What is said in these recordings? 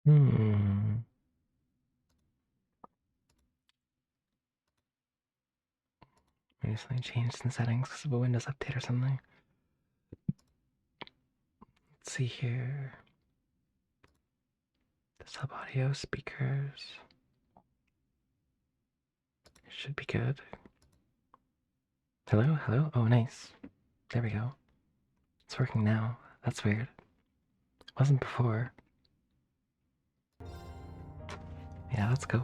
Hmm. Maybe something changed in settings because of a Windows update or something. Let's see here. The sub audio speakers. Should be good. Hello, hello. Oh, nice. There we go. It's working now. That's weird. Wasn't before. Yeah, let's go.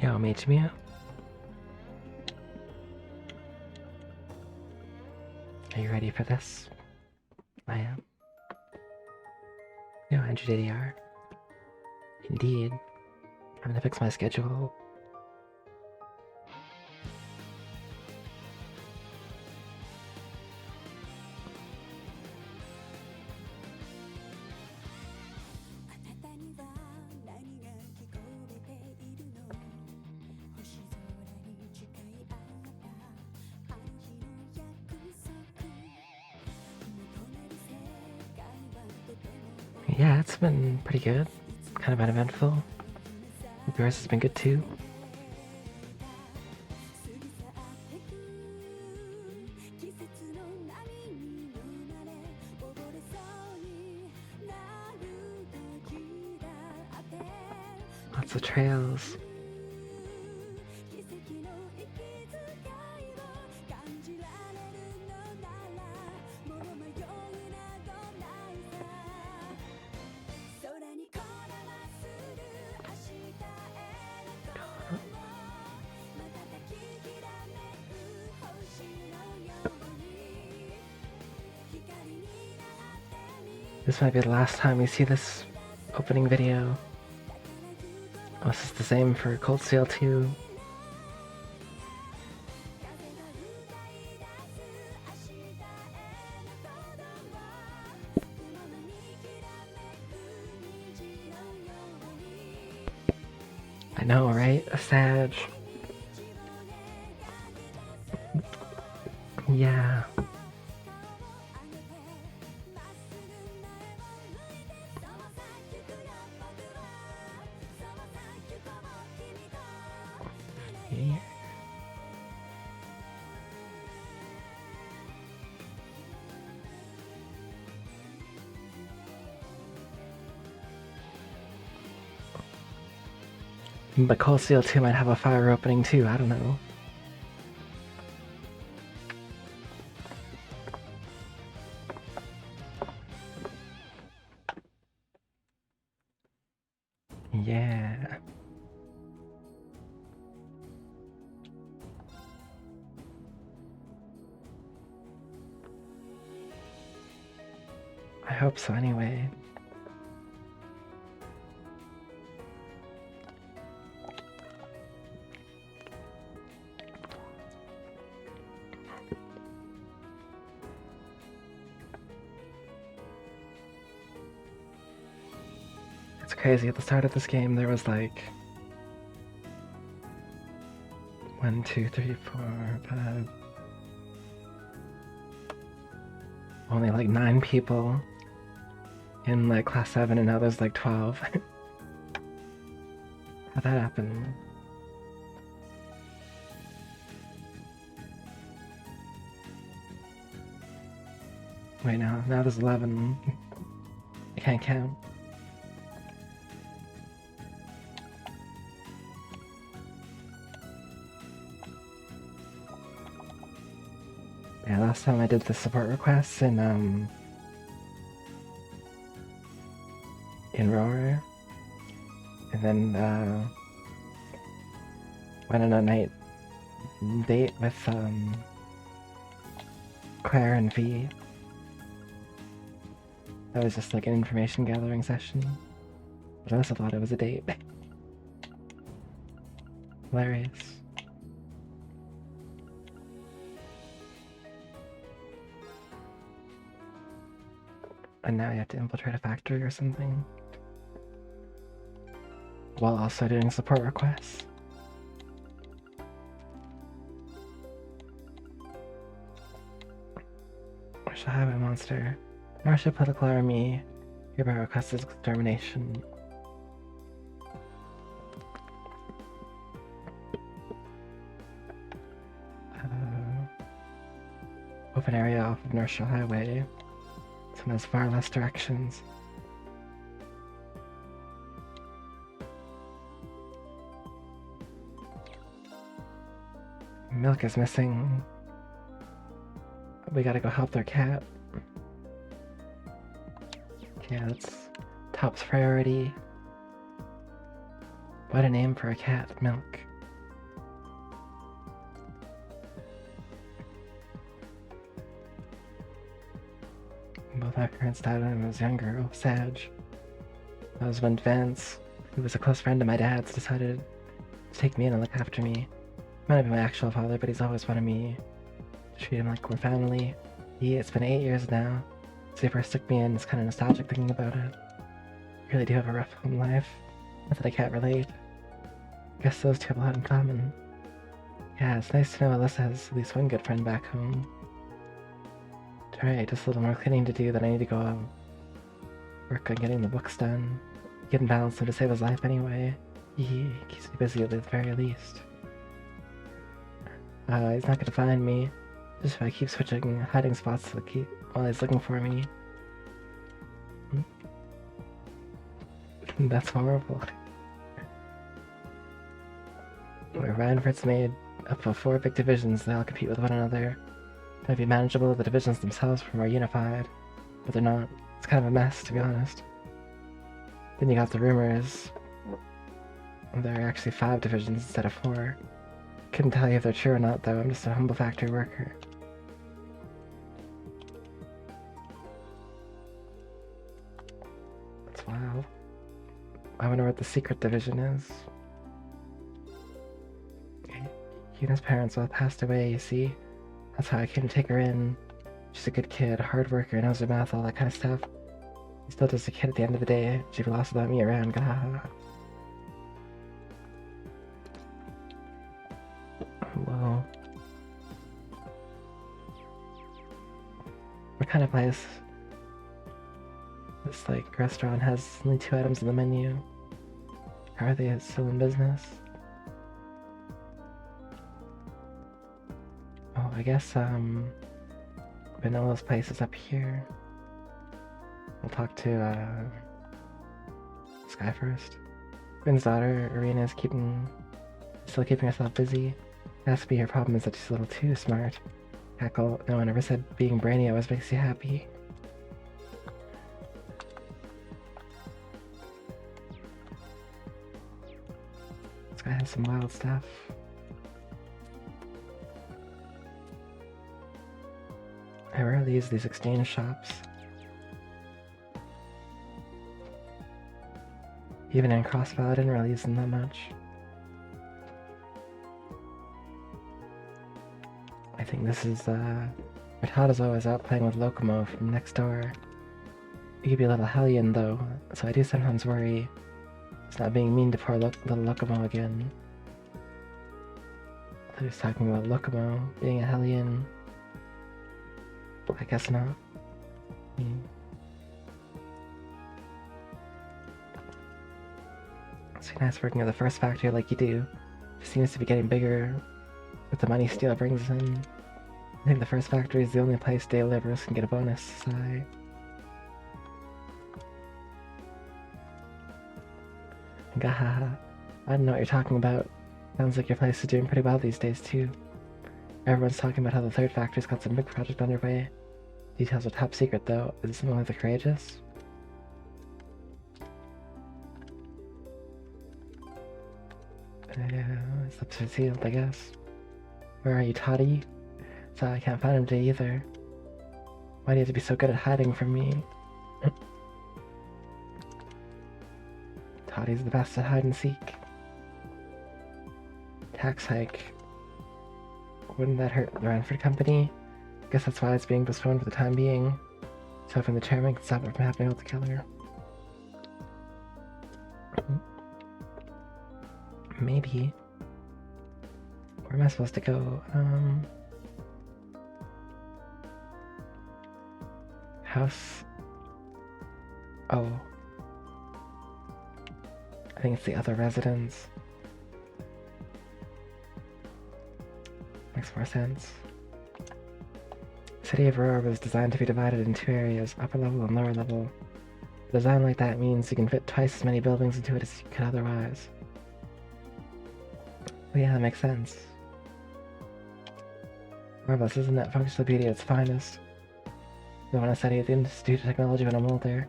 Yo, Machimia. Are you ready for this? I am. Yo, Andrew DDR. Indeed. I'm gonna fix my schedule. Yeah, it's been pretty good. Kind of uneventful. Hope yours has been good too. Lots of trails. This might be the last time we see this opening video. This is the same for Cold Steel 2. I know, right? A Sag. Yeah. Yeah. But Cold Steel 2 might have a fire opening too, I don't know. Yeah. I hope so anyway. It's crazy, at the start of this game there was like 1, 2, 3, 4, 5. Only like 9 people in like class 7 and now there's like 12. How'd that happen? Wait, now there's 11. I can't count. Yeah, last time I did the support requests in Roar, and then went on a night date with Claire and V. That was just like an information gathering session. But I also thought it was a date. Hilarious. And now you have to infiltrate a factory or something. While also doing support requests. Wish I have a monster. Martial political army hereby requests its extermination. Open area off of North Shore Highway. So there's far less directions. Milk is missing. We gotta go help their cat. Yeah, that's top's priority. What a name for a cat, Milk. Both my parents died when I was younger. Oh, Sag. That was when Vance, who was a close friend of my dad's, decided to take me in and look after me. Might not be my actual father, but he's always wanted me to treat him like we're family. It's been 8 years now since he first took me in. It's kind of nostalgic thinking about it. I really do have a rough home life. Not that I can't relate. Guess those two have a lot in common. Yeah, it's nice to know Alyssa has at least one good friend back home. Alright, just a little more cleaning to do, then I need to go work on getting the books done. Getting balanced to save his life anyway. He keeps me busy at the very least. He's not gonna find me. Just if I keep switching hiding spots while he's looking for me. That's horrible. Ranford's made up of 4 big divisions. They all compete with one another. Might be manageable if the divisions themselves were more unified, but they're not. It's kind of a mess, to be honest. Then you got the rumors. There are actually 5 divisions instead of 4. Couldn't tell you if they're true or not, though. I'm just a humble factory worker. That's wild. I wonder what the secret division is. Yuna's parents both passed away, you see. That's how I came to take her in. She's a good kid, hard worker, knows her math, all that kind of stuff. She's still just a kid at the end of the day. She'd be lost without me around. Whoa. What kind of place? This, like, restaurant has only 2 items on the menu. Are they still in business? Oh, I guess, Vanilla's place is up here. We'll talk to, Sky first. Quinn's daughter, Irina, is still keeping herself busy. It has to be her problem is that she's a little too smart. Cackle, no one ever said being brainy always makes you happy. This guy has some wild stuff. I rarely use these exchange shops. Even in Crossfire, I didn't really use them that much. I think this is, Rattata's always out playing with Locomo from next door. He could be a little hellion, though, so I do sometimes worry it's not being mean to poor little Locomo again. I thought he was talking about Locomo being a hellion. I guess not. It's nice working at the first factory like you do. It seems to be getting bigger with the money Steel brings in. I think the first factory is the only place Dale laborers can get a bonus. Sigh. Gahaha. I don't know what you're talking about. Sounds like your place is doing pretty well these days too. Everyone's talking about how the 3rd factory's got some big project underway. Details are top secret though. Is it something with the Courageous? His lips are sealed, I guess. Where are you, Toddy? So I can't find him today either. Why do you have to be so good at hiding from me? Toddy's the best at hide and seek. Tax hike. Wouldn't that hurt the Ranford Company? Guess that's why it's being postponed for the time being. So hoping the chairman can stop it from happening altogether. Maybe. Where am I supposed to go? House Oh. I think it's the other residence. Makes more sense. City of Aurora was designed to be divided in two areas, upper level and lower level. A design like that means you can fit twice as many buildings into it as you could otherwise. Well, yeah, that makes sense. Marvelous, isn't that functional beauty at its finest? You want to study at the Institute of Technology when I'm older.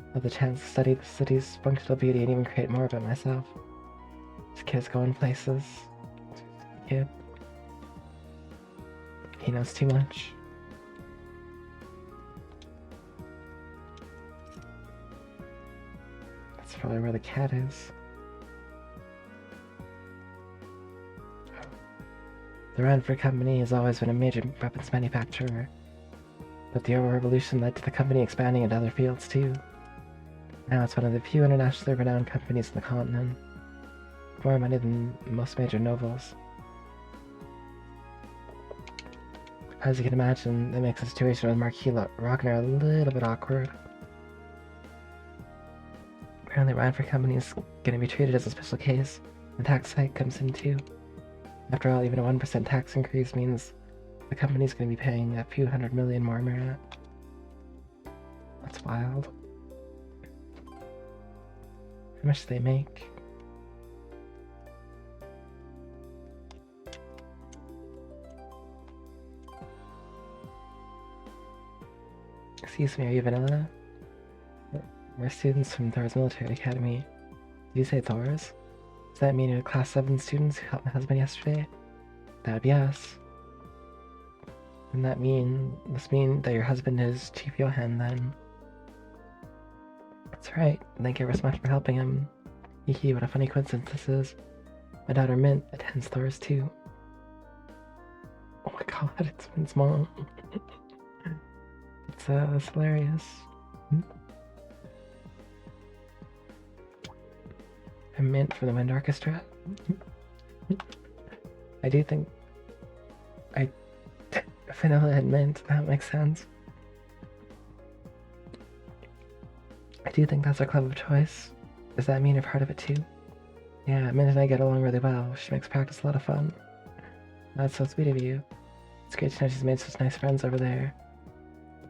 I'll have the chance to study the city's functional beauty and even create more of it myself. This kid's going places. Kid. He knows too much. That's probably where the cat is. The Ranford Company has always been a major weapons manufacturer, but the Aurora Revolution led to the company expanding into other fields too. Now it's one of the few internationally renowned companies in the continent. More money than most major nobles. As you can imagine, that makes the situation with Marquis Ragnar a little bit awkward. Apparently Ranford Company is going to be treated as a special case, and tax hike comes in too. After all, even a 1% tax increase means the company's going to be paying a few $100 million more merit. That's wild. How much do they make? Excuse me, are you Vanilla? We're students from Thor's Military Academy. Did you say Thor's? Does that mean you're class 7 students who helped my husband yesterday? That would be us. Must mean that your husband is Chief Johan then. That's right. Thank you ever so much for helping him. Hee, what a funny coincidence this is. My daughter Mint attends Thor's too. Oh my god, it's Mint's mom. It's hilarious. I'm Mint from the Wind Orchestra. I do think Vanilla and Mint, that makes sense. I do think that's our club of choice. Does that mean you're part of it too? Yeah, Mint and I get along really well. She makes practice a lot of fun. That's so sweet of you. It's great to know she's made such nice friends over there.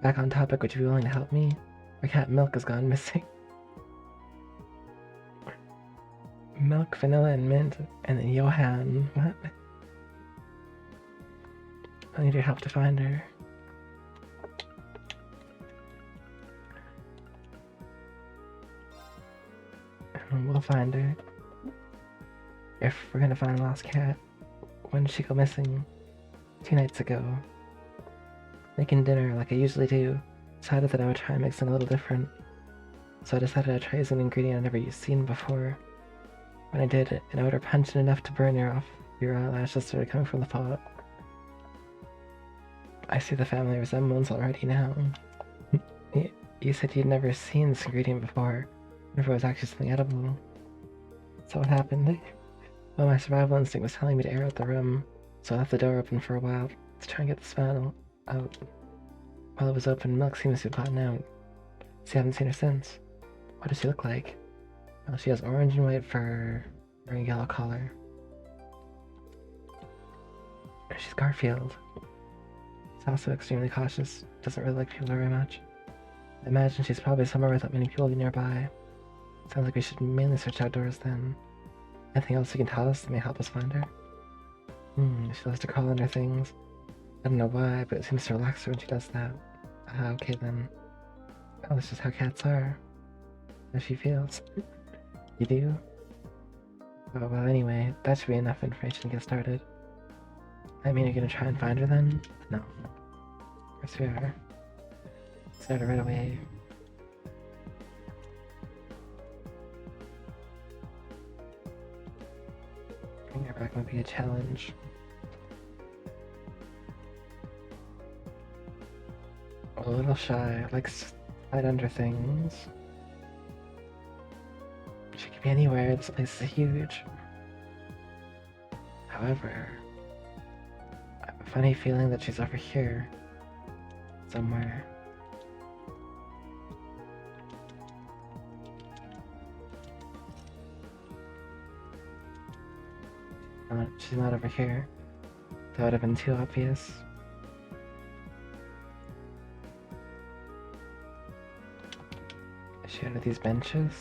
Back on topic, would you be willing to help me? Our cat Milk has gone missing. Milk, Vanilla, and Mint, and then Johan. What? I need your help to find her. And we'll find her. If we're gonna find a lost cat. When did she go missing? 2 nights ago. Making dinner like I usually do. Decided that I would try and make something a little different. So I decided I'd try using an ingredient I've never seen before. When I did, an odor pungent enough to burn your eyelashes started coming from the pot. I see the family resemblance already now. You said you'd never seen this ingredient before. If it was actually something edible. So what happened? Well, my survival instinct was telling me to air out the room, so I left the door open for a while to try and get the smell out. While it was open, Milk seems to have gotten out. So you haven't seen her since. What does she look like? Well, she has orange and white fur, wearing a yellow collar. She's Garfield. She's also extremely cautious, doesn't really like people very much. I imagine she's probably somewhere without many people nearby. Sounds like we should mainly search outdoors then. Anything else you can tell us that may help us find her? She loves to crawl under things. I don't know why, but it seems to relax her when she does that. Okay then. Well, that's just how cats are. How she feels. You do? Oh, well, anyway, that should be enough information to get started. I mean, you're gonna try and find her then? No. Of course we are. Start her right away. Bringing her back might be a challenge. A little shy, likes to hide under things. She could be anywhere, this place is huge. However, I have a funny feeling that she's over here. Somewhere. She's not over here. That would have been too obvious. Is she under these benches?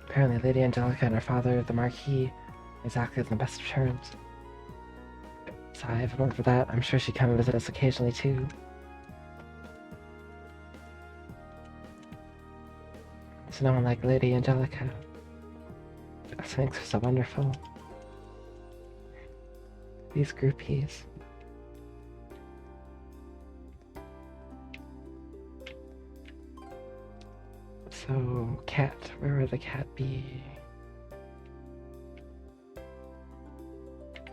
Apparently Lady Angelica and her father, the Marquis, exactly in the best of terms. So if it weren't for that, I'm sure she'd come and visit us occasionally too. There's no one like Lady Angelica. That's what makes her so wonderful. These groupies. So, cat, where would the cat be?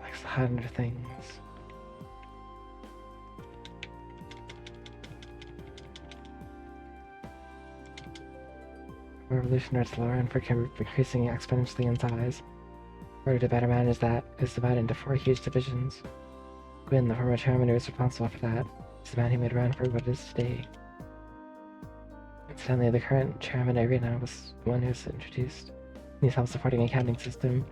Likes to hide under things. Revolutionaries Lorenford can be increasing exponentially in size. In order to better manage that, is divided into 4 huge divisions. Gwyn, the former chairman who was responsible for that, is the man who made Ranford what it is today. Incidentally, the current chairman, Irina, was the one who was introduced. His self-supporting accounting system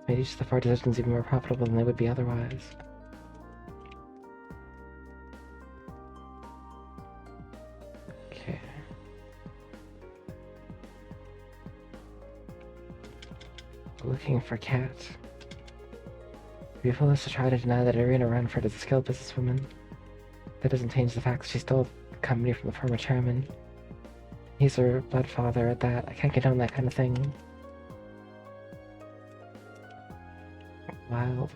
made each of the 4 divisions even more profitable than they would be otherwise. Okay. Looking for Cat. It'd be foolish to try to deny that Irina Ranford is a skilled businesswoman. That doesn't change the fact that she stole the company from the former chairman. He's her blood father at that. I can't condone that kind of thing. Wild.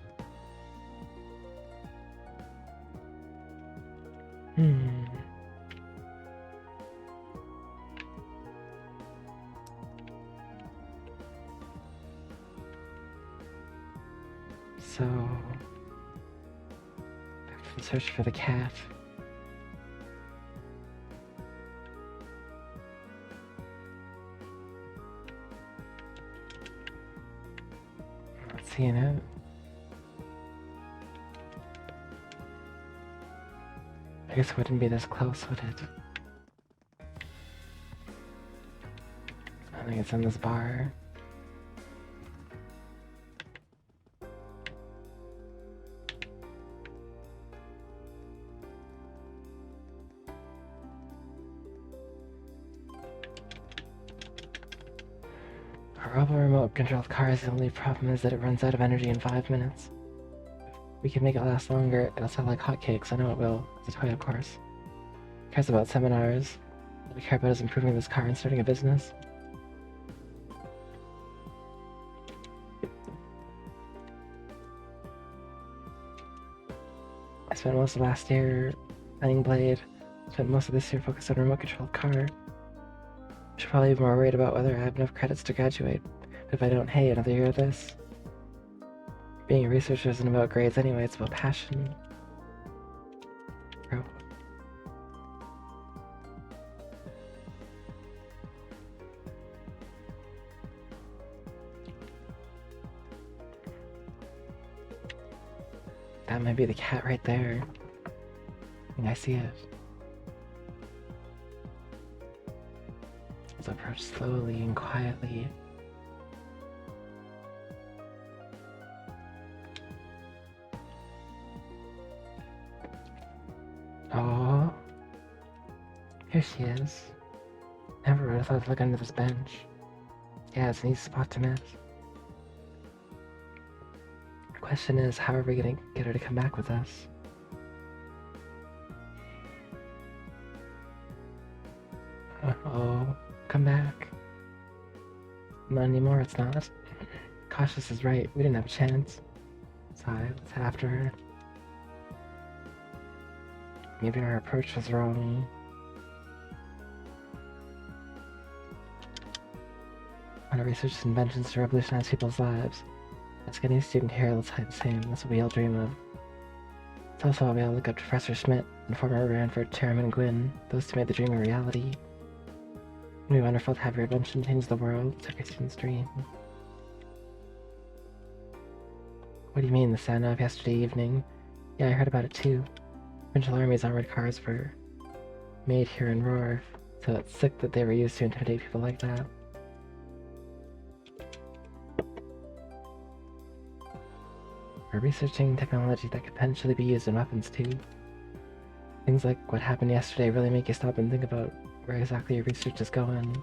So, back to the search for the cat. Not seeing it. I guess it wouldn't be this close, would it? I think it's in this bar. A robo-remote controlled car is the only problem is that it runs out of energy in 5 minutes. We can make it last longer, it'll sell like hotcakes, I know it will. It's a toy, of course. It cares about seminars. What we care about is improving this car and starting a business. I spent most of last year playing Blade. Spent most of this year focused on a remote-controlled car. I should probably be more worried about whether I have enough credits to graduate. But if I don't, hey, another year of this. Being a researcher isn't about grades anyway, it's about passion. Bro. That might be the cat right there. I think I see it. Let's approach slowly and quietly. Oh, here she is. Never would have thought to look under this bench. Yeah, it's an easy spot to miss. The question is, how are we gonna get her to come back with us? Uh-oh, come back. Not anymore, it's not. Cautious is right, we didn't have a chance. Sorry, let's head after her. Maybe our approach was wrong. Want to research inventions to revolutionize people's lives. Let's get a new student here, let's hide the same. That's what we all dream of. It's also why we all look up to Professor Schmidt and former Ranford Chairman Gwyn. Those two made the dream a reality. It'd be wonderful to have your invention change the world. It's every student's dream. What do you mean, the sound of yesterday evening? Yeah, I heard about it too. Provincial Army's armored cars were made here in Roar, so it's sick that they were used to intimidate people like that. We're researching technology that could potentially be used in weapons too. Things like what happened yesterday really make you stop and think about where exactly your research is going.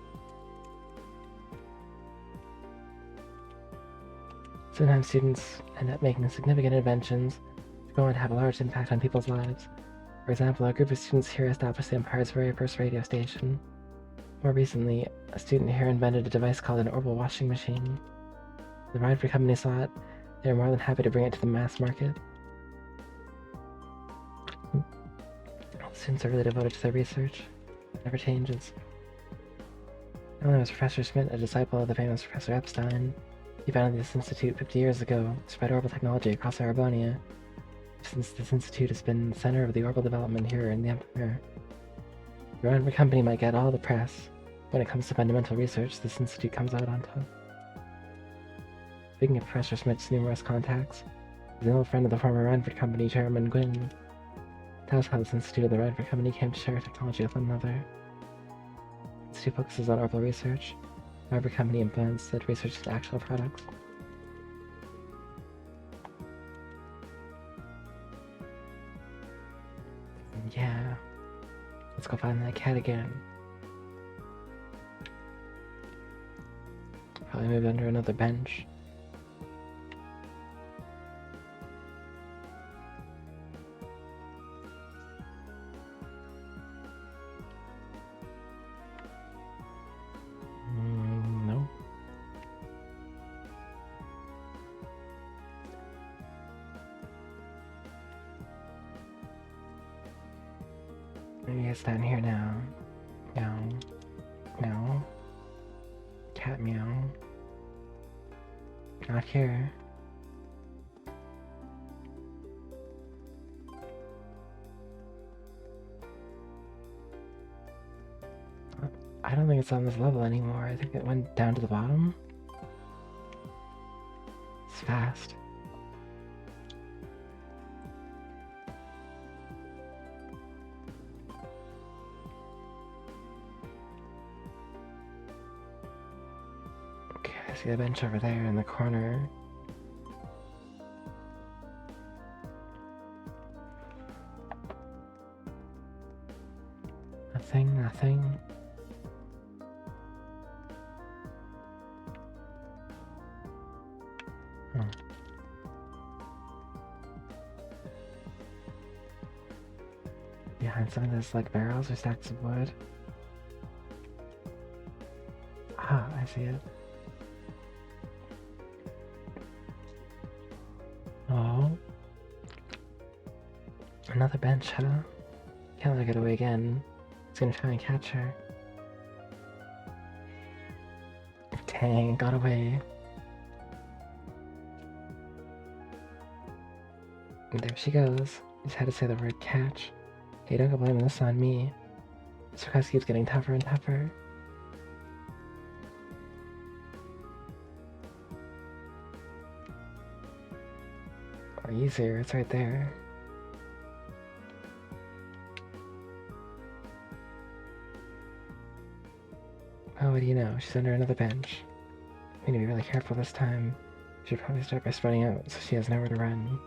Sometimes students end up making significant inventions that go on to have a large impact on people's lives. For example, a group of students here established the Empire's very first radio station. More recently, a student here invented a device called an orbital washing machine. The Rydford company saw it. They were more than happy to bring it to the mass market. Students are really devoted to their research. It never changes. Not only was Professor Schmidt a disciple of the famous Professor Epstein, he founded this institute 50 years ago to spread orbital technology across Erebonia. Since this institute has been the center of the orbital development here in the Empire. The Rydford company might get all the press. When it comes to fundamental research, this institute comes out on top. Speaking of Professor Schmidt's numerous contacts, he's an old friend of the former Rydford company chairman, Gwyn. That was how this institute and the Rydford company came to share technology with one another. The institute focuses on orbital research. The Rydford company implements that research into actual products. Yeah. Let's go find that cat again. Probably moved under another bench. No. Maybe it's down here now. Meow. Meow. Cat meow. Not here. I don't think it's on this level anymore. I think it went down to the bottom. It's fast. Okay, I see the bench over there in the corner. Nothing. Oh. Behind some of those like barrels or stacks of wood. Ah, I see it. Oh. Another bench, huh? Can't let her get away again. He's gonna try and catch her. Dang, got away. And there she goes. Just had to say the word catch. Hey, don't go blaming this on me. This request keeps getting tougher and tougher. Or easier, it's right there. Oh, what do you know? She's under another bench. We need to be really careful this time. Should probably start by spreading out so she has nowhere to run.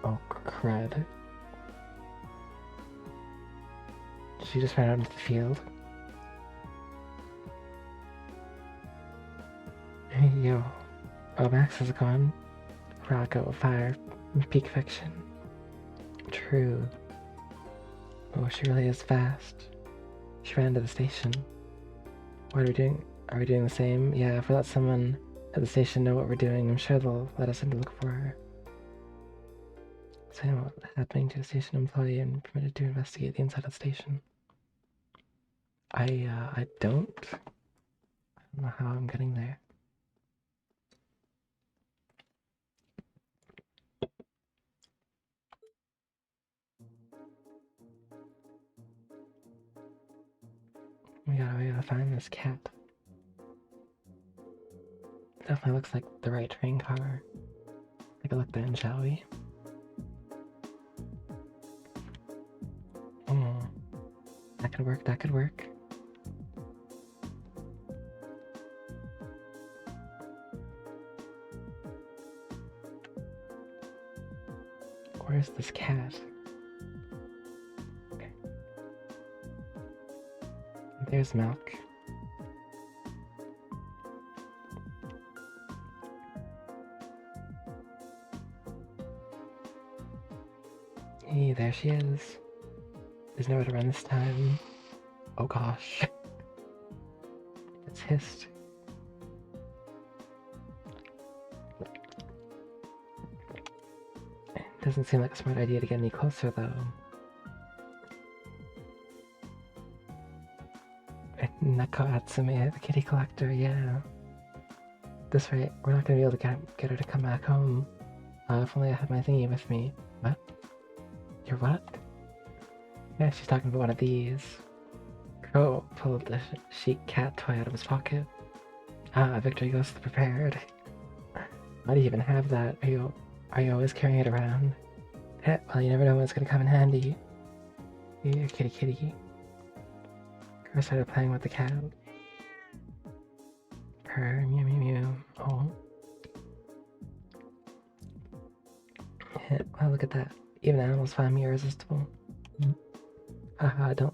Oh, crud. She just ran out into the field. Hey, yo. Oh, Max is gone. Rocco, fire, peak fiction. True. Oh, she really is fast. She ran to the station. What are we doing? Are we doing the same? Yeah, if we let someone at the station know what we're doing, I'm sure they'll let us in to look for her. So I know what's happening to a station employee and permitted to investigate the inside of the station. I don't know how I'm getting there. We gotta find this cat. Definitely looks like the right train car. Take a look then, shall we? could work, that could work. Where's this cat? Okay. There's Milk. Hey, there she is. There's nowhere to run this time. Oh gosh. It's hissed. Doesn't seem like a smart idea to get any closer though. Neko Atsume, the kitty collector, yeah. This right, we're not gonna be able to get her to come back home. If only I had my thingy with me. What? Your what? Yeah, she's talking about one of these. Crow pulled the chic cat toy out of his pocket. Ah, Victory goes prepared. Why do you even have that? Are you always carrying it around? Heh, well, you never know when it's gonna come in handy. Here, kitty kitty. Crow started playing with the cat. Purr, mew mew mew. Oh. Heh, well, look at that. Even animals find me irresistible. Haha, don't.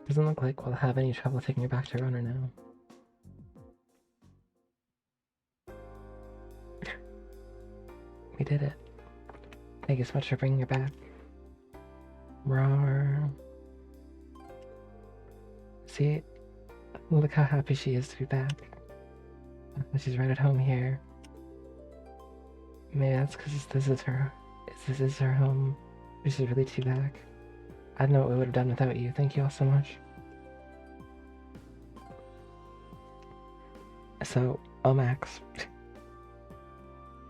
Doesn't look like we'll have any trouble taking her back to her owner now. We did it. Thank you so much for bringing her back. Roar. See? Look how happy she is to be back. She's right at home here. Maybe that's because this is her home. She's really too back. I don't know what we would have done without you. Thank you all so much. So, Max.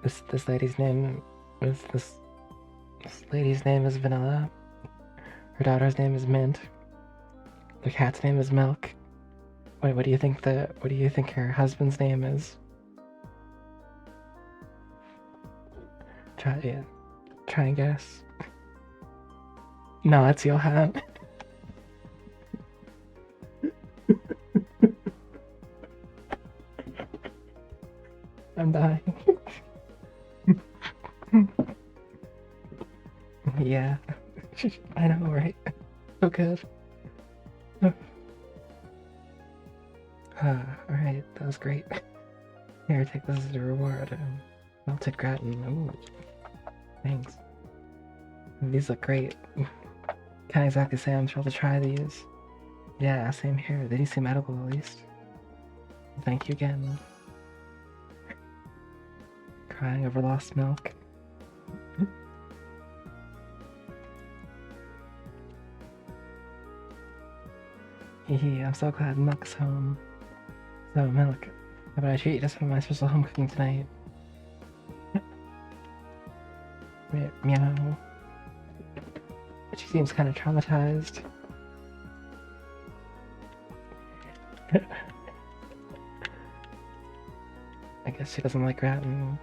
This lady's name is this lady's name is Vanilla. Her daughter's name is Mint. The cat's name is Milk. What do you think her husband's name is? Try and guess. No, it's Johan. I'm dying. Yeah, I know, right? So good. Alright, that was great. Here, take this as a reward. Melted gratin. Ooh, thanks. These look great. Can't exactly say I'm thrilled to try these. Yeah, same here. They do seem edible at least. Thank you again. Crying over lost milk. Hehe, I'm so glad Milk's home. So, Milk, how about I treat you to some of my special home cooking tonight? Meow. She seems kind of traumatized. I guess she doesn't like gratin.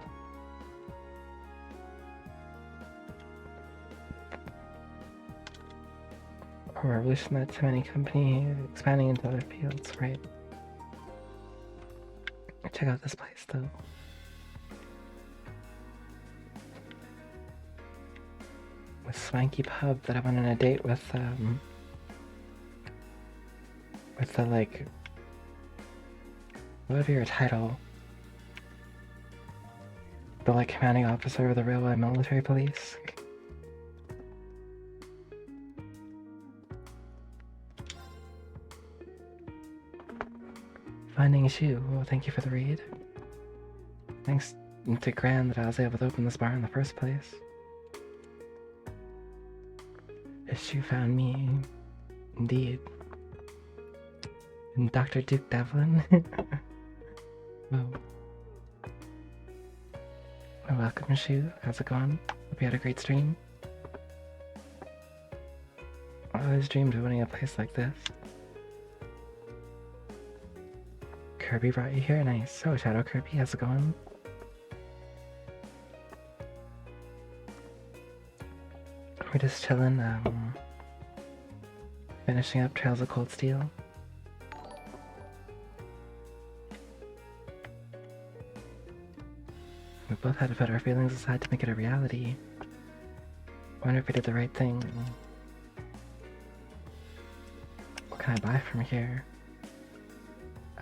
A revolution that to any company expanding into other fields, right? Check out this place though. With swanky pub that I went on a date with the like, what would be your title? The like commanding officer of the railway military police. Finding a shoe. Well, thank you for the read. Thanks to Gran that I was able to open this bar in the first place. A shoe found me. Indeed. And Dr. Duke Devlin. Whoa. Oh, welcome, Shoe. How's it going? Hope you had a great stream. I always dreamed of owning a place like this. Kirby brought you here? Nice. Oh, Shadow Kirby, how's it going? We're just chilling. Finishing up Trails of Cold Steel. We both had to put our feelings aside to make it a reality. Wonder if we did the right thing. What can I buy from here?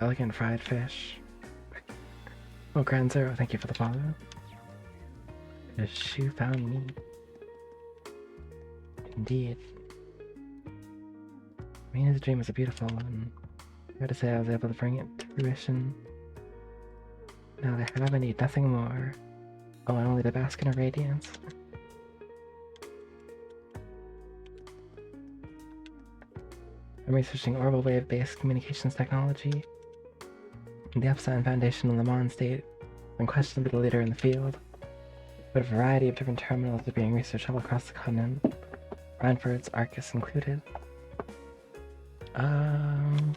Elegant fried fish. Oh, Ground Zero, thank you for the follow. The shoe found me. Indeed. Mina's dream is a beautiful one. I gotta say I was able to bring it to fruition. Now that I have, I need nothing more. Oh, and only the basket of radiance. I'm researching orbital wave-based communications technology. The Epsilon Foundation in Le Mans State, unquestionably the leader in the field. But a variety of different terminals are being researched all across the continent. Brantford's Arcus included. I'm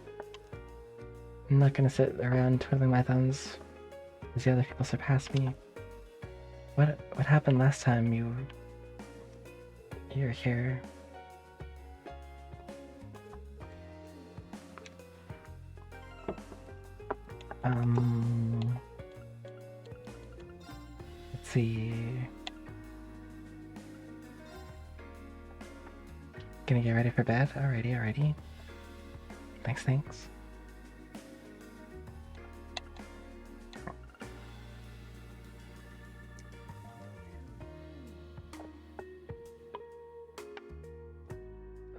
not gonna sit around twiddling my thumbs as the other people surpass me. What happened last time you were here? Let's see. Gonna get ready for bed? Alrighty. Thanks.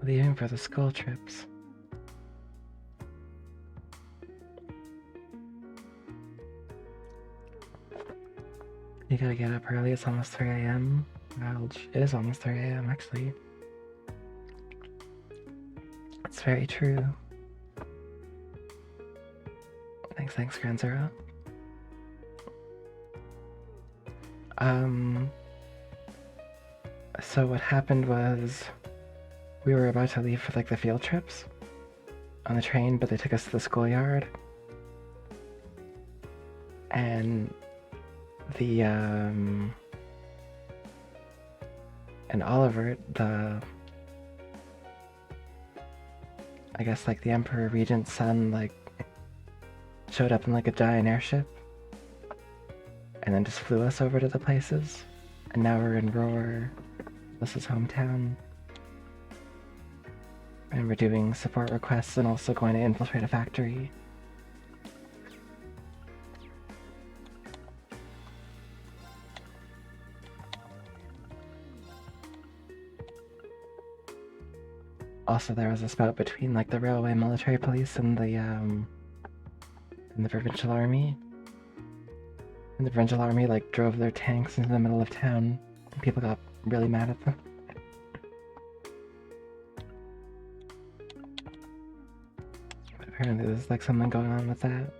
Leaving for the school trips. You gotta get up early, it's almost 3 AM. Well, it is almost 3 AM actually. It's very true. Thanks, Grand Zero. So what happened was we were about to leave for like the field trips on the train, but they took us to the schoolyard. And the and Oliver, I guess like the Emperor Regent's son, like showed up in like a giant airship and then just flew us over to the places. And now we're in Roar, Alyssa's hometown. And we're doing support requests and also going to infiltrate a factory. Also, there was a spout between like the railway military police and the provincial army. And the provincial army like drove their tanks into the middle of town, and people got really mad at them. But apparently there's like something going on with that.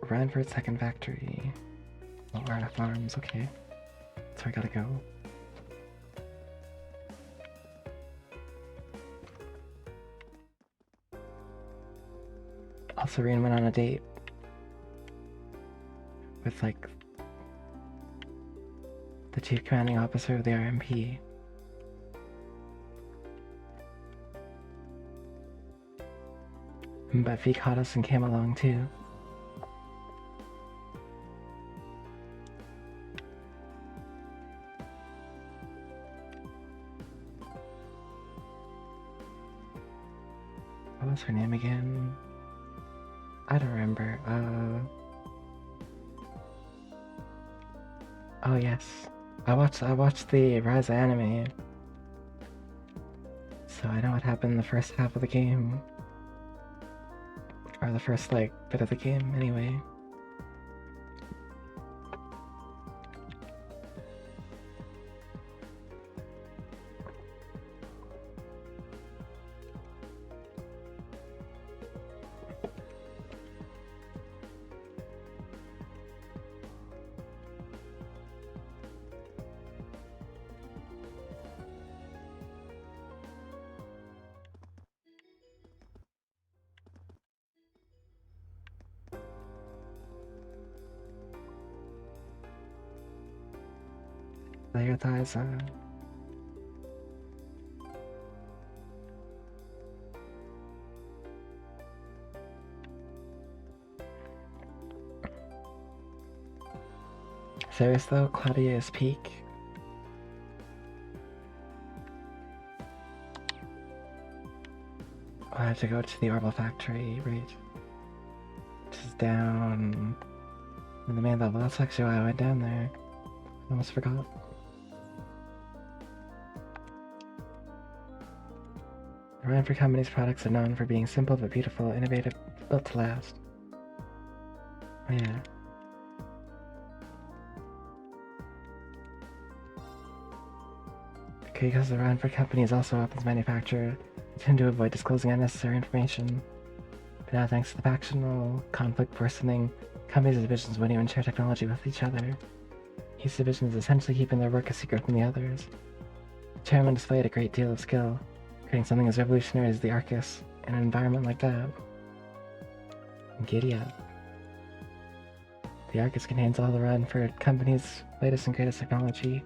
Ranford second factory. Oh, Arna Farms, okay. So I gotta go. Serene went on a date with like the chief commanding officer of the RMP. But V caught us and came along too. What was her name again? I don't remember. Oh yes, I watched the Rise anime, so I know what happened in the first half of the game, or the first like bit of the game, anyway. Lay your thighs on. Serious though, Claudia is peak. I have to go to the Orbital Factory, right? Which is down in the main level. That's actually why I went down there. I almost forgot. The Ranford Company's products are known for being simple but beautiful, innovative, built to last. Oh, yeah. Okay, because the Ranford Company is also weapons manufacturer, they tend to avoid disclosing unnecessary information. But now, thanks to the factional conflict worsening, companies and divisions won't even share technology with each other. Each division is essentially keeping their work a secret from the others. The chairman displayed a great deal of skill, creating something as revolutionary as the Arcus in an environment like that. Giddy up. The Arcus contains all the Ranford Company's latest and greatest technology.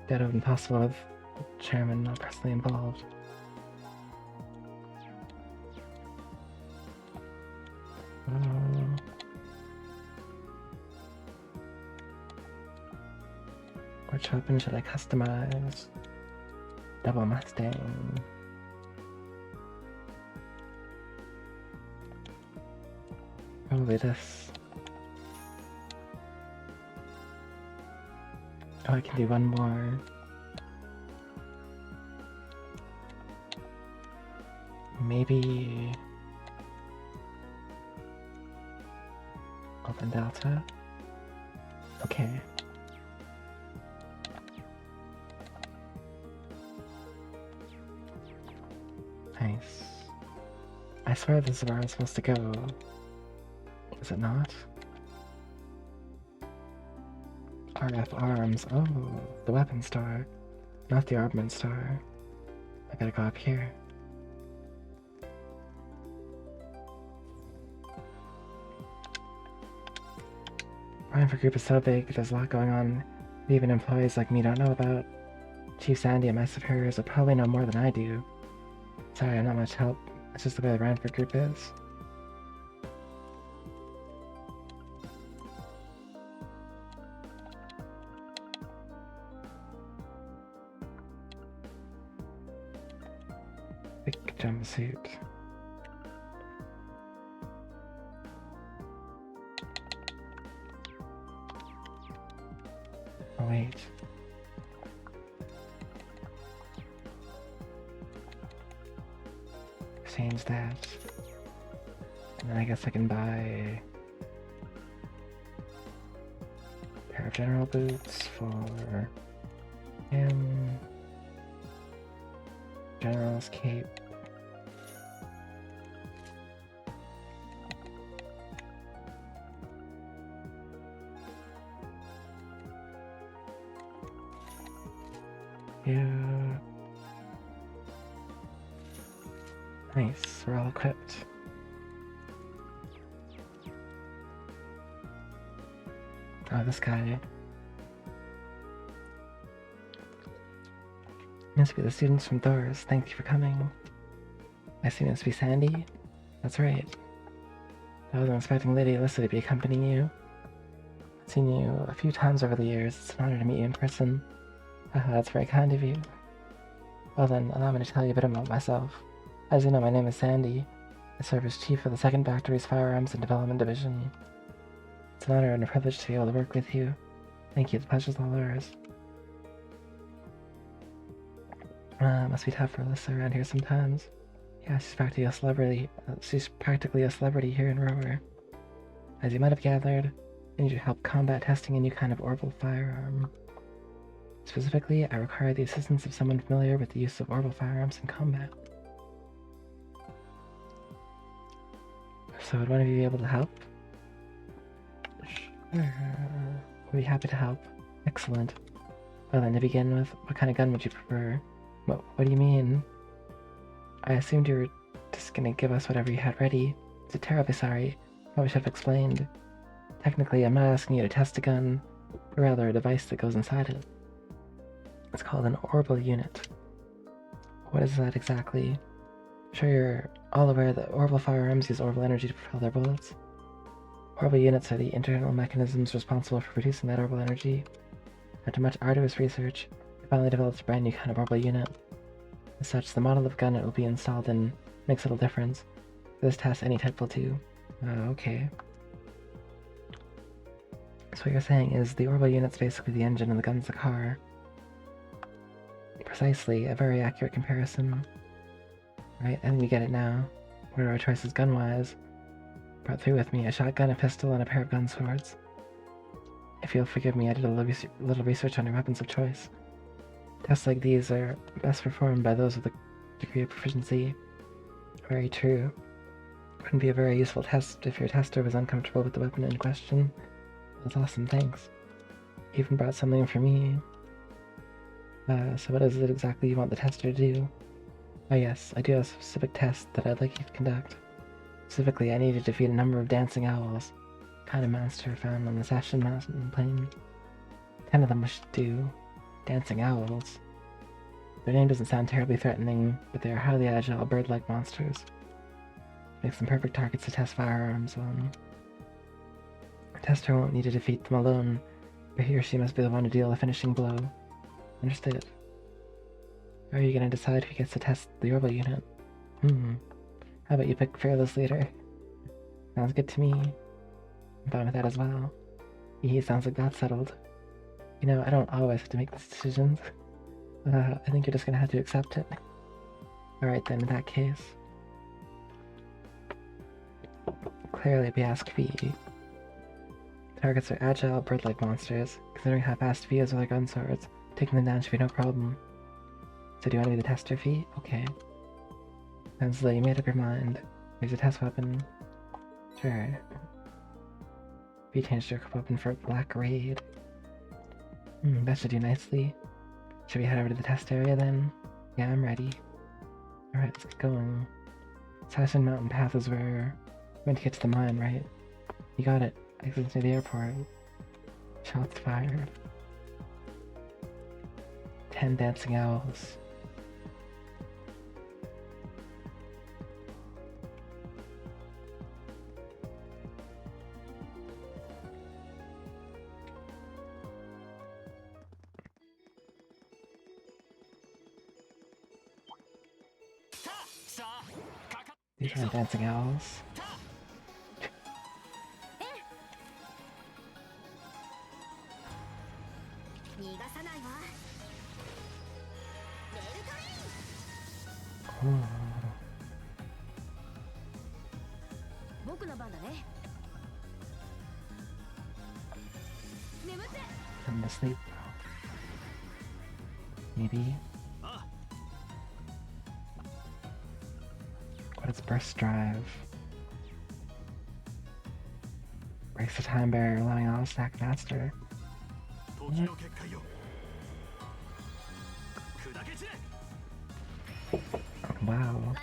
That would have been possible with the chairman not personally involved. Which weapon should I customize? Double Mustang. Probably this. Oh, I can do one more. Maybe Open Delta. Okay. Nice. I swear this is where I'm supposed to go. Is it not? RF Arms. Oh, the weapon store. Not the armament store. I gotta go up here. Ranford Group is so big, there's a lot going on that even employees like me don't know about. Chief Sandy and my superiors will probably know more than I do. Sorry, I'm not much help. It's just the way the Ranford Group is. Thick jumpsuit. Oh wait. Change that. And then I guess I can buy a pair of general boots for him. General's cape. Yeah. Nice, we're all equipped. Oh, this guy. Must be the students from Thor's. Thank you for coming. I see must be Sandy. That's right. I wasn't expecting Lady Alyssa to be accompanying you. I've seen you a few times over the years. It's an honor to meet you in person. That's very kind of you. Well then, allow me to tell you a bit about myself. As you know, my name is Sandy. I serve as Chief of the 2nd Factory's Firearms and Development Division. It's an honor and a privilege to be able to work with you. Thank you, the pleasure's all ours. Must be tough for Alyssa around here sometimes. Yeah, she's practically a celebrity. Here in Rower. As you might have gathered, I need to help combat testing a new kind of orbital firearm. Specifically, I require the assistance of someone familiar with the use of orbital firearms in combat. So would one of you be able to help? Sure. We'll be happy to help. Excellent. Well then, to begin with, what kind of gun would you prefer? What do you mean? I assumed you were just gonna give us whatever you had ready. I'm terribly sorry. Probably should have explained. Technically, I'm not asking you to test a gun, but rather a device that goes inside it. It's called an orbital unit. What is that exactly? I'm sure you're all aware that orbital firearms use orbital energy to propel their bullets. Orbital units are the internal mechanisms responsible for producing that orbital energy. After much arduous research, we finally developed a brand new kind of orbital unit. As such, the model of gun it will be installed in makes little difference. For this test, any type will do. Okay. So what you're saying is the orbital unit's basically the engine and the gun's the car. Precisely, a very accurate comparison. Right, and we get it now. What are our choices gun-wise? Brought through with me a shotgun, a pistol, and a pair of gun swords. If you'll forgive me, I did a little research on your weapons of choice. Tests like these are best performed by those with a degree of proficiency. Very true. Wouldn't be a very useful test if your tester was uncomfortable with the weapon in question. That's awesome, thanks. You even brought something for me. So what is it exactly you want the tester to do? Oh yes, I do have a specific test that I'd like you to conduct. Specifically, I need to defeat a number of dancing owls, kind of monster found on the Sashin Mountain Plain. 10 of them should do. Dancing owls. Their name doesn't sound terribly threatening, but they are highly agile, bird-like monsters. Makes them perfect targets to test firearms on. The tester won't need to defeat them alone, but he or she must be the one to deal the finishing blow. Understood. How are you gonna decide who gets to test the orbital unit? How about you pick Fearless Leader? Sounds good to me. I'm fine with that as well. Sounds like that's settled. You know, I don't always have to make these decisions. I think you're just gonna have to accept it. Alright then, in that case. Clearly, we ask V. Targets are agile, bird-like monsters. Considering how fast V is with our gun swords, taking them down should be no problem. So do you want to be the tester, V? Okay. Sounds like you made up your mind. Here's a test weapon. Sure. V changed your weapon for Black Raid. That should do nicely. Should we head over to the test area then? Yeah, I'm ready. Alright, let's get going. Sashin Mountain Path is where we're going to get to the mine, right? You got it. Exit to the airport. Shots fired. 10 dancing owls. These aren't dancing owls. Oh. I'm asleep. Maybe. What is burst drive? Breaks the time barrier, allowing all to stack faster. What? Wow.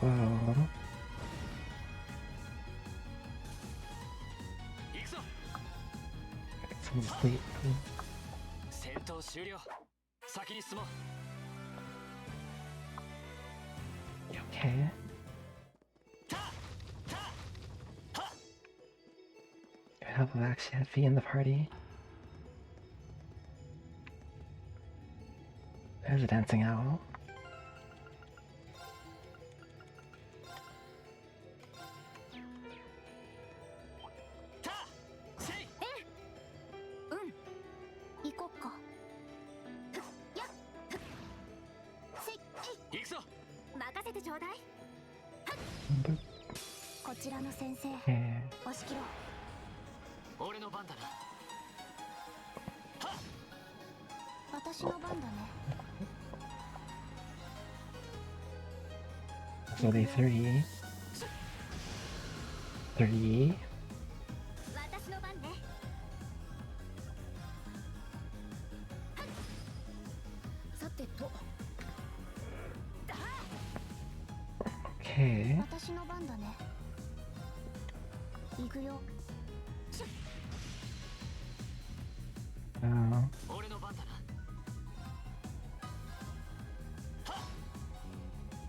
Wow. Someone's asleep. Okay. Good help I've actually had Fee in the party. There's a dancing owl. Yeah. So they three. Okay. 私の番だね。行くよ。 Oh, 俺の番だな。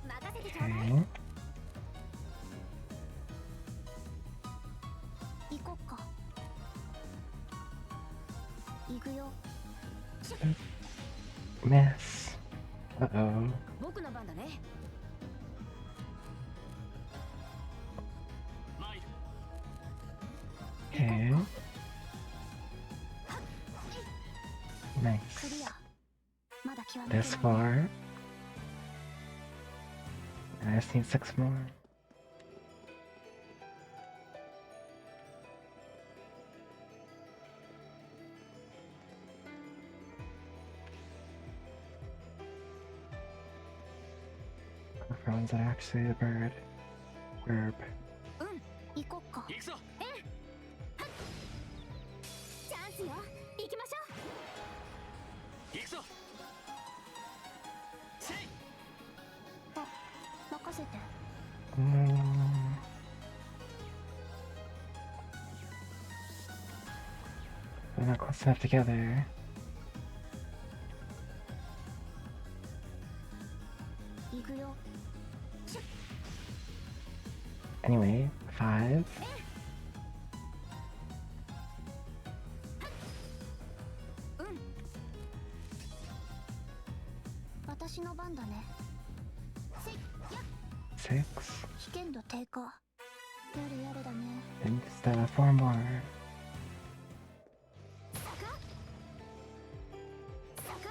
任せてちょうだい。 okay. 行こっか。行くよ。 Miss. Uh-oh. 僕の番だね。参る。 Okay. クリ Nice. ア。まだ極めてない This far. I just need 6 more. For ones that are actually a bird. Verb. 行こっか。行くぞ。チャンスよ。行きましょ行くぞ。せい。う。あ、任せて。 We're not close enough together. 行くよ。 Anyway, 5. 私の番だね。せいや。 6. 危険度低下。やれやれだね。 And just 4 more. 坂坂。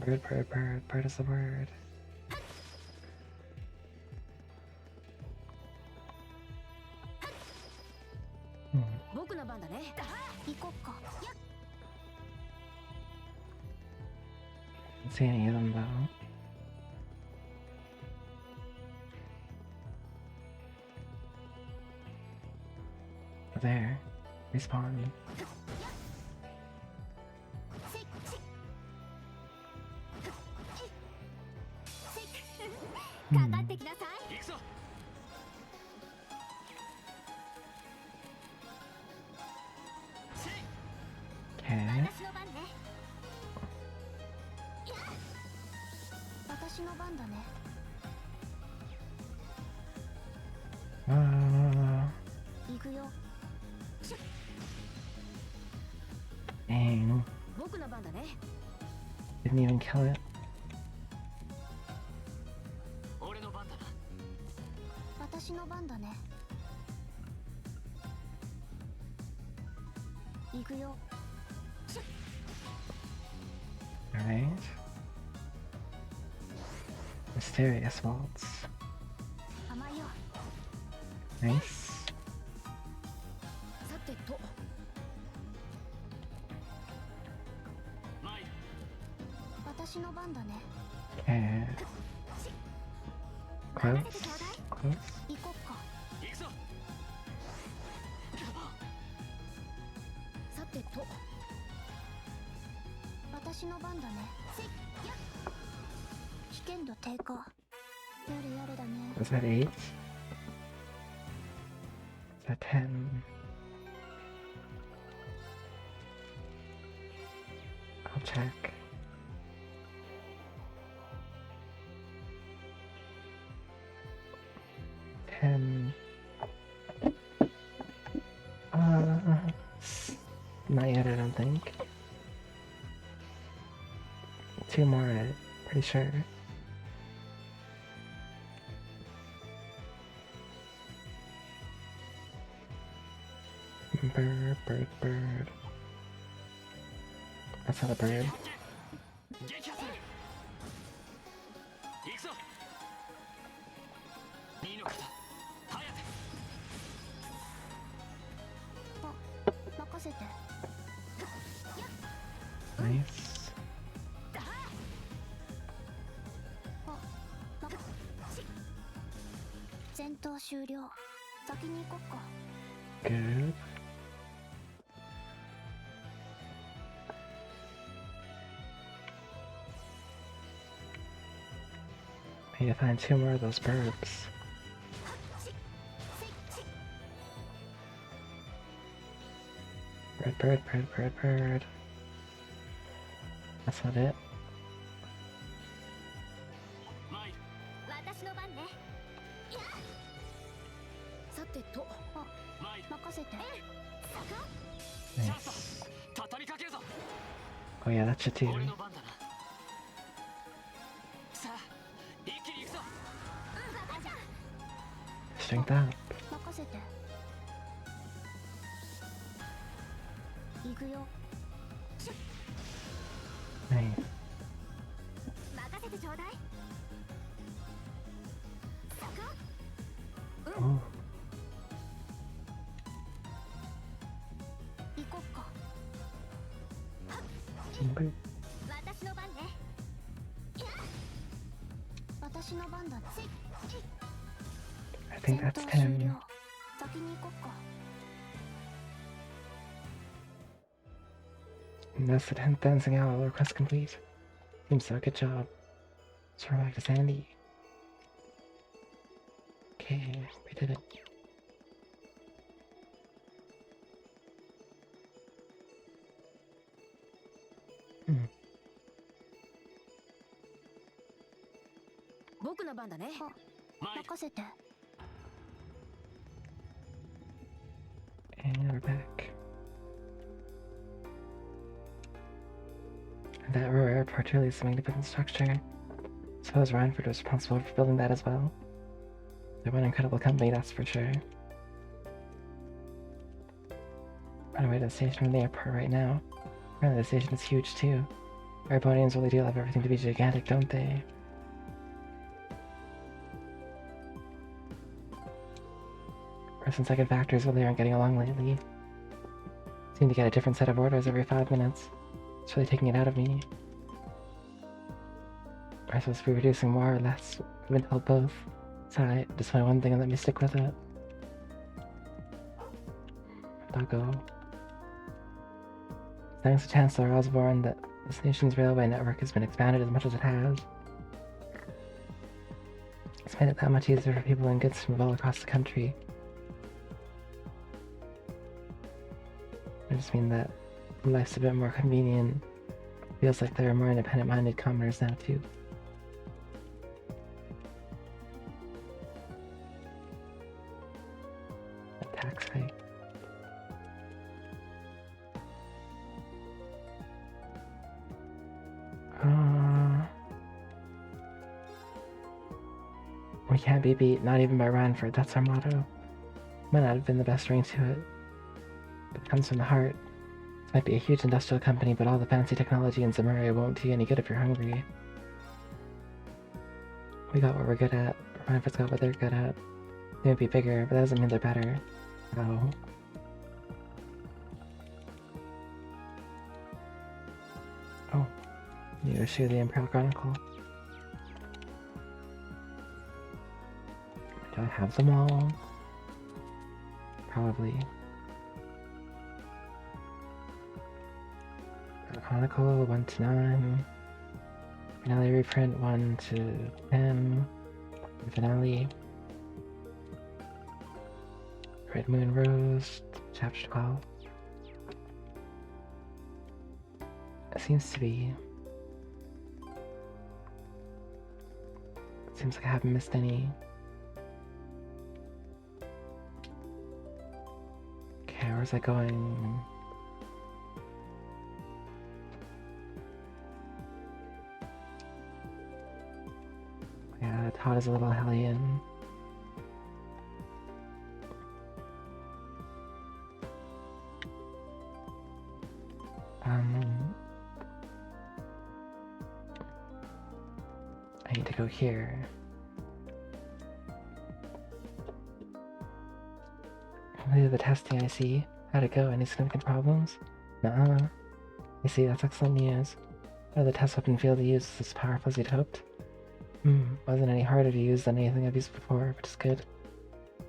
Bird, bird, bird. Bird is the word. 僕の番だね。行こっか。 Can't see any of them though. There. Respawn. せいせい。せい。かかってきなさい。行くぞ。せい。 Okay. 私の番ね。私の番だね。 行くよ。 Dang. 僕の番だね。 Didn't even kill it. 俺の番だな。私の番だね。行くよ。 Alright. Mysterious waltz. 甘いよ。 Nice. さてと。参る。私の番だね。 Okay. 任 Close. せてちょうだい。 Close. 行こっか。行くぞ。さてと。私の番だね。せいや。危険度低下。やれやれだね。 Was that 8? Is that 10? I'll check. Not yet, I don't think. 2 more, I'm pretty sure. Bird, bird, bird. That's not a bird. 撃破する。行くぞ。二の方。早く。任せて。 Nice. 戦闘終了。先に行こっか。 Good. need to find 2 more of those birds. Bird, bird, bird, bird, bird. That's not it. 参る私の番ね。さてと、参る任せて。 Nice. 畳みかけるぞ Oh yeah, that should do. 俺の番だなさあ一気に行くぞ Strength up. 任せて。行くよ。 Nice. 任せてちょうだい。 Oh. 行こっか。 Timber. 私の番ね。私の番だな。 I think that's 戦闘終 10. 了。先に行こっか。 And that's the 10th dancing owl request complete. Seems so, good job. So we're back to Sandy. Okay, we did it. Hmm. 僕の番だね。参る任せて。 And we're back. That Aurora Airport really is a magnificent structure. Suppose Rhineford was responsible for building that as well. They're one incredible company, that's for sure. On our way to the station from the airport right now. Apparently the station is huge too. Airponians really do love everything to be gigantic, don't they? First and second factors really aren't getting along lately. Seem to get a different set of orders every 5 minutes. It's really taking it out of me. Am I supposed to be reducing more or less? I've been told both. Sorry, just my one thing and let me stick with it. Doggo. Thanks to Chancellor Osborne that this nation's railway network has been expanded as much as it has. It's made it that much easier for people and goods to move all across the country. I just mean that life's a bit more convenient. Feels like there are more independent-minded commoners now too. A tax hike. We can't be beat, not even by Rhineford, that's our motto. Might not have been the best ring to it, but it comes from the heart. This might be a huge industrial company, but all the fancy technology in Zemuria won't do you any good if you're hungry. We got what we're good at, Rhineford's got what they're good at. They might be bigger, but that doesn't mean they're better. Oh. Oh. New issue of the Imperial Chronicle. Do I have them all? Probably. Chronicle 1 to 9. Finale reprint 1 to 10. Finale. Red Moon Rose, chapter 12. It seems to be. It seems like I haven't missed any. Okay, where's that going? Yeah, Todd is a little hellion. I need to go here. Completed the testing, I see. How'd it go? Any significant problems? Nuh-uh. I see, that's excellent news. The test weapon field you used is as powerful as you'd hoped. Wasn't any harder to use than anything I've used before, which is good.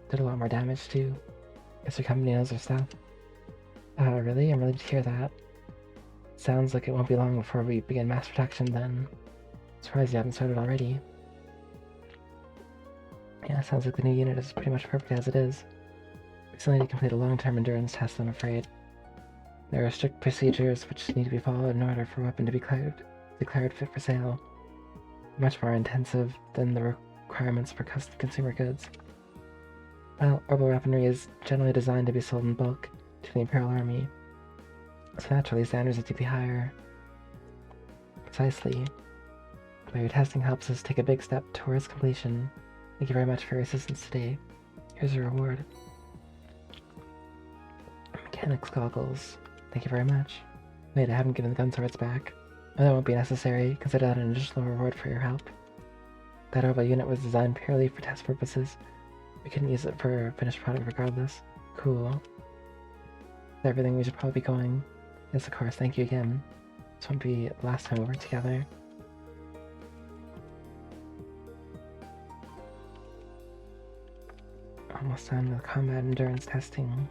Did a lot more damage too. Guess your company knows their stuff. Really? I'm relieved to hear that. Sounds like it won't be long before we begin mass production then. Surprised you haven't started already. Yeah, sounds like the new unit is pretty much perfect as it is. We still need to complete a long-term endurance test, I'm afraid. There are strict procedures which need to be followed in order for a weapon to be declared fit for sale. Much more intensive than the requirements for custom consumer goods. Well, orbital weaponry is generally designed to be sold in bulk to the Imperial Army, so naturally standards need to be higher. Precisely. But your testing helps us take a big step towards completion. Thank you very much for your assistance today. Here's your reward. Mechanics goggles. Thank you very much. Wait, I haven't given the gun swords back. Oh, that won't be necessary. Consider that an additional reward for your help. That orbital unit was designed purely for test purposes. We couldn't use it for a finished product regardless. Cool. Everything, we should probably be going. Yes, of course, thank you again. This won't be the last time we work together. Almost done with combat endurance testing.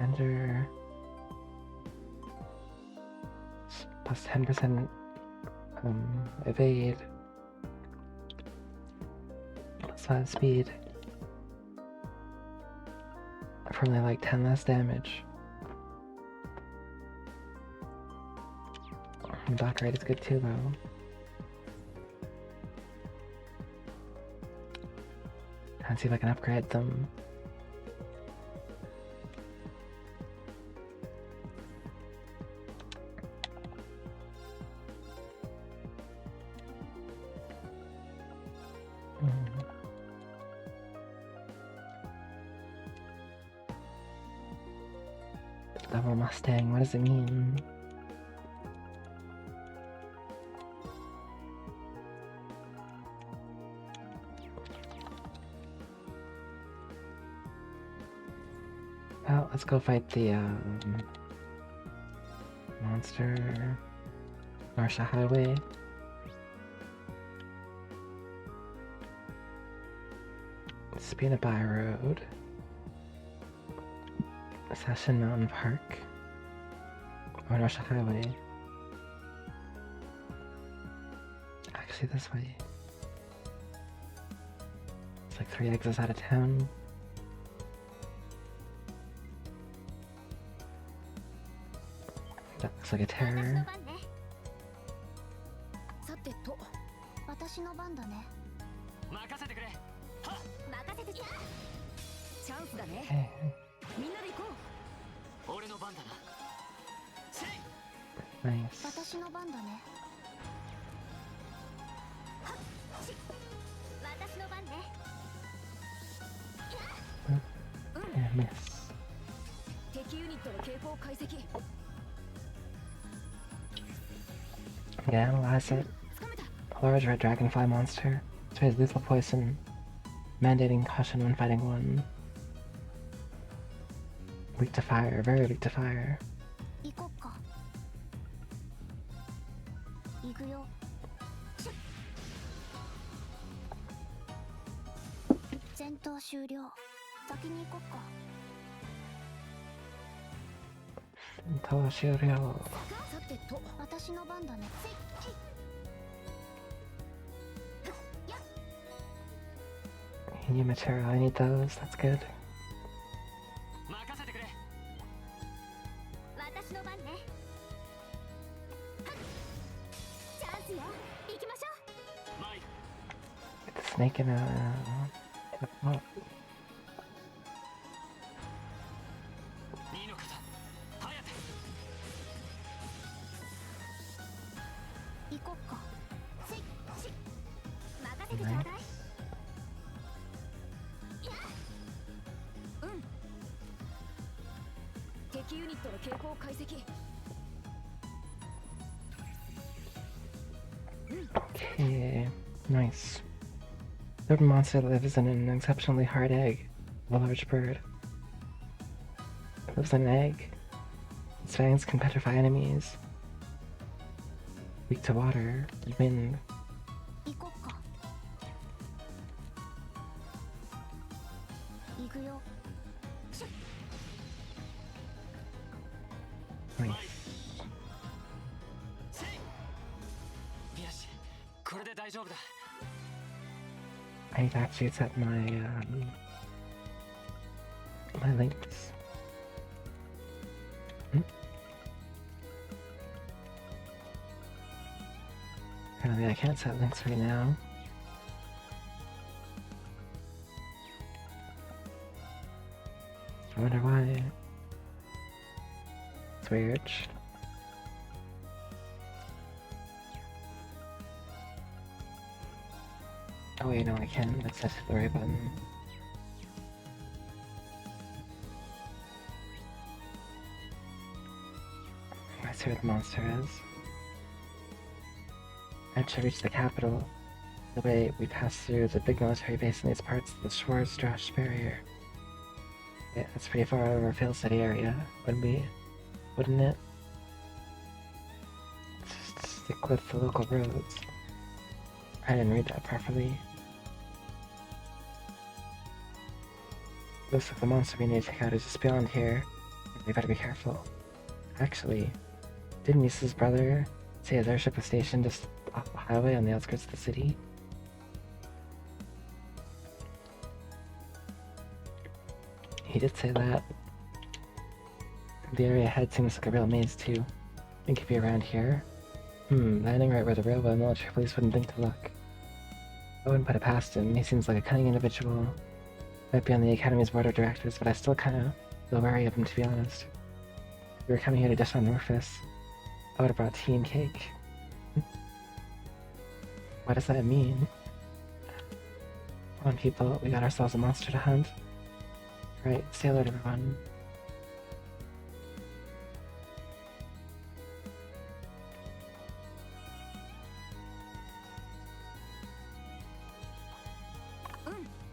Avenger plus 10% evade, plus 5 speed, for only like 10 less damage. Dock rate is good too though. Trying to see if I can upgrade them. Double Mustang, what does it mean? Well, let's go fight the monster Marsha Highway. Spina By Road. Session Mountain Park. Or Marsha Highway. Actually, this way. It's like 3 exits out of town. That looks like a terror. さてと、私の番だね。任せてくれ。はっ、任せてちゃ。チャンスだね。 Hey, みんなで行こう。俺の番だな。せい。 nice. 私の番だね。私の番ね。 Yeah, miss. 敵ユニットの傾向解析。 Yeah, analyze it. つかめた。 A large red dragonfly monster. Sprays lethal poison, mandating caution when fighting one. Weak to fire, very weak to fire. 行こっか。行くよ。戦闘終了。先に行こっか。 Toshiro. さてと、私の番だね。 New material, I need those, that's good. 任せてくれ。私の番ね。チャンスよ。行きましょう。参る。 Get the snake in a... Oh, 二の方。早て。行こっか。せいし。任せてちょうだい。 敵ユニットの傾向解析。 okay, nice. The monster lives in an exceptionally hard egg, of a large bird. Lives on an egg. Its fangs can petrify enemies. Weak to water and wind. 行こっか。行くよ。 Nice. せいよしこれで大丈夫だ I need to actually set my links. Apparently I can't set links right now. I wonder why. It's weird. Oh wait, no I can. Let's set the right button. Let's see where the monster is. After I reach the capital, the way we pass through the big military base in these parts of the Schwarzstrasse barrier. Yeah, that's pretty far out of our field city area, wouldn't it? Just stick with the local roads. I didn't read that properly. Looks like the monster we need to take out is just beyond here. We better be careful. Actually, didn't Misa's brother say his airship was stationed just off the highway on the outskirts of the city? He did say that. The area ahead seems like a real maze too. Think he'd be around here? Landing right where the railway and military police wouldn't think to look. I wouldn't put it past him. He seems like a cunning individual. Might be on the Academy's board of directors, but I still kinda feel wary of him, to be honest. If we were coming here to dish on Rufus, I would have brought tea and cake. What does that mean? Come on, people, we got ourselves a monster to hunt. Right, say hello to everyone.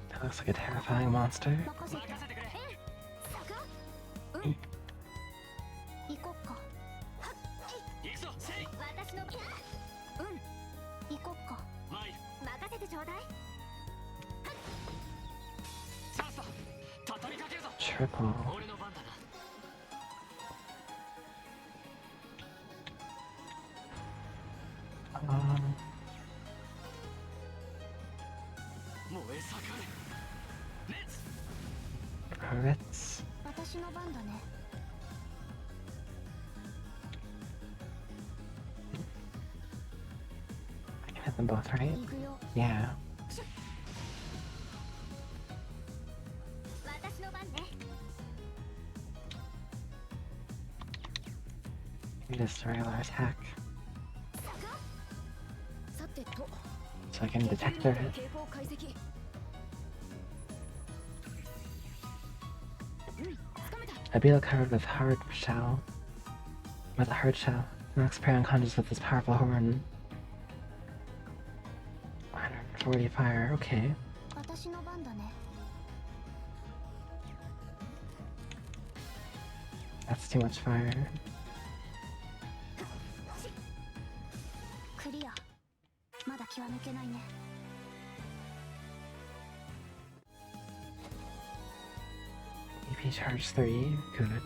That looks like a terrifying monster. 任せて。任せてくれ行こっか。行くぞせい私の行こっか。参る任せてちょうだい。さっさ畳みかけるぞ Triple. 俺の番だな 燃え盛るレッツ Ritz. 私の番だね。 I can hit them both, right? 行くよ。 Yeah. 私の番ね。 Just a regular attack. さてと。 So I can detect their hit. 傾向解析。つかめた。 A beetle covered with hard shell. With a hard shell. Knocks prey unconscious with his powerful horn. 140 fire, okay. 私の番だね。 That's too much fire. クリア。まだ気は抜けないね。 EP charge 3, good.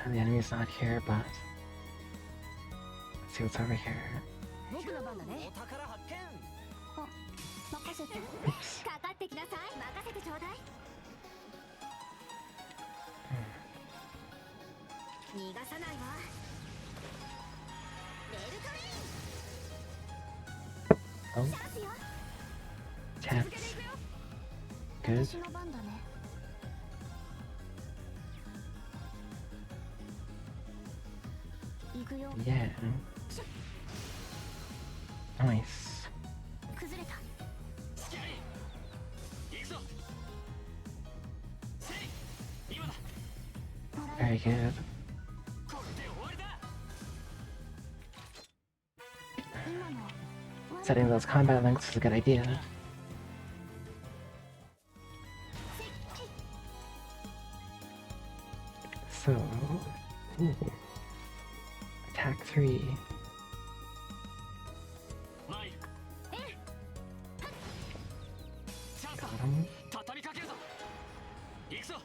And the enemy's not here, but let's see what's over here. 僕の番だね。お宝発見あ、任せて。 Oops. かかってきなさい。任せてちょうだい。逃がさないわ。ベルトレイン。 Oh, チャンスよ。 chance. 続けていくよ。 Good. 私の番だね。 行くよ。 Yeah. Nice. 崩れた。スキャリー行くぞせい今だ Very good. これで終わりだ今の setting those combat links is a good idea. So, ooh. Attack 3. 参るチャンスだ Got him. 畳みかけるぞ行くぞ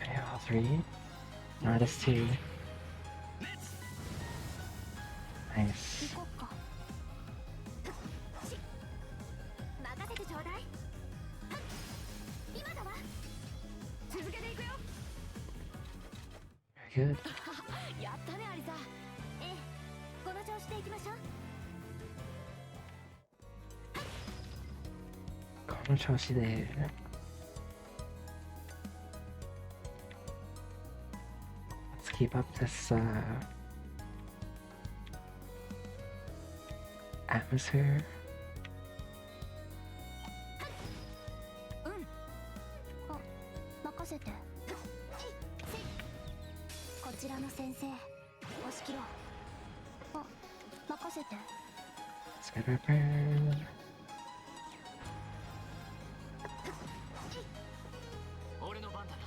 Okay, all 3. Artist 2. レッツ Nice. 行こっか任せてちょうだい今だわ続けていくよ Very good. やったねアリサええこの調子でいきましょう Konochoshi there. Let's keep up this atmosphere. 任せてこちらの先生押し切ろうあ任せて Let's get prepared. 俺の番だな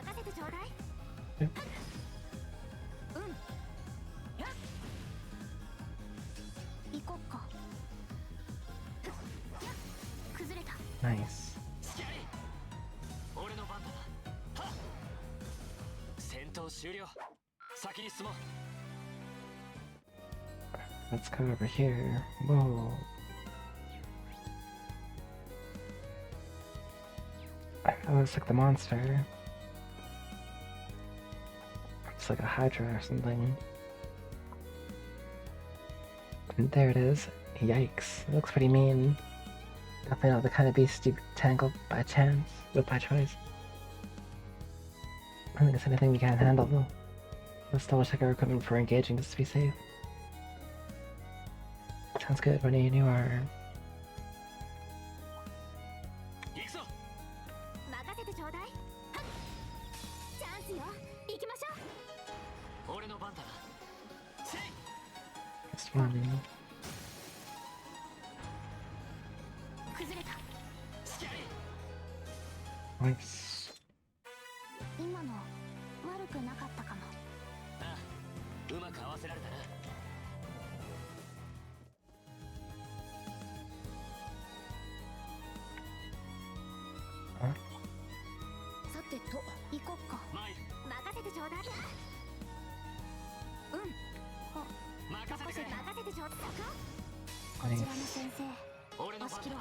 任せてちょうだい Yep. 行こっか崩れた Nice. 付き合い俺の番だなはっ戦闘終了先に進もう Let's go over here. Whoa. Oh, it's like the monster. It's like a Hydra or something. And there it is. Yikes. It looks pretty mean. Definitely not the kind of beast you tangle by chance, with by choice. I don't think it's anything we can't handle though. Let's double check our equipment for engaging just to be safe. Sounds good. Ready when you are. 行くぞ任せてちょうだいはっチャンスよ行きましょう俺の番だなせい Just one. 崩れた付き合い Nice. 今の悪くなかったかもああうまく合わせられたな さてと行こっか参る任せてちょうだい任せてくれ任せてちょうだいこちらの Nice. 先生俺の番だ押し切ろう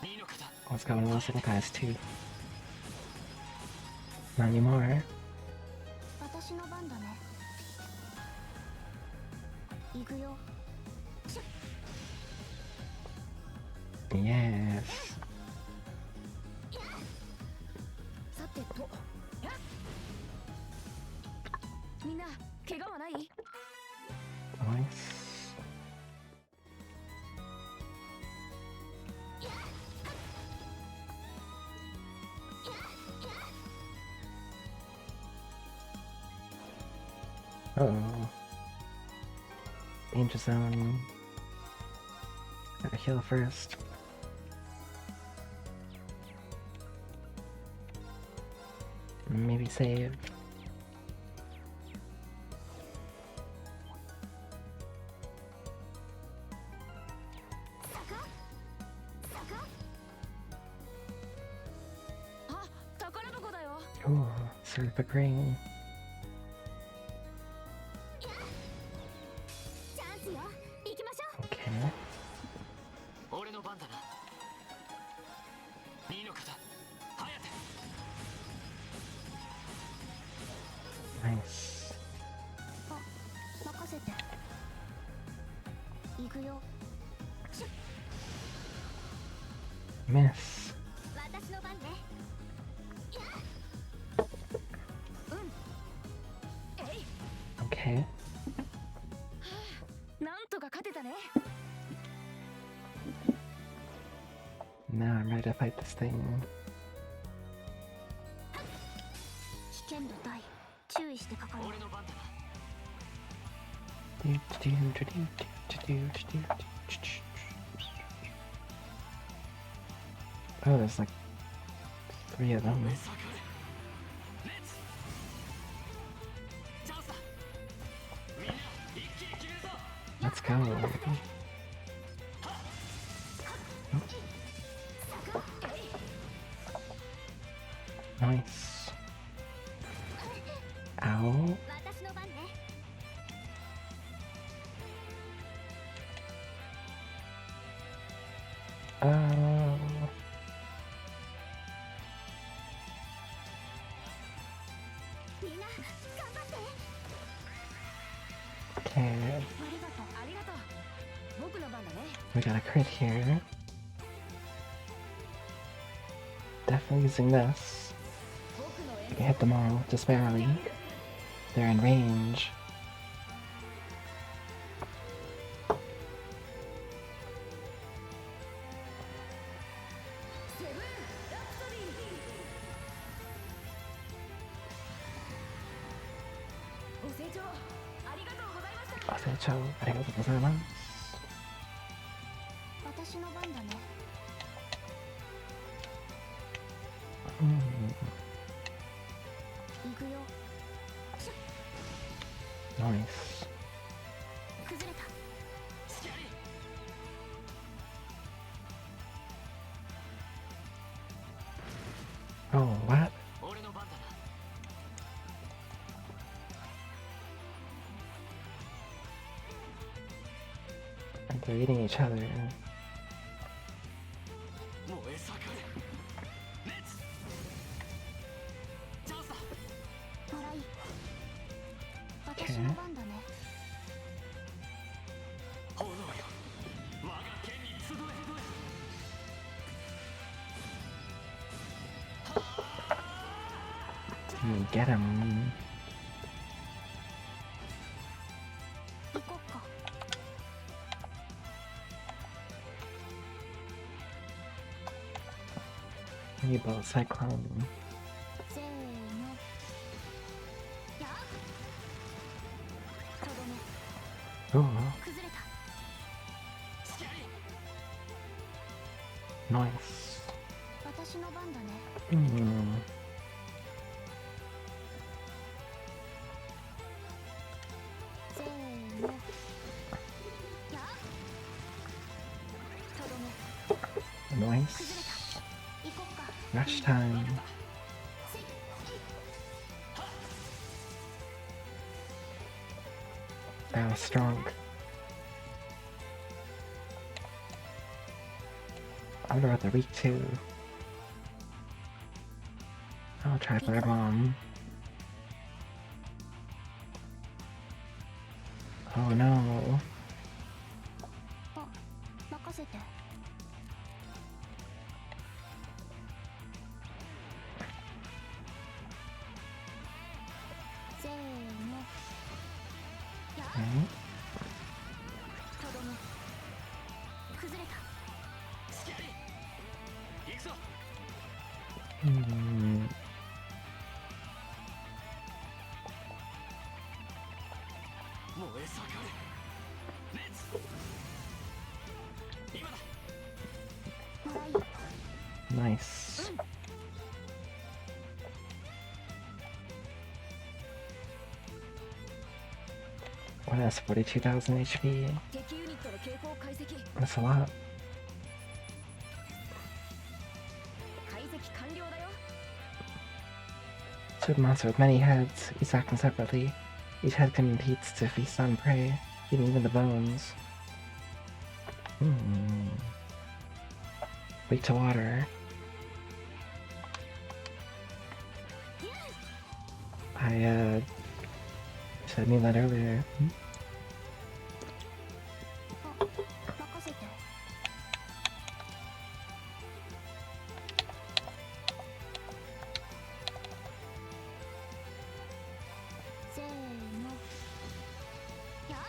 2の方 Let's go. One of those little guys too. Not anymore. 私の番だね行くよ Yes. さてとみんな怪我はない Nice. Uh-oh. Danger zone. Gotta heal first. Maybe save. Ooh, Serpic Ring. チャンスよ行きましょう Okay. 俺の番だな2の方早手 Nice. 任せて行くよ Miss. 私の番ねえい Okay. なんとか勝てたね Now I'm ready to fight this thing. 険度大、注意してかかろう。俺の番だな。 Oh, there's like 3 of them. 燃え盛る。レッツ。チャンスだ。みんな一気に決めるぞ。 Let's go. Nice. Ow. 私の番ね。みんな頑張って。 Okay, ありがとう。ありがとう。僕の番だね。 we got a crit here. Definitely using this. 僕の We can hit them all just barely. They're in range. Osecho, arigatou gozaimasu. 私の番だね。 行くよ。 Nice. 崩れた。 スキャリー。 Oh, what? 俺の番だな。 And they're eating each other. 燃え盛る。レッツ。チャンスだ。もらい。私の番だね。 炎よ、我が剣に集え。 Get him. 行こっか。 Rainbow Cyclone. せーの。やっ。とどめ。 Oh, 崩れた。 スキャリー。 nice. 私の番だね。 せーの。やっ。とどめ。 Nice. 崩れた。行こっか。 Rush time. That was strong. I wonder what they're weak to. I'll try Fire Bomb. Oh no. あ、任せて。 せーの。やっ。 Okay. とどめ。崩れた。 スキャリー。行くぞ。 燃え盛る。レッツ。今だ。もらい。 Nice. What has 42,000 HP? 敵ユニットの傾向解析。 That's a lot. 解析完了だよ。 Super monster with many heads, each acting separately. Each head competes to feast on prey, eating even the bones. Weak to water. I should have knew that earlier. あ、任せて。 せーの。やっ。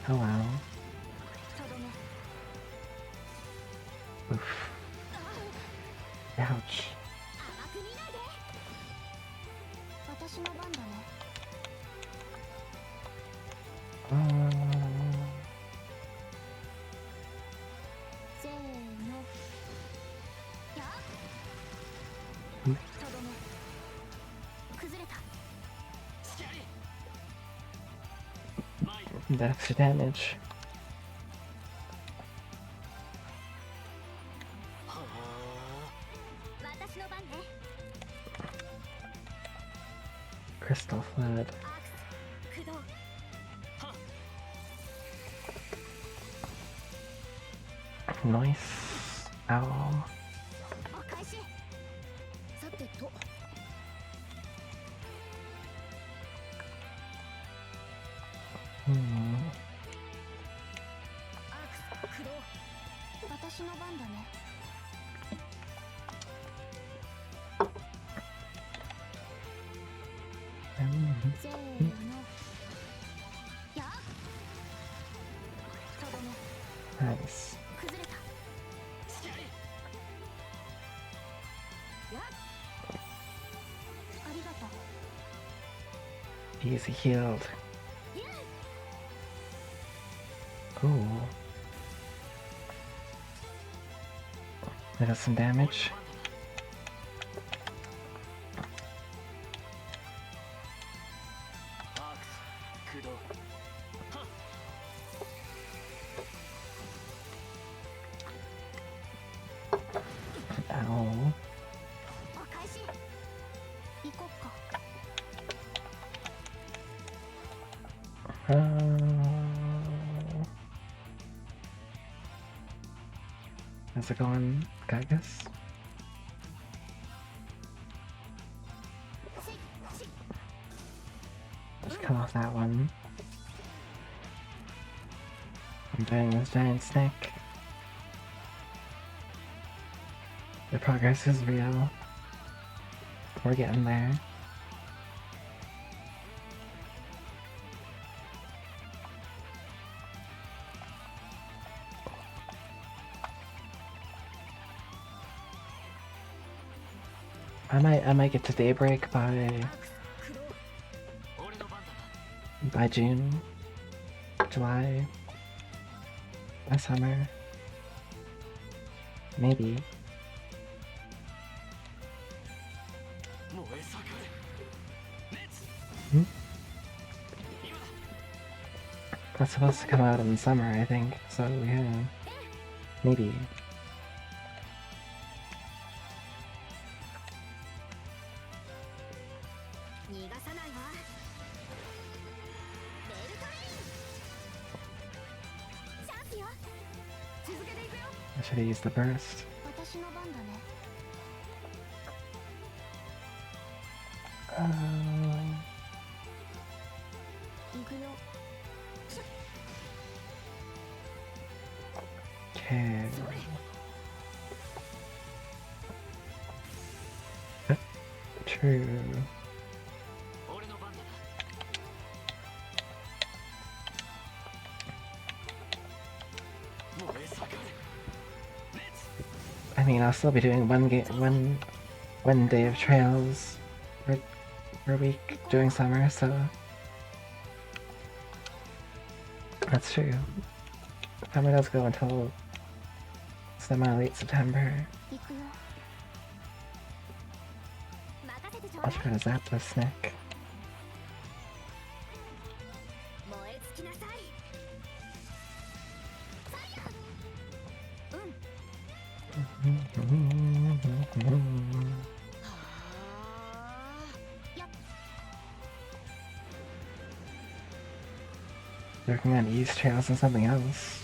Oh wow. とどめ。 Oof. あ Ouch. 甘く見ないで。私私の番だね。 せーの。やっとどめ。崩れた。 スキャリ前 That extra damage. は私の番ね。 Crystal Flood. アークス駆動。 Nice. Ow. お返し。さてと。 Hmm. アークス駆動。私の番だね。 せーの。やっとどめ。 Nice. 崩れた。 スキャリやっありがとう。 Easy healed. Ooh. That does some damage. アークス駆動 Ow. お返し。行こっか。 How's it going, Gagus? しし Just come off that one. I'm doing this giant snake. The progress is real. We're getting there. I might get to Daybreak アークス駆動。 俺の番だ by June, July, by summer, maybe. 燃え盛る熱 That's supposed to come out in the summer, I think. So yeah, maybe. 逃がさないわ。ベルトイン。チャンスよ。続けていくよ。 I should have used the burst. 私の番だね。 行くよ。 Okay. True. 俺の番だ 燃え盛る熱 I mean, I'll still be doing one day of trails per week during summer, so that's true. Summer does go until semi-late September. 行くよ。任せてちょう I'll だい。 try to zap this snake. 燃え尽きなさい。ファイヤー。うん。やっ Working on east trails and something else.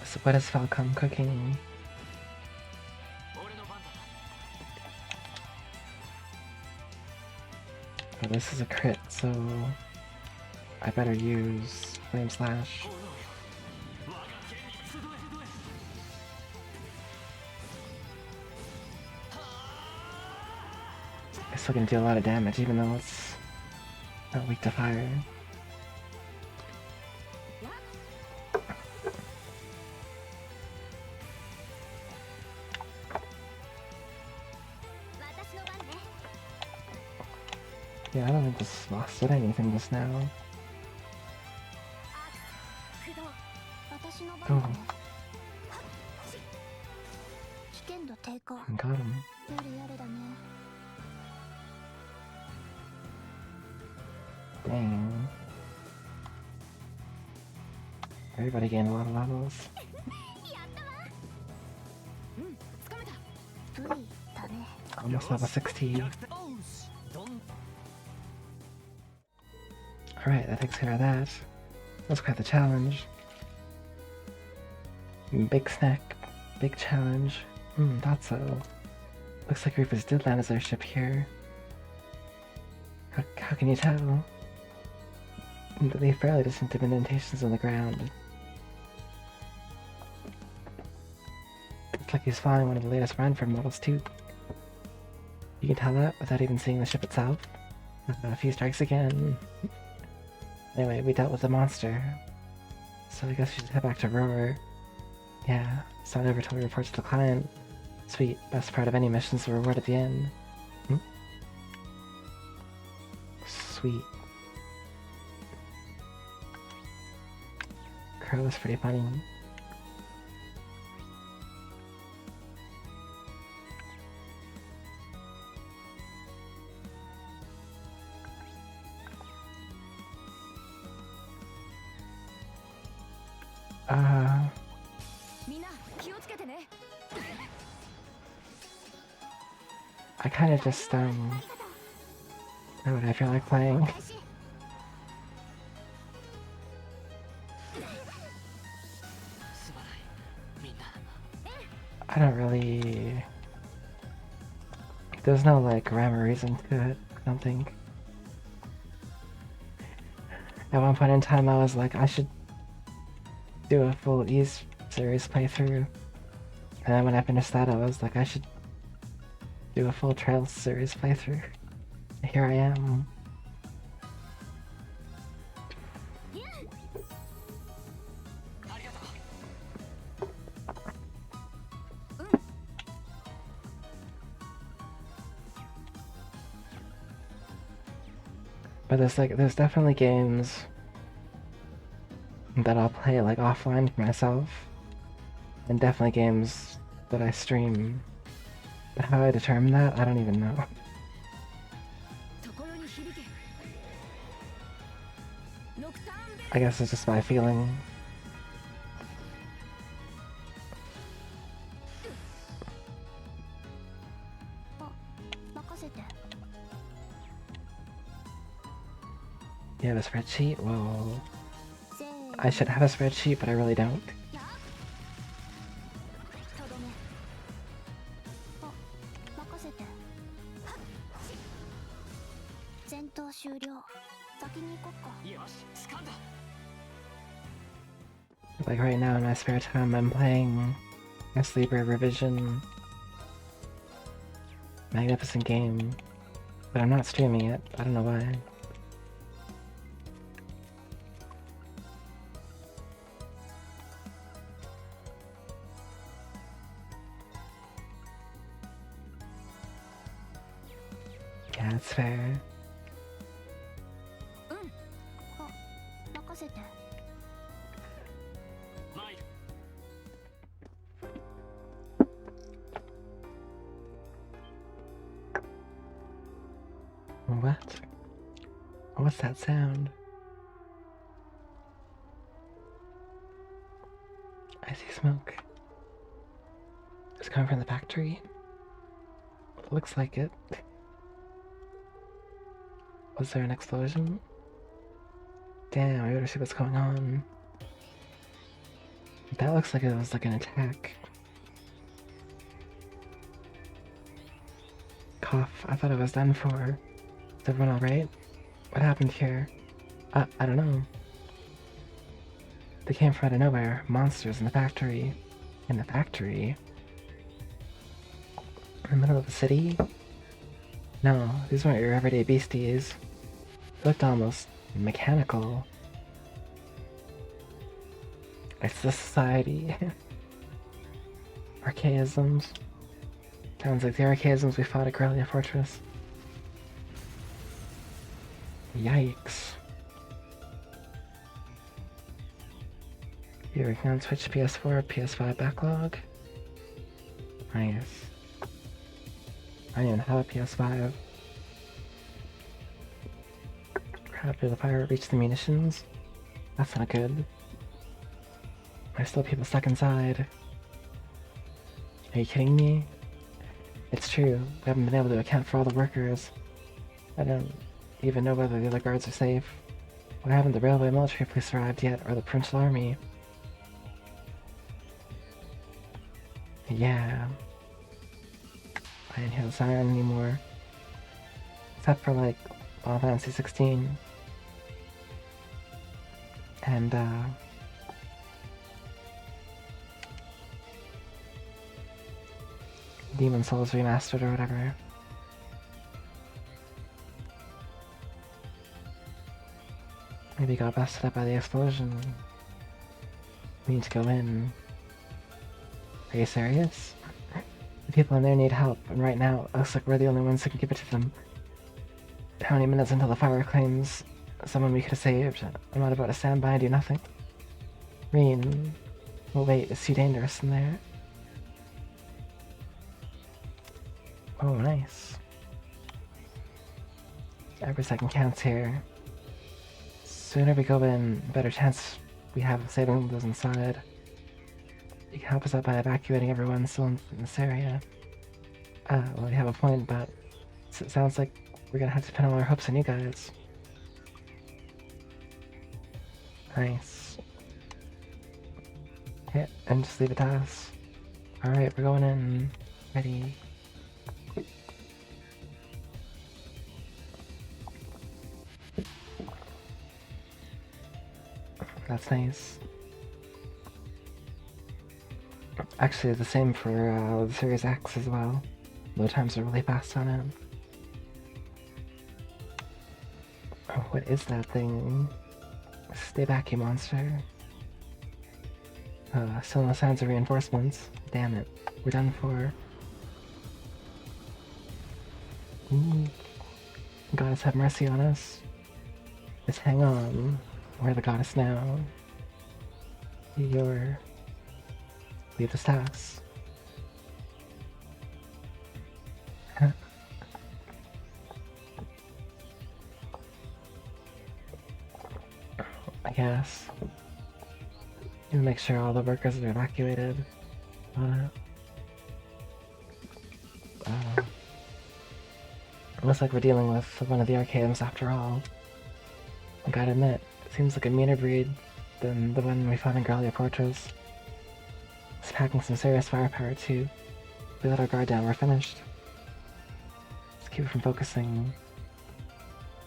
So what is Falcom cooking? 俺の番だ Oh, this is a crit, so I better use Flame Slash. 炎よ我が剣に集え I still can deal a lot of damage, even though it's not weak to fire. 私の番 Yeah, I don't think this lost did anything just now. 私の番だ Oh, ね。危険度低下。 got him. やれやれだね。 Dang. Everybody gained a lot of levels. うんつかめた。プリだね。 Almost level 60. おうしどん Alright, that takes care of that. That's quite the challenge. Big snack, big challenge. Thought so. Looks like Reapers did land as their ship here. How can you tell? They leave fairly distinctive indentations on the ground. Looks like he's flying one of the latest Ranford models too. You can tell that without even seeing the ship itself. A few strikes again. Anyway, we dealt with the monster. So I guess we should head back to Roar. Yeah, sign over till we report to the client. Sweet, best part of any mission's the reward at the end. Sweet. Crow was pretty funny. Uh, みんな気をつけてね。 I kind of just, know what I feel like playing. 開始。 すまないみんな I don't really... There's no, like, rhyme or reason to it, I don't think. At one point in time, I was like, I should do a full Ease series playthrough. And then when I finished that, I was like, I should do a full Trails series playthrough. And here I am. But there's definitely games that I'll play like offline for myself, and definitely games that I stream. But how I determine that, I don't even know. ところに響け。ノクターンベル。 I guess it's just my feeling. あ、任せて。 You have a spreadsheet? Well, せーの。 I should have a spreadsheet, but I really don't. やっとどめ。あ、任せて。戦闘終了。先に行こっか。よし掴んだ Like right now in my spare time, I'm playing a Sleeper Revision. Magnificent game. But I'm not streaming it. I don't know why. Yeah, that's fair. あ、任せて。参る What? What's that sound? I see smoke. It's coming from the factory. Looks like it. Was there an explosion? Damn, I better see what's going on. That looks like it was like an attack. Cough, I thought I was done for. Is everyone alright? What happened here? I don't know. They came from out of nowhere. Monsters in the factory. In the factory? In the middle of the city? No, these weren't your everyday beasties. They looked almost mechanical. It's the society. Archaisms. Sounds like the archaisms we fought at Grellia Fortress. Yikes. You're working on Switch, PS4, PS5 backlog? Nice. I don't even have a PS5. Crap, did the fire reach the munitions? That's not good. There's still people stuck inside. Are you kidding me? It's true, we haven't been able to account for all the workers. I don't even know whether the other guards are safe. Why haven't the railway military police arrived yet, or the provincial army? Yeah. I didn't hear the siren anymore. Except for, like, Final Fantasy 16. And, Demon Souls Remastered or whatever. Maybe got busted up by the explosion. We need to go in. Are you serious? The people in there need help, and right now, it looks like we're the only ones who can give it to them. How many minutes until the fire claims someone we could have saved? I'm not about to stand by and do nothing. Reen. Well, wait, it's too dangerous in there. Oh, nice. Every second counts here. Sooner we go in, better chance we have of saving those inside. You can help us out by evacuating everyone still in this area. Well, you have a point, but it sounds like we're gonna have to pin all our hopes on you guys. Nice. Yeah, and just leave it to us. Alright, we're going in. Ready. That's nice. Actually, the same for the Series X as well. Load times are really fast on it. Oh, what is that thing? Stay back, you monster. Still no signs of reinforcements. Damn it. We're done for. Ooh. Goddess have mercy on us. Just hang on. We're the goddess now. You're... Leave this house. I guess. And make sure all the workers are evacuated. Looks like we're dealing with one of the Archaeans after all. I gotta admit, it seems like a meaner breed than the one we found in Gralia Fortress. It's packing some serious firepower too. We let our guard down, we're finished. Let's keep it from focusing.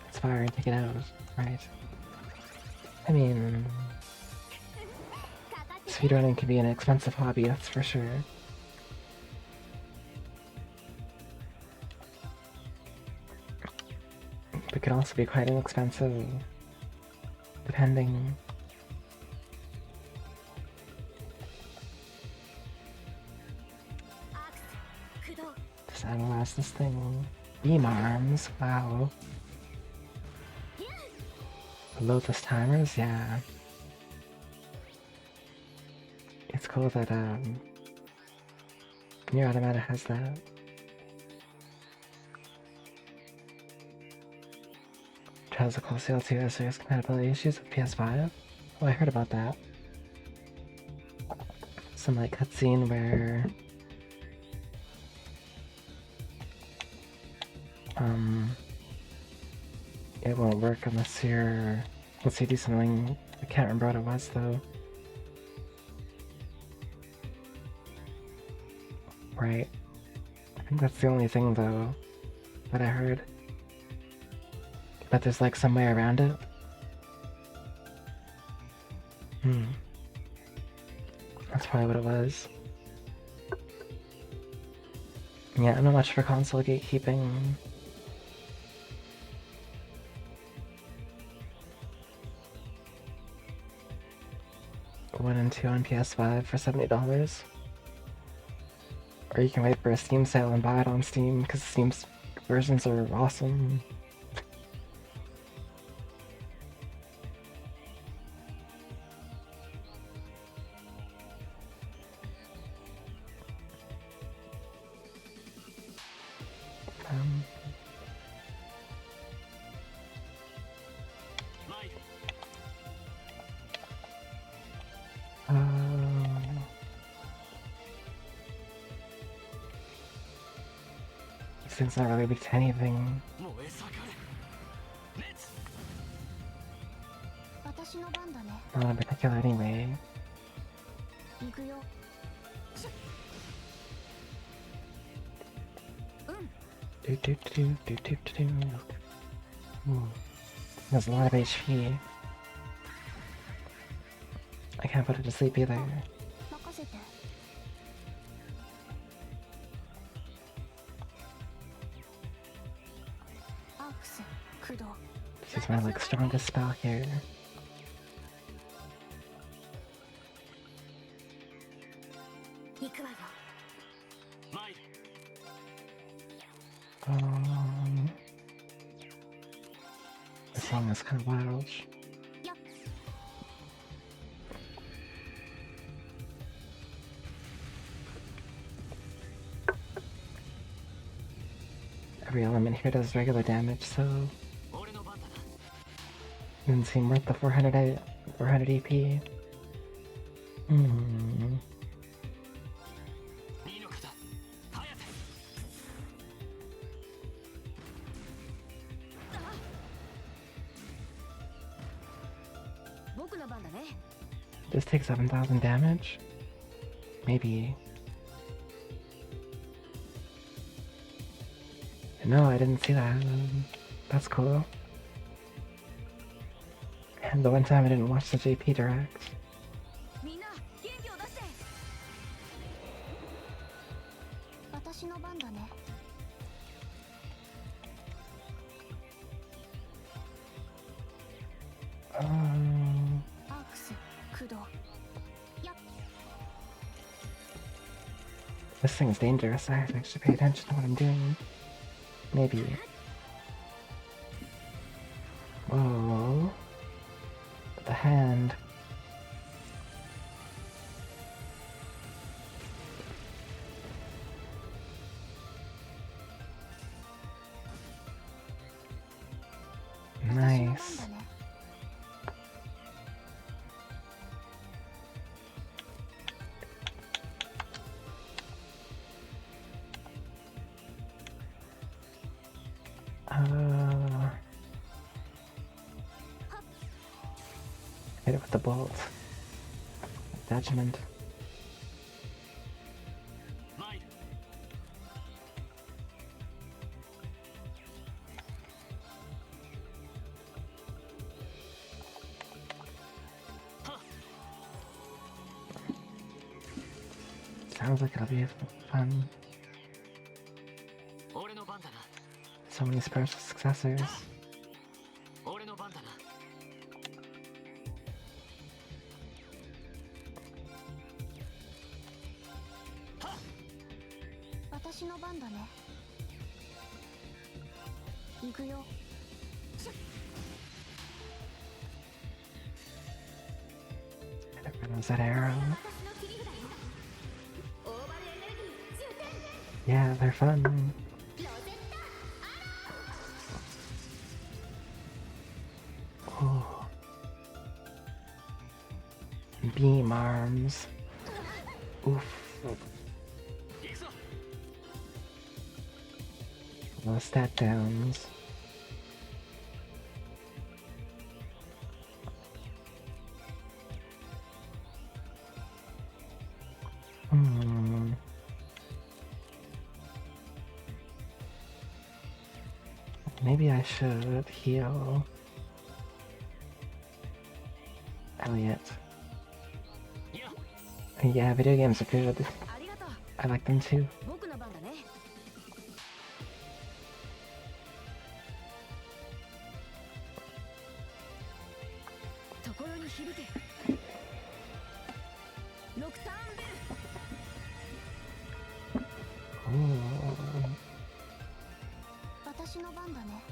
It's fire and take it out, right? I mean... speedrunning can be an expensive hobby, that's for sure. It could also be quite inexpensive, depending. Just analyze this thing. Beam arms, wow. Lotus timers, yeah. It's cool that Nier Automata has that. Trials of Colosseum 2 has serious compatibility issues with PS5. Oh, I heard about that. Some like cutscene where it won't work unless you do something. I can't remember what it was though. Right. I think that's the only thing though that I heard. But there's like some way around it. That's probably what it was. Yeah, I'm not much for console gatekeeping. One and 2 on PS5 for $70. Or you can wait for a Steam sale and buy it on Steam, because Steam's versions are awesome. Um, 参る these things not really big to anything. 燃え盛る熱 私の番だね。 Not in particular anyway. 行くよ。Do do do do do do do. Ooh. There's a lot of HP. I can't put it to sleep either. 任せて。アークス、駆動。 This is my like strongest spell here. 行くわよ。参る This song is kind of wild. やっ。 Every element here does regular damage, so 俺の番だな didn't seem worth the 400 EP. Hmm. 二の方颯僕の番だね。 This takes 7,000 damage? Maybe. No, I didn't see that. That's cool. And the one time I didn't watch the JP Direct. みんな元気を出して。私の番だね。 アークス、駆動。やっ。 This thing's dangerous. I have to actually pay attention to what I'm doing. Maybe. Whoa. The hand. Nice. 私の番だね。 Hit it with the bolt. Attachment. 参る Sounds like it'll be fun. 俺の番だな So many special successors. 俺の番だな 私の番だね。行くよ。 Was that arrow? Yeah, they're fun. Ooh. Beam arms. Oof. 行くぞ Those stat downs. Hmm. Maybe I should heal Elliot. いや Yeah, video games are good. ありがとう。 I like them too. 僕の番だね。ところに響け。ノクターンベル。 Ooh. 私の番だね。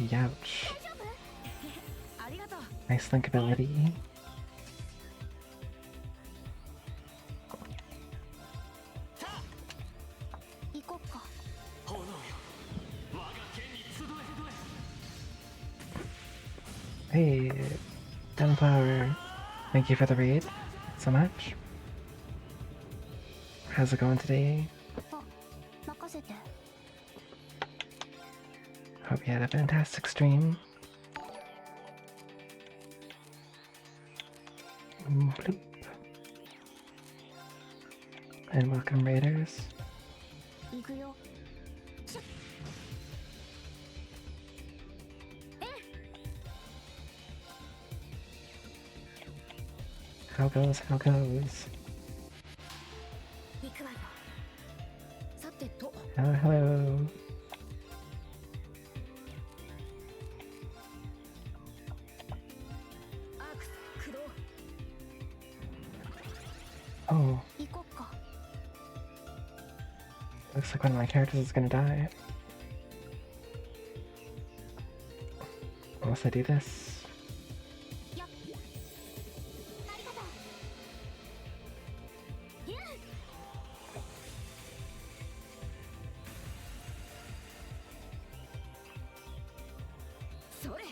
Youch. ありがとう。Nice link ability. 行こっか。炎よ我が剣に集え Hey, Sunflower. Thank you for the raid so much. How's it going today? あ、任せて。 Hope you had a fantastic stream. Bloop. And welcome, Raiders. 行くよ。しゃっ。 How goes? How goes? 行くわよ。さてと。 Hello, hello. アークス駆動。 Oh, 行こっか。 looks like one of my characters is gonna die. Unless I do this. やっ。ありがとう。いや。それ。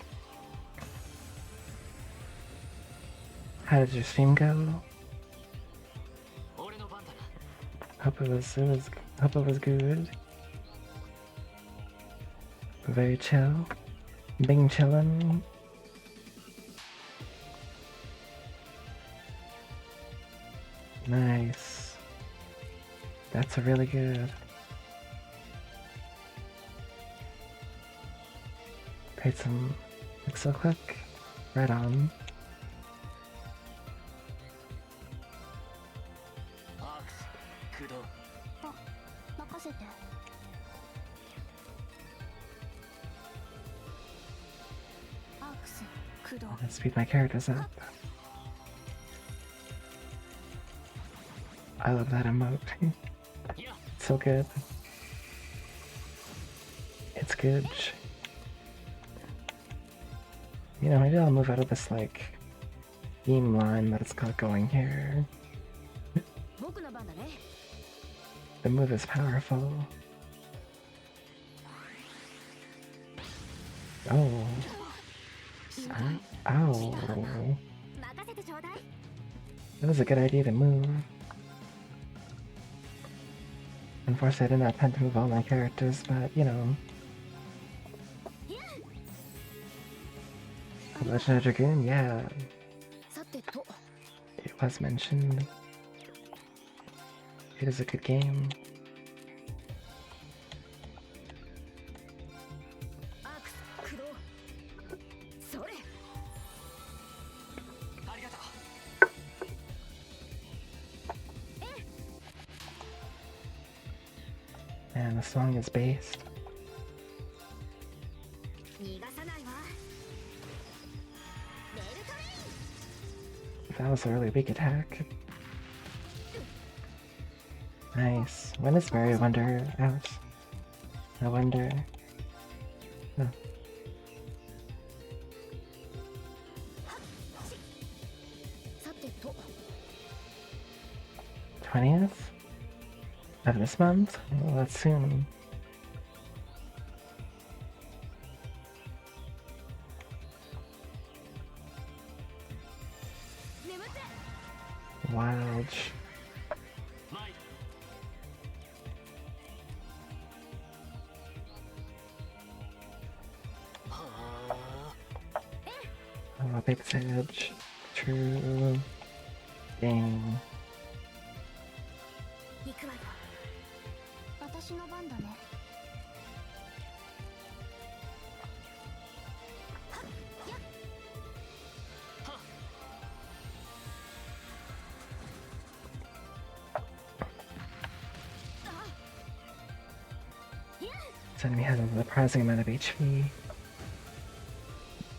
How did your stream go? 俺の番だな Hope it was good. Very chill. Bing chillin'. Nice. That's really good. Paid some pixel click. Right on. アークス駆動あ、任せて。 アークス駆動。 Let's speed my characters up. I love that emote. いや It's so good. It's good. You know, maybe I'll move out of this, like, theme line that it's got going here. 僕の番だね。 The move is powerful. Oh. Ow. 任せてちょうだい。 That was a good idea to move. Unfortunately, I didn't have time to move all my characters, but, you know. Legend of Dragoon, yeah, さてと。 it was mentioned. It is a good game. アークス駆動。それ。 ありがとう And the song is based. 逃がさないわ。メルトレイン。 That was a really weak attack. Nice. When is Berry Wonder out? I wonder. Oh, さてと。 20th? Of this month? Well, that's soon. 眠って。 Wild. 参る はあ Oh, Baby's Edge. True. Dang. 行くわよ。私の番だね。はっやっ。はっ あ。いや。 This enemy has a surprising amount of HP.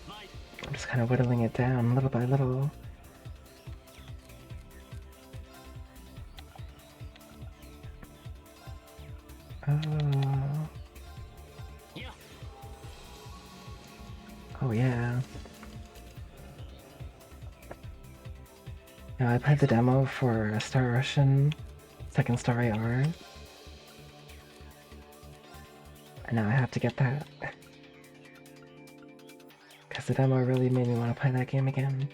参る I'm just kind of whittling it down little by little.いや Oh yeah. I played the demo for Star Ocean Second Story R. And now I have to get that. Because the demo really made me want to play that game again.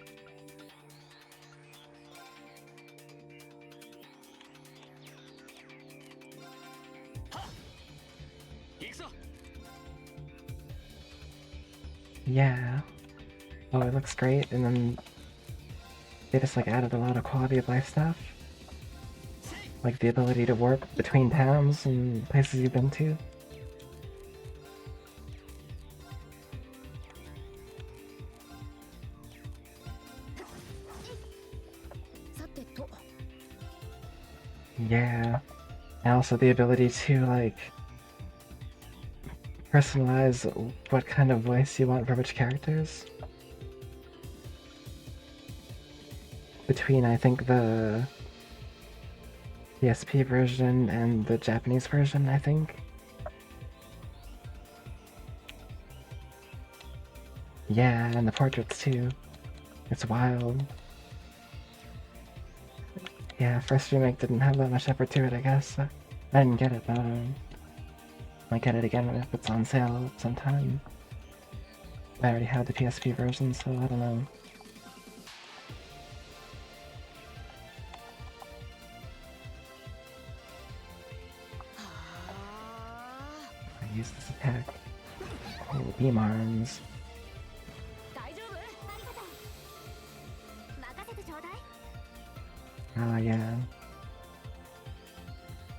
行くぞ。 Yeah. Oh, it looks great, and then they just like added a lot of quality of life stuff. Like the ability to warp between towns and places you've been to. Yeah. And also the ability to like personalize what kind of voice you want for which characters. Between I think the PSP version and the Japanese version, I think. Yeah, and the portraits too. It's wild. Yeah, first remake didn't have that much effort to it, I guess. I didn't get it, but might get it again if it's on sale sometime. I already had the PSP version, so I don't know. I use this attack. Oh, beam arms. 大丈夫？ありがとう。任せてちょうだい。 Oh yeah.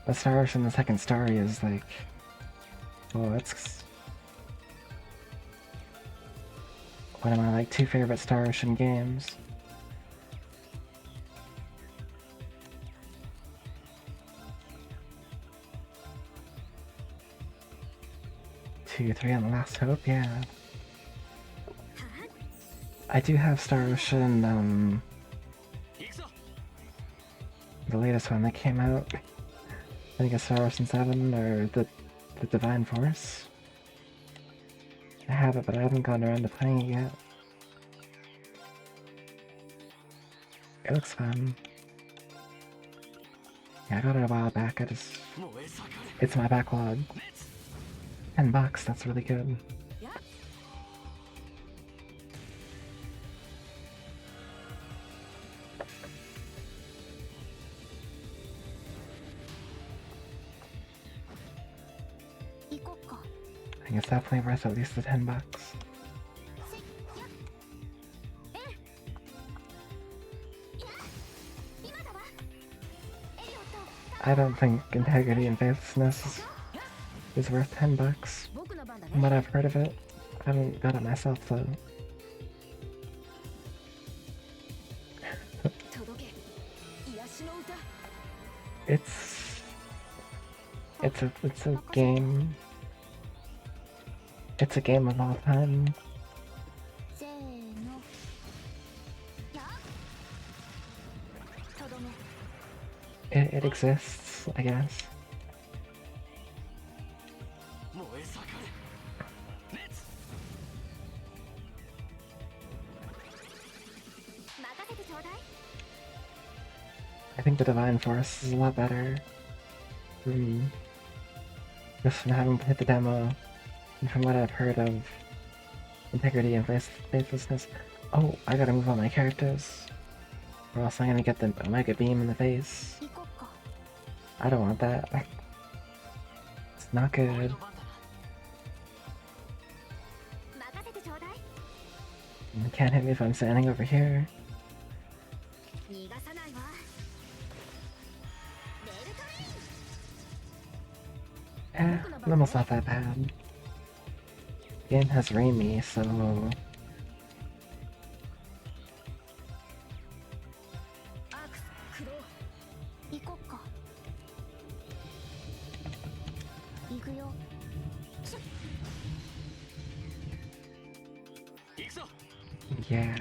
The Star Ocean the Second Story is like... Oh, it's... one of my like 2 favorite Star Ocean games. Two, 3 on the Last Hope, yeah. I do have Star Ocean, 行くぞ。 the latest one that came out. I think it's Star Ocean 7 or the Divine Force. I have it, but I haven't gotten around to playing it yet. It looks fun. Yeah, I got it a while back.燃え盛る。 It's my backlog. レッツ。 $10, that's really good. I think it's definitely worth at least the $10. I don't think integrity and faithlessness is worth $10. From what I've heard of it, I haven't got it myself though. It's a game. It's a game of all time. It exists, I guess. 燃え盛る。レッツ。 I think the Divine Force is a lot better. Just from having hit the demo, and from what I've heard of integrity and faithlessness. Oh, I gotta move on my characters, or else I'm gonna get the Omega Beam in the face. I don't want that. It's not 俺 good. の番だな。 You can't hit me if I'm standing over here. Level's not that bad. Game has Raimi, so... Yeah...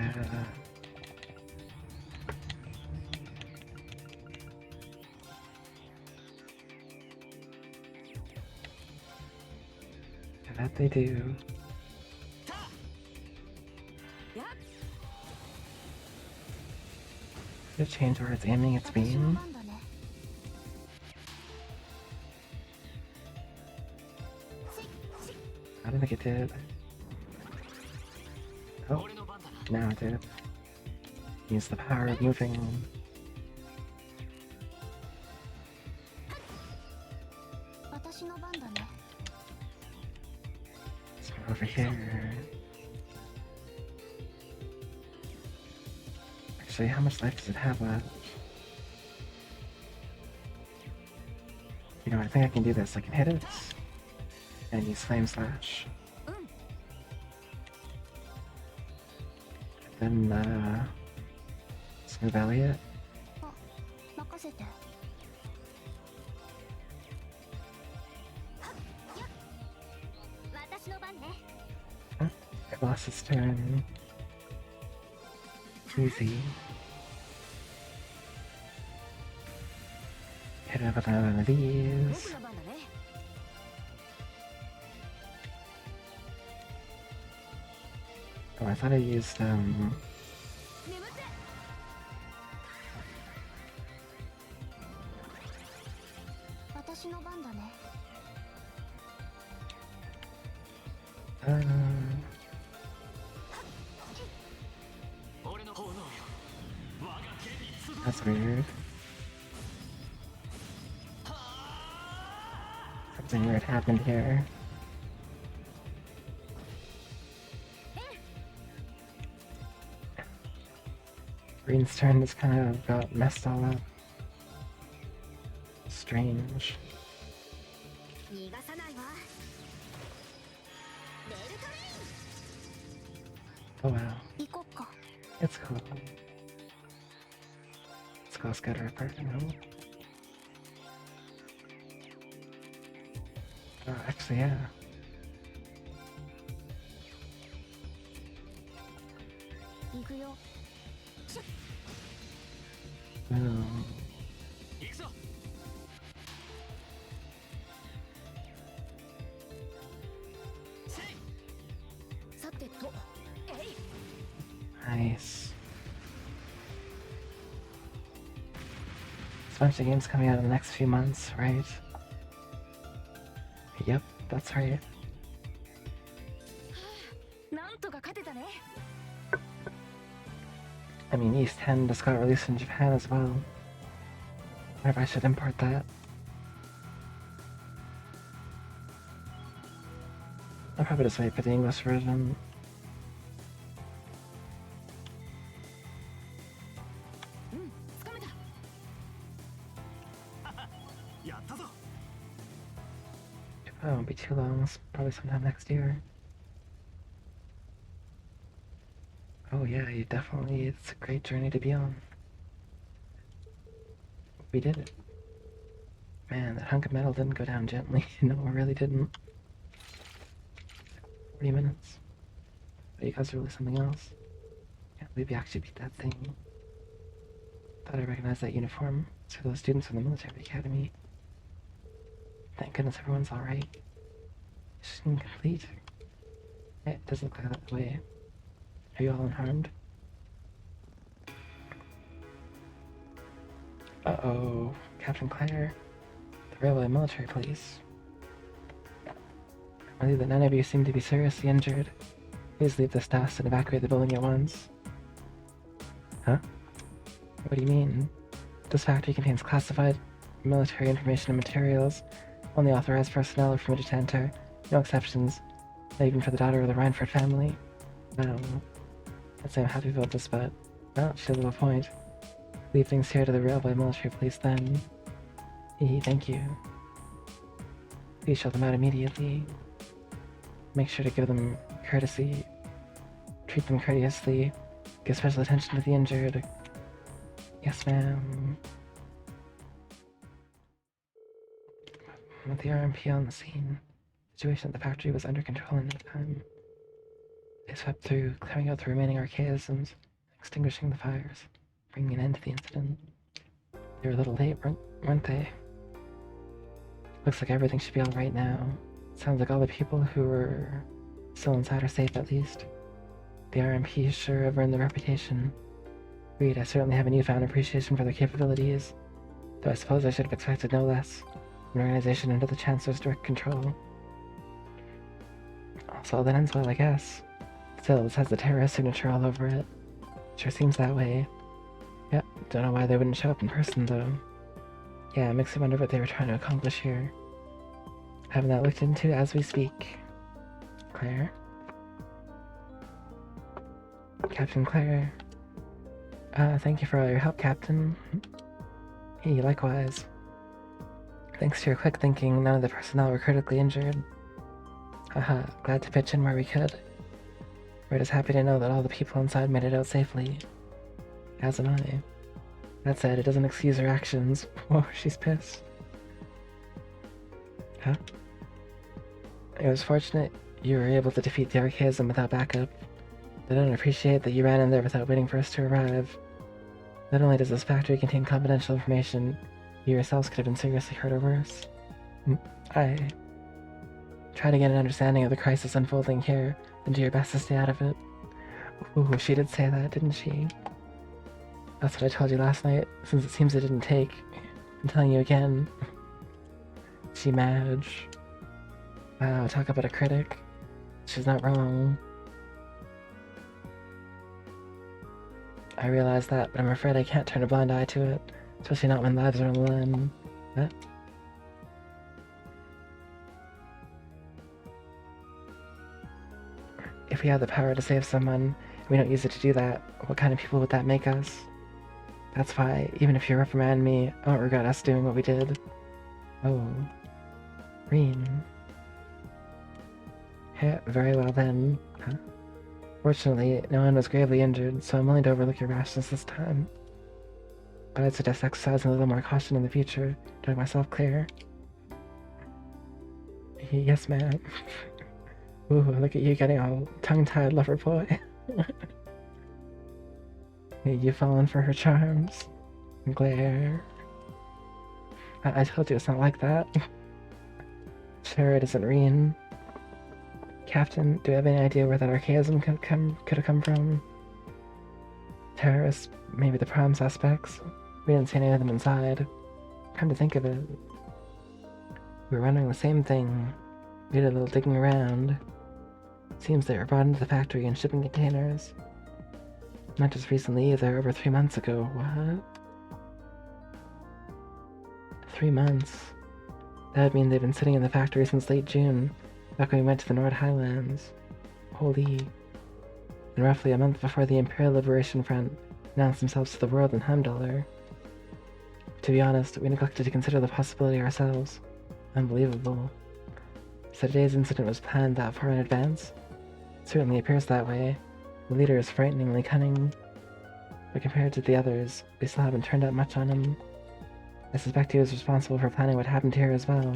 That they do. Did it change where it's aiming its 私の beam? 番だね。 I don't think it did. Oh, 俺の番だな。 now it did. Use the power of moving. 私の番だね。 So over here. Actually, how much life does it have left? You know, I think I can do this. I can hit it and use Flame Slash. うん。 Then, Smooth Elliot. 任せて。 私の番ね。 It lost its turn. Easy. Hit it with another one of 僕 these. の番だね。 Oh, I thought I used, 眠って。 私の番だね。 俺の炎よ。我が手に集う。 That's weird. Something weird happened here. Green's turn just kind of got messed all up. Strange. 逃がさないわ。レールトレ Oh wow. イン。行こっか。 It's cool. Let's go scatter apart, you know? Oh, actually, yeah. 行くよ。 Boom. 行くぞ。せい。さてと。えい。 Nice. There's a bunch of games coming out in the next few months, right? Yep, that's right. なんとか勝てたね。 I mean, East 10 just got released in Japan as well. Wonder if I should import that. I'll probably just wait for the English version. うん、つかめた。 やったぞ。 It won't be too long, it's probably sometime next year. Oh yeah, you definitely, it's a great journey to be on. We did it. Man, that hunk of metal didn't go down gently. No, it really didn't. 40 minutes. But you guys are really something else. Can't believe you actually beat that thing. Thought I recognized that uniform. It's for those students from the military academy. Thank goodness everyone's alright. It's just incomplete. It doesn't look like that way. Are you all unharmed? Uh-oh. Captain Claire. The railway military police. I believe that none of you seem to be seriously injured. Please leave this task and evacuate the building at once. Huh? What do you mean? This factory contains classified military information and materials. Only authorized personnel are permitted to enter. No exceptions. Not even for the daughter of the Reinford family. No. I'd say I'm happy about this, but... well, she has a little point. Leave things here to the railway military police then. Thank you. Please show them out immediately. Make sure to give them courtesy. Treat them courteously. Give special attention to the injured. Yes, ma'am. With the RMP on the scene, the situation at the factory was under control in no time. They swept through, clearing out the remaining archaisms, extinguishing the fires, bringing an end to the incident. They were a little late, weren't they? Looks like everything should be alright now. Sounds like all the people who were still inside are safe at least. The RMP sure have earned the reputation. Agreed, I certainly have a newfound appreciation for their capabilities, though I suppose I should have expected no less. An organization under the Chancellor's direct control. Also, that ends well, I guess. Still, this has the terrorist signature all over it. Sure seems that way. Yep, don't know why they wouldn't show up in person, though. Yeah, it makes me wonder what they were trying to accomplish here. Having that looked into as we speak. Claire? Captain Claire. Thank you for all your help, Captain. Hey, likewise. Thanks to your quick thinking, none of the personnel were critically injured. Haha, glad to pitch in where we could. We're just happy to know that all the people inside made it out safely. As am I. That said, it doesn't excuse her actions. Whoa, she's pissed. Huh? It was fortunate you were able to defeat the Archaism without backup. They don't appreciate that you ran in there without waiting for us to arrive. Not only does this factory contain confidential information, you yourselves could have been seriously hurt or worse. I try to get an understanding of the crisis unfolding here, and do your best to stay out of it. Ooh, she did say that, didn't she? That's what I told you last night, since it seems it didn't take. I'm telling you again. She Madge. Wow, talk about a critic. She's not wrong. I realize that, but I'm afraid I can't turn a blind eye to it, especially not when lives are on the line. What? If we have the power to save someone, and we don't use it to do that, what kind of people would that make us? That's why, even if you reprimand me, I won't regret us doing what we did. Oh. Reen. Yeah, very well then. Huh? Fortunately, no one was gravely injured, so I'm willing to overlook your rashness this time. But I'd suggest exercising a little more caution in the future, to make myself clear. Yes, ma'am. Ooh, look at you getting all tongue-tied, lover boy. You fallen for her charms. Glare. I told you it's not like that. Sure, it isn't Reen. Captain, do you have any idea where that archaism could have come from? Terrorists, maybe the prime suspects. We didn't see any of them inside. Come to think of it, we were wondering the same thing. We did a little digging around. Seems they were brought into the factory in shipping containers. Not just recently either, over 3 months ago. What? 3 months? That would mean they've been sitting in the factory since late June, back when we went to the Nord Highlands. Holy. And roughly a month before the Imperial Liberation Front announced themselves to the world in Heimdallr. To be honest, we neglected to consider the possibility ourselves. Unbelievable. So today's incident was planned that far in advance? It certainly appears that way. The leader is frighteningly cunning. But compared to the others, we still haven't turned out much on him. I suspect he was responsible for planning what happened here as well.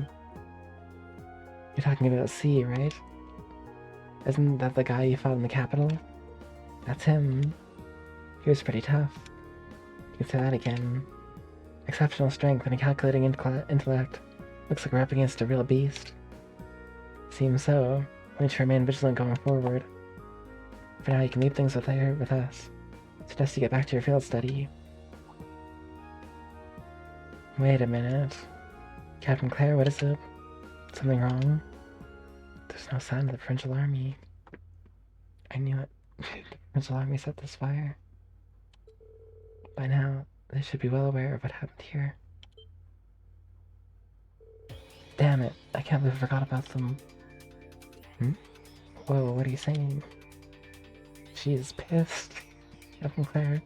You're talking about C, right? Isn't that the guy you fought in the capital? That's him. He was pretty tough. You can say that again. Exceptional strength and a calculating intellect. Looks like we're up against a real beast. Seems so. We need to remain vigilant going forward. For now, you can leave things with us. Suggest you get back to your field study. Wait a minute. Captain Claire, what is it? Something wrong? There's no sign of the Provincial Army. I knew it. The Provincial Army set this fire. By now, they should be well aware of what happened here. Damn it, I can't believe I forgot about them. Whoa, what are you saying? She is pissed. Captain Claire.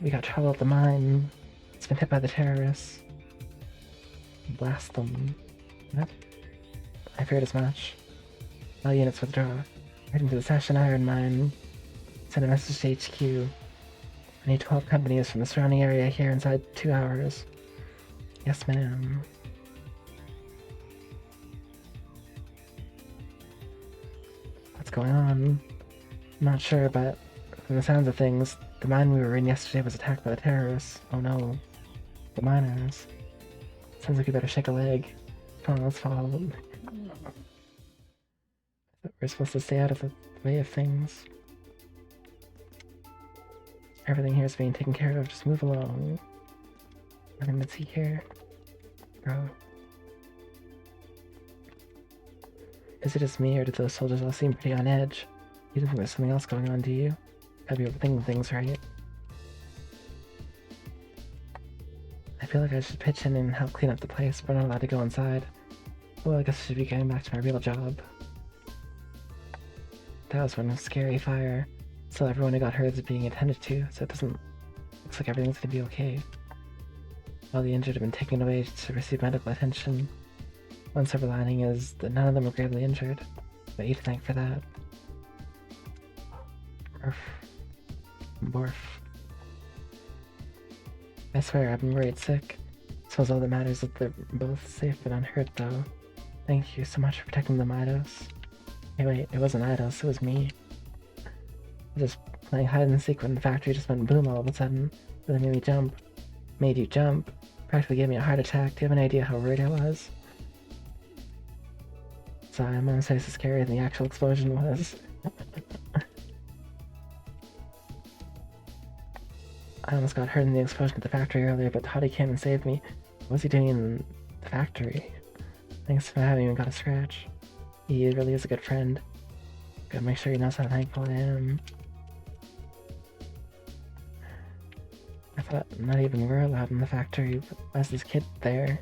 We got trouble at the mine. It's been hit by the terrorists. Blast them. What? I feared as much. All units withdraw. Heading to the Sashin Iron Mine. Send a message to HQ. I need 12 companies from the surrounding area here inside 2 hours. Yes, ma'am. What's going on? I'm not sure, but from the sounds of things, the mine we were in yesterday was attacked by the terrorists. Oh no. The miners. Sounds like we better shake a leg. Come on, let's follow them. We're supposed to stay out of the way of things. Everything here is being taken care of. Just move along. Nothing to see here. Bro. Is it just me, or do those soldiers all seem pretty on edge? You don't think there's something else going on, do you? Gotta be overthinking things, right? I feel like I should pitch in and help clean up the place, but I'm not allowed to go inside. Well, I guess I should be getting back to my real job. That was one scary fire. Still, everyone who got hurt is being attended to, so it doesn't... Looks like everything's gonna be okay. All the injured have been taken away to receive medical attention. One silver lining is that none of them were gravely injured, but you to thank for that. Borf. I swear, I've been worried sick. Suppose all that matters is that they're both safe and unhurt, though. Thank you so much for protecting them, Eidos. Hey, wait, it wasn't Eidos, it was me. I was just playing hide and seek when the factory just went boom all of a sudden. Really made me jump. Made you jump. Practically gave me a heart attack. Do you have an idea how worried I was? So I'm gonna say it's scarier than the actual explosion was. I almost got hurt in the explosion at the factory earlier, but Toddy came and saved me. What was he doing in the factory? Thanks for having even got a scratch. He really is a good friend. Gotta make sure he knows how thankful I am. I thought not even we're allowed in the factory, but why is this kid there?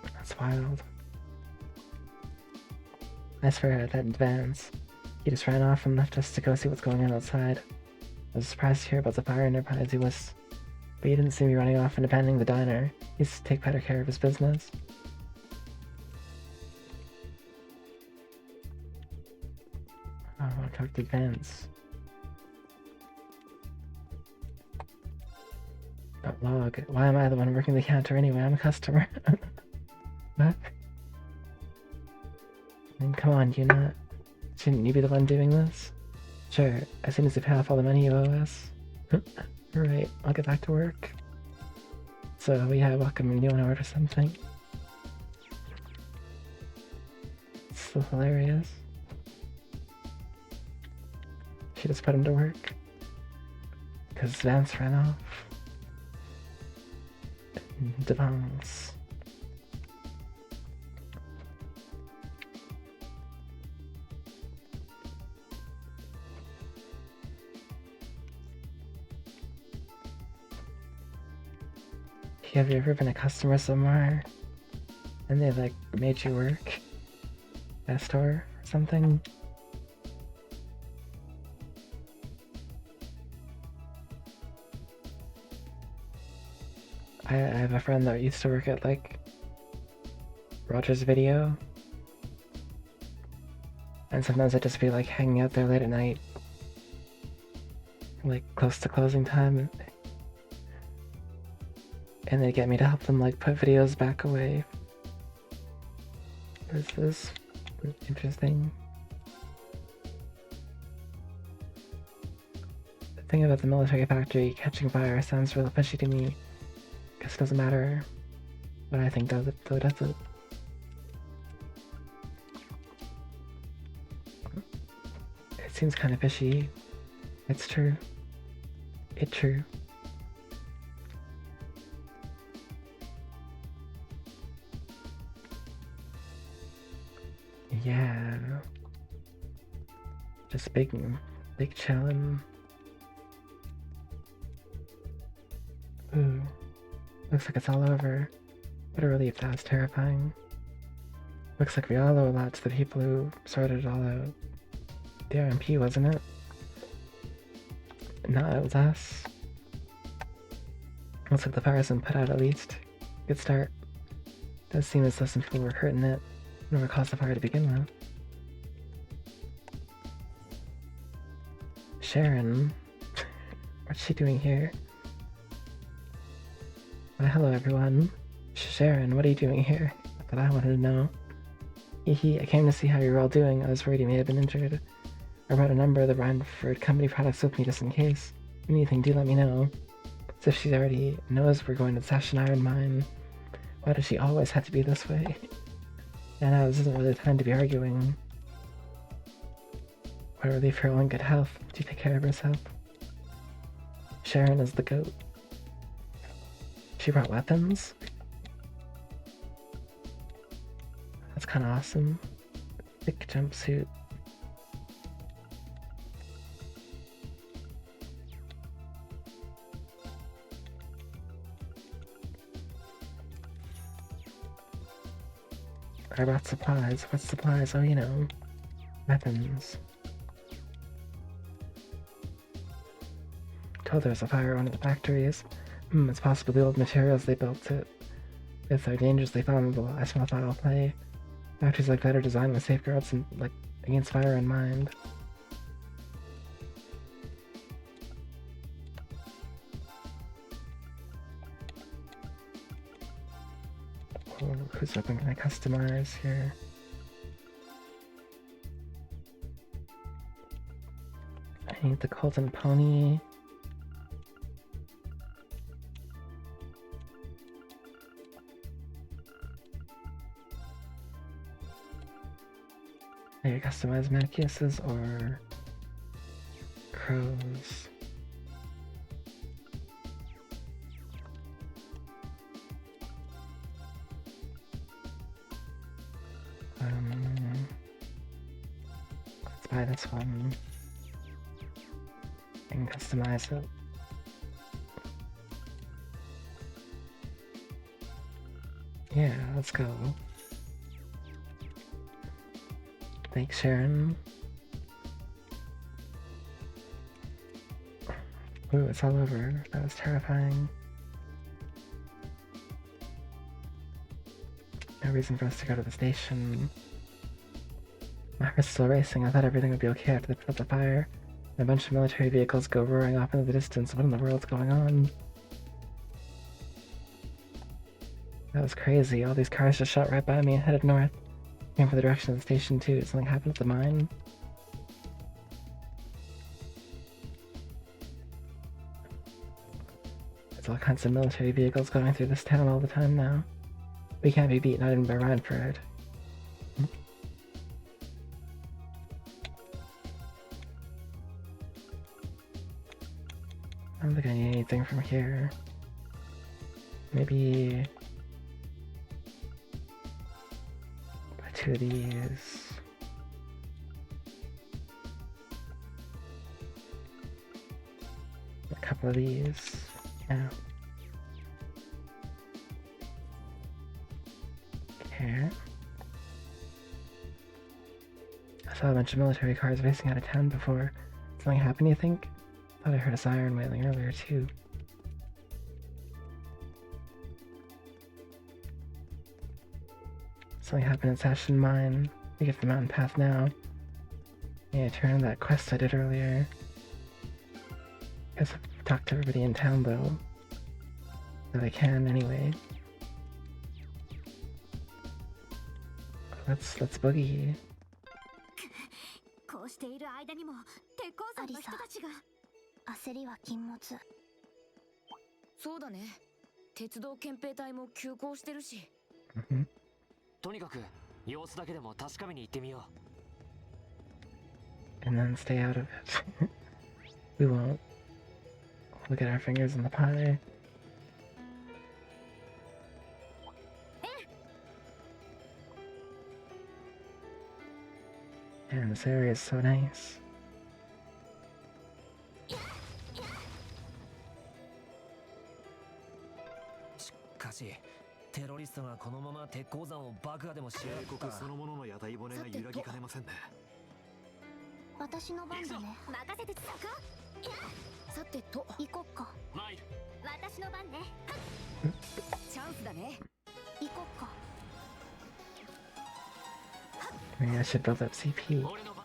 That's wild. I swear at that advance. He just ran off and left us to go see what's going on outside. I was surprised to hear about the fire enterprise he was, but he didn't see me running off and abandoning the diner. He used to take better care of his business. Oh, I want to talk to Vance. That log. Why am I the one working the counter anyway? I'm a customer. What? I mean, come on, shouldn't you be the one doing this? Sure, as soon as you pay off all the money you owe us. Alright, I'll get back to work. So, yeah, welcome, and you want to order something? It's so hilarious. She just put him to work. Because Vance ran off. Devance. Have you ever been a customer somewhere and they like made you work at a store or something? I have a friend that used to work at like Rogers Video, and sometimes I'd just be like hanging out there late at night, like close to closing time, and they get me to help them like put videos back away. This is interesting. The thing about the military factory catching fire sounds real fishy to me. Guess it doesn't matter what I think does it, though, does it? It seems kind of fishy. It's true. It's true. Yeah. Just big chillin'. Ooh. Looks like it's all over. What a relief, that was terrifying. Looks like we all owe a lot to the people who sorted it all out. The RMP, wasn't it? No, it was us. Looks like the fire's been put out at least. Good start. Does seem as though some people were hurt in it. Never caused the fire to begin with. Sharon? What's she doing here? Why, hello everyone. Sharon, what are you doing here? Not that I wanted to know. Hehe, I came to see how you were all doing. I was worried you may have been injured. I brought a number of the Rhineford Company products with me just in case. If anything, do let me know. As if she already knows we're going to the Session Iron Mine. Why does she always have to be this way? Yeah, no, this isn't really the time to be arguing. Why would leave her all in good health? Do you take care of herself? Sharon is the goat. She brought weapons? That's kind of awesome. Thick jumpsuit. I brought supplies. What supplies? Oh, you know, weapons. Told there was a fire in one of the factories. It's possible the old materials they built it with are dangerously flammable. I smell foul play. Factories like that are designed with safeguards and like against fire in mind. Oh, whose weapon can I customize here? I need the Golden Pony. I can customize Machias's or Crow's. Let's buy this one. I can customize it. Yeah, let's go. Thanks, Sharon. Ooh, it's all over. That was terrifying. No reason for us to go to the station. My heart's still racing. I thought everything would be okay after they put out the fire. And a bunch of military vehicles go roaring off into the distance. What in the world's going on? That was crazy. All these cars just shot right by me and headed north. Came for the direction of the station too. Did something happen at the mine? There's all kinds of military vehicles going through this town all the time now. We can't be beat, not even by Reinford. I don't think I need anything from here. Maybe buy 2 of these. A couple of these. Yeah. Okay. I saw a bunch of military cars racing out of town before. Something happened, you think? Thought I heard a siren wailing earlier too. Something happened in Sashin Mine. We get the mountain path now. Yeah, turn in that quest I did earlier. Guess I've talked to everybody in town though. That I can anyway. Let's boogie. こうしている間にも鉄鋼山の人たちが焦りは禁物。そうだね。鉄道憲兵隊も急行してるし。とにかく様子だけでも確かめに行ってみよう。 And then stay out of it. We won't. We'll get our fingers in the pie. Man, this area is so nice. しかしテロリストがこのまま鉄鉱山を爆破でもしようか。そのものの屋台骨が揺らぎかねませんね。私の番だね。任せてつか。さてと行こっか。参る。私の番ね。チャンスだね。行こっか。 Maybe I should build up CP. 俺の番。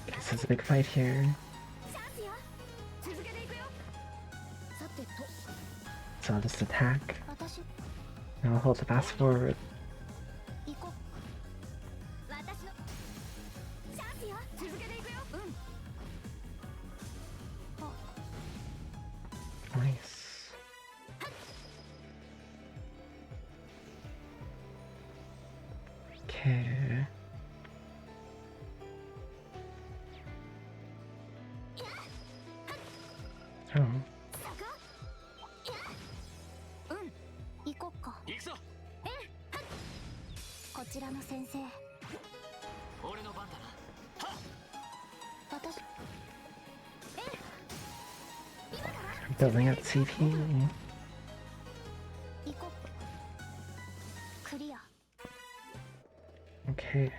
This is a big fight here. チャンスよ。続けていくよ。さてと So I'll just attack. 私 And I'll hold the fast forward. 行こっ。私のチャンスよ。続けていくよ。Nice. Okay. Building up CP. 行こう。クリア。 Okay.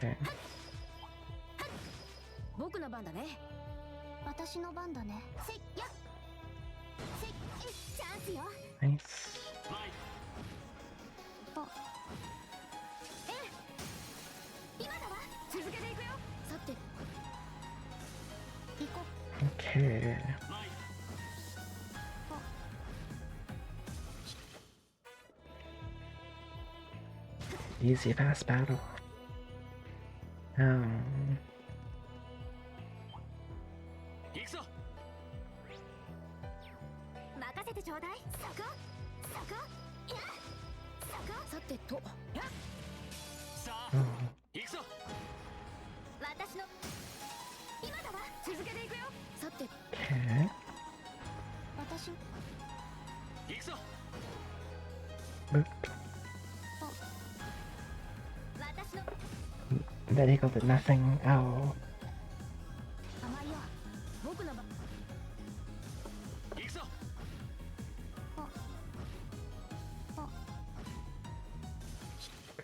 僕の番だね。私の番だね。せっやっ。せっチャンスよ。 Nice. 今だわ。続けていくよ。さて、行こ Okay. Easy fast battle. Oh. 行くぞ。う。任せてちょうだい。そこ。そこ。いや。そこ。さてと、さあ Oh. 行くぞ。私の。今だわ。続けていくよ。さて、 Okay. 私。行くぞ。 Boop. 私の。 That eagle did nothing. Oh. 甘いよ。僕の番。行くぞ。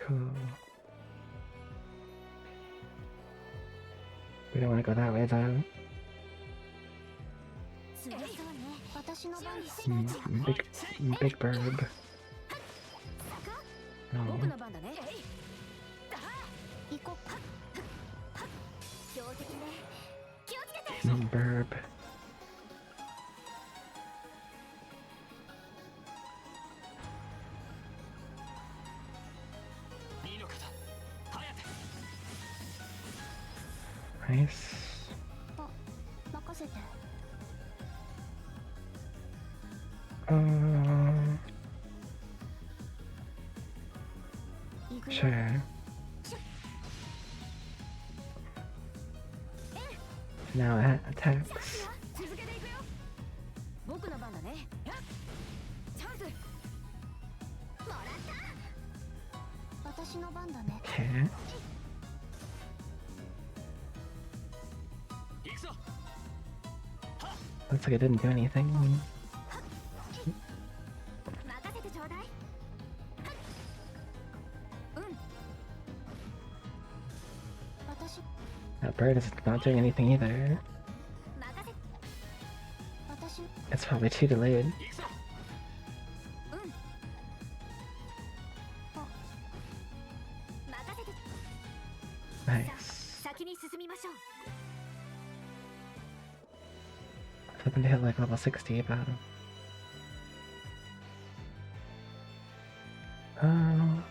Cool. We don't want to go that way though. 強そうね。私の番。 Big bird. 僕 Oh. の番だね。行こう。強敵ね。気をつけて。 Burb. 2の方早手。 Nice. 任せて。 行くよ。 Sure. Now it attacks. 続けていくよ。僕の番だね。チャンス。もらった。私の番だね。 Okay. 行くぞ。 Looks like it didn't do anything. 任せてちょうだい。私。 That bird is not doing anything either. 任せ。私。 It's probably too delayed. 行くぞ。任せて。 Nice. 先に進みましょう。 Hoping to hit like level 60, but I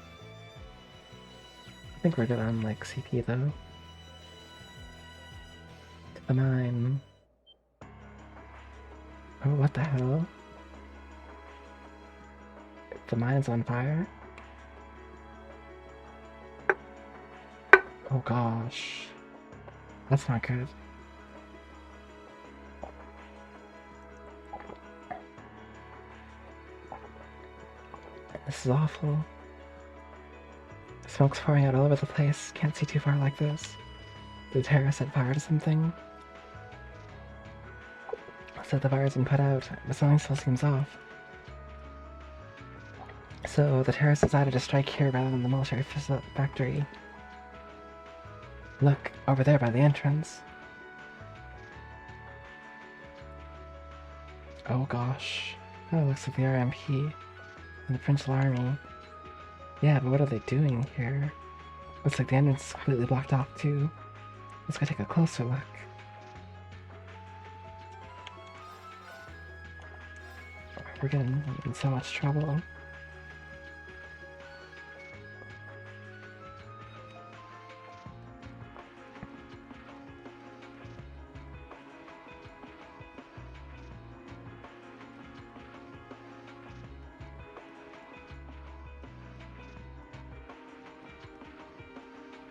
think we're good on like CP though. To the mine. Oh, what the hell? The mine's on fire? Oh gosh. That's not good. This is awful. Smoke's pouring out all over the place. Can't see too far like this. Did the terrorist set fire to something? Said the fire's been put out, but something still seems off. So the terrorists decided to strike here rather than the military factory. Look, over there by the entrance. Oh gosh. Oh, it looks like the RMP. And the Prince Army. Yeah, but what are they doing here? Looks like the entrance is completely blocked off too. Let's go take a closer look. We're getting in so much trouble.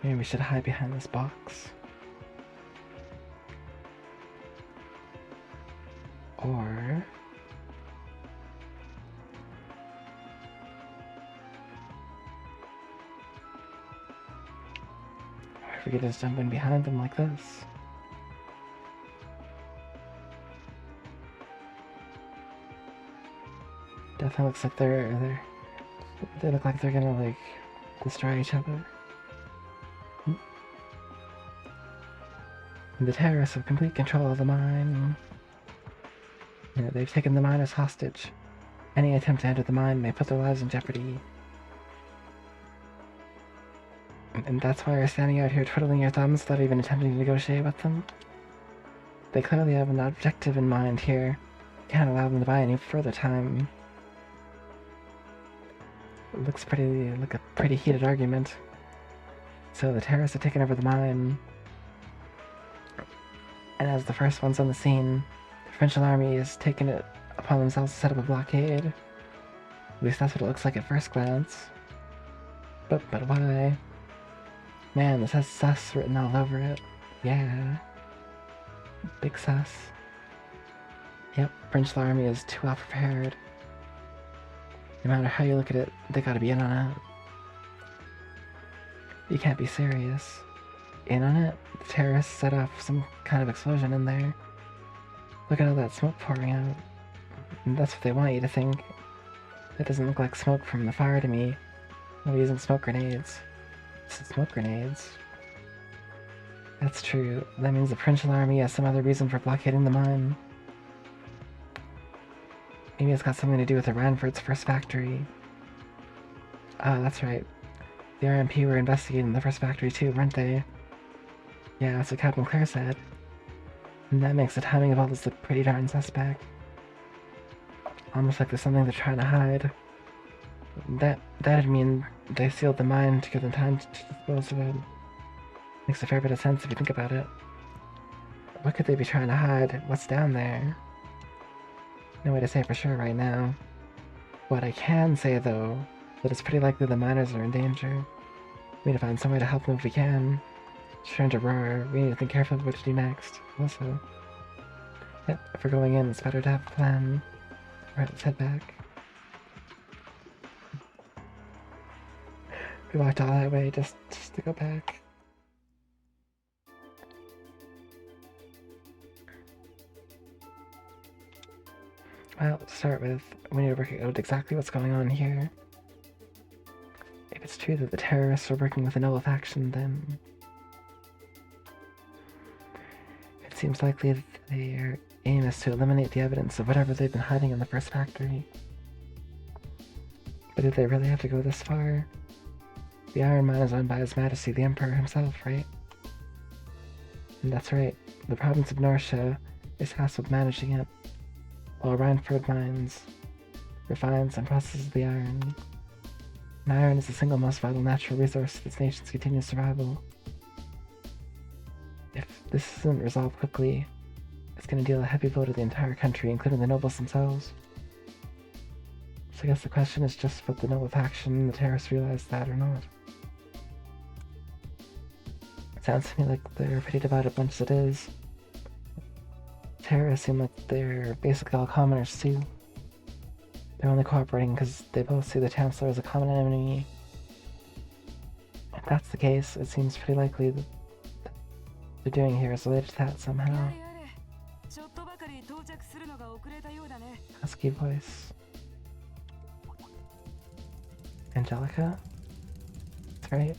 Maybe we should hide behind this box. Or... if we could just jump in behind them like this. Definitely looks like they look like they're gonna like destroy each other. The terrorists have complete control of the mine. Yeah, they've taken the miners hostage. Any attempt to enter the mine may put their lives in jeopardy. And that's why you're standing out here twiddling your thumbs without even attempting to negotiate with them? They clearly have an objective in mind here. Can't allow them to buy any further time. It looks like a pretty heated argument. So the terrorists have taken over the mine. And as the first ones on the scene, the French army has taken it upon themselves to set up a blockade. At least that's what it looks like at first glance. But why? Man, this has sus written all over it. Yeah. Big sus. Yep, French army is too well prepared. No matter how you look at it, they gotta be in on it. You can't be serious. In on it? The terrorists set off some kind of explosion in there. Look at all that smoke pouring out. And that's what they want you to think. That doesn't look like smoke from the fire to me. They're using smoke grenades. This is smoke grenades. That's true. That means the French army has some other reason for blockading the mine. Maybe it's got something to do with the Ranford's first factory. Ah, that's right. The RMP were investigating the first factory too, weren't they? Yeah, that's what Captain Claire said. And that makes the timing of all this look pretty darn suspect. Almost like there's something they're trying to hide. That'd mean they sealed the mine to give them time to dispose of it. Makes a fair bit of sense if you think about it. What could they be trying to hide? What's down there? No way to say for sure right now. What I can say though, that it's pretty likely the miners are in danger. We need to find some way to help them if we can. Trying to roar, we need to think carefully what to do next. Also, yep, if we're going in, it's better to have a plan. Alright, let's head back. We walked all that way just to go back. Well, to start with, we need to work out exactly what's going on here. If it's true that the terrorists are working with the Noble faction, then it seems likely that their aim is to eliminate the evidence of whatever they've been hiding in the first factory. But did they really have to go this far? The Iron Mine is owned by His Majesty the Emperor himself, right? And that's right, the province of Norsha is tasked with managing it, while Ranford mines, refines, and processes the iron. And iron is the single most vital natural resource to this nation's continued survival. If this isn't resolved quickly, it's going to deal a heavy blow to the entire country, including the nobles themselves. So I guess the question is just what the noble faction and the terrorists realize that or not. It sounds to me like they're a pretty divided bunch as it is. Terrorists seem like they're basically all commoners too. They're only cooperating because they both see the Chancellor as a common enemy. If that's the case, it seems pretty likely that what they're doing here is related to that somehow. Husky voice. Angelica? That's right.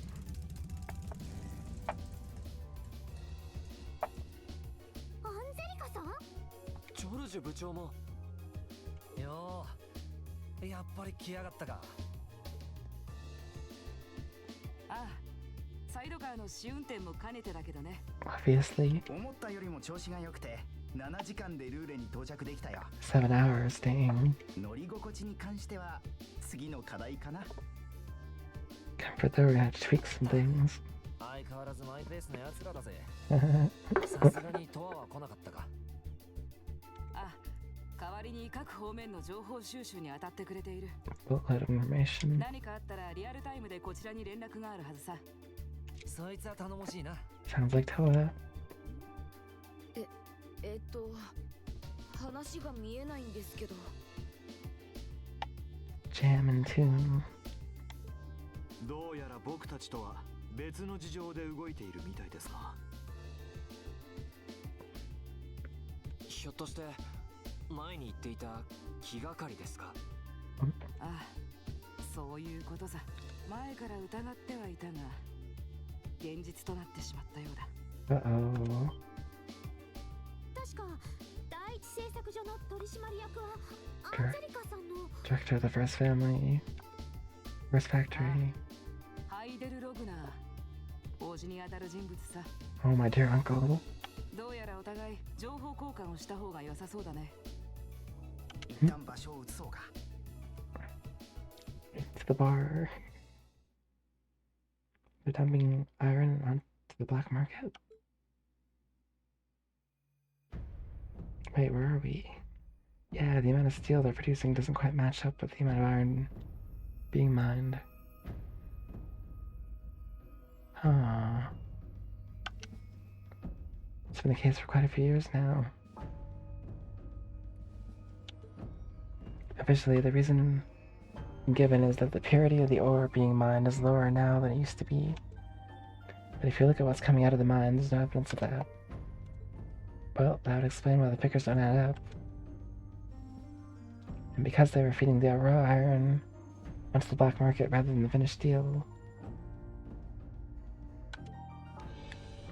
Angelica-san? ジョルジュ部長もよう、やっぱり来やがったか。ああ、サイドカーの試運転も兼ねてだけどね。 Obviously. 思ったよりも調子が良くて7時間でルーレに到着できたよ。 7 hours, dang. 乗り心地に関しては次の課題かな。 Comfort though, we're gonna have to tweak some things. 相変わらずマイペースな奴らだぜ。 Booklet さすがにトアは来なかったか。あ、代わりに各方面の情報収集に当たってくれている。 information. 何かあったらリアルタイムでこちらに連絡があるはずさ。そいつは頼もしいな。 Sounds like Toa. 話が見えないんですけど。 Jam and tune. どうやら僕たちとは別の事情で動いているみたいですが。ひょっとして前に言っていた気がかりですか？ああ、そういうことさ。前から疑ってはいたが、現実となってしまったようだ。 Uh-oh. 確か第一製作所の取締役はアンゼリカさんの Director of the first family. First factory. ハイデル・ログナー、王子にあたる人物さ。 Oh, my dear uncle. どうやらお互い情報交換をした方が良さそうだね。一旦場所を移そうか。 To the bar. They're dumping iron onto the black market. Wait, where are we? Yeah, the amount of steel they're producing doesn't quite match up with the amount of iron being mined. Huh. It's been the case for quite a few years now. Officially, the reason given is that the purity of the ore being mined is lower now than it used to be. But if you look at what's coming out of the mine, there's no evidence of that. Well, that would explain why the pickers don't add up. And because they were feeding the raw iron onto the black market rather than the finished steel,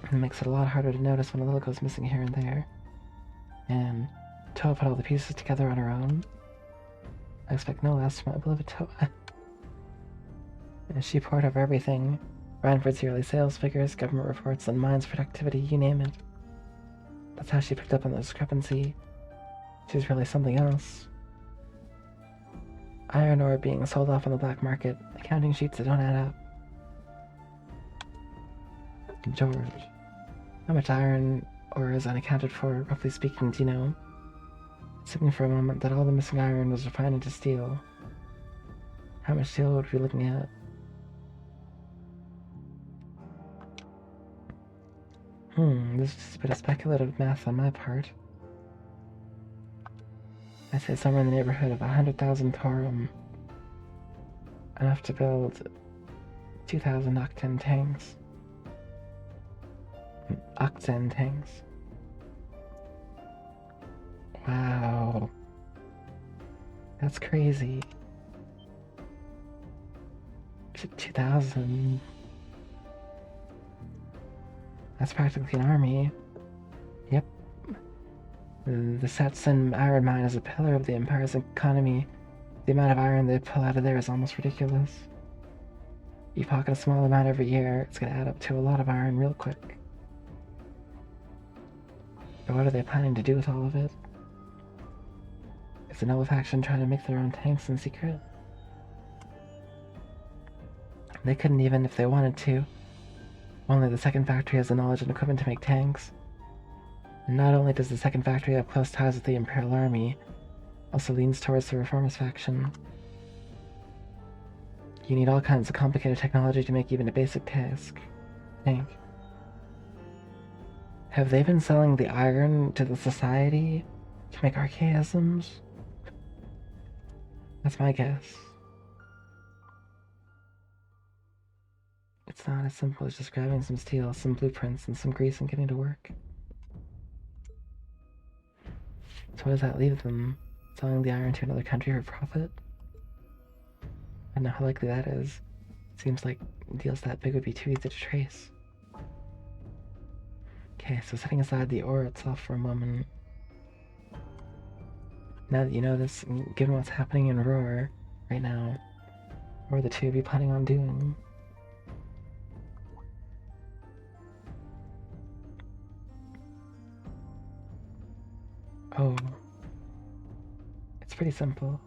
it makes it a lot harder to notice when a little goes missing here and there. And Toa put all the pieces together on her own. I expect no less from my beloved Toa. And she poured over everything. Ranford's yearly sales figures, government reports, and mine's productivity, you name it. That's how she picked up on the discrepancy. She's really something else. Iron ore being sold off on the black market, accounting sheets that don't add up. George, how much iron ore is unaccounted for, roughly speaking, do you know? Assuming for a moment that all the missing iron was refined into steel, how much steel would we be looking at? This is just a bit of speculative math on my part. I say somewhere in the neighborhood of 100,000 torum. Enough to build 2,000 octane tanks. Octane tanks. Wow. That's crazy. 2,000. That's practically an army. Yep. The Satsun iron mine is a pillar of the Empire's economy. The amount of iron they pull out of there is almost ridiculous. You pocket a small amount every year, it's gonna add up to a lot of iron real quick. But what are they planning to do with all of it? Is the Noble faction trying to make their own tanks in secret? They couldn't even if they wanted to. Only the second factory has the knowledge and equipment to make tanks. And not only does the second factory have close ties with the Imperial Army, also leans towards the Reformist faction. You need all kinds of complicated technology to make even a basic tank. Have they been selling the iron to the Society to make archaisms? That's my guess. It's not as simple as just grabbing some steel, some blueprints, and some grease and getting to work. So what does that leave them? Selling the iron to another country for profit? I don't know how likely that is. Seems like deals that big would be too easy to trace. Okay, so setting aside the ore itself for a moment. Now that you know this, given what's happening in Roar right now, what are the two of you planning on doing? Oh. It's pretty simple.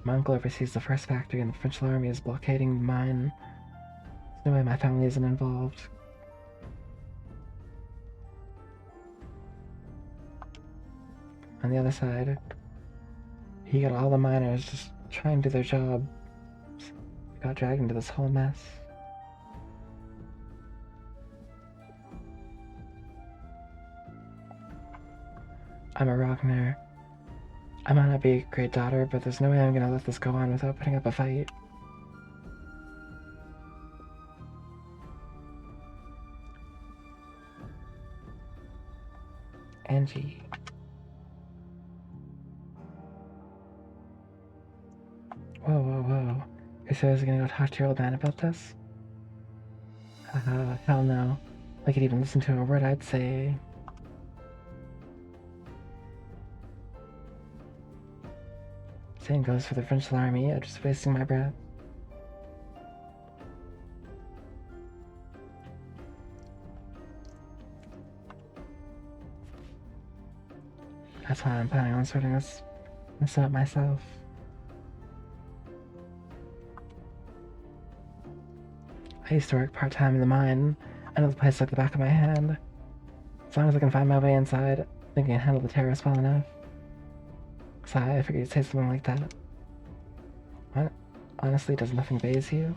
My uncle oversees the first factory and the French army is blockading the mine. There's no way my family isn't involved. On the other side, he got all the miners just trying to do their job. We got dragged into this whole mess. I'm a Ragnar. I might not be a great daughter, but there's no way I'm gonna let this go on without putting up a fight. Angie. You seriously gonna go talk to your old man about this? Hell no. I could even listen to a word I'd say. Same goes for the French army. I'm just wasting my breath. That's why I'm planning on sorting this out myself. I used to work part-time in the mine. I know the place like the back of my hand. As long as I can find my way inside, I think I can handle the terrorists well enough. So I figured you'd say something like that. Honestly, does nothing faze you?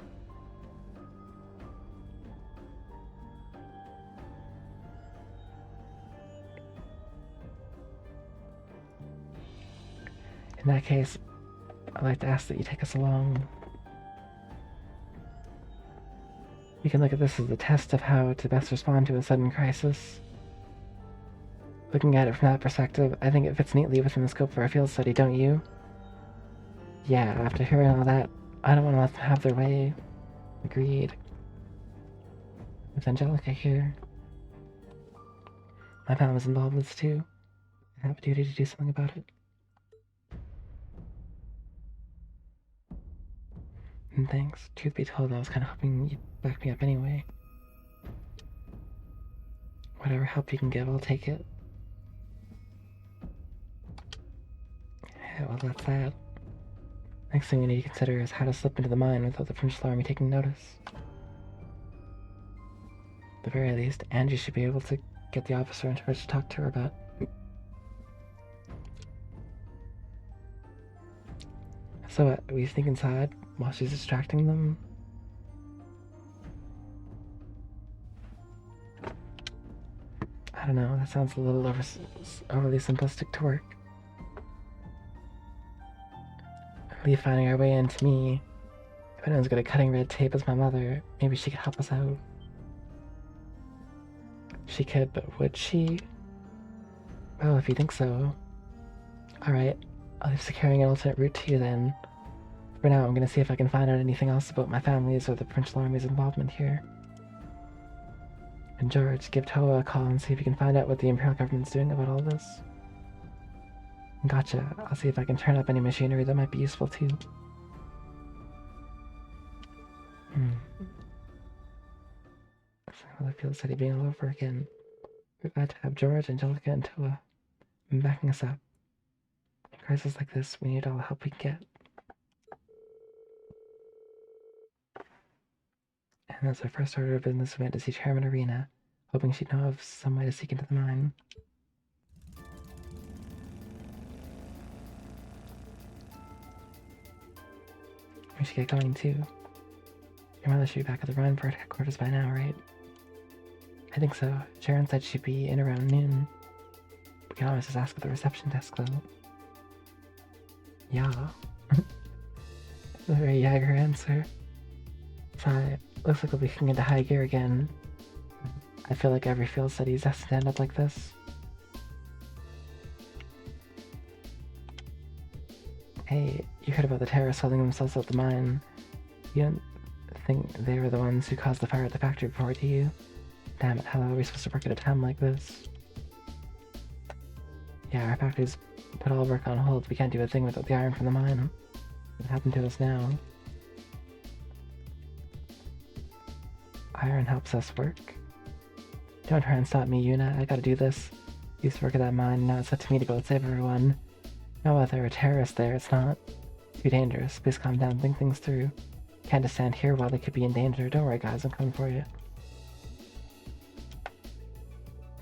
In that case, I'd like to ask that you take us along. You can look at this as a test of how to best respond to a sudden crisis. Looking at it from that perspective, I think it fits neatly within the scope of our field study, don't you? Yeah, after hearing all that, I don't want to let them have their way. Agreed. With Angelica here, my family's involved in this too. I have a duty to do something about it. And thanks. Truth be told, I was kind of hoping you'd back me up anyway. Whatever help you can give, I'll take it. Yeah, well, that's that. Next thing we need to consider is how to slip into the mine without the French army taking notice. At the very least, Angie should be able to get the officer in charge to talk to her about. So what, we sneak inside while she's distracting them? I don't know, that sounds a little overly simplistic to work. Leave finding our way in to me. If anyone's good at cutting red tape as my mother, maybe she could help us out. She could, but would she? Well, if you think so. Alright, I'll leave securing an alternate route to you then. For now, I'm gonna see if I can find out anything else about my family's or the French Army's involvement here. And George, give Toa a call and see if you can find out what the Imperial government's doing about all this. Gotcha. I'll see if I can turn up any machinery that might be useful too. Well, I feel steady being all over again. We're glad to have George, Angelica, and Toa backing us up. In a crisis like this, we need all the help we can get. And as our first order of business, we went to see Chairman Arena, hoping she'd know of some way to sneak into the mine. We should get going too. Your mother should be back at the Rhineford headquarters by now, right? I think so. Sharon said she'd be in around noon. We can always just ask at the reception desk, though. Yeah. The very Jaeger answer. Sigh. Looks like we'll be kicking into high gear again. I feel like every field study is destined to end up like this. Hey, you heard about the terrorists holding themselves out the mine. You don't think they were the ones who caused the fire at the factory before, do you? Damn it, how are we supposed to work at a time like this? Yeah, our factory's put all work on hold. We can't do a thing without the iron from the mine. What happened to us now? Iron helps us work. Don't try and stop me, Yuna. I gotta do this. Used to work at that mine, now it's up to me to go save everyone. No, if there are terrorists there, it's not too dangerous. Please calm down, think things through. Can't just stand here while they could be in danger. Don't worry, guys, I'm coming for you.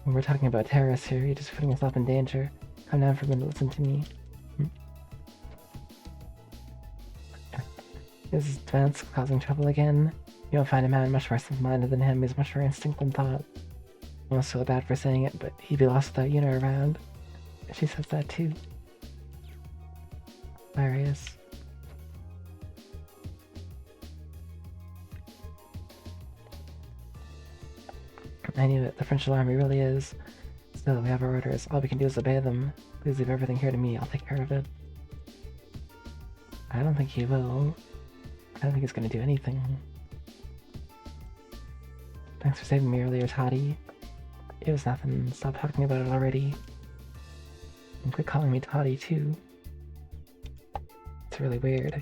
When we're talking about terrorists here, you're just putting yourself in danger. Come down for a minute, listen to me. Is Vance causing trouble again? You won't find a man much more simple-minded than him. He's much more instinct than thought. I almost feel bad for saying it, but he'd be lost without Yuna around. She says that too. Hilarious. I knew it. The French army really is. Still, we have our orders. All we can do is obey them. Please leave everything here to me. I'll take care of it. I don't think he will. I don't think he's gonna do anything. Thanks for saving me earlier, Toddy. It was nothing. Stop talking about it already. And quit calling me Toddy, too. It's really weird.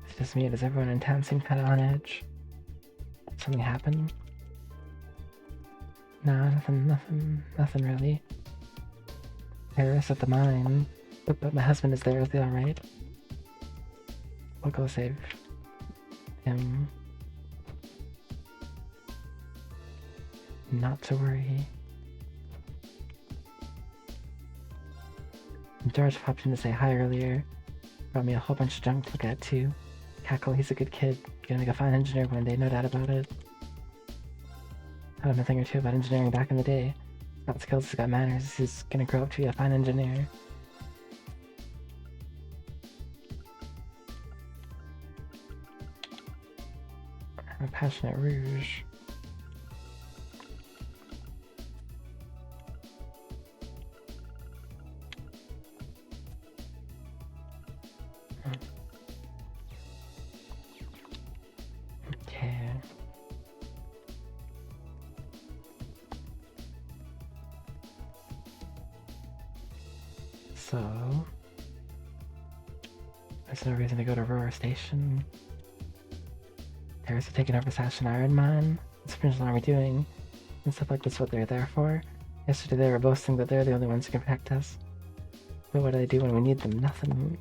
It's just me, or does everyone in town seem kinda on edge? Something happened? Nah, nothing really. Paris at the mine. But my husband is there, is he alright? We'll go save him. Not to worry. George popped in to say hi earlier. Brought me a whole bunch of junk to look at too. Cackle, he's a good kid. Gonna make a fine engineer one day, no doubt about it. Taught him a thing or two about engineering back in the day. He's got skills, he's got manners, he's gonna grow up to be a fine engineer. I'm a passionate rouge. Okay. So there's no reason to go to Aurora Station. Terrorists have taken over Sasha Iron Mine. What's Prince Army doing? And stuff like this, what they're there for. Yesterday they were boasting that they're the only ones who can protect us. But what do they do when we need them? Nothing.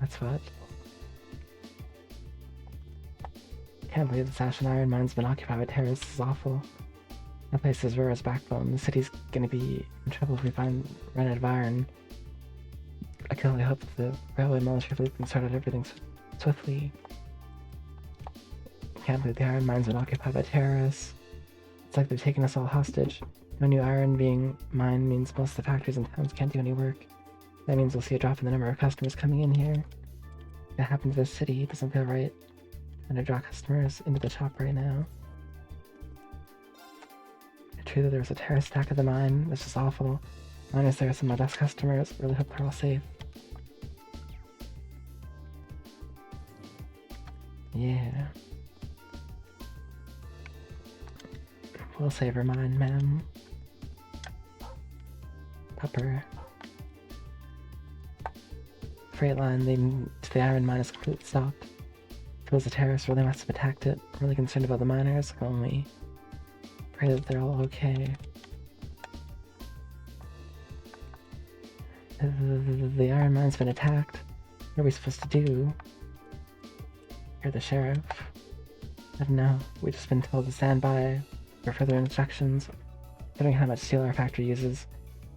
That's what. Can't believe the Sasha Iron Mine's been occupied by terrorists. This is awful. That place is Aurora's backbone. The city's gonna be in trouble if we run out of iron. I can only hope that the railway military fleet can sort out everything swiftly. Can't believe the iron mine's been occupied by terrorists. It's like they're taking us all hostage. No new iron being mined means most of the factories and towns can't do any work. That means we'll see a drop in the number of customers coming in here. What happened to this city? It doesn't feel right. Trying to draw customers into the shop right now. It's true that there was a terrorist attack at the mine. This is awful. Miners there are some of my best customers. Really hope they're all safe. Yeah. We'll save her mine, ma'am. Pupper. Freight line leading to the iron mine is completely stopped. If it was a terrorist, really must have attacked it. I'm really concerned about the miners. Can only pray that they're all okay. The iron mine's been attacked. What are we supposed to do? You're the sheriff. I don't know. We've just been told to stand by for further instructions. Considering how much steel our factory uses,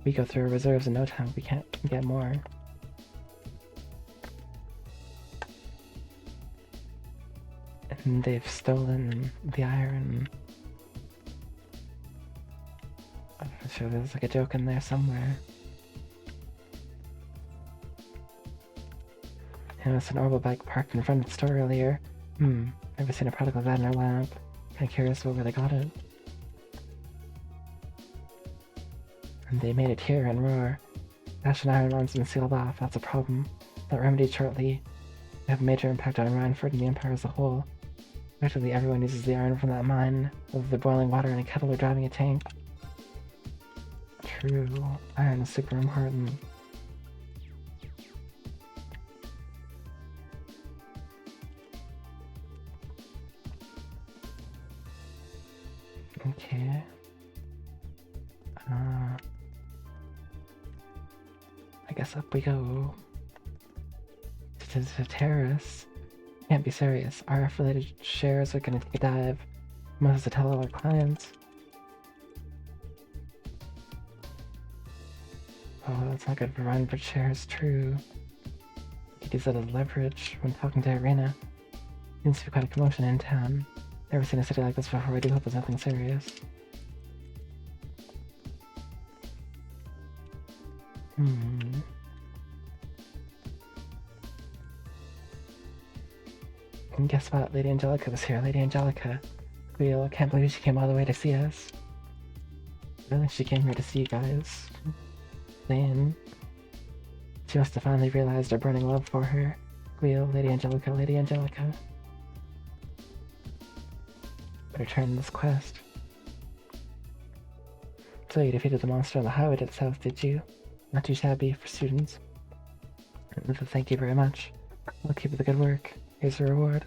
we go through our reserves in no time. We can't get more. And they've stolen the iron. I'm sure there's like a joke in there somewhere. I noticed an orbital bike parked in front of the store earlier. Never seen a product like that in our lab. Kinda curious where they got it. And they made it here in Roar. Ashen Iron Mine's been sealed off, that's a problem. Not remedied shortly. They have a major impact on Rhineford and the Empire as a whole. Practically everyone uses the iron from that mine, whether they're boiling water in a kettle or driving a tank. True, iron is super important. Okay. I guess up we go. To the terrorists. Can't be serious. RF-related shares are gonna take a dive. We must have to tell all our clients. Oh, that's not good for Rhineford shares, true. We could use that as leverage when talking to Irina. Seems to be quite a commotion in town. Never seen a city like this before. I do hope it's nothing serious. And guess what? Lady Angelica was here. Lady Angelica. I can't believe she came all the way to see us. Really? She came here to see you guys. Zane. She must have finally realized her burning love for her. Cleo, Lady Angelica, Lady Angelica. Better turn this quest. So you defeated the monster on the highway to the south, did you? Not too shabby for students. Thank you very much. I'll keep up the good work. Here's the reward.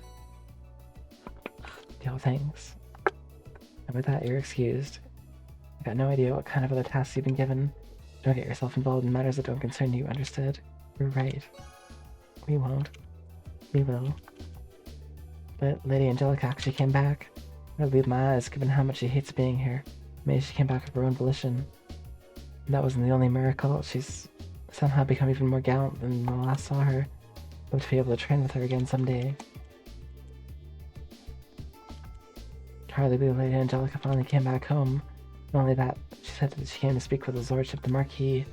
Yo, thanks. And with that, you're excused. I got no idea what kind of other tasks you've been given. Don't get yourself involved in matters that don't concern you, understood? You're right. We won't. We will. But Lady Angelica actually came back. I believe my eyes, given how much she hates being here. Maybe she came back of her own volition. And that wasn't the only miracle. She's somehow become even more gallant than when I last saw her. Hope to be able to train with her again someday. Hardly believe Lady Angelica finally came back home. Not only that, she said that she came to speak with his lordship, the Marquis.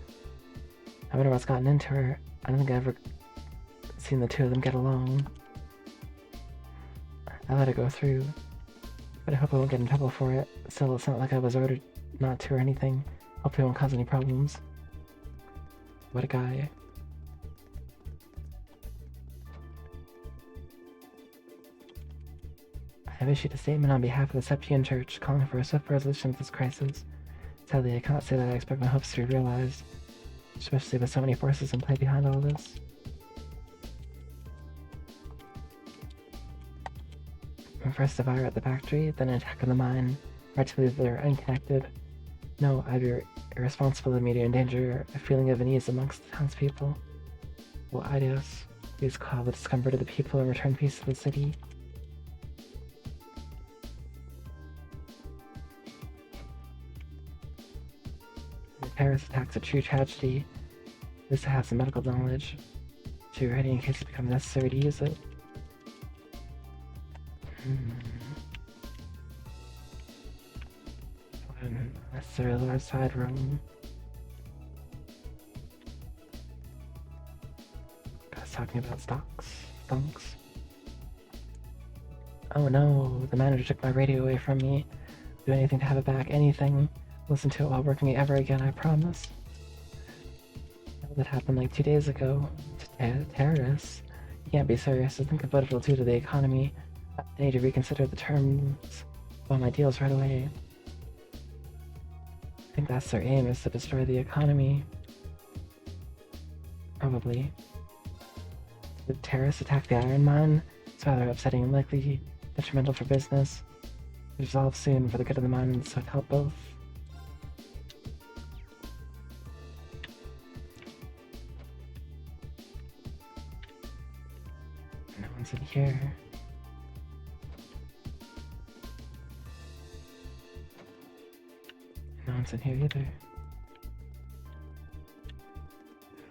I wonder what's gotten into her. I don't think I've ever seen the two of them get along. I let it go through, but I hope I won't get in trouble for it. Still, it's not like I was ordered not to or anything. Hopefully it won't cause any problems. What a guy. I have issued a statement on behalf of the Septian Church calling for a swift resolution of this crisis. Sadly, I cannot say that I expect my hopes to be realized, especially with so many forces in play behind all this. First a fire at the factory, then an attack on the mine. Hard to believe they're unconnected. No, I'd be irresponsible of me to endanger a feeling of unease amongst the townspeople. Well, adios. Please call the discomfort of the people and return peace to the city. The terrorist attack's a true tragedy. At least I have some medical knowledge to be ready in case it becomes necessary to use it. That's the other side room. Guys talking about stonks. Oh no, the manager took my radio away from me. Do anything to have it back, anything. Listen to it while working it ever again, I promise. That happened like 2 days ago. Terrorists? You can't be serious. Think of what it'll do to the economy. I need to reconsider the terms of all my deals right away. I think that's their aim, is to destroy the economy. Probably. The terrorists attack the iron mine. It's rather upsetting and likely detrimental for business. Resolve soon for the good of the mine and so help both. No one's in here. No one's in here either.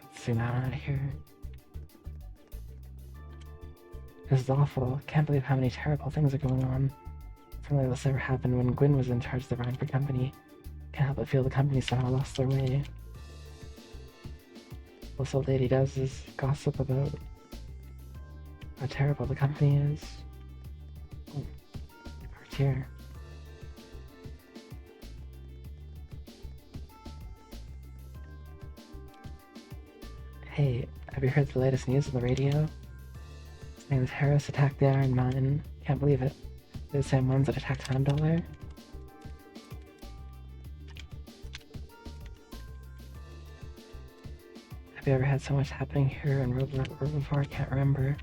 Let's see now I'm out of here. This is awful. Can't believe how many terrible things are going on. Something like this ever happened when Gwyn was in charge of the Rhineford Company. Can't help but feel the company somehow lost their way. All this old lady does is gossip about how terrible the company is. Oh, parked here. Hey, have you heard the latest news on the radio? Saying the terrorists attacked the iron mine. Can't believe it. They're the same ones that attacked $1. Have you ever had so much happening here in Robo before? I can't remember.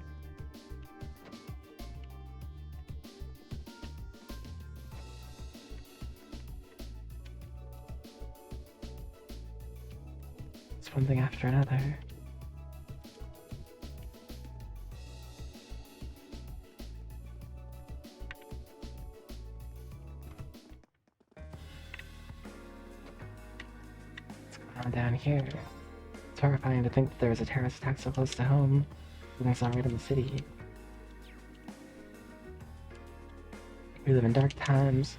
It's one thing after another. Down here. It's horrifying to think that there was a terrorist attack so close to home, when it's not right in the city. We live in dark times.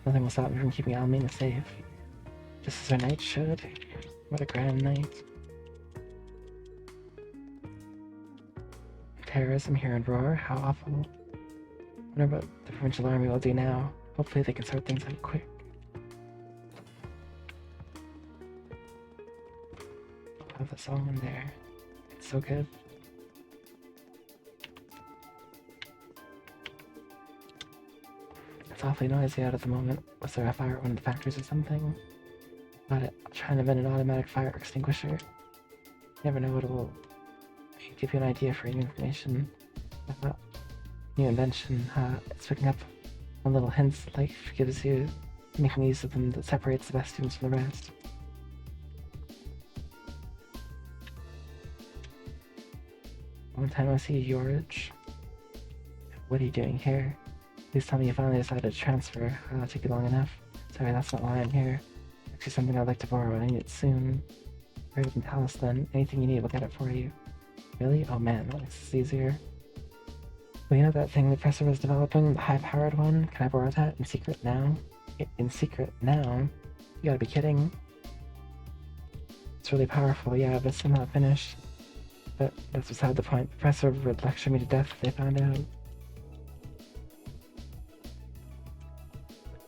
Nothing will stop me from keeping Almina safe. Just as our night should. What a grand night. Terrorism here in Roar? How awful. Wonder what the provincial army will do now. Hopefully they can sort things out quick. song in there. It's so good. It's awfully noisy out at the moment. Was there a fire at one of the factories or something? Got it. I'll try and invent an automatic fire extinguisher. You never know what it will give you an idea for new information. New invention. It's picking up on little hints life gives you, making use of them that separates the best students from the rest. Long time no see, George. What are you doing here? Please tell me you finally decided to transfer. It'll take you long enough. Sorry, that's not why I'm here. Actually, something I'd like to borrow. I need it soon. Hurry up and tell us then. Anything you need, we'll get it for you. Really? Oh man, that makes this easier. Well, you know that thing the professor was developing? The high-powered one? Can I borrow that? In secret now? In secret now? You gotta be kidding. It's really powerful, yeah, but it's still not finished. But that's beside the point. The professor would lecture me to death if they found out.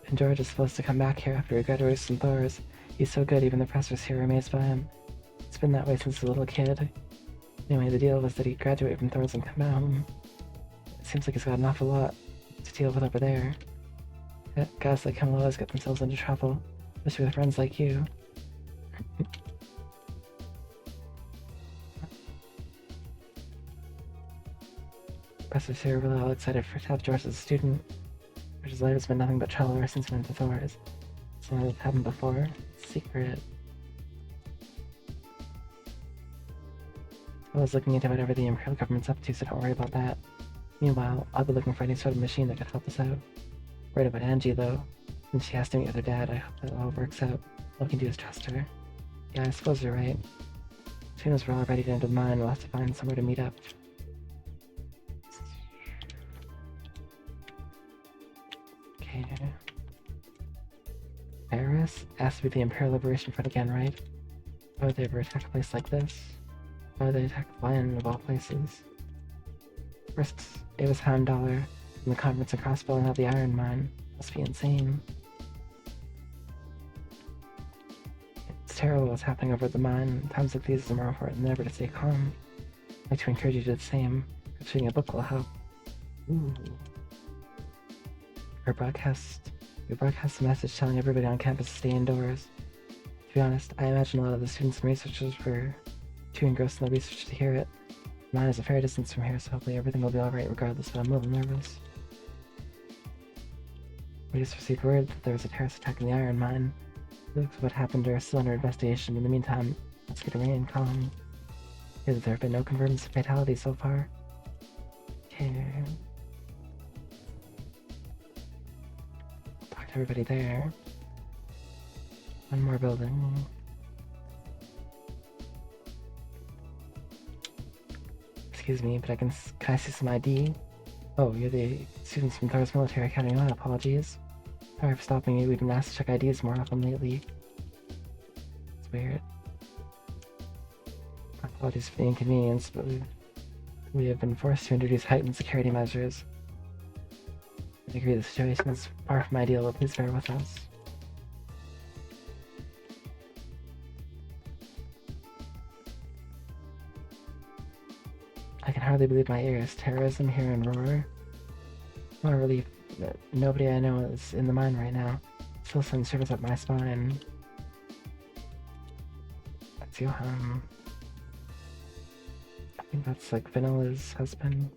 And George is supposed to come back here after he graduates from Thor's. He's so good, even the professors here are amazed by him. It's been that way since a little kid. Anyway, the deal was that he'd graduate from Thor's and come home. It seems like he's got an awful lot to deal with over there. Guys like him will always get themselves into trouble, especially with friends like you. Professor's here really all excited to have George as a student. George's life has been nothing but trouble ever since he went to Thor's. Something that's happened before. It's secret. I was looking into whatever the Imperial government's up to, so don't worry about that. Meanwhile, I'll be looking for any sort of machine that could help us out. Worried about Angie, though. Since she has to meet with her dad, I hope that all works out. All we can do is trust her. Yeah, I suppose you're right. As soon as we're all ready to enter the mine, we'll have to find somewhere to meet up. Okay. Paris? Has to be the Imperial Liberation Front again, right? Why would they ever attack a place like this? Why would they attack Lion of all places? First, it was Hound Dollar, and the conference across blowing out the iron mine. Must be insane. It's terrible what's happening over at the mine. Times like these are more important than ever to stay calm. I'd like to encourage you to do the same. Perhaps reading a book will help. Ooh. We broadcast a message telling everybody on campus to stay indoors. To be honest, I imagine a lot of the students and researchers were too engrossed in the research to hear it. Mine is a fair distance from here, so hopefully everything will be alright regardless, but I'm a little nervous. We just received word that there was a terrorist attack in the iron mine. It looks what happened are still under investigation. In the meantime, let's get a remain calm. There have been no confirmed fatalities so far. Okay. Talk to everybody there. One more building. Excuse me, but can I see some ID? Oh, you're the students from Thor's Military Academy. My apologies. Sorry for stopping you. We've been asked to check IDs more often lately. It's weird. My apologies for the inconvenience, but we have been forced to introduce heightened security measures. I agree the situation is far from ideal, but please bear with us. I can hardly believe my ears. Terrorism here in Roar. What a relief that nobody I know is in the mine right now. Still sends shivers up my spine. That's Johan. I think that's like Vanilla's husband.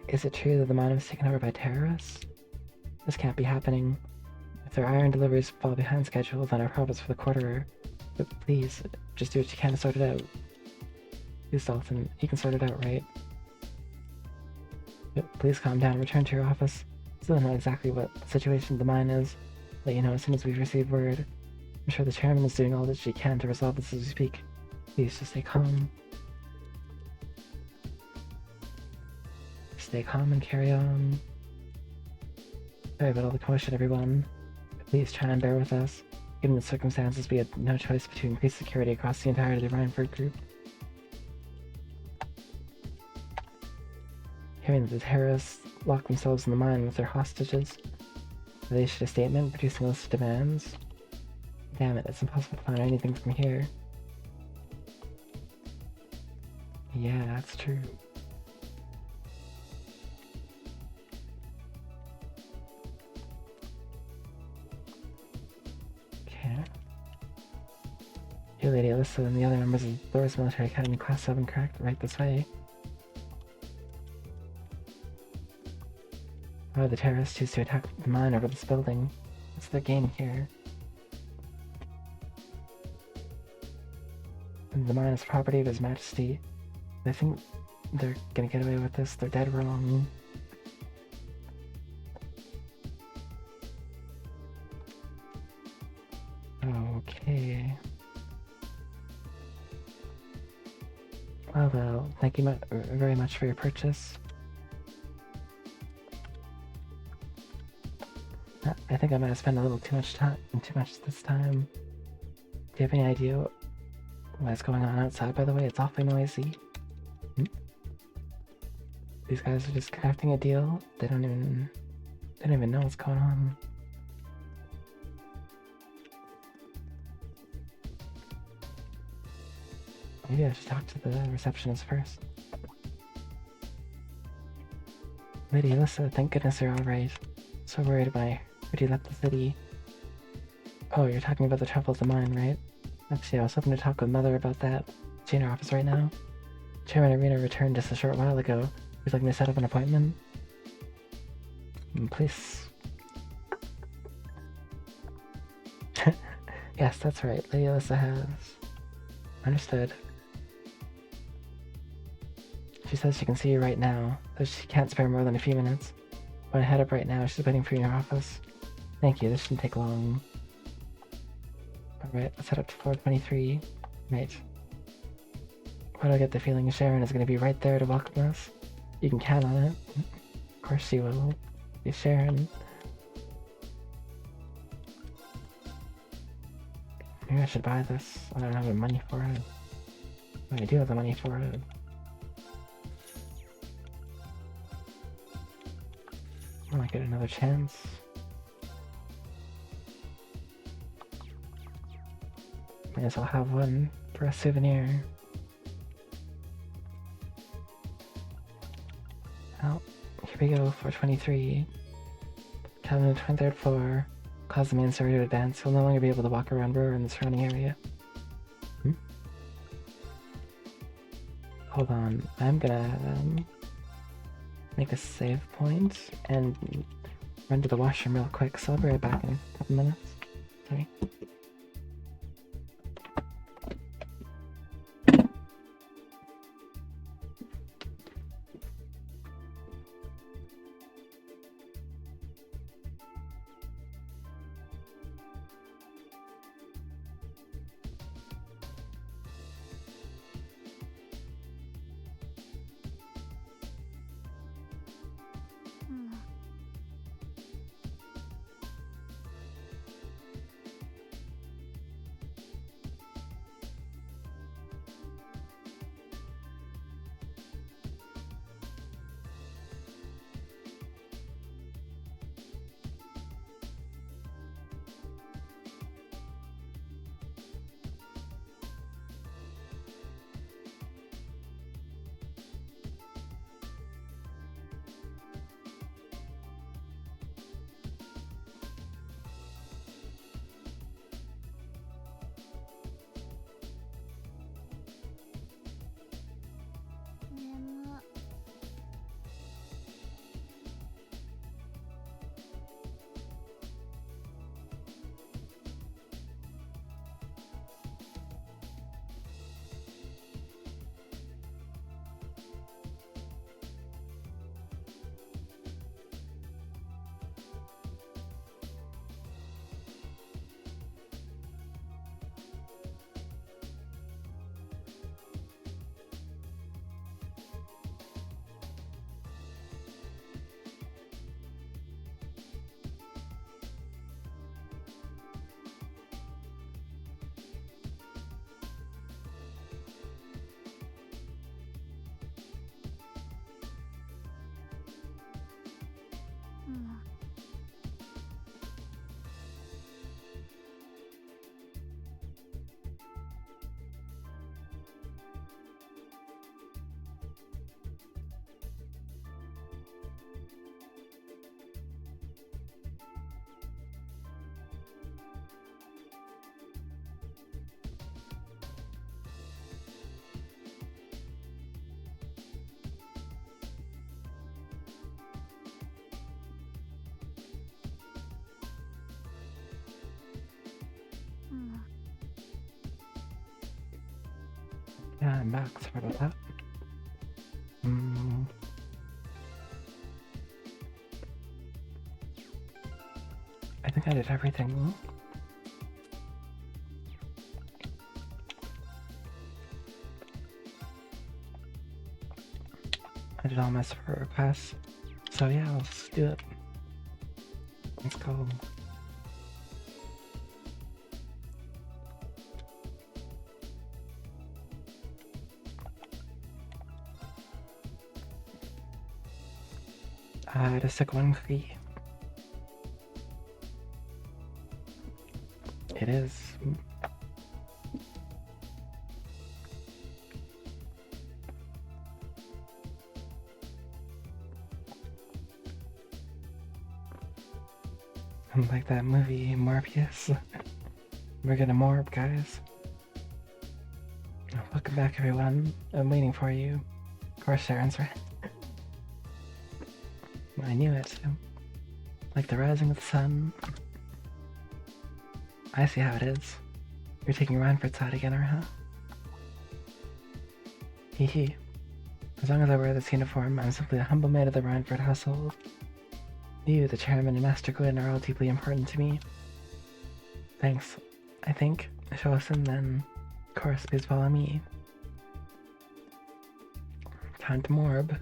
Is it true that the mine was taken over by terrorists? This can't be happening. If their iron deliveries fall behind schedule, then our profits for the quarter. But please, just do what you can to sort it out. Please, Dalton, you can sort it out, right? But please calm down, return to your office. Still don't know exactly what the situation of the mine is. Let you know as soon as we've received word. I'm sure the chairman is doing all that she can to resolve this as we speak. Please, just stay calm. Stay calm and carry on. Sorry about all the commotion, everyone. Please try and bear with us. Given the circumstances, we had no choice but to increase security across the entirety of the Rhineford group. Hearing that the terrorists locked themselves in the mine with their hostages, They issued a statement producing a list of demands. Damn it, it's impossible to find anything from here. Yeah, that's true. Okay. Here, Lady Alyssa and the other members of Thor's Military Academy Class 7 correct, right this way. Why would the terrorists choose to attack the mine over this building? What's their game here? And the mine is property of His Majesty. I think they're gonna get away with this. They're dead wrong. Okay. Well, thank you very much for your purchase. I think I might have spent a little too much this time. Do you have any idea what's going on outside, by the way? It's awfully noisy. These guys are just crafting a deal. They don't even know what's going on. Maybe I should talk to the receptionist first. Lady Alyssa, thank goodness you're alright. So worried about I heard you left the city. Oh, you're talking about the trouble at the mine, right? Actually, I was hoping to talk with Mother about that. Is she in her office right now? Chairman Arena returned just a short while ago. Would you like me to set up an appointment? Please. Yes, that's right. Lady Alyssa has. Understood. She says she can see you right now, though she can't spare more than a few minutes. I'm gonna head up right now. She's waiting for you in her office. Thank you. This shouldn't take long. Alright, let's head up to floor 23. Right. Why do I get the feeling Sharon is gonna be right there to welcome us? You can count on it. Of course she will. It's Sharon. Maybe I should buy this. I don't have the money for it. But I do have the money for it. I might get another chance. May as well have one for a souvenir. Oh, here we go, floor 23. Cabin on the 23rd floor. Cause the main server to advance. We'll no longer be able to walk around Roar in the surrounding area. Hold on, I'm gonna make a save point and run to the washroom real quick, so I'll be right back in a couple minutes. Sorry. Yeah, I'm back. Sorry about that. I think I did everything. I did all my support requests. So yeah, let's do it. Let's go. Just took one cookie. It is. Like that movie Morbius. We're gonna morb, guys. Welcome back, everyone. I'm waiting for you. Of course, Sharon's right. I knew it. Like the rising of the sun. I see how it is. You're taking Reinford's side again, huh? Hee hee. As long as I wear this uniform, I'm simply a humble maid of the Reinford household. You, the chairman, and Master Gwyn are all deeply important to me. Thanks. I think. Show us in then. Of course, please follow me. Time to morb.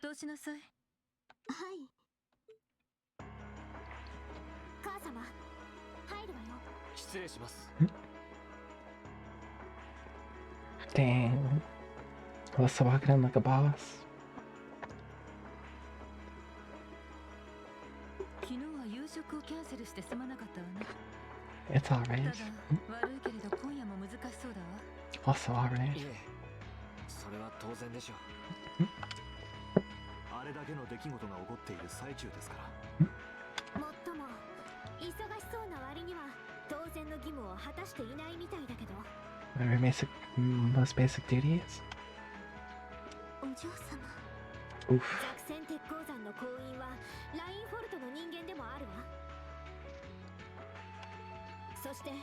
どうしなさい。はい。母様、入るわよ。失礼します。Dang. Alyssa walking in like a boss. 昨日は夕食をキャンセルしてすまなかったわね。 It's alright. ただ悪いけれど今夜も難しそうだわ。 Also alright. いえ、それは当然でしょう。あれだけの出来事が起こっている最中ですから。もっとも忙しそうな割には当然の義務を果たしていないみたいだけど。 Every most basic duties. お嬢様。 Oof. ザクセン鉄鉱山の鉱員はラインフォルトの人間でもあるわ。そして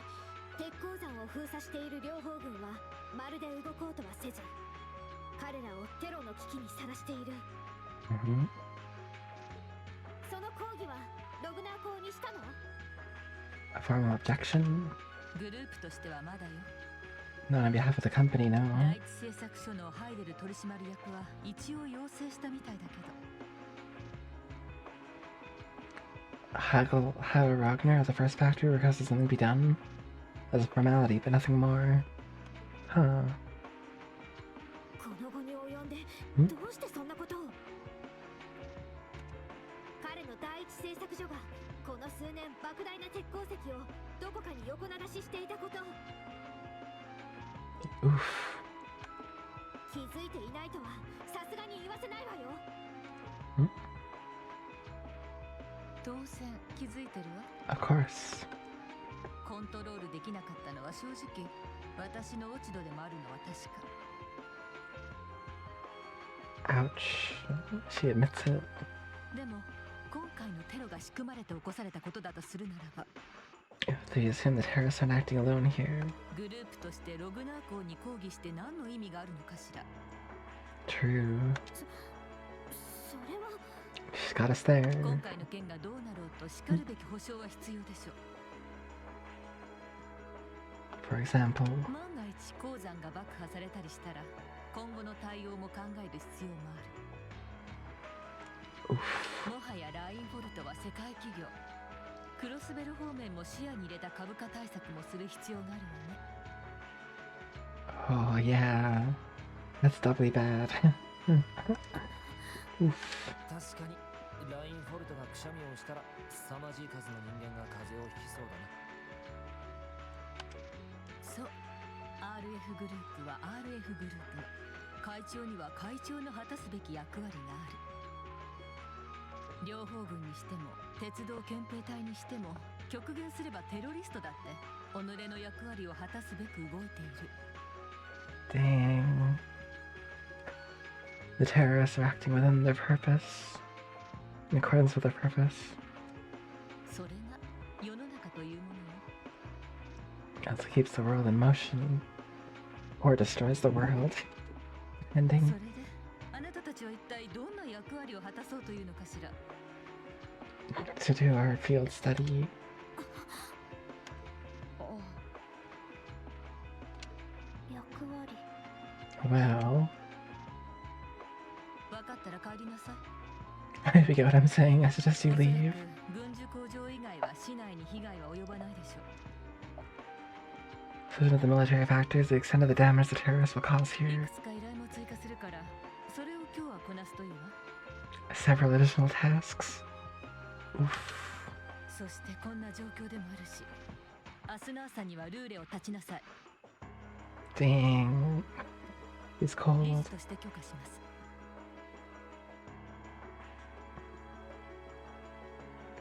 鉄鉱山を封鎖している両方軍はまるで動こうとはせず、彼らをテロの危機にさらしている。その抗議はログナー校にしたの？ A formal objection? グループとしてはまだよ。 Not on behalf of the company, no. 第一製作所のハイデル取締役は一応要請したみたいだけど。Hagel Ragnar at the first factory requested something be done as a formality, but nothing more. Huh. この後に及んでどうしてそんなことを？彼の第一製作所がこの数年莫大な鉄鉱石をどこかに横流ししていたこと。 Oof. 気づいていないとはさすがに言わせないわよ。当然気づいてるわ。 Of course. コントロールできなかったのは正直私の落ち度でもあるのは確か。 Ouch. She admits it. でも今回のテロが仕組まれて起こされたことだとするならば、 If they assume the terrorists aren't acting alone here. グループとしてログナー校に抗議して何の意味があるのかしら。 True. それは She's got us there. 今回の件がどうなろうとしかるべき保証は必要でしょう。 For example. 万が一鉱山が爆破されたりしたら今後の対応も考える必要もある。 Oof. もはやラインフォルトは世界企業。クロスベル方面も視野に入れた株価対策もする必要があるわね。 Oh yeah. That's doubly bad. Oof. 確かにラインフォルトがくしゃみをしたら凄まじい数の人間が風邪をひきそうだね。そう RF グループは RF グループの会長には会長の果たすべき役割がある。両方軍にしても鉄道憲兵隊にしても極限すればテロリストだって己の役割を果たすべく動いている。 Dang. The terrorists are acting within their purpose. In accordance with their purpose. それが世の中というものよ。 That's what keeps the world in motion. Or destroys the world. そ Ending. れであなたたちは一体どんな役割を果たそうというのかしら。 To do our field study. 役割 Well, 分かったら帰りなさい。 if you get what I'm saying, I suggest you おそらく leave. 軍需工場以外は市内に被害は及ばないでしょう。 Fusion of the military factors, the extent of the damage the terrorists will cause い here. くつか依頼も追加するから、それを今日はこなすといいわ。 Several additional tasks. Oof. そしてこんな状況でもあるし、明日の朝にはルーレを立ちなさい。 Dang. He's 理 cold. 事として許可します。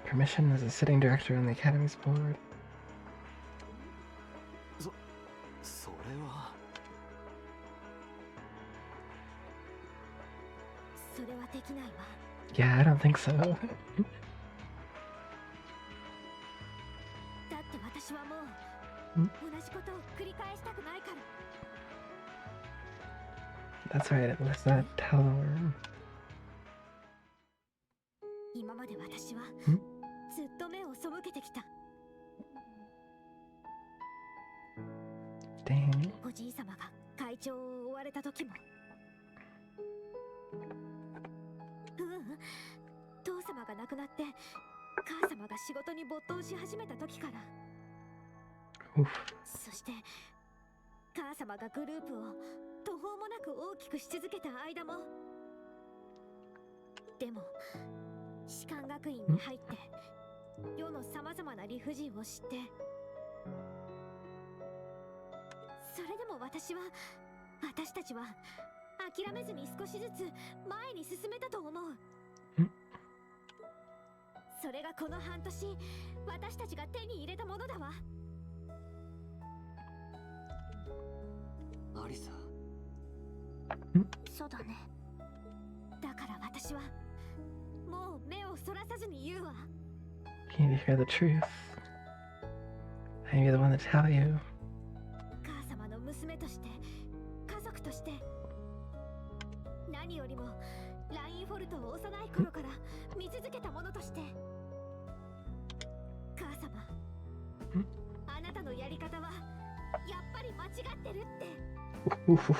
Permission as a sitting director on the Academy's board. それはそれはできないわ。 Yeah, I don't think so. だって私はもう同じことを繰り返したくないから。 That's right, let's not tell her. 今まで私はずっと目を背けてきた。 Dang. おじい様が会長を追われた時も、父様が亡くなって母様が仕事に没頭し始めた時から、 Oof. そして母様がグループを途方もなく大きくし続けた間も。でも士官学院に入って世のさまざまな理不尽を知って、それでも私たちは諦めずに少しずつ前に進めたと思う。それがこの半年私たちが手に入れたものだわ。アリサ、そうだね。だから私はもう目をそらさずに言うわ。 You need to hear the truth. I'm the one to tell you. 母様の娘として家族として、何よりもラインフォルトを幼い頃から見続けたものとして、母様、あなたのやり方はやっぱり間違ってるって。お嬢様。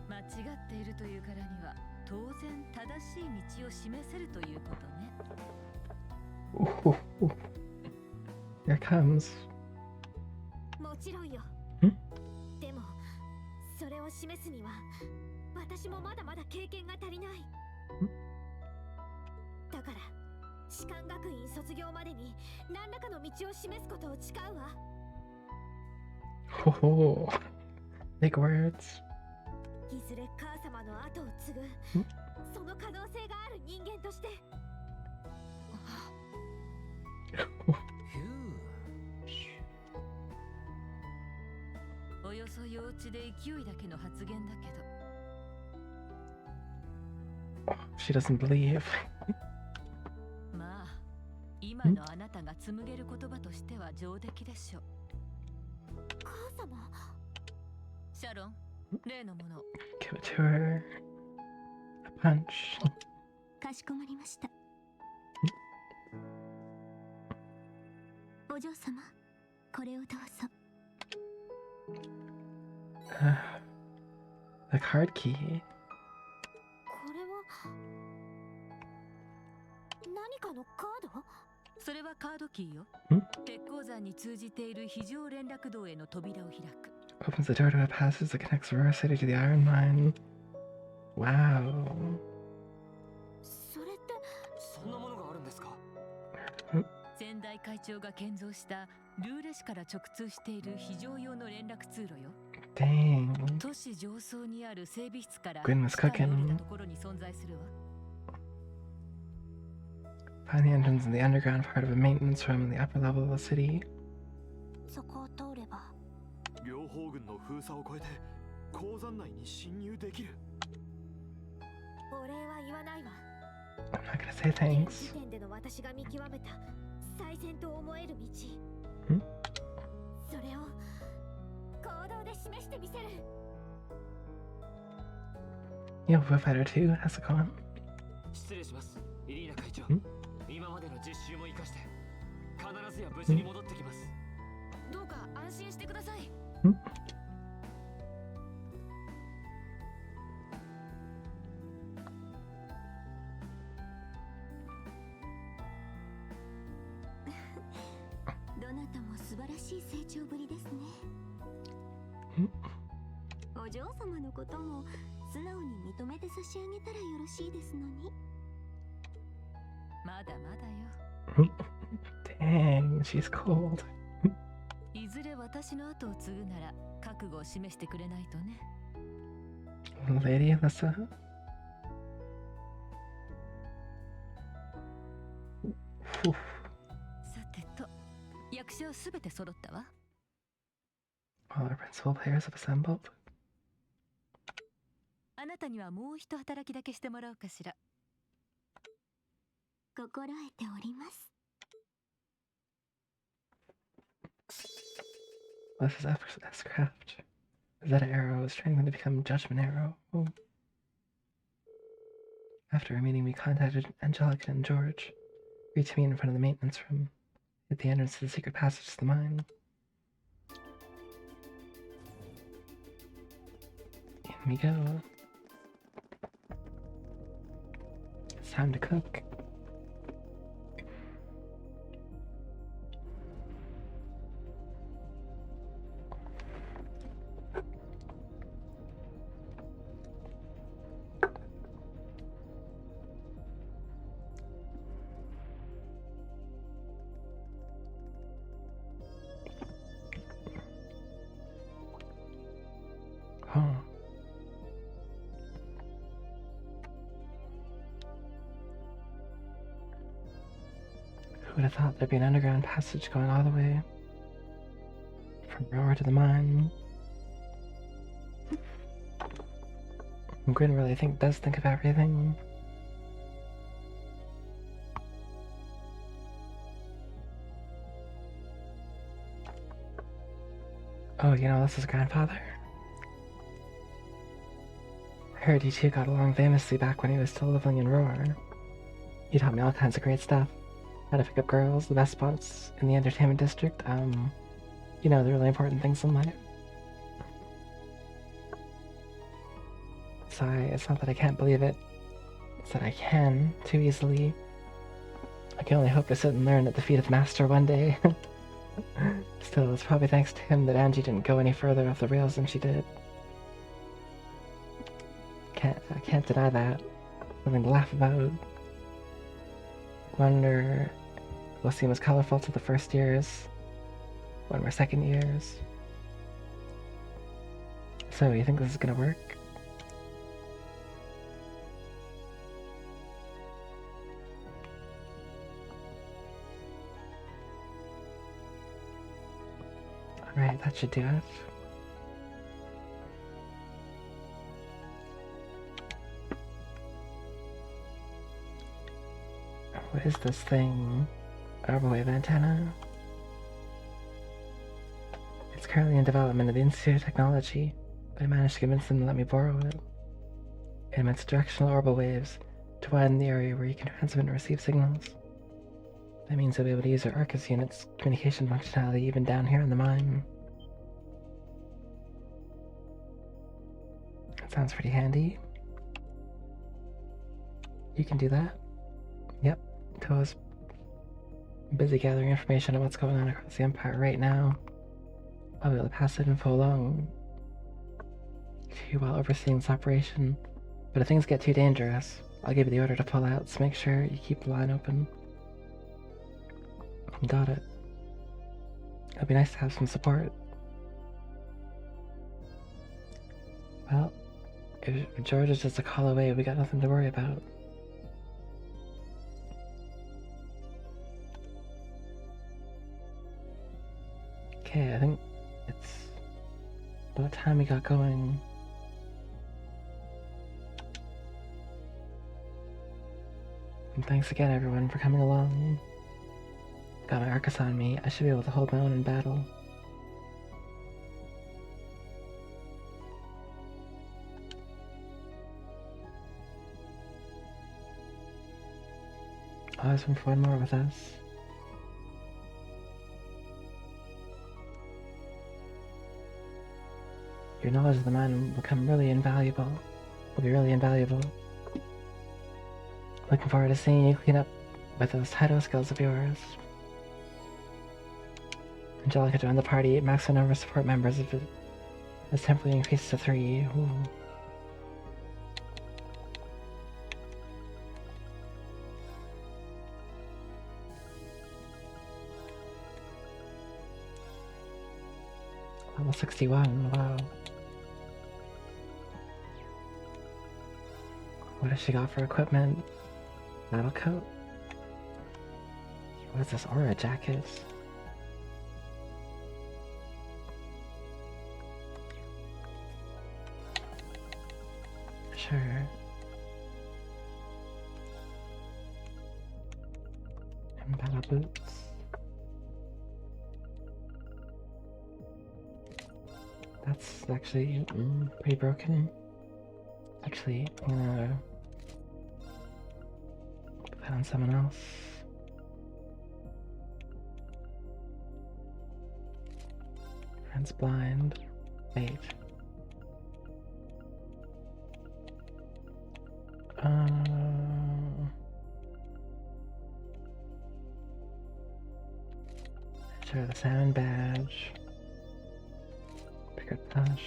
間違っているというからには当然正しい道を示せるということね。 Here it comes. もちろんよ。でもそれを示すには私もまだまだ経験が足りない。だから士官学院卒業までに何らかの道を示すことを誓うわ。 Oh, big words. いずれ母様の後を継ぐその可能性がある人間として。およそ幼稚で勢いだけの発言だけど、 She doesn't believe. まあ今のあなたが紡げる言葉としては上出来でしょう。母様。シャロン、例のもの。 Give it to her. A punch. かしこまりました。お嬢様、これをどうぞ。The card key. これは何かのカード？それはカードキーよ。鉄鉱山に通じている非常連絡道への扉を開く。 Opens the door to a passage that connects Aurora City to the iron mine. Wow. それってそんなものがあるんですか？先代会長が建造したルーレ市から直通している非常用の連絡通路よ。 Dang. 都市上層にある整備室から Goodness 地下に降り cooking. たところに存在するわ。 Find the entrance in the underground part of a maintenance room in the upper level of the city. そこを通れば。両方軍の封鎖を越えて鉱山内に侵入できる。お礼は言わないわ。 I'm not gonna say 現 thanks. 時点での私が見極めた最善と思える道。それを行動で示してみせる。 Yo, Foo Fighter 2, how's it going? 失礼します、イリーナ会長。ん今までの実習も生かして必ずや無事に戻ってきます。どうか安心してください。どなたも素晴らしい成長ぶりですね。お嬢様のことも素直に認めて差し上げたらよろしいですのに。まだまだよ。 Dang, she's cold. いずれ私の後を継ぐなら覚悟を示してくれないとね。 Lady Alyssa. Whew. さてと、役者はすべて揃ったわ。 All our principal players have assembled. あなたにはもう一働きだけしてもらおうかしら。心得ております。 This is S-Craft. Zeta Arrow is training to become Judgment Arrow. Oh. After our meeting, we contacted Angelica and George. Agreed to meet in front of the maintenance room at the entrance to the secret passage to the mine. In we go. It's time to cook. Oh. Who would have thought there'd be an underground passage going all the way from Rower to the mine? Grin really does think of everything. Oh, you know, this is grandfather. I heard you two got along famously back when he was still living in Roar. He taught me all kinds of great stuff. How to pick up girls, the best spots in the entertainment district, you know, the really important things in life. Sigh, it's not that I can't believe it. It's that I can, too easily. I can only hope to sit and learn at the feet of the master one day. Still, it's probably thanks to him that Angie didn't go any further off the rails than she did. I can't deny that. Something to laugh about. Wonder will seem as colorful to the first years when we're second years. So, you think this is gonna work? Alright, that should do it. What is this thing? Orbital wave antenna? It's currently in development at the Institute of Technology, but I managed to convince them to let me borrow it. It emits directional orbital waves to widen the area where you can transmit and receive signals. That means you'll be able to use your Arcus unit's communication functionality even down here in the mine. That sounds pretty handy. You can do that? Yep. Toa's busy gathering information on what's going on across the Empire right now. I'll be able to pass that info along to you while overseeing this operation. But if things get too dangerous, I'll give you the order to pull out, so make sure you keep the line open. Got it. It'd be nice to have some support. Well, if George is just a call away, we got nothing to worry about. Okay, I think it's about time we got going. And thanks again, everyone, for coming along. Got my Arcus on me. I should be able to hold my own in battle. Always room for one more with us. Your knowledge of the mind will become really invaluable. Will be really invaluable. Looking forward to seeing you clean up with those Taito skills of yours. Angelica joined the party. Maximum number of support members has temporarily increased to 3. Ooh. Level 61, wow. What has she got for equipment? Metal coat? What is this aura jacket? Sure. And battle boots. That's actually pretty broken. Actually, I'm gonna put that on someone else. Friend's blind. Wait. Sure, the salmon badge. Bigger touch.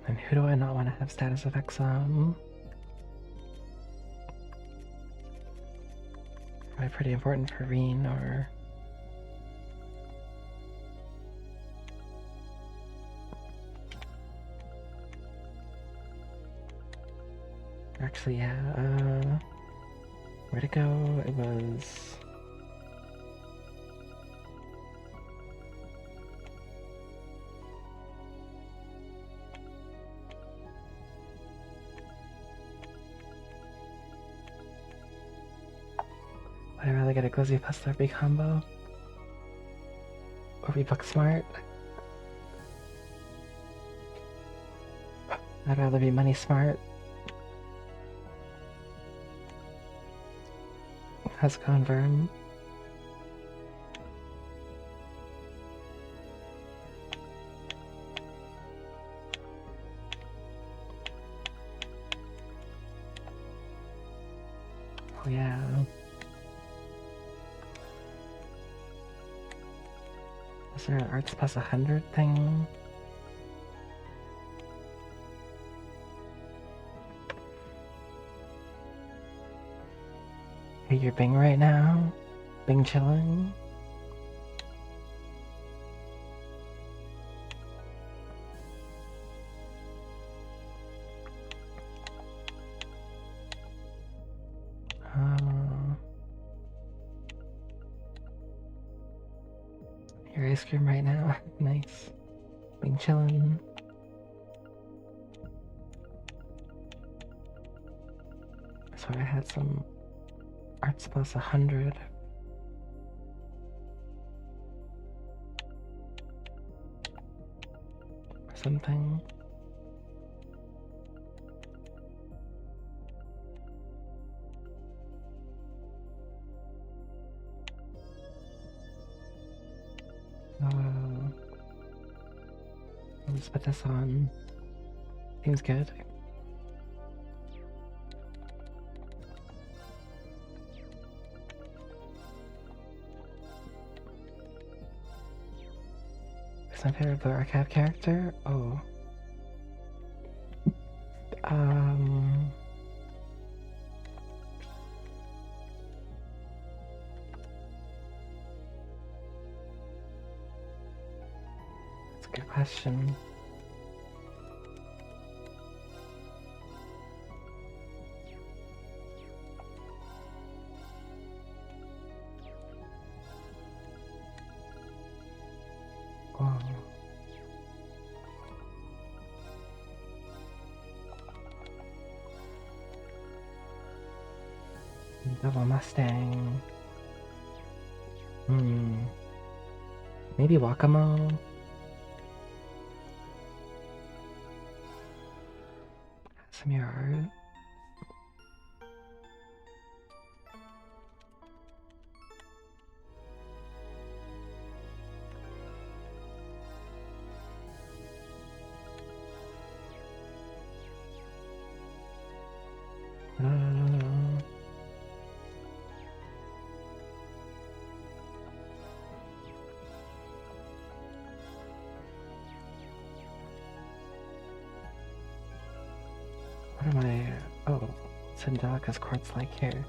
And who do I not want to have status effects on? Probably pretty important for Reen or... Actually, yeah, where'd it go? It was... Would I rather get a Glizzy plus Slurpee combo? Or be Book Smart? I'd rather be Money Smart. How's it going, Verm? Oh yeah. Is there an Arts plus 100 thing? Hey, you're Bing right now? Bing chilling? Your ice cream right now? Nice. Bing chilling. So I had some Arts plus 100. Or something. Let's put this on. Seems good. Who's my favorite Blue Archive character? Oh. That's a good question. Double Mustang. Maybe Wakamo? Samirar. What am I? Oh, it's Angelica's quartz like here.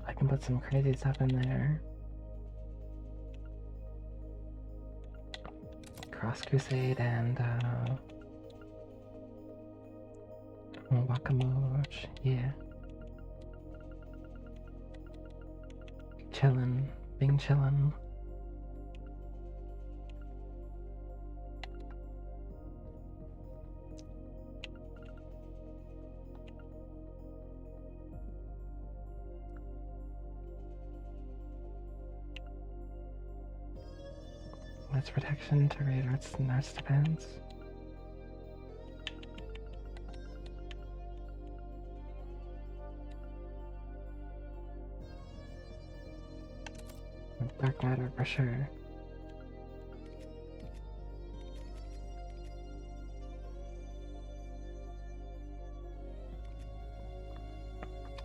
I can put some crazy stuff in there. Cross Crusade and Wakamoch, yeah. Chillin', being chillin'. That's protection to raid arts and arts defense. Dark matter for sure.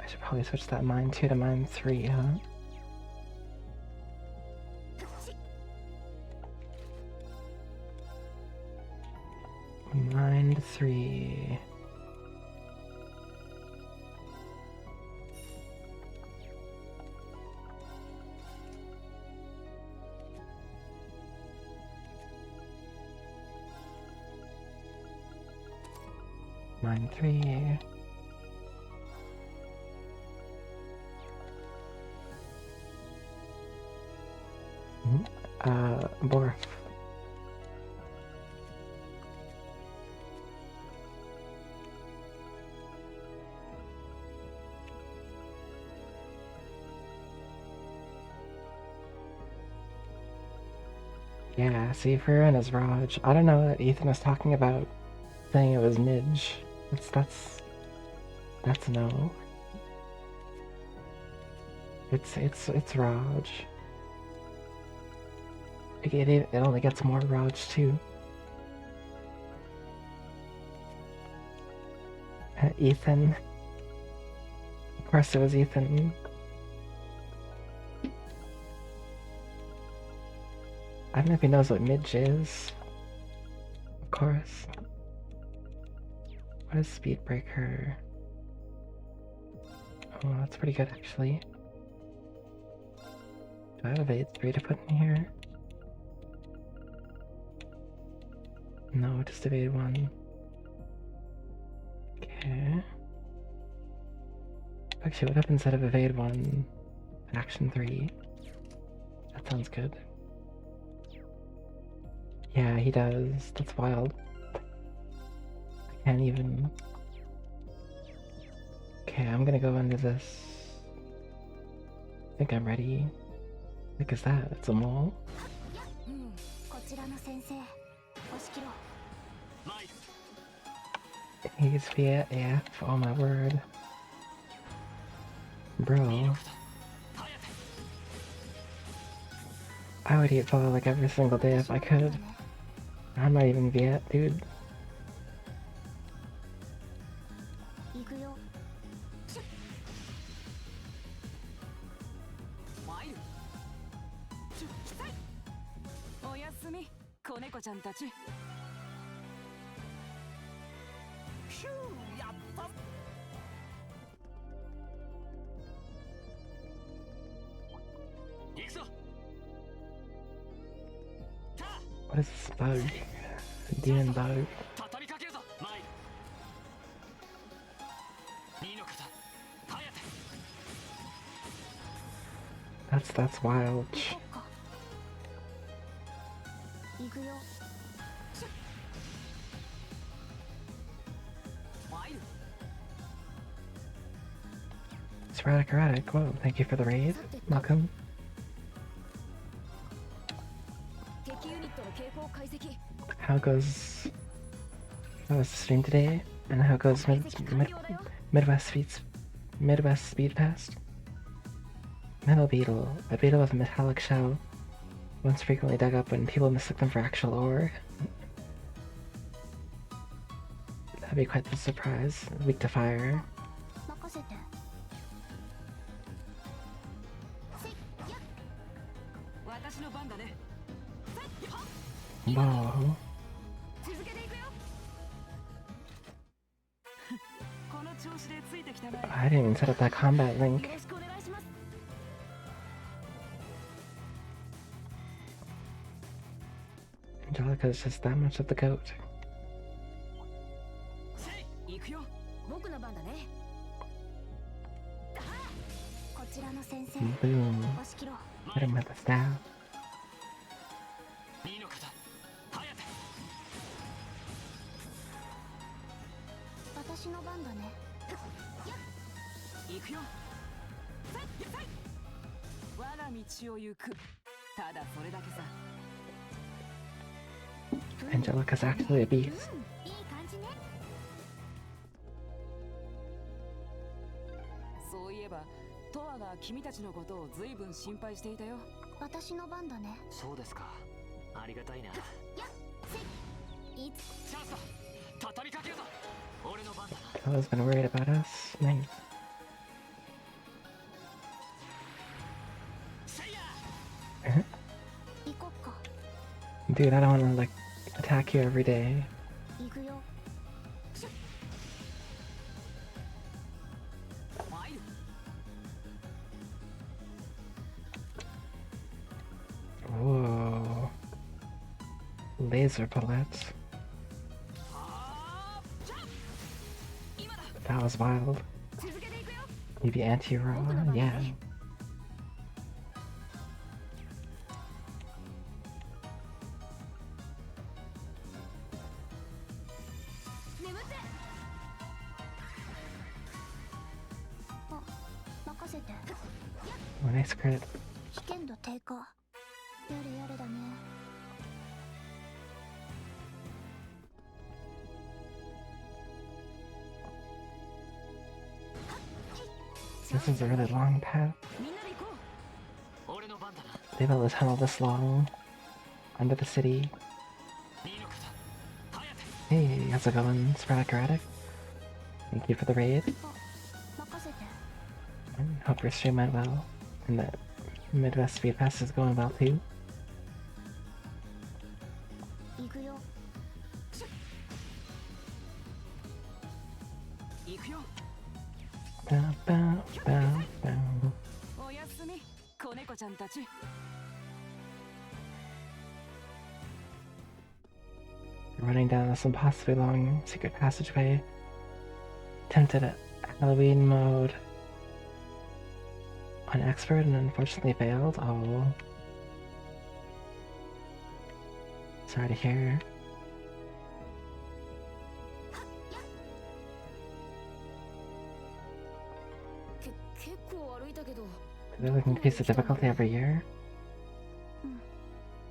I should probably switch that mine 2 to mine 3, huh? Mine 3. Mine 3. Borf. Yeah, see, Furin is Raj. I don't know what Ethan was talking about, saying it was Midge. That's no. It's Raj. It only gets more Raj too. Ethan. Of course it was Ethan. I don't know if he knows what Midge is. Of course. What is Speed Breaker? Oh, that's pretty good actually. Do I have Evade 3 to put in here? No, just Evade 1. Okay. Actually, what if instead of Evade 1, Action 3? That sounds good. Yeah, he does. That's wild. I can't even... Okay, I'm gonna go into this. I think I'm ready. What is that? It's a mole? He's VF, oh my word. Bro. I would eat follow like every single day if I could. I'm not even Viet, dude. What is this bug? Demon bug. That's wild. Sporadic erratic. Whoa, thank you for the raid. Welcome. 敵ユニットの傾向解析 How goes the stream today? And how goes Midwest Speed Fast? Metal beetle, a beetle with a metallic shell, once frequently dug up when people mistook them for actual ore. That'd be quite the surprise. Weak to fire. 任せて 私の番だね。 Whoa. 続けていくよ この調子でついてきたまえ。 I didn't even set up that combat よ link. ろしくお願いします Angelica's just that much of the goat. 行くよ。 僕の番だねこちらの先生 Boom. 押し切ろう Hit him with the staff. 2の方早手私の番だね行くよ。我が道を行く。ただそれだけさ。 Angelica's actually a beast. いい感じね そういえば、トアが君たちのことを随分心配していたよ。私の番だねそうですかありがたいなやっせいいつチャンスだ畳みかけるぞ俺の番だな Fella's been worried about us. Nice. せいや 行こっか Dude, I don't wanna like attack you every day. 行くよ 参る。 Whoa. Laser bullets. That was wild. 続けていくよ Maybe anti-raw? Yeah. Oh, nice crit. 危険度低下やれやれだね This is a really long path. みんなで行こう俺の番だな They built a tunnel this long under the city. 2の方早手 Hey, how's it going, Sporadic Erratic? Thank you for the raid. 任せて And hope your stream went well. And that Midwest Speed Fest is going well too. 行くよ 行くよ。 Bow, bow, bow, bow. おやすみ、子猫ちゃんたち。 Running down this impossibly long secret passageway. Attempted at Halloween mode on expert and unfortunately failed. Oh. Sorry to hear. 結構歩いたけど Do they like increase the difficulty every year?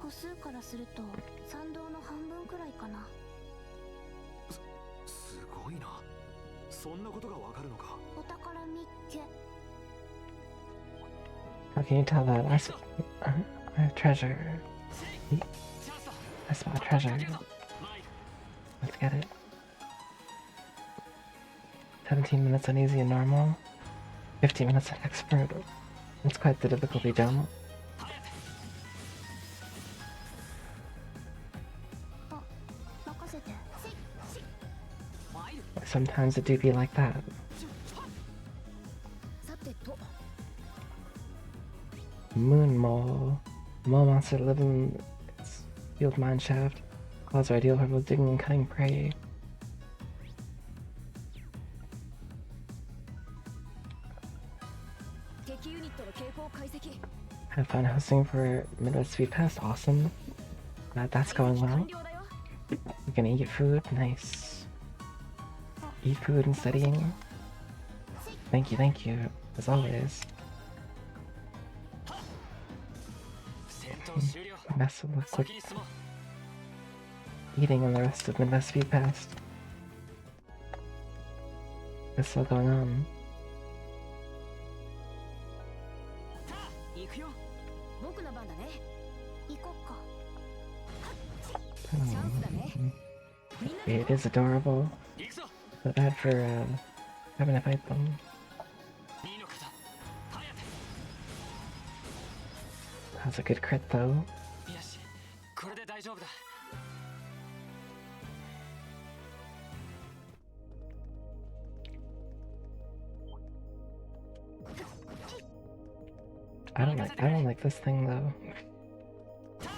歩数からすると参道の半分くらいかなすごいな。そんなことがわかるのか。お宝見っけ How can you tell that? I have treasure. チャンスだ I spot treasure. マイ Let's get it. 17 minutes on easy and normal. 15 minutes on expert. That's quite the difficulty jump. 早手 任せて 参る。 Sometimes it do be like that. さてと Moon mole. Mole monster live in its field mine shaft. Claws are ideal for both digging and cutting prey. Have fun hosting for Midwest Speed Pass. Awesome. Glad that's going well. You're gonna eat food. Nice. Eat food and studying. Thank you, thank you. as always. 戦闘終了 Mess with liquid 先に進もう eating and the rest of Midwest Speed Past. What's still going on? 行くよ。僕の番だね。行こっか。 It is adorable, 行くぞ but bad for having to fight them. 2の方早 That's a good crit though. よしこれで大丈夫だ I don't like this thing though.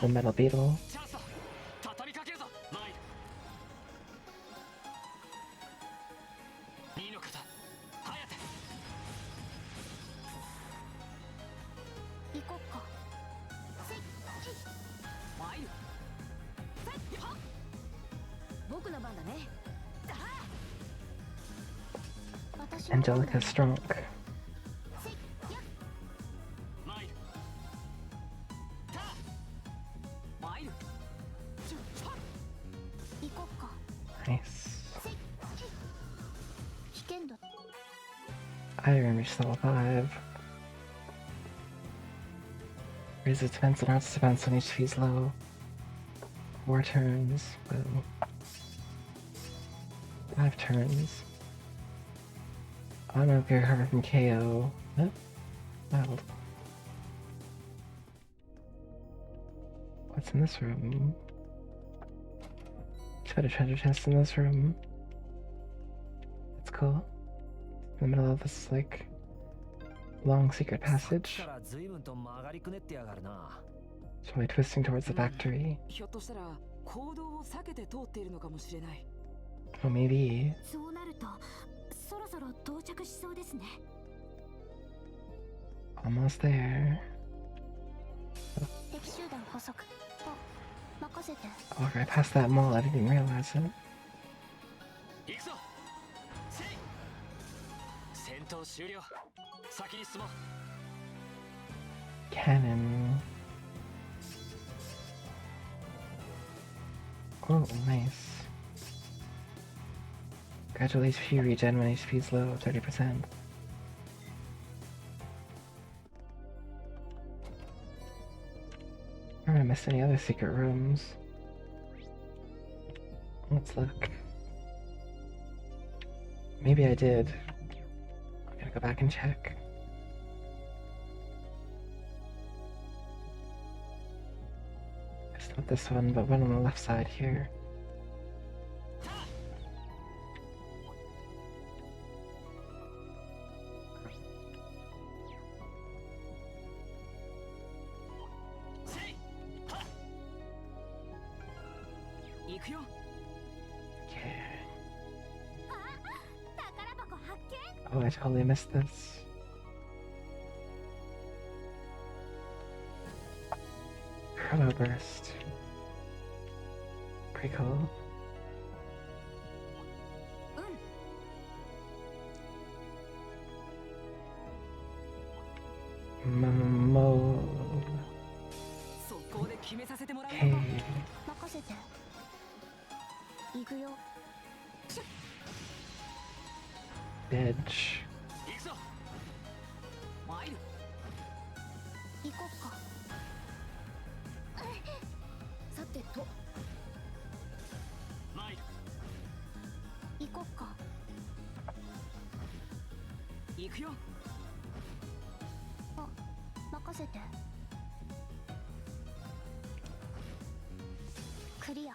The metal beetle. チャンスだ畳みかけるぞマイル2の方早く行こっか。参る。僕の番だね。私の番だね。 Angelica's strong. マイル参る。行こっか。 Nice. 危険度。 I reached level 5. Raises defense and arts defense when HP is low. 4 turns. Well, 5 turns. I don't know if you're recovered from KO. Oh, wild. What's in this room? Just got a treasure chest in this room. That's cool. In the middle of this, like, long secret さっき passage. から随分と曲がりくねってやがるな It's probably twisting towards the factory. ひょっとしたら行動を避けて通っているのかもしれない。 Well, maybe. そうなると、そろそろ到着しそうですね。 Almost there. 敵集団捕捉。あ、任せて。 Oh, I passed that mall. I didn't even realize it. 行くぞせい戦闘終了先に進もう Cannon. Oh, nice. Gradual HP regen when HP is low, 30%. Or I missed any other secret rooms. Let's look. Maybe I did. I'm gonna go back and check. It's not this one, but one on the left side here. Okay. 宝箱発見。 Oh, I totally missed this. Chrono Burst. Pretty cool. Mo. 速攻で決めさせてもらうよ。 Hey. 任せて。行くよ。 Edge. 行くぞ参る。行こっか。さてと、マイル行こっか。行くよ。あ、任せて。クリア。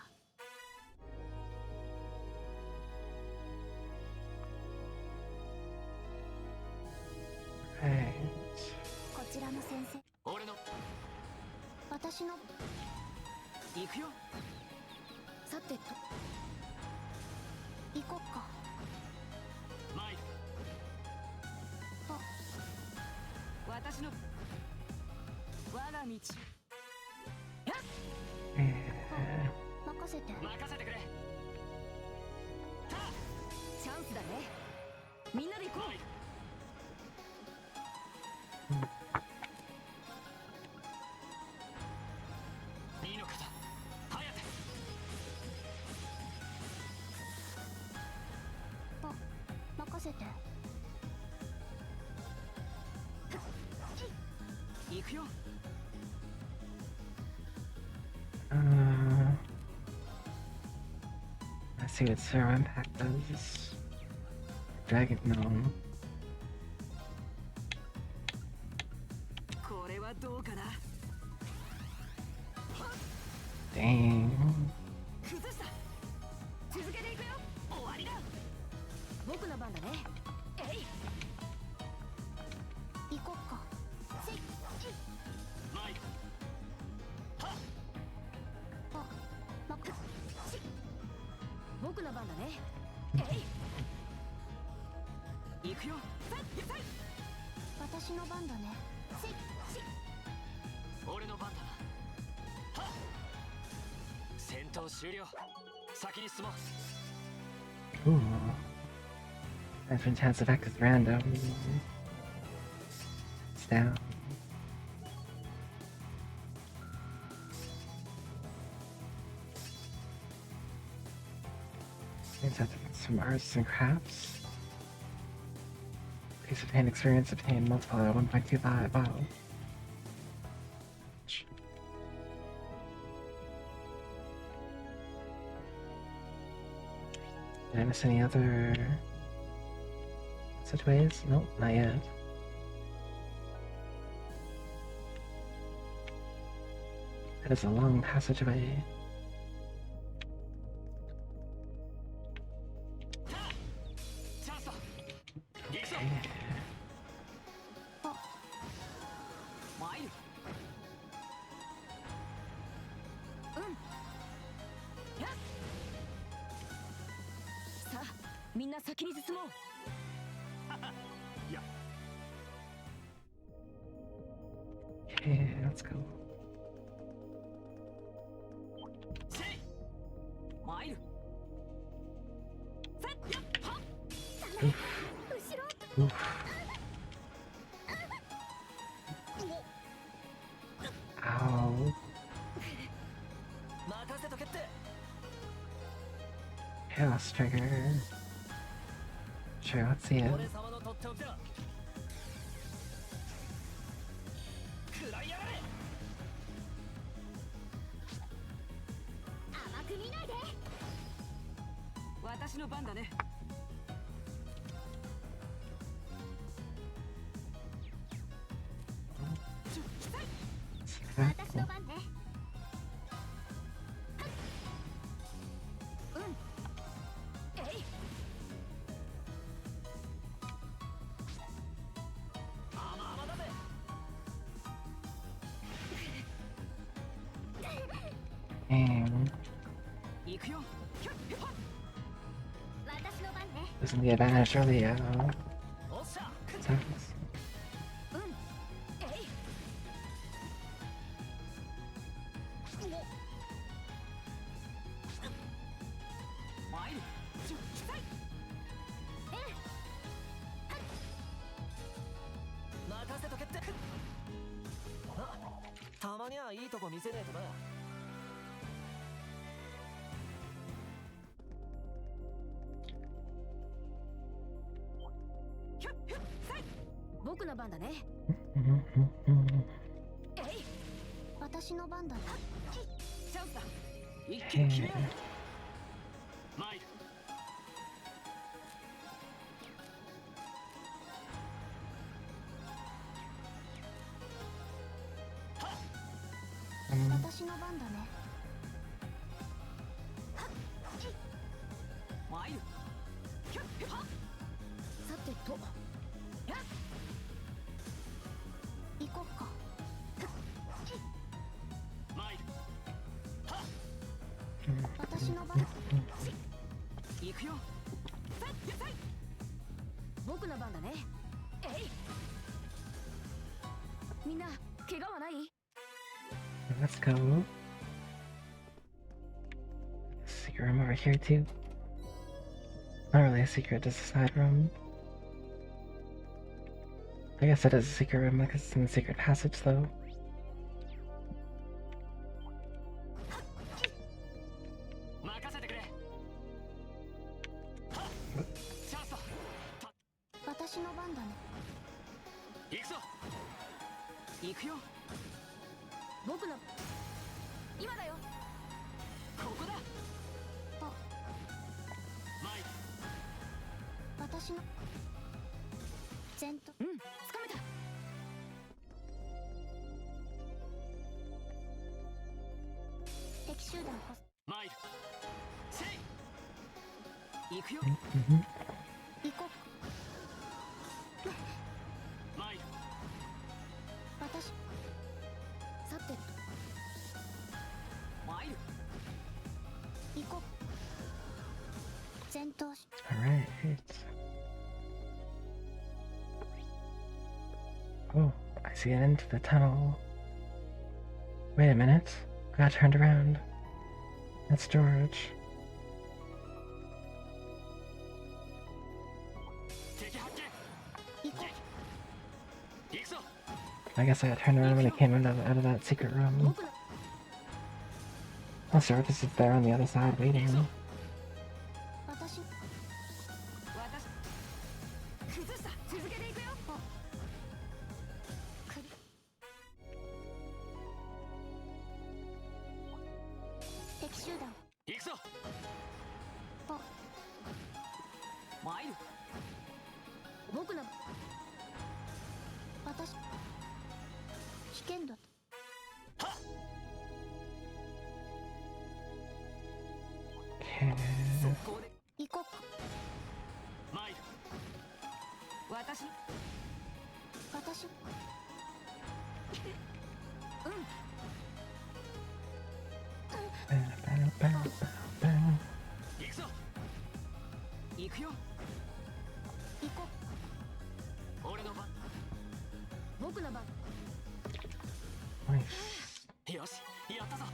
Right. こちらの先生。俺の私の。行くよ。さてと。行こっか。マイル私の我が道。 任せて。任せてくれチャンスだねみんなで行こういいのかだ颯任せて。行くよ。 Let's see what Zero Impact does. Dragon, no. これはどうかな。 Dang. 崩した。続けていくよ。終わりだ。僕の番だね。えい。行こっか。せい。マイルはっ僕の番だね。えい。行くよ。私の番だね。せい。俺の番だな。はっ戦闘終了。先に進もう。 Ooh. Different chance effect is random. It's down. Means I have to get some arts and crafts. Piece of hand experience obtained multiplier 1.25. Wow. Did I miss any other such ways? Nope, not yet. That is a long passageway. チャンスだ。行くぞ。マイル。やっ。さあ、みんな先に進もう。 Okay, let's go. せい。マイル。Oof. Ow. 任せとけって。 Chaos trigger. Sure, let's see it. 俺様のとっておきだ。食らいやがれ。甘く見ないで。私の番だね。私の番ね。えい。甘々だぜ。 Dang. 行くよ。私の番ね。Losing the advantage early, おっしゃ。 sucks. えい。マイル。任せとけって。あ、たまにはいいとこ見せねえとな。 僕の番だね。えい。私の番だね。チャンスだ。一気に決めよう。マイル。私の番だね。マイル。さてと。行こっか。マイル。私の番。行くよ。僕の番だね。えい。みんな怪我はない？ Let's go. Secret room over here too. Not really a secret, just a side room. I guess it is a secret room because it's in the secret passage, though. 任せてくれ。はっ、チャンスだ。私の番だね。行くぞ。行くよ。僕の今だよ。ここだ。前。私の前途。うん、つかめた。敵集団こ参る。せい。行くよ。 Mm-hmm. 行こう。参る。私さて参る。行こう。戦闘し Alright. Oh, I see an end to the tunnel. Wait a minute. I got turned around. That's George. 敵発見。行こ行くぞ。 I guess I got turned around when I came out of that secret う。 room. 僕の Oh, George is there on the other side waiting. 私崩した。続けていくよ。首敵集団行くぞ。参る。僕の私危険度 Okay. 速攻で。行こうか。参る。私。私 行くぞ。行くよ。行こ俺の番。う。僕の番 Nice. よし、やったぞ。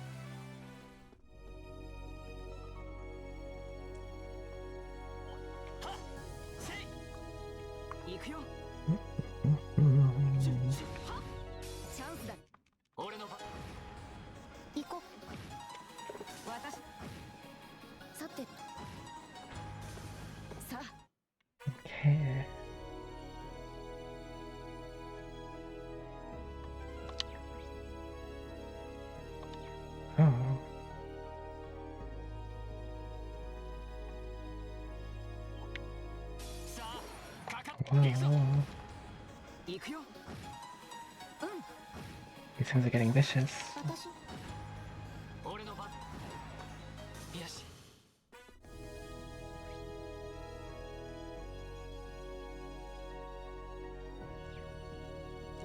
はっ、せい。行くよ。 Mm. チャンスだ。俺の番。行こう。私。さてさあ。 Okay. Oh. さあ、かかっ。 Whoa. 行くぞ。行くよ。 These things are getting vicious. 私俺の番。よし。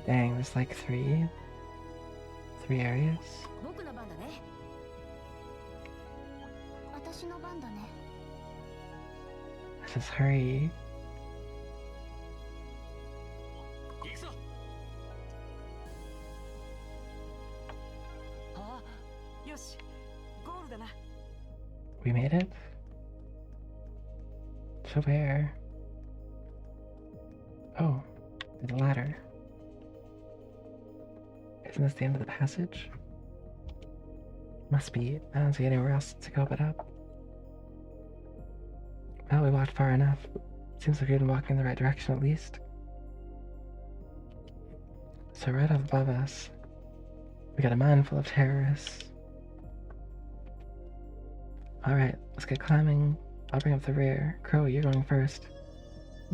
Dang, there's like three areas. 僕の番だね。私の番だね。 Let's just hurry. 行くぞ。ああ。よし。ゴールだな。 We made it? To where? Oh, there's a ladder. Isn't this the end of the passage? Must be. I don't see anywhere else to go but up. Well, we walked far enough. Seems like we've been walking in the right direction at least. So right up above us, we got a mine full of terrorists. Alright, let's get climbing. I'll bring up the rear. Crow, you're going first.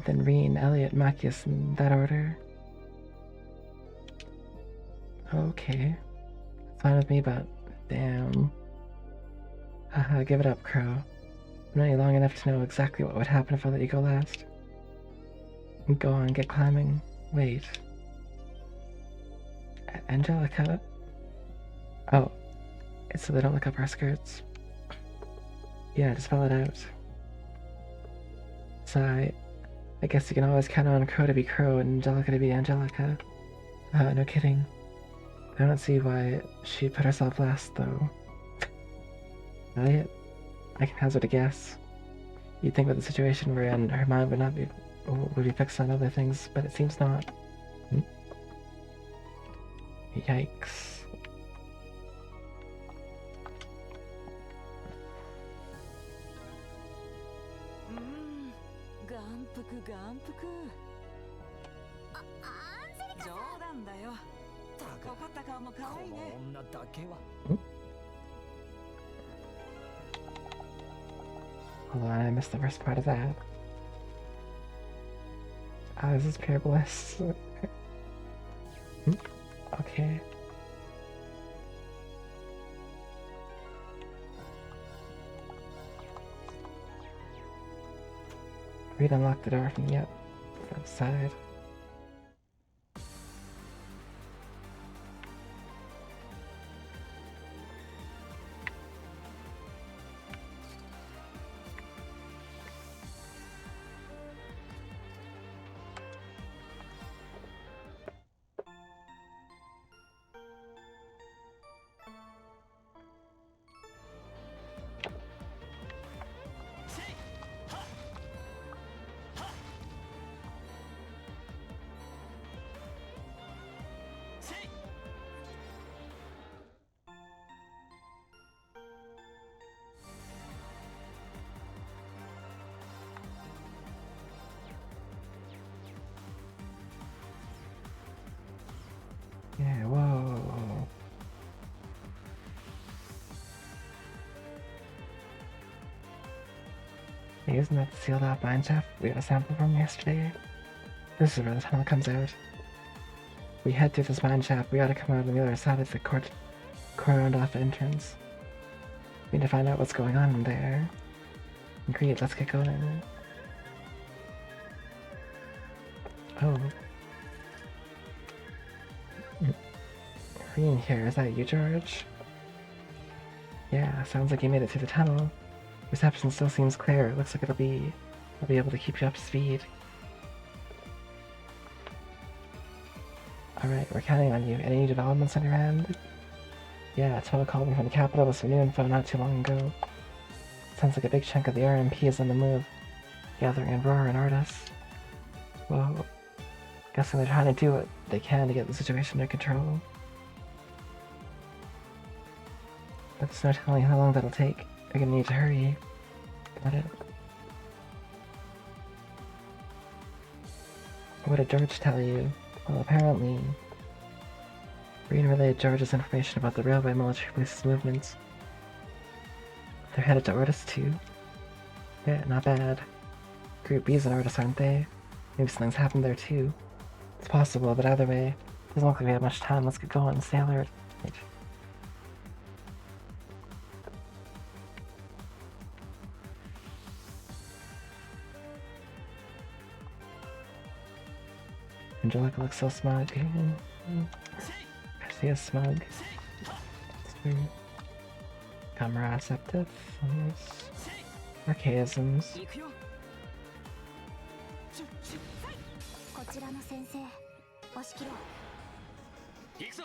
Then Reen, Elliot, Macius, in that order. Okay. Fine with me, but damn. Haha, give it up, Crow. I've known you long enough to know exactly what would happen if I let you go last. Go on, get climbing. Wait. Angelica? Oh. It's so they don't look up our skirts. Yeah, just spell it out. So I guess you can always count on Crow to be Crow and Angelica to be Angelica. No kidding. I don't see why she put herself last, though. Elliot, I can hazard a guess. You'd think with the situation we're in, her mind would be fixed on other things, but it seems not. Yikes. Hold on, I missed the first part of that. Ah, this is pure bliss. Okay. Reed unlocked the door from the outside. Yeah, whoa. Hey, isn't that the sealed out mine shaft we got a sample from yesterday? This is where the tunnel comes out. We head through this mine shaft, we gotta come out on the other side of the cordoned off entrance. We need to find out what's going on in there. Agreed, let's get going. Oh. Green here, is that you, George? Yeah, sounds like you made it through the tunnel. Reception still seems clear. Looks like I'll be able to keep you up to speed. Alright, we're counting on you. Any new developments on your end? Yeah, Toa called me from the capital with some new info not too long ago. Sounds like a big chunk of the RMP is on the move, gathering in Roar and Artis. Whoa. Guessing they're trying to do what they can to get the situation under control. But there's no telling how long that'll take. They're gonna need to hurry. Got it. What did George tell you? Well, apparently, Green relayed George's information about the railway military police's movements. They're headed to Artis too. Yeah, not bad. Group B's in Artis, aren't they? Maybe something's happened there too. It's possible, but either way, doesn't look like we have much time. Let's get going and stay alert. Wait. Angelica looks so smug. Garcia smug. Camaraceptive. Archaisms. こちらの先生、押し切ろう。行くぞ。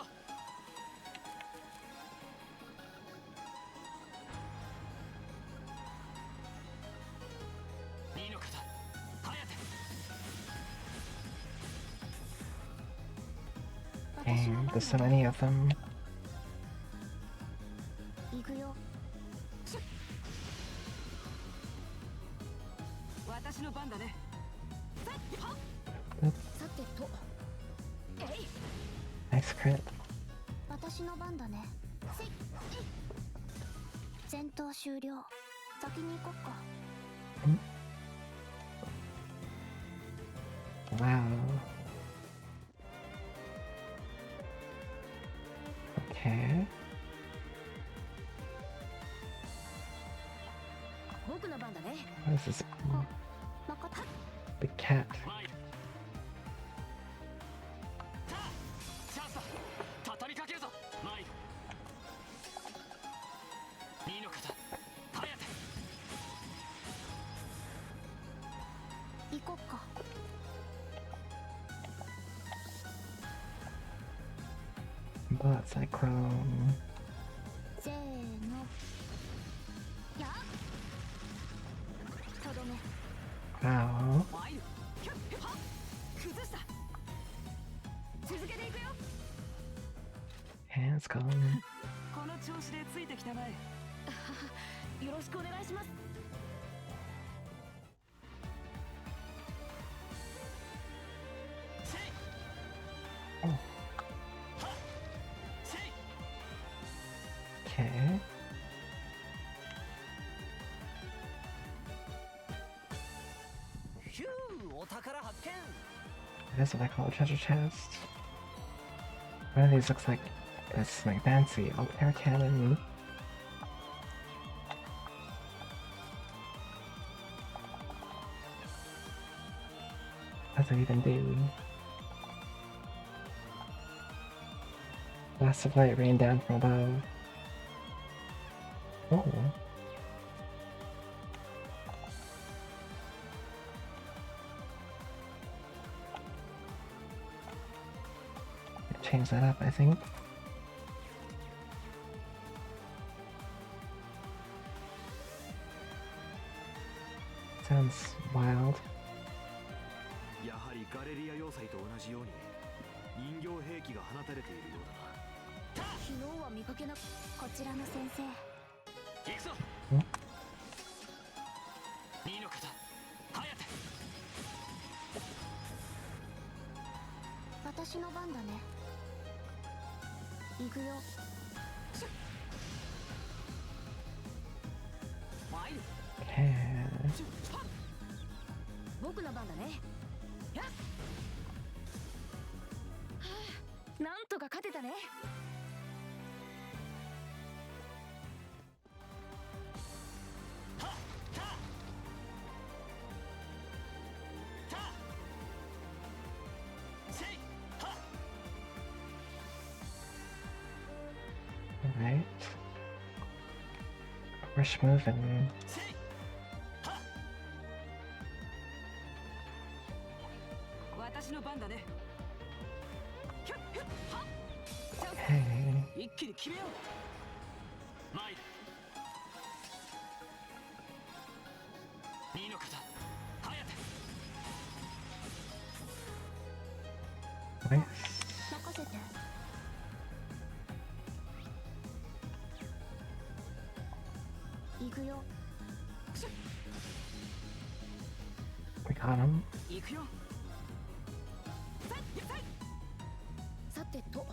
いいのかだ。早手。 Dang, there's so many of them. 行くよ。私の番だね。 さてと。Nice crit. 私の番だね。戦闘終了。先に行こっか。Wow. Okay. 僕の番だね。 What is this? まかった。 Big cat. チャンスだ。畳みかけるぞ。マイル。いいのかだ。早手。行こっか。 But Cyclone. せーの。やっ。とどめ。 Wow. マイル。崩した。続けていくよ。gone. この調子でついてきたまえ。よろしくお願いします。Okay. ヒュー、お宝発見。 That is what I call a treasure chest. One of these looks like it's like fancy air cannon. What does it even do? Blasts of light rain down from above. Oh. Change that up, I think. Sounds wild. やはりガレリア要塞と同じように人形兵器が放たれているようだな。昨日は見かけなこちらの先生。行くぞ。二の方、早て。私の番だね。行くよ。Okay. 僕の番だね。やっ、はあ、なんとか勝てたね。Alright. Rush moving. 私の番だね。ひゅっひゅっはっ。チャンス。 Hey. 一気に決めよう。前だ。二の方、早て。 Nice. 任せて。行くよ。 We got him. 行くよ。さてと、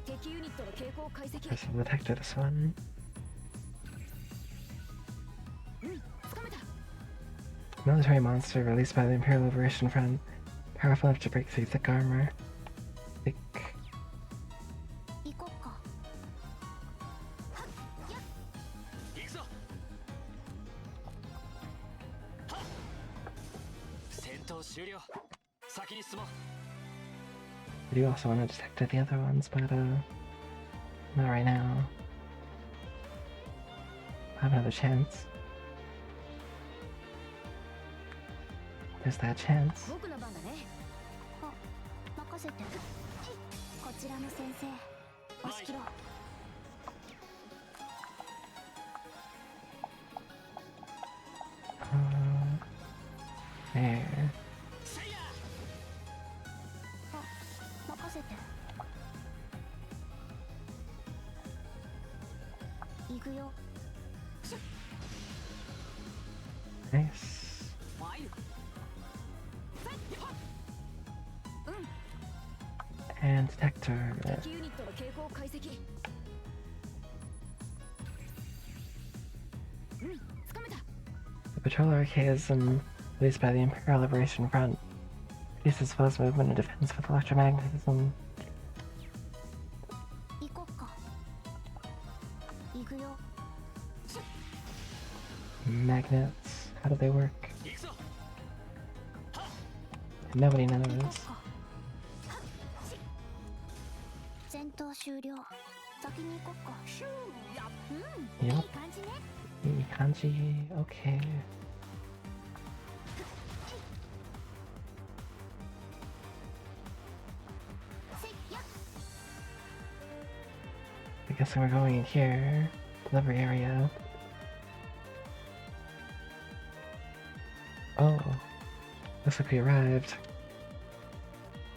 敵ユニットの傾向を解析。 There's some detected this one. つかめた。 Military monster released by the Imperial Liberation Front. Powerful enough to break through thick armor. Thick. 行こっか。行くぞ。はっ。戦闘終了。先に進もう。 I do also want to detect the other ones, but not right now. I have another chance. There's that chance. 僕の番だね。任せて。こちらの先生。押し切ろう。 There. 任せて。行くよ。 Nice. 参る。 And detector. 敵ユニットの傾向を解析。つかめた。 The patrol archaism released by the Imperial Liberation Front reduces foes' movement and defense with electromagnetism. 行こっか。行くよ。 Magnets. How do they work? 行くぞ。 Nobody 行こ knows. っか。戦闘終了。先に行こっか。いい Yep. 感じね。 Kanji. Okay. I guess we're going in here. Delivery area. Oh. Looks like we arrived.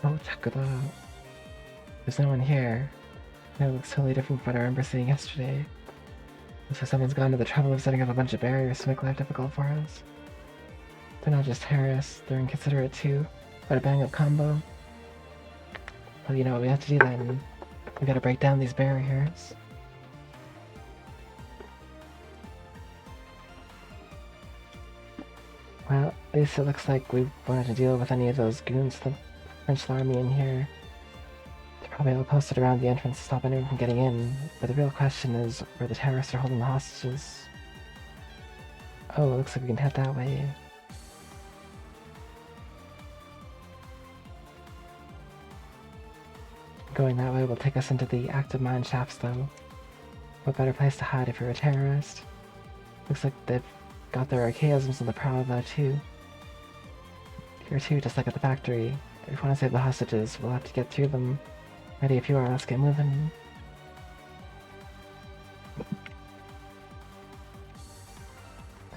Oh, check it out. There's no one here. It looks totally different from what I remember seeing yesterday. Looks like someone's gone to the trouble of setting up a bunch of barriers to make life difficult for us. They're not just terrorists, they're inconsiderate too. What a bang-up combo. Well, you know what we have to do then? We gotta break down these barriers. Well, at least it looks like we won't have to deal with any of those goons, the French army in here. They're probably all posted around the entrance to stop anyone from getting in, but the real question is where the terrorists are holding the hostages. Oh, it looks like we can head that way. Going that way will take us into the active mine shafts, though. What better place to hide if you're a terrorist? Looks like they've got their archaisms on the prowl though, too. Here too, just like at the factory. If we want to save the hostages, we'll have to get through them. Ready if you are, let's get moving.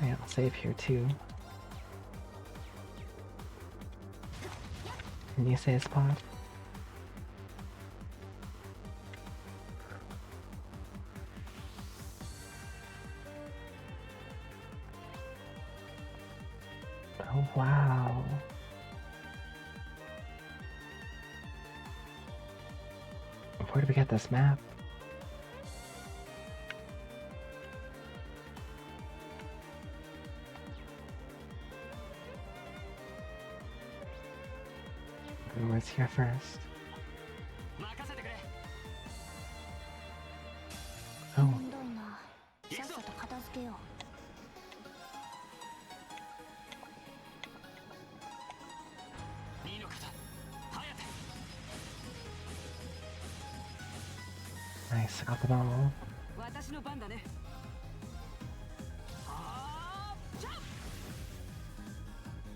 Yeah, I'll save here too. New save spot. Oh wow. Where did we get this map? Where's here first? Oh, めんどいな。さっさと片付けよう。 nice, I got them all. 私の番だね。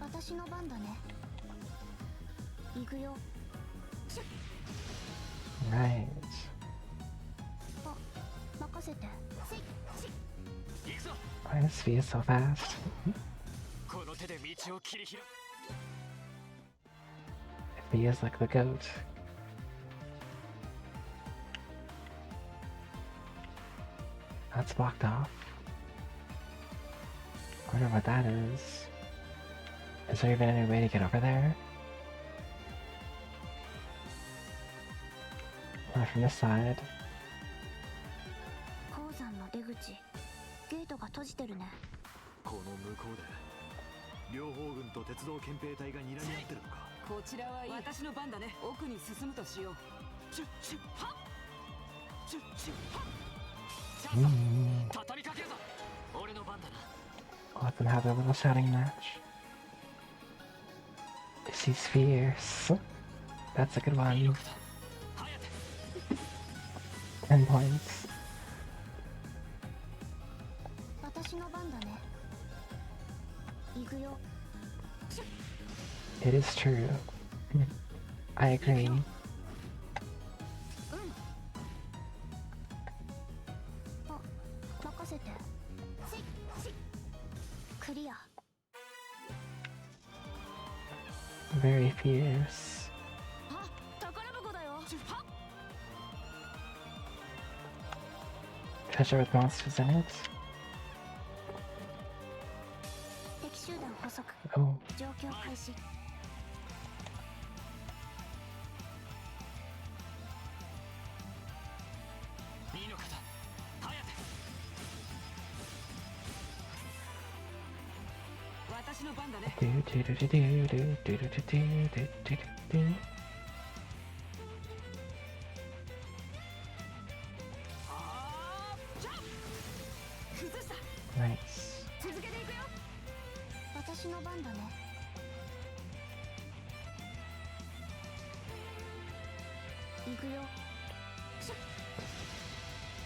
私の番だね。行くよ。 Right. あ、任せて。 Why is Fia so fast? この手で道を切り開く。 Fia's like the goat. That's blocked off. I wonder what that is. Is there even any way to get over there? Not from this side. 鉱山の出口。ゲートが閉じてるね。この向こうで両方軍と鉄道憲兵隊が睨み合ってるのか。こちらはいい。私の番だね。奥に進むとしよう。畳みかけるぞ。俺の番だな。 I'll let them have their little shouting match. She's fierce. That's a good one. 10 points. 私の番だね。行くよ。 It is true. I agree. あ、任せて。クリア。 Very fierce. あ、宝箱だよ。 Treasure with monsters in it. 敵集団捕捉。 Oh, 状況開始。 私の番だね。 do do do do do do do do do do do do. 崩した。 Nice. 続けていくよ。私の番だね。行くよ。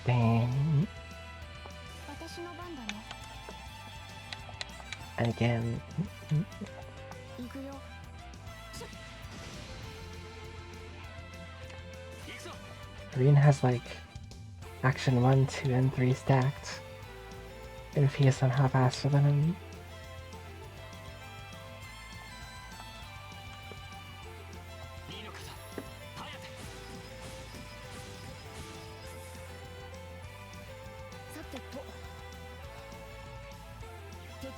Dang. 私の番だね。 And again. 行くよ。 Green has like action 1, 2, and 3 stacked. If he is somehow faster than him.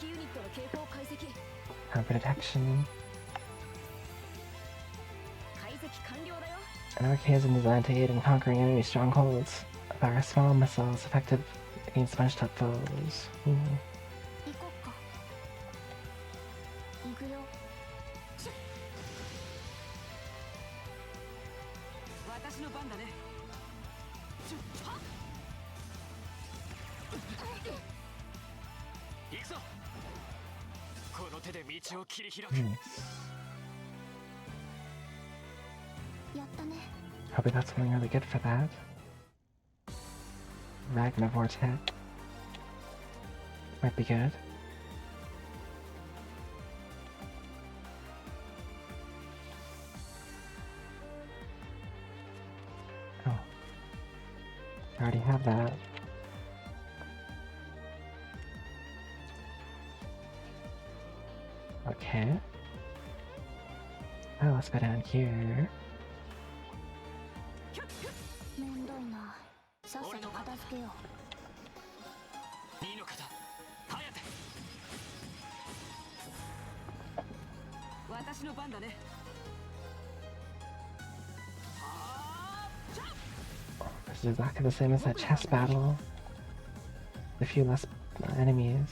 敵ユニットの警報解析 Time for detection. 解析完了だよ An arcade is designed to aid in conquering enemy strongholds. Fire small missiles effective against bunched up foes. Ooh. 行こっか行くよ私の番だね。行くぞ。この手で道を切り開く。 Nice. やったね Hope we got something really good for that. Magnivore tech. Might be good. Oh. I already have that. Okay. Oh, let's go down here. めんどいなさっさと片付けよ二の方、颯。私の番だね。 This is exactly the same as that chess battle. A few less enemies.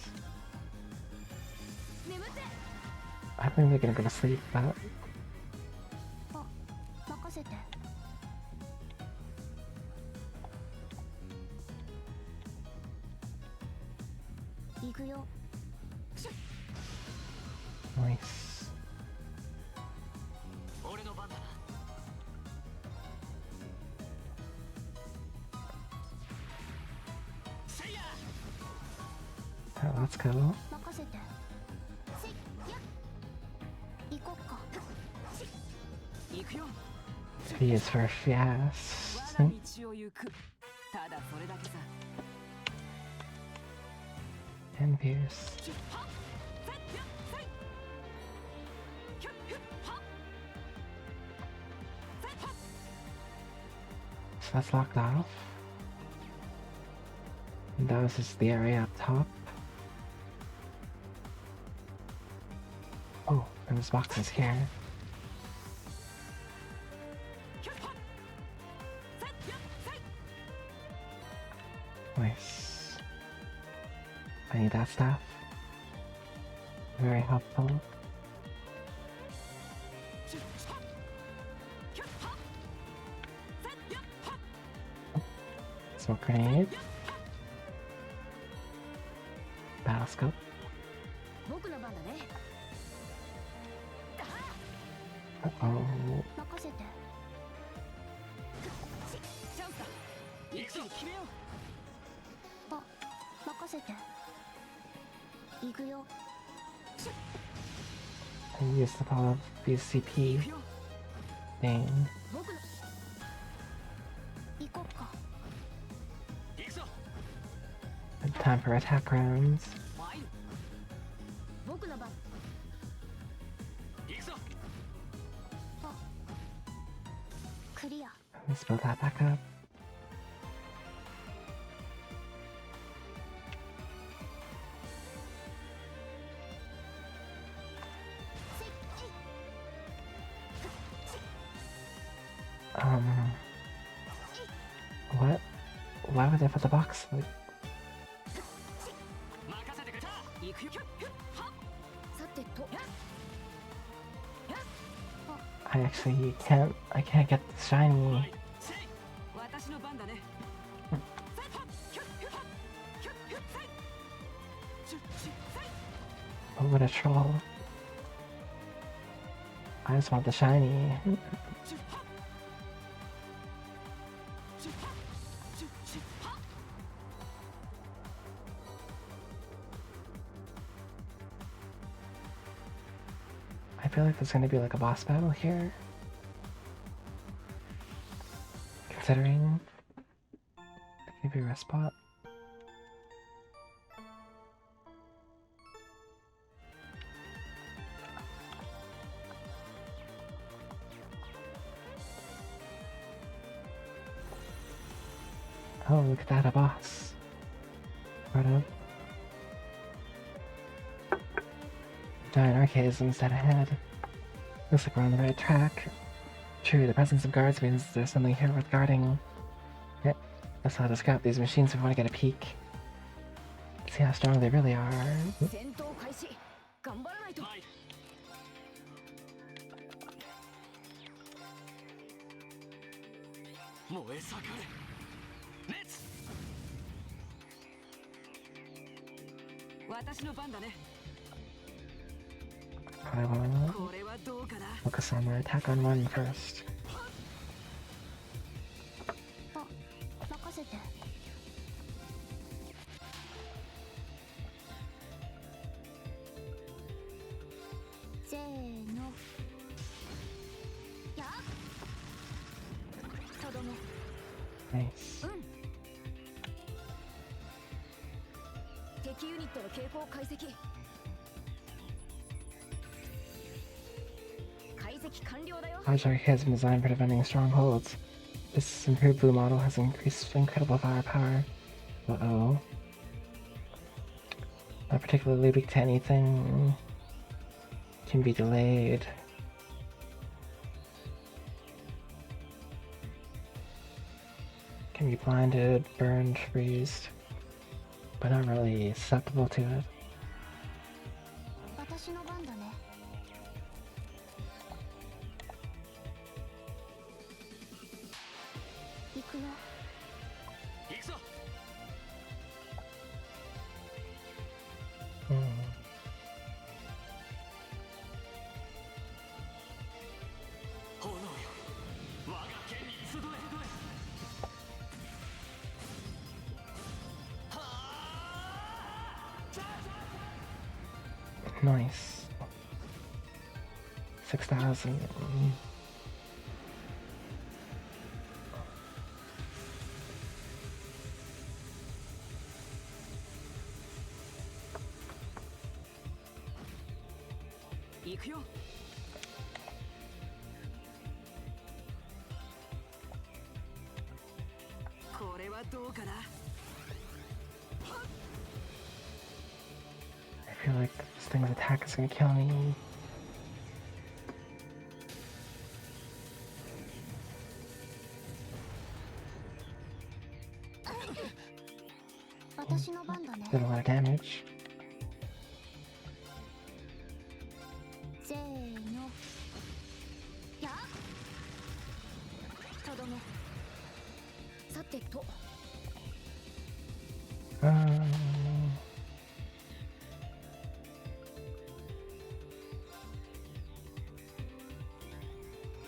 眠って I think they're gonna go to sleep, but 任せて行くよ nice. 俺の番だな。せいや。 Oh, let's go. 任せてせいや行こっか行くよ。 V is for fast. 我が道を行く。ただそれだけさ。 And Pierce. So that's locked off. And that was just the area up top. Oh, and this box is here. Nice. I need that stuff. Very helpful. Smoke grenade. Battle scope. 僕の番だね Uh-oh. 任せてチャンスだ。一気に決めよう。任せて行くよ I used up all of these CP 行くよ。 thing. 僕の行こっか行くぞ。 Time for attack rounds. 参る。僕の番行くぞ。クリア Let's build that back up. What? Why would they put the box like? 任せてくれた。行くよ。さてと I actually can't. I can't get the shiny. 私の番だね。 Oh, what a troll! I just want the shiny. I feel like there's gonna be like a boss battle here. Considering maybe a rest spot. Oh, look at that, a boss. Right up. Giant arcades instead ahead. Looks like we're on the right track. True, the presence of guards means there's something here worth guarding. Yep, let's not scrap these machines if we want to get a peek. See how strong they really are. 戦闘開始頑張らないと参る燃え盛れ熱私の番だね I will これはどうかな focus on my attack on one first. 任せて。せーの。やっとどめ。 Nice. 敵ユニットの傾向解析解析完了だよ Large arcade has been designed for defending strongholds. This improved blue model has increased incredible firepower. Uh-oh. Not particularly weak to anything. Can be delayed. Can be blinded, burned, freezed. But not really susceptible to it. 私の番だね。行くよ。行くぞ Hmm. 炎よ我が剣に集えはあ Nice. 6,000. 行くよこれはどうかな I feel like this thing's attack is gonna kill me. 私の番だね。 Did a lot of damage. せーの。やっとどめ。さてと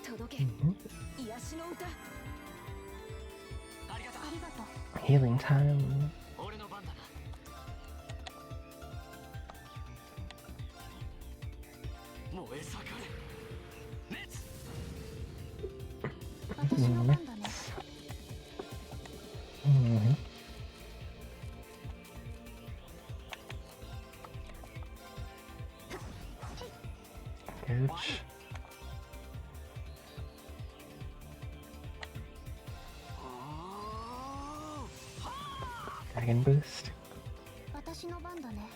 届け Mhm. 癒しの歌ありがとうありがとう。 Healing time. 俺の番だな燃え盛れ熱私の番だね。 Mhm. Good. Dragon boost. 私の番だね。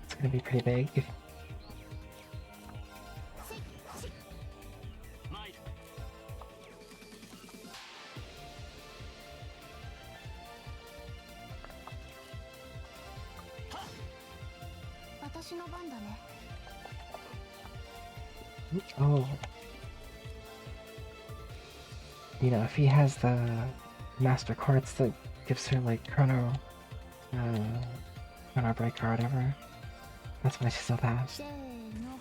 It's gonna be pretty big. 参る私の番だね。 Oh. You know, if he has the Master Quartz that gives her like Chrono Break or whatever, that's why she's so fast. せーの。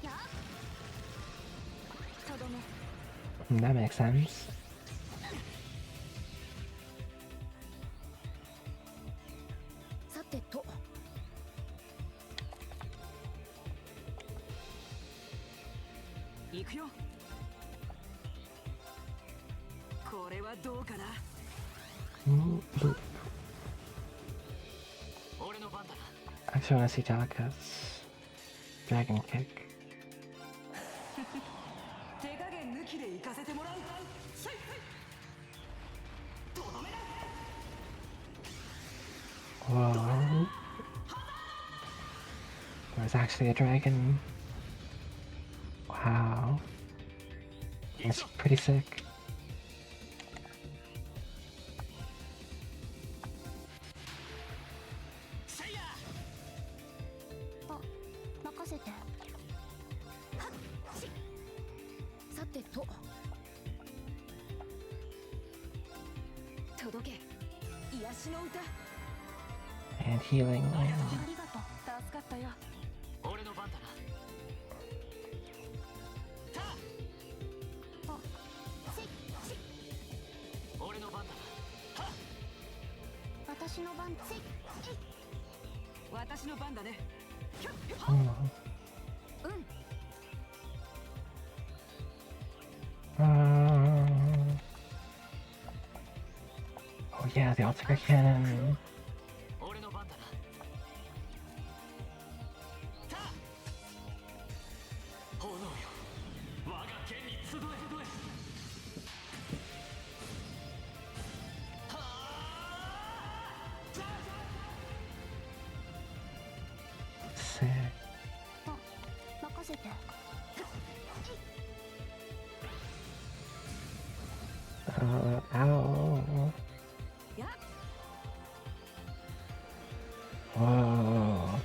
やっとどめ。 That makes sense. さてと行くよこれはどうかな Boop. 俺の番だな I actually want to see Delica's Dragon Kick. 手加減抜きで行かせてもらうせいとどめだ Whoa. was actually a dragon. Wow. That's pretty sick. 任せて。さてと届け癒しの歌。 And healing. ありがとう。助かったよ。俺の番だな。俺の番だな。私の番。私の番だね。 Oh. うん。 Oh yeah, the Ultra Cannon. 俺の番だな。炎よ、我が剣に集え。Sick. 任せて。 Ow. Whoa.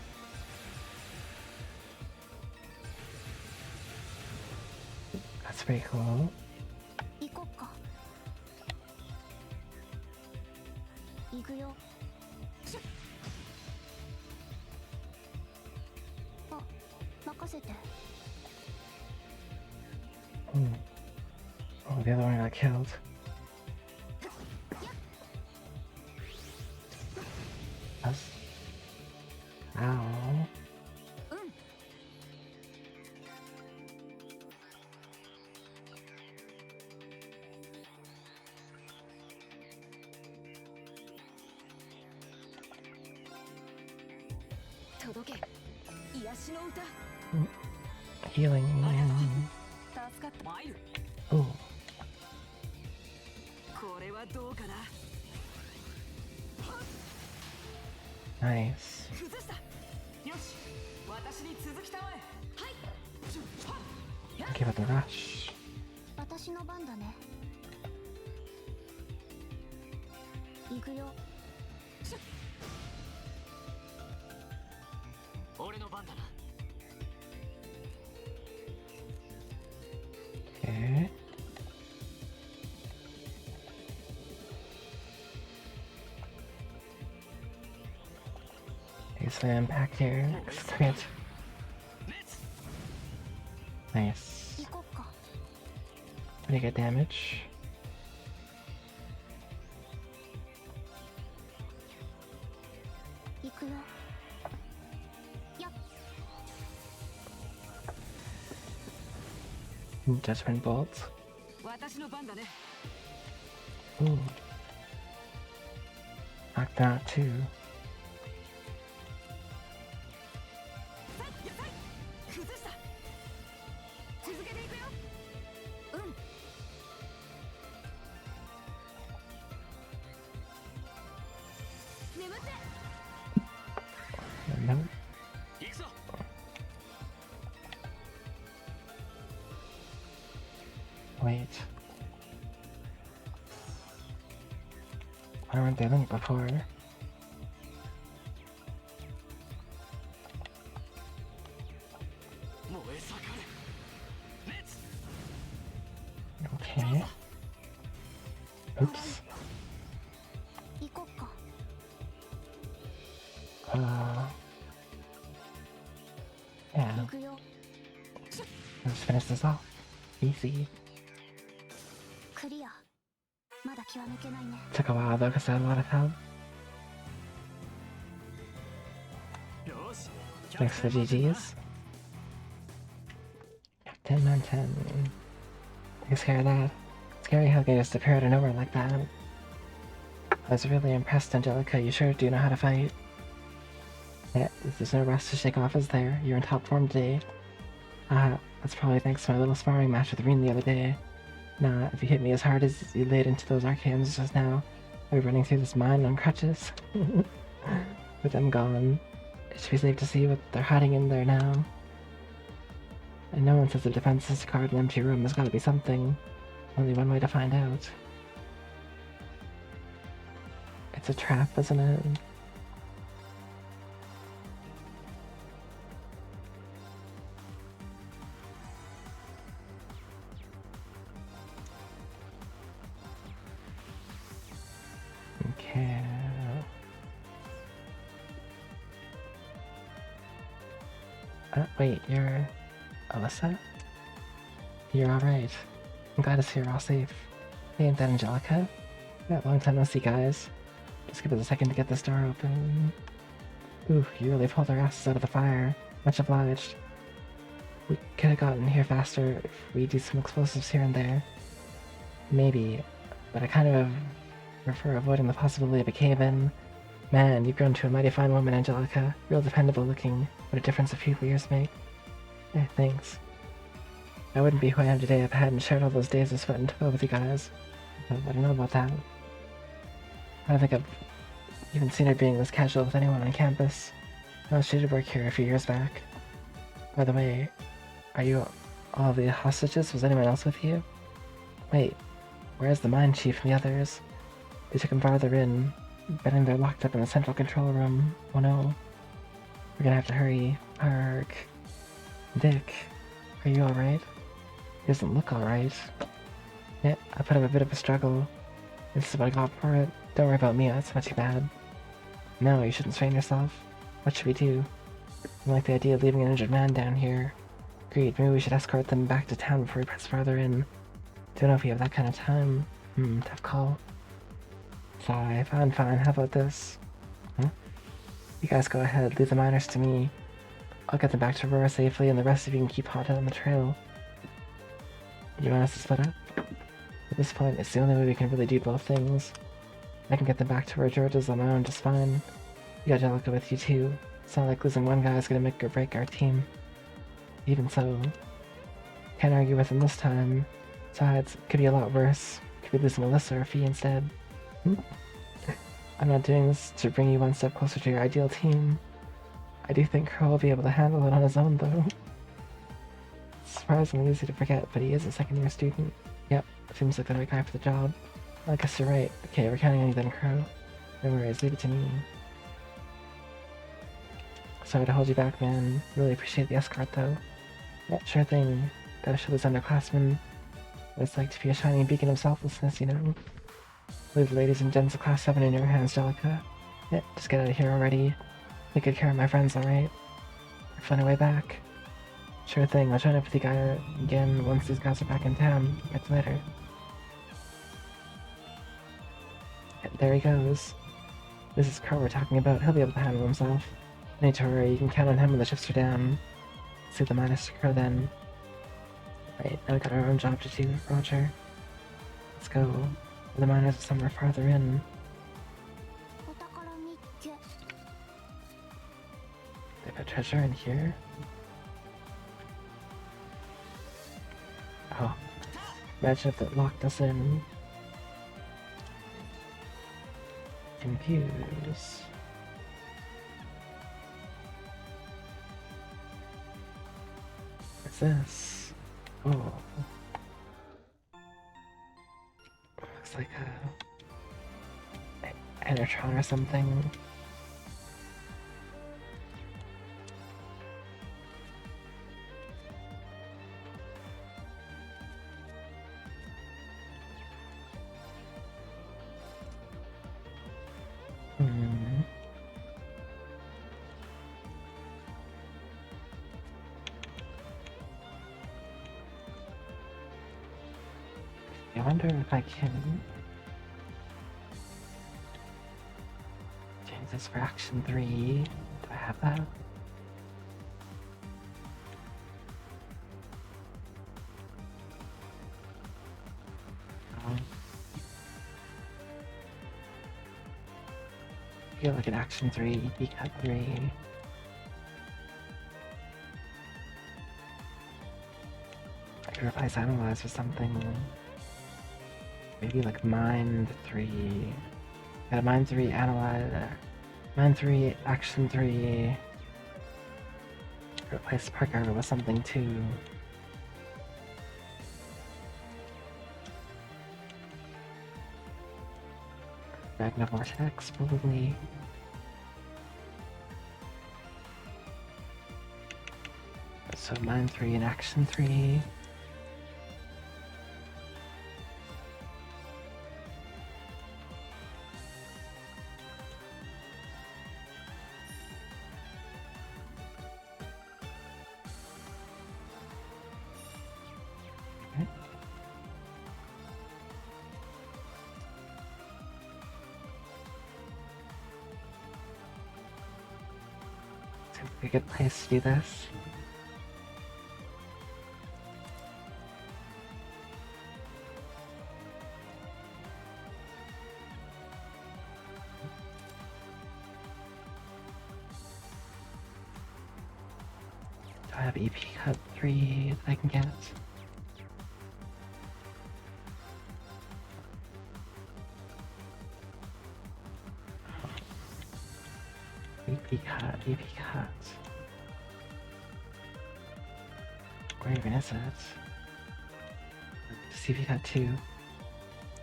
That's pretty cool. 行こっか。行くよ。あ、任せて。 Oh, the other one got killed. That's... Ow. うん。 届け癒しの歌。 Healing. 助かった。参る。 Ooh. これはどうかな。 Nice. 崩した。よし、私に続きたまえ。はい。 Give it the rush. 私の番だね。行くよ。 俺の番だな。 Okay. There's the impact here. Crit. Nice. 行こっか。 Pretty good damage. 行くよ。やっ。 Judgment Bolt. 私の番だね。 Ooh. Knocked out too. 崩した。続けていくよ。うん。 眠って。 No. 行くぞ。 Wait. Why weren't they linked before? Okay. Oops. 行こっか。 Yeah. 行くよ。 Let's finish this off. Easy. クリア。まだ気は抜けないね。 Took a while though because I had a lot of help. よし。 Thanks for the GGs. 10 on 10. Takes care of that. Scary how they just appear out of nowhere like that. I was really impressed, Angelica. You sure do know how to fight. Yeah, there's no rest to shake off, is there? You're in top form today. That's probably thanks to my little sparring match with Reen the other day. Nah, if you hit me as hard as you laid into those arcanes just now, I'd be running through this mine on crutches. With them gone, It should be safe to see what they're hiding in there now. And no one says the defenseless card in an empty room. There's gotta be something. Only one way to find out. It's a trap, isn't it? Okay. Wait, you're Alyssa? You're alright. I'm glad to see you're all safe. Hey, ain't that Angelica? Yeah, long time no see, guys. Just give us a second to get this door open. Ooh, you really pulled our asses out of the fire. Much obliged. We could have gotten here faster if we do some explosives here and there. Maybe, but I kind of prefer avoiding the possibility of a cave-in. Man, you've grown to a mighty fine woman, Angelica. Real dependable looking. What a difference a few years make. Eh, thanks. I wouldn't be who I am today if I hadn't shared all those days of sweat and toil with you guys. But I don't know about that. I don't think I've even seen her being this casual with anyone on campus. No, she did work here a few years back. By the way, are you all the hostages? Was anyone else with you? Wait, where's the mine chief and the others? They took him farther in, betting they're locked up in the central control room. Oh no. We're gonna have to hurry. Arg. Dick, are you alright? He doesn't look alright. Yeah, I put up a bit of a struggle. This is what I got for it. Don't worry about me, that's not too bad. No, you shouldn't strain yourself. What should we do? I like the idea of leaving an injured man down here. Agreed, maybe we should escort them back to town before we press farther in. Don't know if we have that kind of time. Tough call. Fine, how about this? Huh? You guys go ahead, leave the miners to me. I'll get them back to Aurora safely, and the rest of you can keep hot on the trail. You want us to split up? At this point, it's the only way we can really do both things. I can get them back to where George is on my own just fine. You got Angelica with you too. It's not like losing one guy is gonna make or break our team. Even so, can't argue with him this time. Besides, it could be a lot worse. Could be losing Alyssa or Fee instead. I'm not doing this to bring you one step closer to your ideal team. I do think Crow will be able to handle it on his own, though. It's surprisingly easy to forget, but he is a second-year student. Yep, seems like the right guy for the job. I guess you're right. Okay, we're counting on you then, Crow. No worries, leave it to me. Sorry to hold you back, man. Really appreciate the escort, though. Yeah, sure thing. Gotta show those underclassmen what it's like to be a shining beacon of selflessness, you know? Leave the ladies and gents of Class 7 in your hands, Angelica. Yeah, just get out of here already. Take good care of my friends, alright? Find a way back. Sure thing, I'll join up with you guys again once these guys are back in town. Catch you later. And there he goes. This is Crow we're talking about. He'll be able to handle himself. No need to worry, you can count on him when the chips are down. See the minus Crow then. Right, now we got our own job to do, Roger. Let's go. The miners are somewhere farther in. お宝見っけ They put treasure in here? Oh. Imagine if it locked us in. Confuse. What's this? Oh. Looks like a Enertron or something. I wonder if I can change this for action 3. Do I have that? I feel like an action 3, EP cut 3. I could replace analyze with something. Maybe like mind 3. Got a mind 3 analyze. Mind 3 action 3. replace Parker with something too. Magna Vortex, probably. So Mind 3 and Action 3. Seems like a good place to do this. Do I have EP Cut 3 that I can get? EP Cut, EP Cut. Where even is it? CV Cut 2.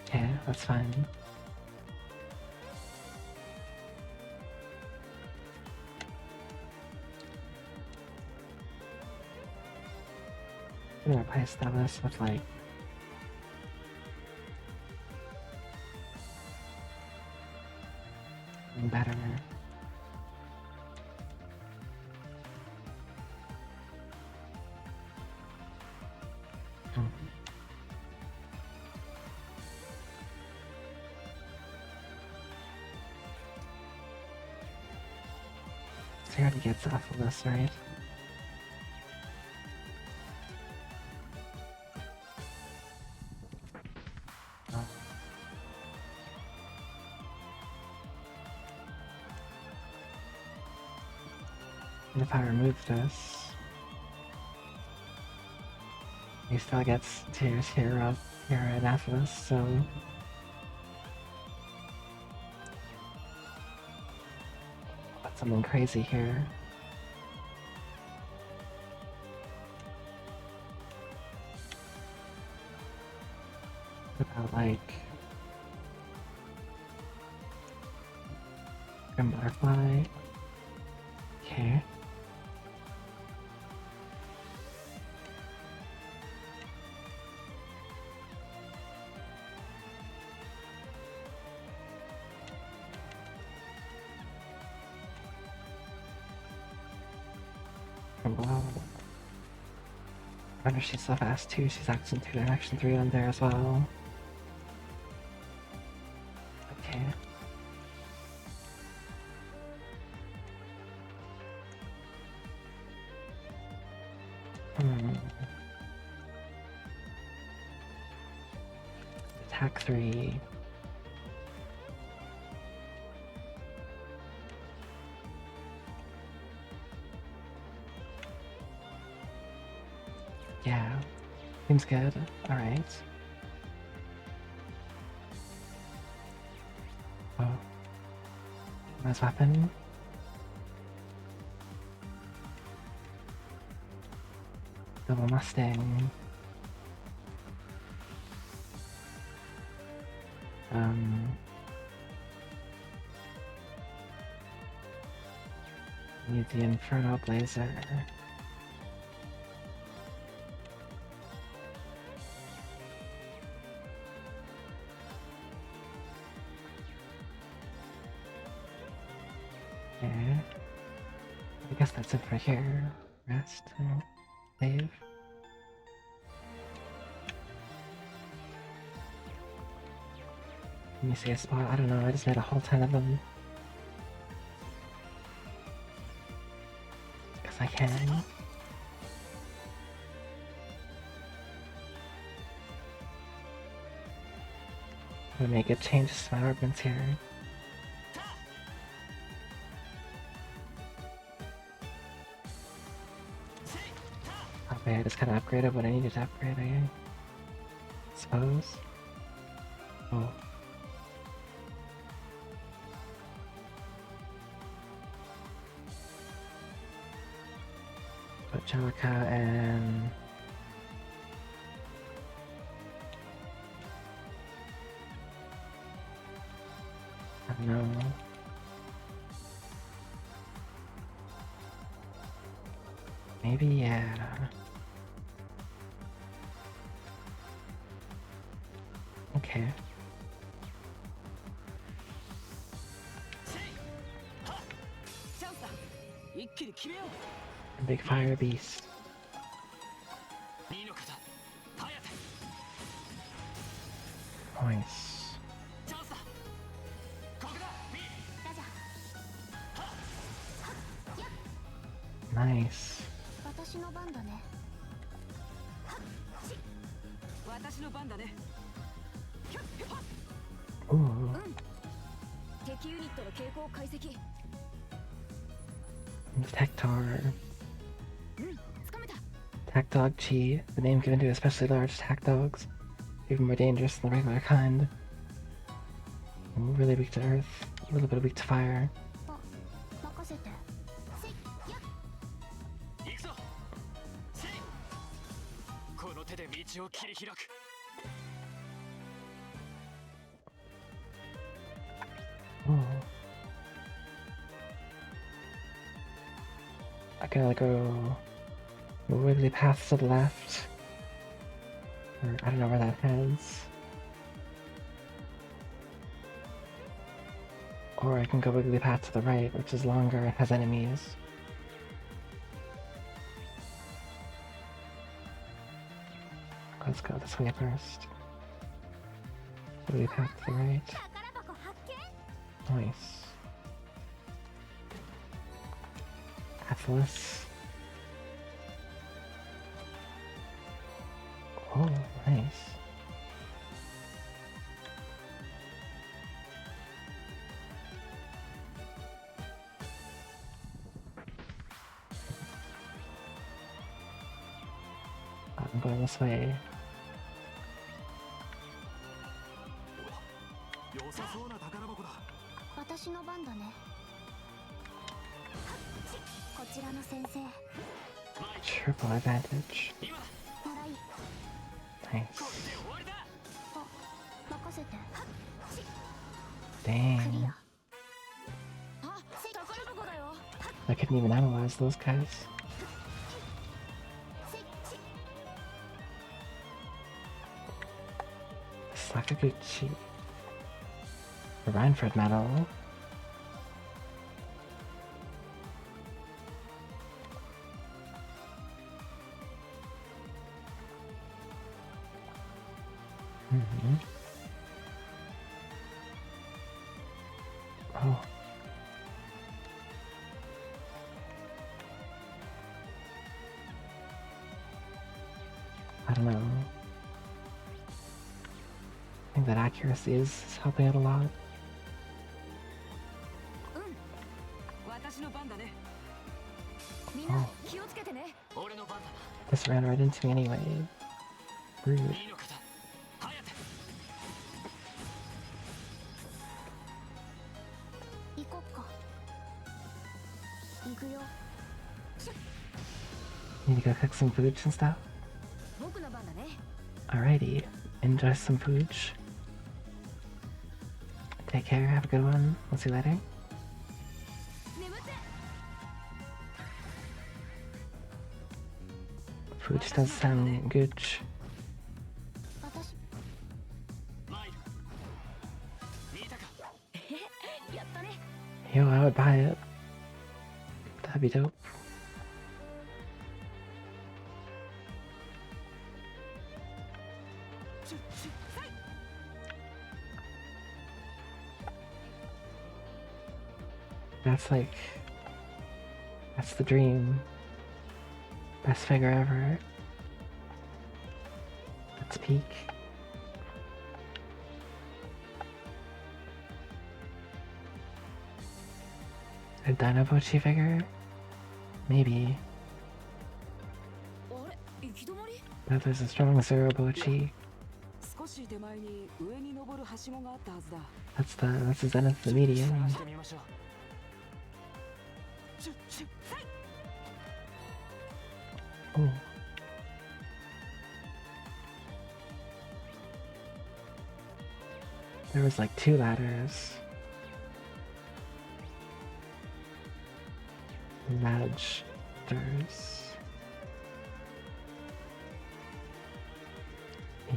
Okay, that's fine. I'm gonna replace Dallas with like something better. So he already gets off of this, right? Oh. And if I remove this, he still gets Tears Hero and Atlas, so that's something crazy here. About like Grim Butterfly. Okay. Wow. I wonder if she's so fast too. She's Action 2 and Action 3 on there as well. Okay. Attack 3. Yeah, seems good. Alright. Oh. Nice weapon. Double Mustang. Need the Inferno Blazer. Okay. I guess that's it for here. Rest and save. Let me see a spot. I don't know. I just made a whole ton of them. Because I can. I'm gonna make good changes to my ornaments here. Okay, I just kind of upgraded what I needed to upgrade, I suppose. Oh. put Jellica and I don't know. Maybe, yeah. Okay. チャンスだ一気に決めよう Big fire beast. 2の方ハヤテ Nice. チャンスだここだミラジャ Nice. 私の番だね私の番だね Ooh. 敵ユニットの傾向を解析 Tector. つかめた Tack Dog Chi, the name given to especially large tack dogs, even more dangerous than the regular kind. Really weak to earth, a little bit weak to fire. 任せてせいや行くぞせいこの手で道を切り開く Ooh. I gotta go wiggly path to the left. Or I don't know where that heads. Or I can go wiggly path to the right, which is longer and has enemies. Let's go this way first. Wiggly path to the right. 宝箱発見 Nice. Atlas. Oh, nice. I'm going this way. 良さそうな宝箱だ私の番だねこちらの先生 Triple advantage. 今だ もらい Nice. これで終わりだ任せて Dang. クリアあ宝箱だよ I couldn't even analyze those guys. Sakaguchi. The Rhineford medal. Oh. I don't know. I think that accuracy is helping out a lot. 私の番だねみんな気をつけてね俺の番だ This ran right into me anyway. Rude. 2の方ハヤテ行こっか行くよ Need to go cook some foods and stuff? 僕の番だね Alrighty. Enjoy some foods. Take care, have a good one. We'll see you later. 眠って Foods does sound good. 私マイル見たかやったね Yo, I would buy it. That'd be dope. That's like... That's the dream. Best figure ever. Let's peek. A Dinobochi figure? Maybe. あれ行き止まり But there's a strong Zerobochi. 少し手前に上に登るはしごがあったはずだ That's the Zenith the Medium. 探してみましょう Ooh. There was like 2 ladders. Ladders.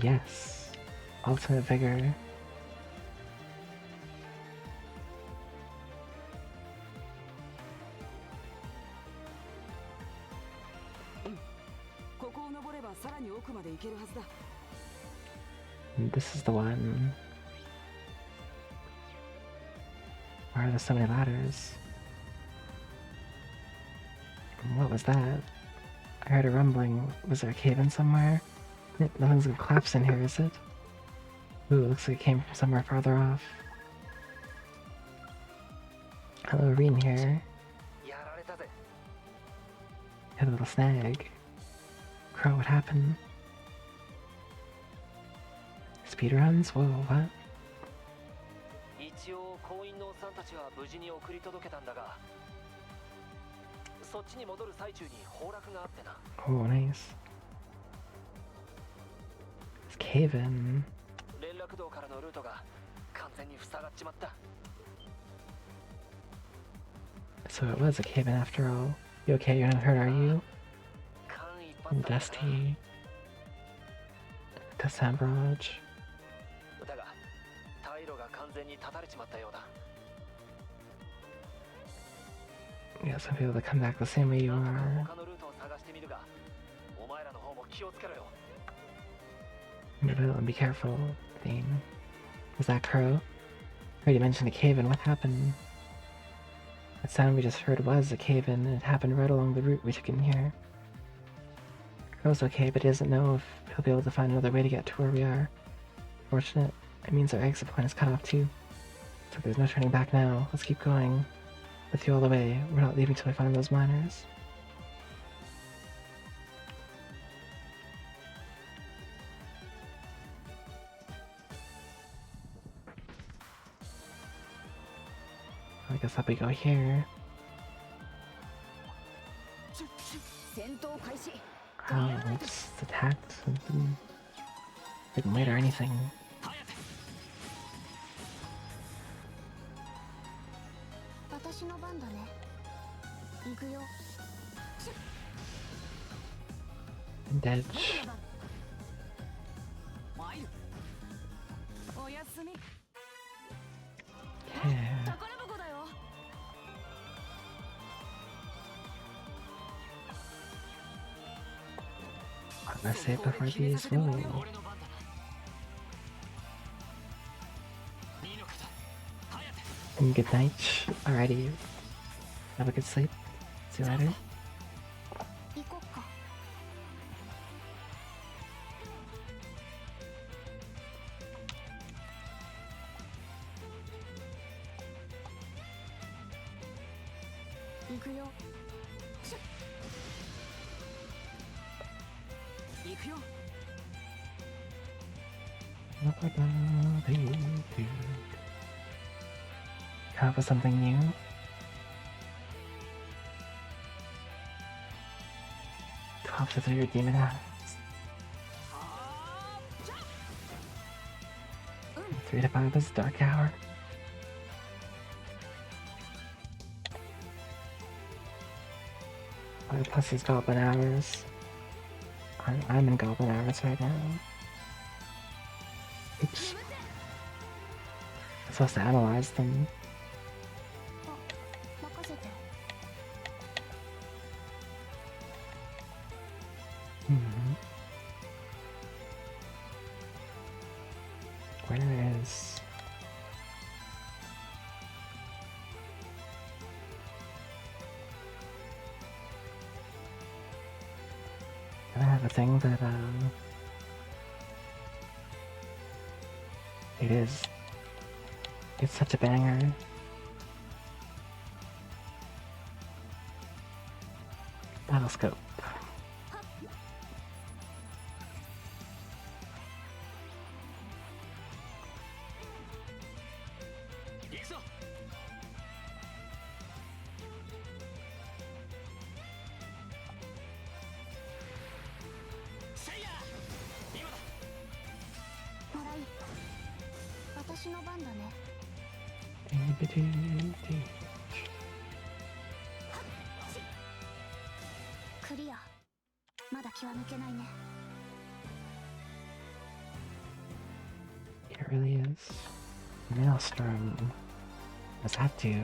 Yes. Ultimate vigor. This is the one. Why are there so many ladders? What was that? I heard a rumbling. Was there a cave in somewhere? Nothing's gonna collapse in here, is it? Ooh, looks like it came from somewhere farther off. Hello, Reen here. Had a little snag. Crow, what happened? Speedruns? Whoa, what? 一応行員のおっさんたちは無事に送り届けたんだが、そっちに戻る最中に崩落があってな。 Oh, nice. It's cave-in. 連絡道からのルートが完全に塞がっちまった。 So it was a cave-in after all. You okay? You're not hurt, are you? 間一髪だったな。 Dusty. Dust Ambrage. だが、退路が完全に断たれちまったようだ。 Yeah, some people that come back the same way you なんとか are. 他のルートを探してみるが、お前らの方も気をつけろよ。 Maybe be careful, Thane. Was that Crow? I heard you mentioned a cave-in. What happened? That sound we just heard was a cave-in, and it happened right along the route we took in here. Crow's okay, but he doesn't know if he'll be able to find another way to get to where we are. Fortunate. It means our exit point is cut off too. So there's no turning back now. Let's keep going. With you all the way. We're not leaving till we find those miners. I guess up we go here. Oh, we just attacked. Didn't wait or anything. 私の番だね。行くよ。 Dead. おやすみ。 Yeah. 宝箱だよ。 Let's save before these move. 俺の番だな。ニーノ方、颯。 Good night. Alrighty. Have a good sleep. See you later. 行こっか。 行くよ。 行くよ。 Come up with something new. Top to through your demon hands. 3 to 5 is dark hour. Plus his goblin hours. I'm in goblin hours right now. Oops. I'm supposed to analyze them. 任せて。 Where is... I have a thing that, it is. It's such a banger. Battlescope. 番だね。クリア。まだ気は抜けないね。 It really is. Maelstrom. What's that do?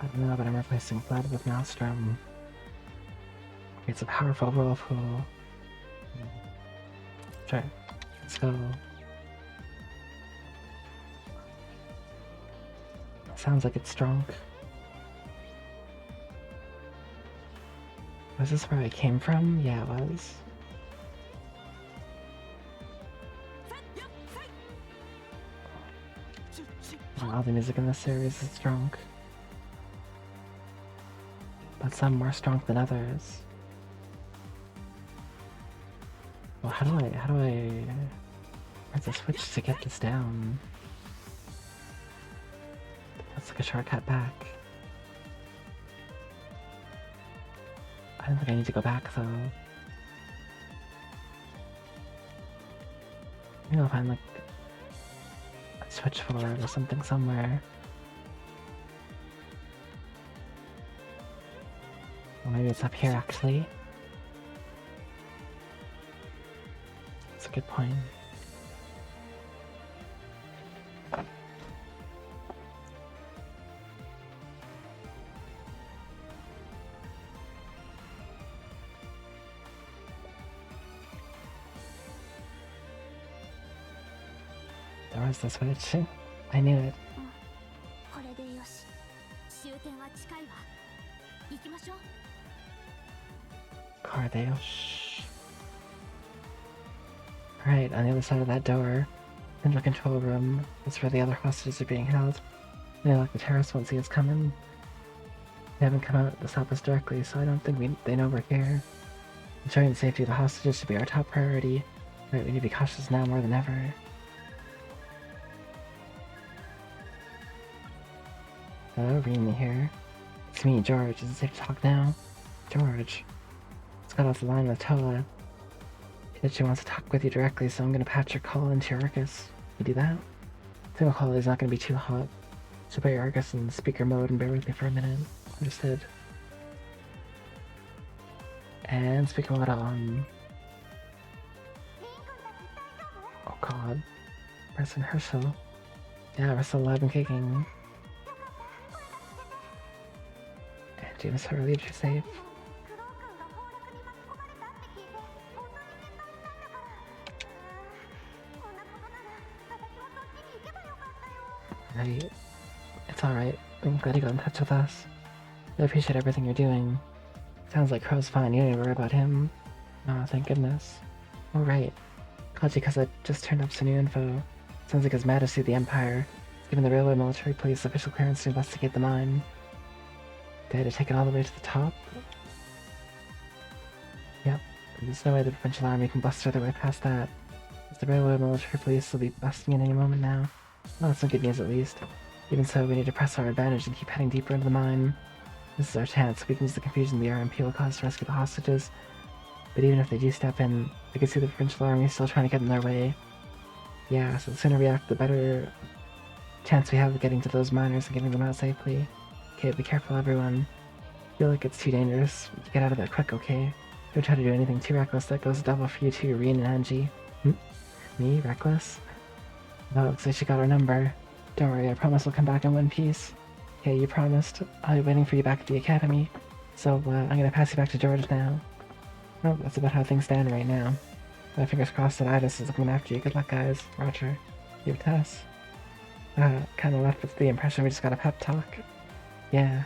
I don't know, but I'm replacing Flood with Maelstrom. It's a powerful whirlpool. Sure, let's go. Sounds like it's strong. Was this where I came from? Yeah, it was. All the music in this series is strong. But some more strong than others. Well, how do I... Where's the switch to get this down? That's like a shortcut back. I don't think I need to go back though. Maybe I'll find like a switch for it or something somewhere. Or maybe it's up here actually. That's a good point. There was the switch. I knew it. これでよし。終点は近いわ。行きましょう。 Cardeosh. Right, on the other side of that door, in the control room, is where the other hostages are being held. They lock the terrorists won't see us coming. They haven't come out to stop us directly, so I don't think they know we're here. Ensuring the safety of the hostages should be our top priority. Right, we need to be cautious now more than ever. Hello, Remy here. It's me, George. Is it safe to talk now? George. Just got off the line with Toa. She said she wants to talk with you directly, so I'm gonna patch your call into your Arcus. You do that? Single quality is not gonna be too hot. So put your Arcus in speaker mode and bear with me for a minute. Understood. And speaker mode on. Oh god. Person Herschel. Yeah, we're still alive and kicking. And James Harley, you're safe. Right. It's alright. I'm glad you got in touch with us. I appreciate everything you're doing. Sounds like Crow's fine, you don't need to worry about him. Oh, thank goodness. Oh, right. Called you because I just turned up some new info. Sounds like His Majesty the Empire has given the Railway Military Police official clearance to investigate the mine. They had to take it all the way to the top? Yep. There's no way the provincial army can bust their way past that. As the Railway Military Police will be busting in any moment now. Well, that's some good news at least. Even so, we need to press our advantage and keep heading deeper into the mine. This is our chance. We can use the confusion the RMP will cause to rescue the hostages. But even if they do step in, they can see the provincial army still trying to get in their way. Yeah, so the sooner we act, the better chance we have of getting to those miners and getting them out safely. Okay, be careful everyone. I feel like it's too dangerous. Get out of there quick, okay? Don't try to do anything too reckless. That goes double for you too, Reen and Angie. Me? Reckless? No, looks like she got our number. Don't worry, I promise we'll come back in one piece. Okay, you promised. I'll be waiting for you back at the academy. So, I'm gonna pass you back to George now. Well, that's about how things stand right now. My fingers crossed that Idis is looking after you. Good luck, guys. Roger. You, Tess? Kinda left with the impression we just got a pep talk. Yeah.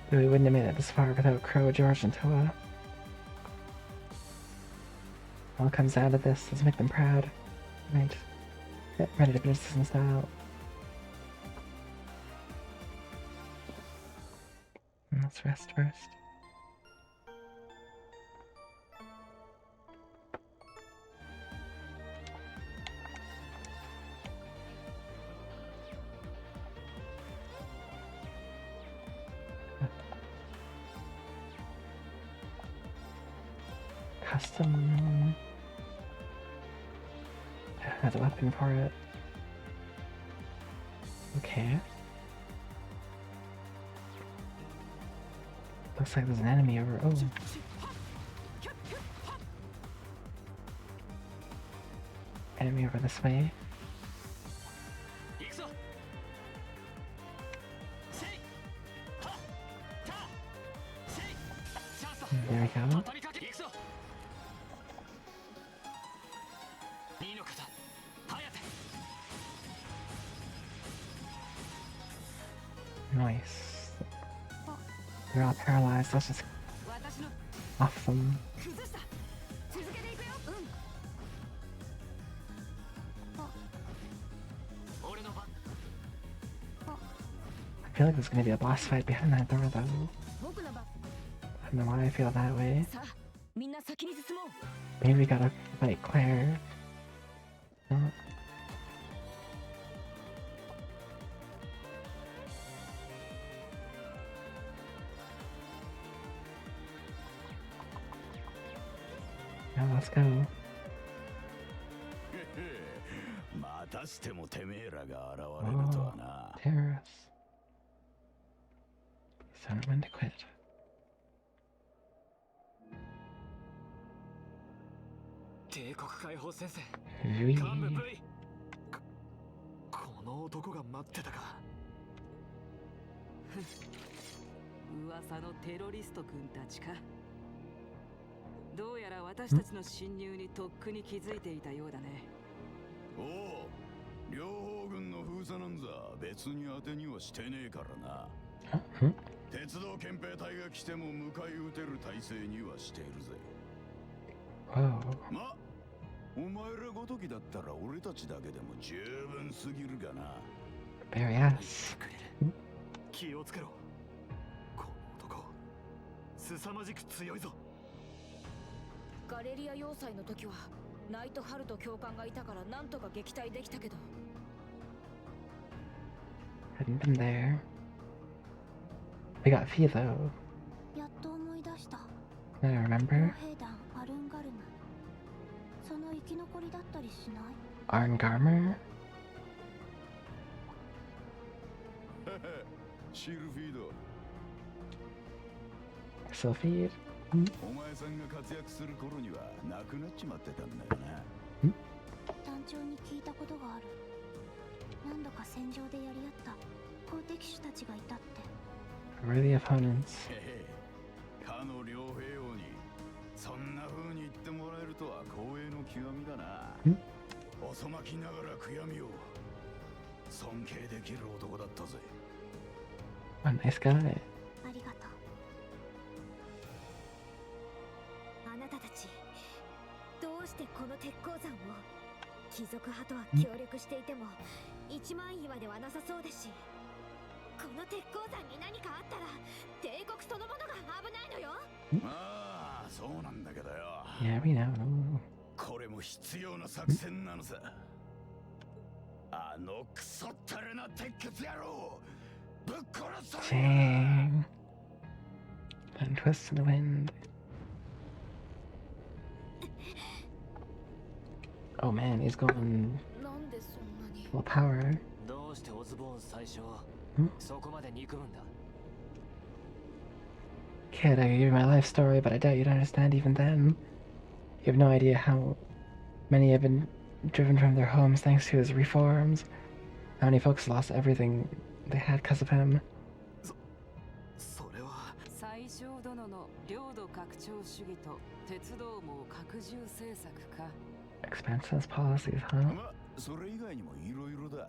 But we wouldn't have made it this far without Crow, George, and Toa. All comes out of this. Let's make them proud. Right. Get ready to finish this in style. Let's rest first. Custom. has a weapon for it. Okay. Looks like there's an enemy over. Oh. Enemy over this way. There we go. Nice. They're all paralyzed. Let's just off them. I feel like there's gonna be a boss fight behind that door though. I don't know why I feel that way. Maybe we gotta fight Claire. No. Now let's go. またしてもてめえらが現れるとはな。 Terrace. So when to quit. 帝国解放戦線 Wee. 幹部 V この男が待ってたか。噂のテロリスト君たちか。どうやら私たちの侵入にとっくに気づいていたようだね。おお、両方軍の封鎖なんざ別に当てにはしてねえからな。 Hmm? 鉄道憲兵隊が来ても迎え撃てる体制にはしているぜ。 Whoa. ま、お前らごときだったら俺たちだけでも十分すぎるがな。 Very ass. 気をつけろ。この男、凄まじく強いぞ。ガレリア要塞の時はナイトハルト教官がいたからなんとか撃退できたけど。 Hadn't been there. We got Fee though. やっと思い出した。 I 傭 remember. 兵団アルンガルム。その生き残りだったりしない？ Arngarmer? シルフィード。 Sylphid? お前さんが活躍する頃にはなくなっちまってたんだよな。団長に聞いたことがある。何度か戦場でやり合った好敵手たちがいたって。 Who are the opponents? へへ、かの両兵王にそんな風に言ってもらえるとは光栄の極みだな。遅まきながら悔やみを尊敬できる男だったぜ。 What a nice guy. ありがとう。あなたたち、どうしてこの鉄鉱山を？貴族派とは協力していても一枚岩ではなさそうだし、この鉄鉱山に何かあったら帝国そのものが危ないのよ。まあそうなんだけどよ。 Yeah, we know. これも必要な作戦なのさ。あのクソったれな鉄血野郎、ぶっ殺す。 Dang. And twists in the wind. Oh man, he's going なんでそんなに？ full power. どうしてオズボーン最初そこまで憎むんだ？ Kid, I gave you my life story, but I doubt you'd understand even then. You have no idea how many have been driven from their homes thanks to his reforms. How many folks lost everything they had because of him. それは最小殿の領土拡張主義と鉄道網拡充政策か。 Expansionist policies, huh? まあそれ以外にもいろいろだ。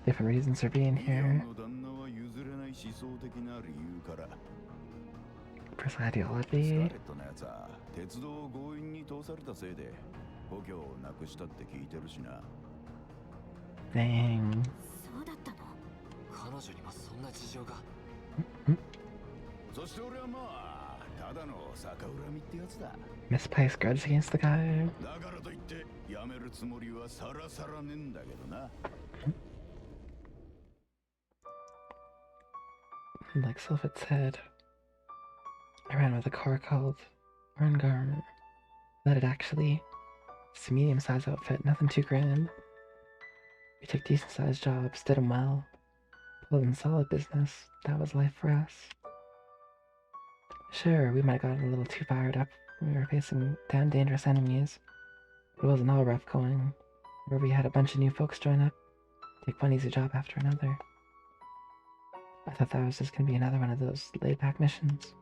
Different reasons for being イオ here. ンの旦那は譲れない思想的な理由から。 First スカー ideology. レットのやつは鉄道を強引に通されたせいで故郷をなくしたって聞いてるしな。 Dang. そうだったの？彼女にもそんな事情が。そして俺はまあただの逆恨みってやつだ。 Misplaced grudge against the guy. だからといってやめるつもりはさらさらねえんだけどな。 Like Sylphid said, I ran with a car called Arngarmer. That it actually It's a medium-sized outfit, nothing too grand. We took decent-sized jobs, did 'em well. Pulled in solid business. That was life for us. Sure, we might have gotten a little too fired up when we were facing damn dangerous enemies. It wasn't all rough going. Where we had a bunch of new folks join up, take one easy job after another. I thought that was just gonna be another one of those laid-back missions.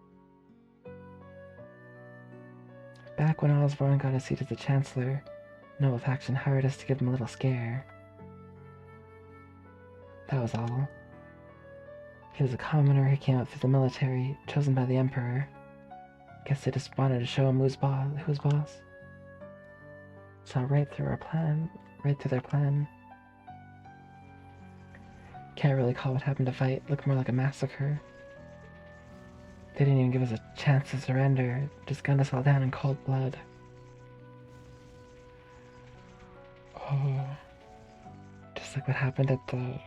Back when Osborne got a seat as the Chancellor, Noble Faction hired us to give him a little scare. That was all. He was a commoner who came up through the military, chosen by the Emperor. Guess they just wanted to show him who was boss. Saw right through their plan. Can't really call what happened a fight, looked more like a massacre. They didn't even give us a chance to surrender, just gunned us all down in cold blood. Oh, just like what happened at the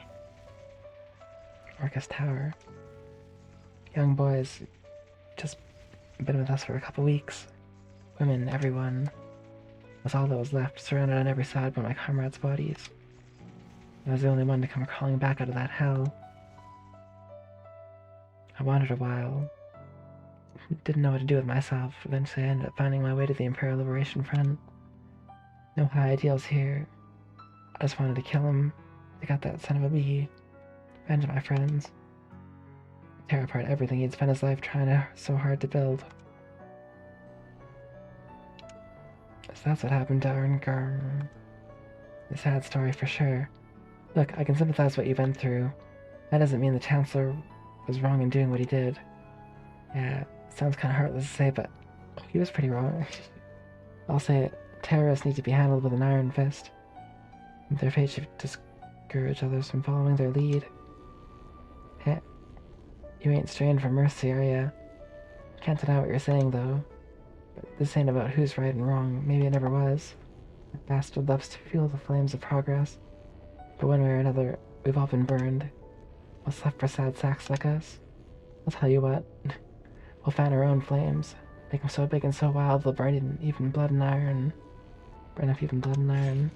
Orcus Tower. Young boys, just been with us for a couple weeks. Women, everyone. Was all that was left, surrounded on every side by my comrades' bodies. I was the only one to come crawling back out of that hell. I wandered a while. Didn't know what to do with myself. Eventually I ended up finding my way to the Imperial Liberation Front. No high ideals here. I just wanted to kill him. They got that son of a bee. Avenge my friends. Tear apart everything he'd spent his life trying so hard to build. So that's what happened to Arngar. A sad story for sure. Look, I can sympathize with what you went through. That doesn't mean the Chancellor was wrong in doing what he did. Yeah, sounds kind of heartless to say, but he was pretty wrong. I'll say it. Terrorists need to be handled with an iron fist. Their fate should discourage others from following their lead. Heh. You ain't straying from mercy, are ya? Can't deny what you're saying, though. But this ain't about who's right and wrong. Maybe it never was. That bastard loves to fuel the flames of progress. But one way or another, we've all been burned. What's left for sad sacks like us? I'll tell you what. We'll fan our own flames. Make them so big and so wild they'll burn even blood and iron. Burn up even blood and iron.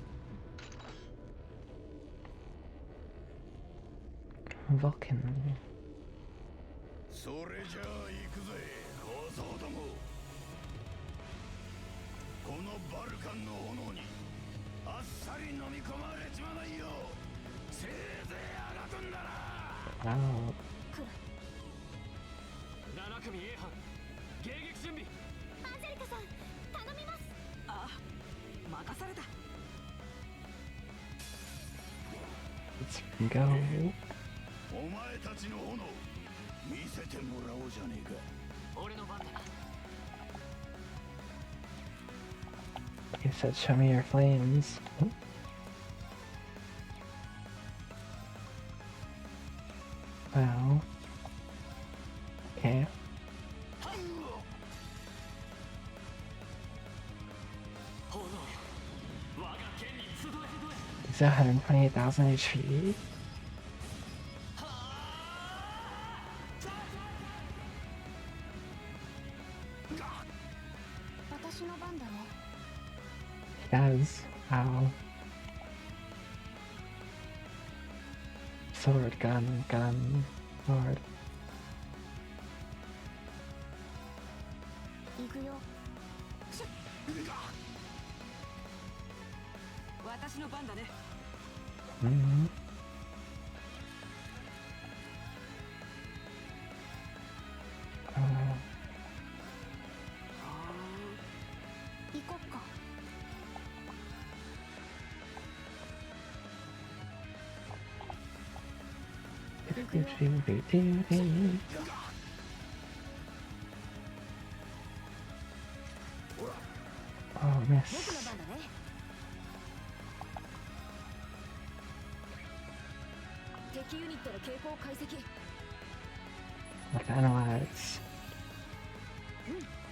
Vulcan. それじゃあ行くぜ小僧ども。このバルカンの炎にあっさり飲み込まれちまないよ。せいぜいあがくんだな。Wow. 7組 A 班迎撃準備。アンジェリカさん頼みます。あ、任された。Let's go. お前たちの炎見せてもらおうじゃねえか。俺の番だ。 He said, show me your flames. Oh. Well. Okay. He's 128,000 HP. 私の番だね。 Guys, wow. Sword, gun, sword. 行くよ。私の番だね。Mm-hmm. Oh. 行こっか。 Oh, 僕の miss. 番だね。 敵ユニットの傾向解析。 Let's analyze.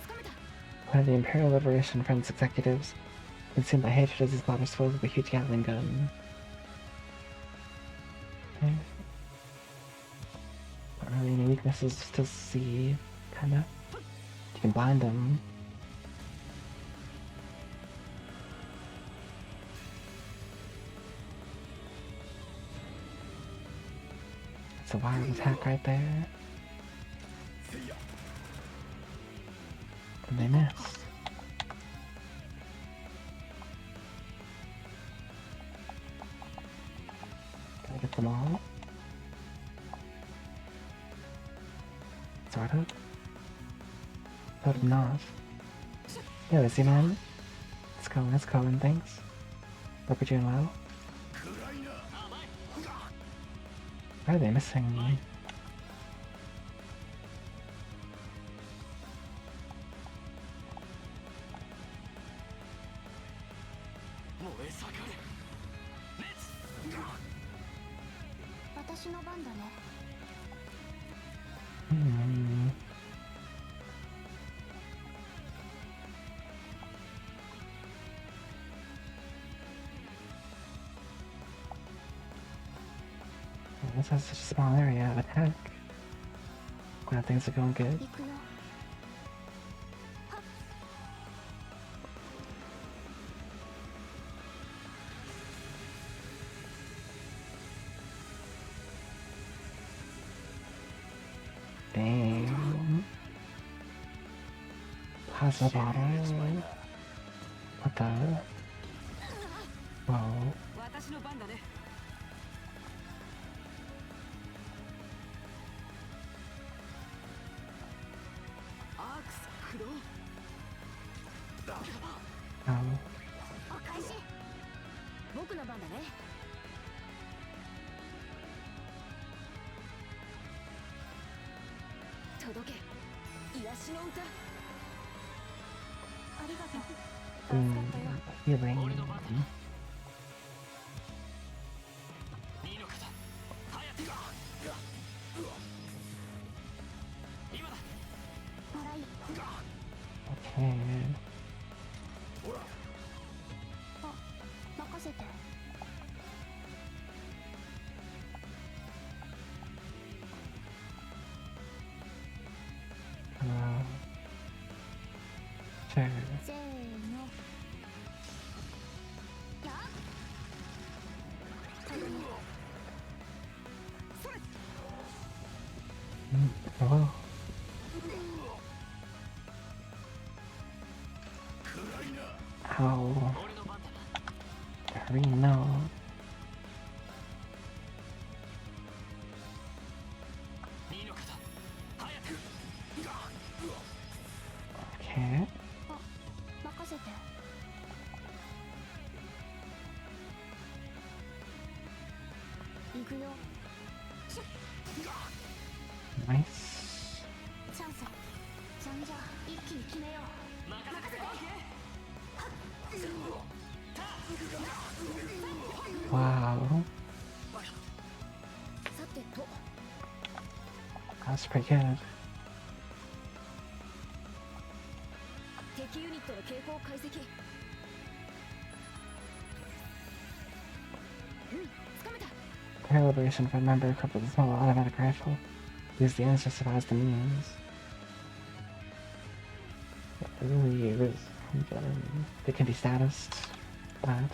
つかめた。 One of the Imperial Liberation Front's executives, consumed by hatred as his father swells with a huge Gatling gun. Okay. Not really any weaknesses to see, kinda. You can blind them. That's a wild attack right there. And they missed. Can I get them all? Sort of. Sort of not. Yeah, is he man? Let's go and thanks. Hope you're doing well. Why are they missing me? Hmm. This has such a small area of attack. Glad things are going good. Dang. Plasma bottle. What the? Whoa. 私の番だね。アークスクロー。 Oh. お返し。僕の番だね。届け。癒しの歌。ありがとう。 Healing. 2の方早く今だ もらい。 Okay. 任せて。 Sure. せーの。やっ。Oh. How? 俺の番だ Hurry, no. 2の方早く Okay. 任せて。行くよ。 Nice. チャンス。じゃんじゃ一気に決めよう。任せて。 Wow. さてと。 That's pretty good. 敵ユニットの傾向を解析。つかめた。 Calibration for a member equipped with a small automatic rifle. Use the instant as the means. Really is. They can be statused, but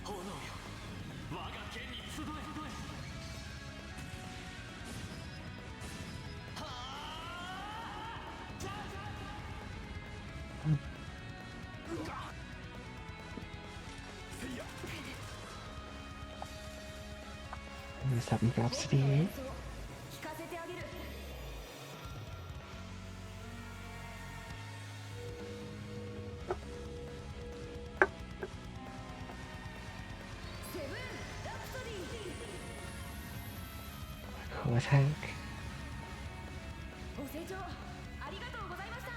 炎よ我が剣に集えuse that in Rhapsody. 聞かせてあげる。 Cool attack. ご清聴ありがとうございました。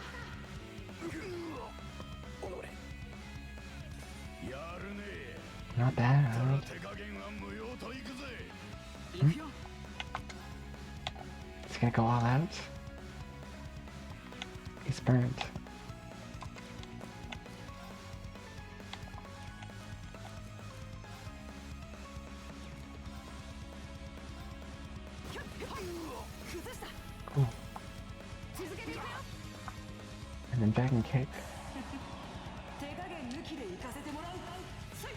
やるね Not た bad. だ手加減は無用といくぜ 行くよ。 He's gonna go all out. He's burnt. Cool. And then dragon kick. 手加加減抜きで行かせてもらう。せい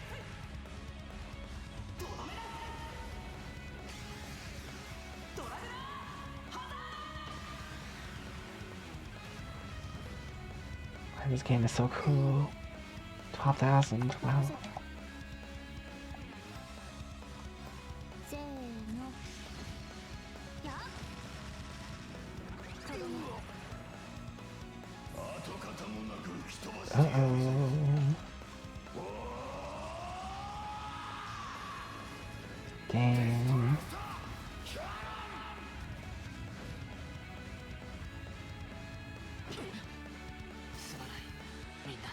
とどめだ。ドラグナー This game is so cool. 12,000. Wow. せーのやっとどめ跡形もなく吹き飛ばして Uh やる oh. Dang. すまないみんな。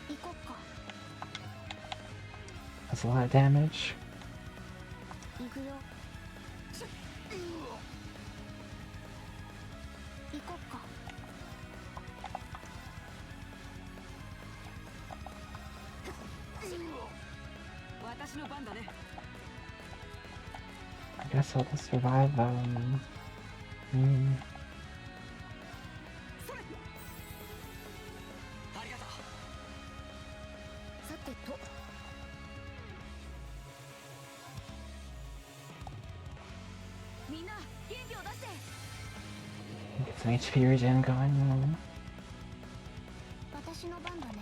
行こっか。 That's a lot of damage. 行くよ。行こっか。私の番だね。 I guess I'll just survive. Hmm. ありがとう。さてとみんな元気を出して。 Get some HP regen going. 私の番だね。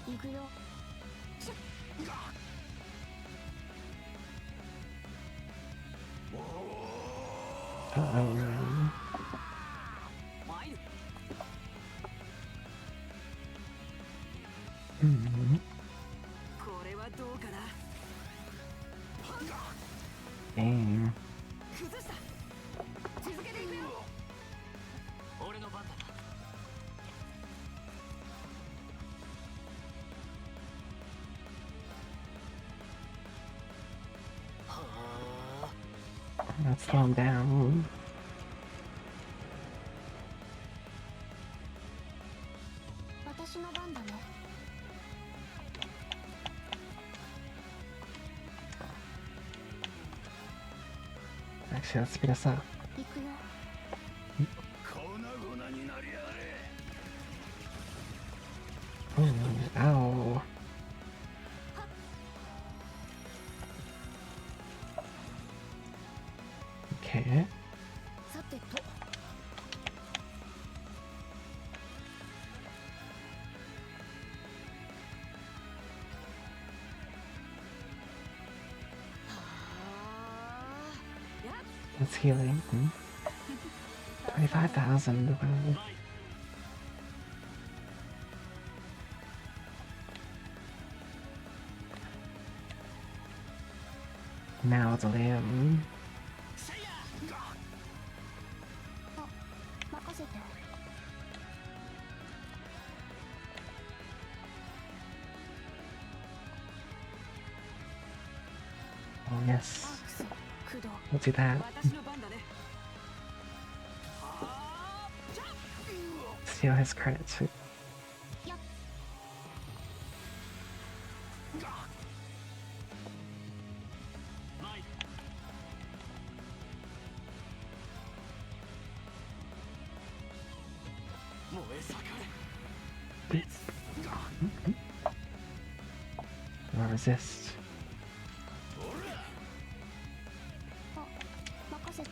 行くよ。 Uh-oh. 参る。 Hmm. これはどうかな。 Dang. 崩した。続けていくよ。俺の番だ。 はあ。 Let's slow him down. 私の番だね。 Actually, let's speed us up. 行くよ。粉々になりやがれ。 Oh, ow. Okay. さてとはあやっ It's healing. 25,000. Wow. Now it's a limb. 任せて。 Oh アー yes. クス駆動 We'll do that. 私の番だね。 Steal his credit too. やっ参る。燃え盛れ。 Or resist. 任せて。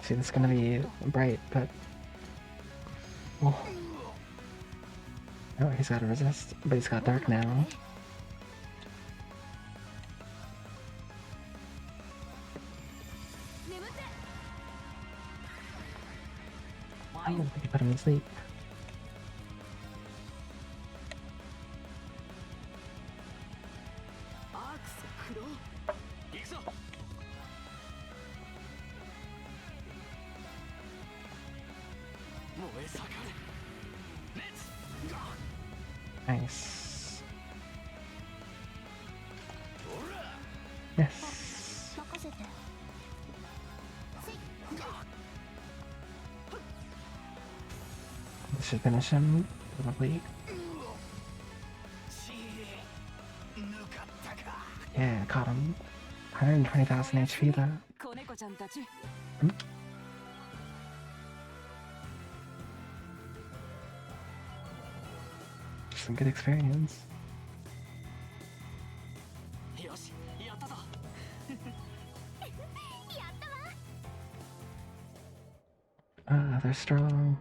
See, this is gonna be bright, but. Oh. Oh, he's got to resist, but he's got dark now. 眠って。 Oh, we can put him to sleep. アークス駆動。行くぞ。燃え盛れ。レッツ。 Nice. Yes. 任せて。せい This should finish him, probably. 抜かったか。 Yeah, caught him. 120,000 HP though. 子猫ちゃんたち。some good experience. よしやったぞ。They're strong.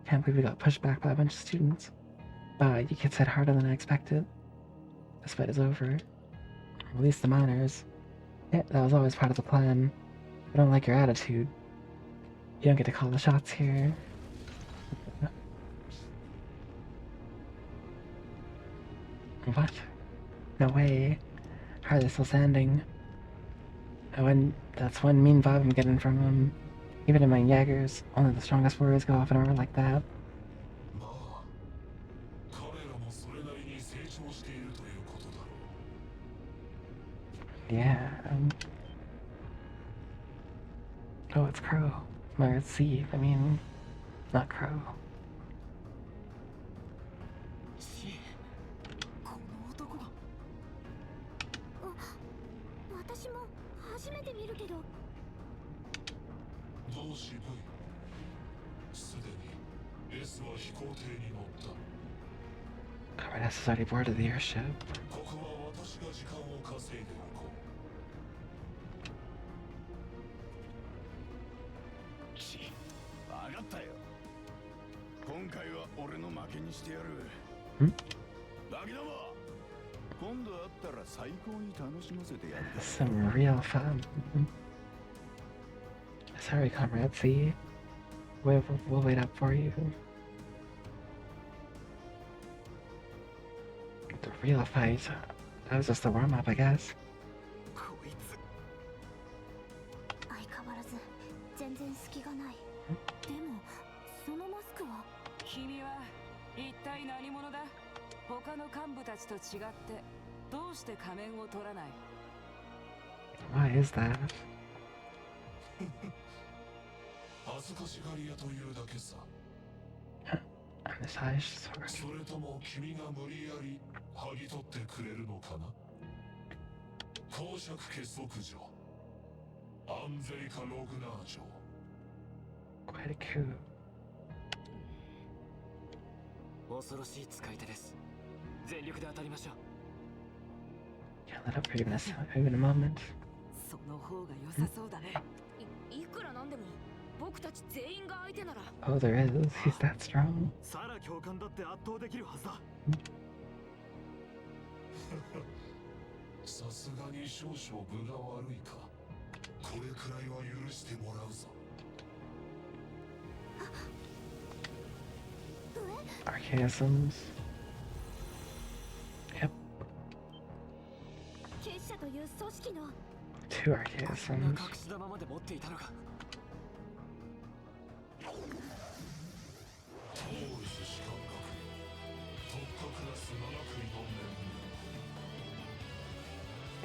Can't believe we got pushed back by a bunch of students. Wow, you kids hit harder than I expected. This fight is over. Release the miners. Yeah, that was always part of the plan. I don't like your attitude. You don't get to call the shots here. What? No way. How are they still standing? That's one mean vibe I'm getting from them. Even in my Jaegers, only the strongest warriors go off in armor like that. Yeah. Oh, it's Crow. Or it's Seed. I mean, not Crow. この男が。私も初めて見るけど。同志 V すでに S は飛行艇に乗った。 Comrade S is already boarded the airship. ここは私が時間を稼いでいこう。分かったよ。今回は俺の負けにしてやる。ガキども、今度会ったら最高に楽しませてやる。 Some real fun. Sorry, Comrade C. We'll wait up for you. The real fight. That was just the warm-up, I guess. こいつ。相変わらず全然隙がない。でもそのマスクは。君は一体何者だ？他の幹部たちと違ってどうして仮面を取らない？ Why is that? 恥ずかしがり屋というだけさ。 I'm the size sword. それとも君が無理やり剥ぎ取ってくれるのかな？公爵家息女アンゼリカ・ログナー城。 Quite a coup. 恐ろしい使い手です。全力で当たりましょう。 Can't let up for even a moment. その方が良さそうだね。いくらなんでも僕たち全員が相手なら。 Oh, there is. He's that strong. サラ教官だって圧倒できるはずだ。さすがに少々分が悪いか。これくらいは許してもらうぞ。 Archaisms. Yep. 結社という組織の。 Two こんな Archaisms. 隠し玉まで持っていたのか。ホールス士官学院特化クラス7組の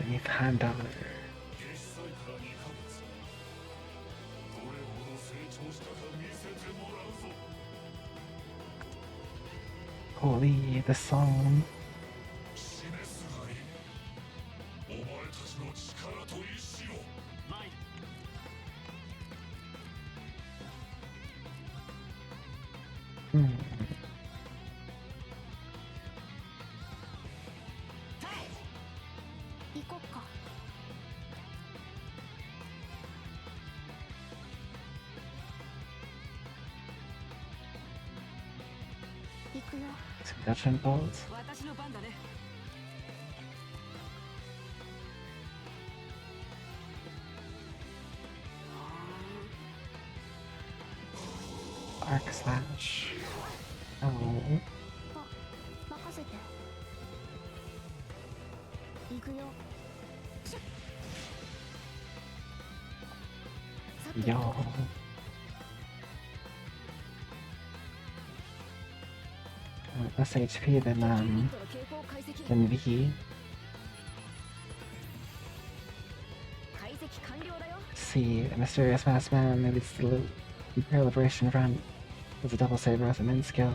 面々。 Beneath Heimdall. 月祭から2ヶ月。どれほど成長したか見せてもらうぞ。 Holy, the song. 示すがいい。お前たちの力と意志を。マイ。 行こっか。行くよ。 Some judgment bolts. 私の番だね。 Arc slash. Oh. 任せて。行くよ。さて Yo. Less HP than ユニットの傾向解析。 V. 解析完了だよ。 C. A mysterious masked man that leads the Imperial Liberation Front with a double saber with a min skill.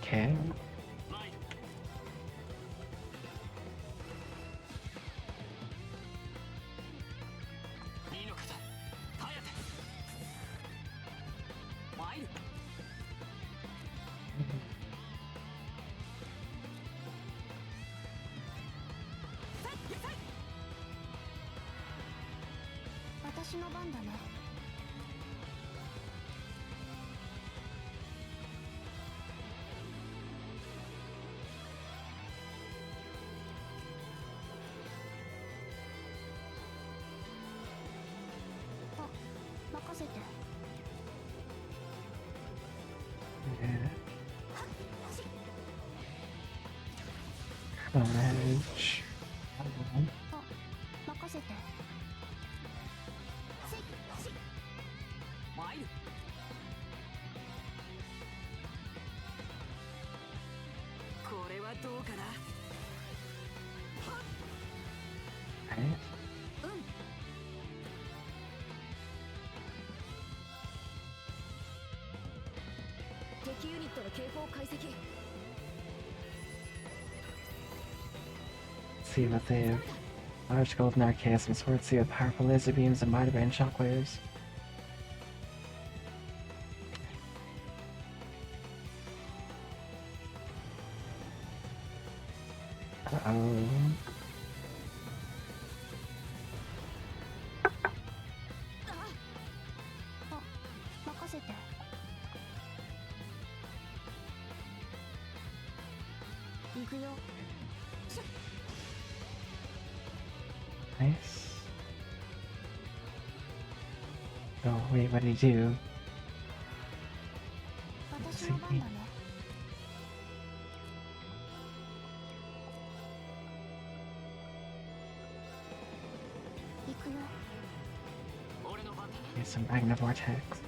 Okay. マイ。いいのかだ。ハヤテ。参る。私の番だね。任せて。Courage. 任せて。参る。これはどうかな。 Right? 敵ユニットの警報解析。 See what they've. Large golden arcades and swords see with powerful laser beams and wide range shockwaves. Uh-oh. 任せて。行くよ。 Nice. Oh, wait, what did he do? 私の番だね。行くよ。 俺の番だ。 Here's some Magna Vortex.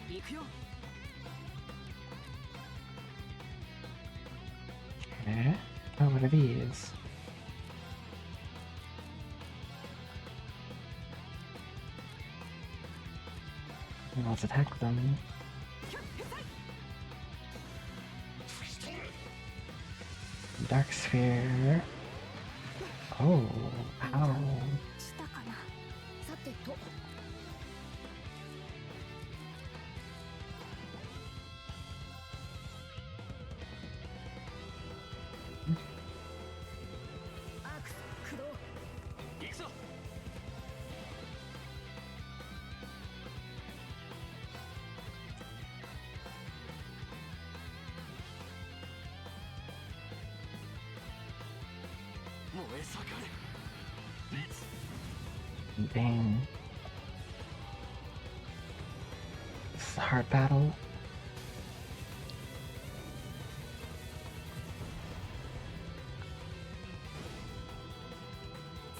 行くよ。 Okay. Oh, what are these? Let's attack them. Dark Sphere. Oh, ow. したかな。さてと。 アークス駆動。行くぞ。燃え盛れ。レッツ。 Dang. This is a hard battle.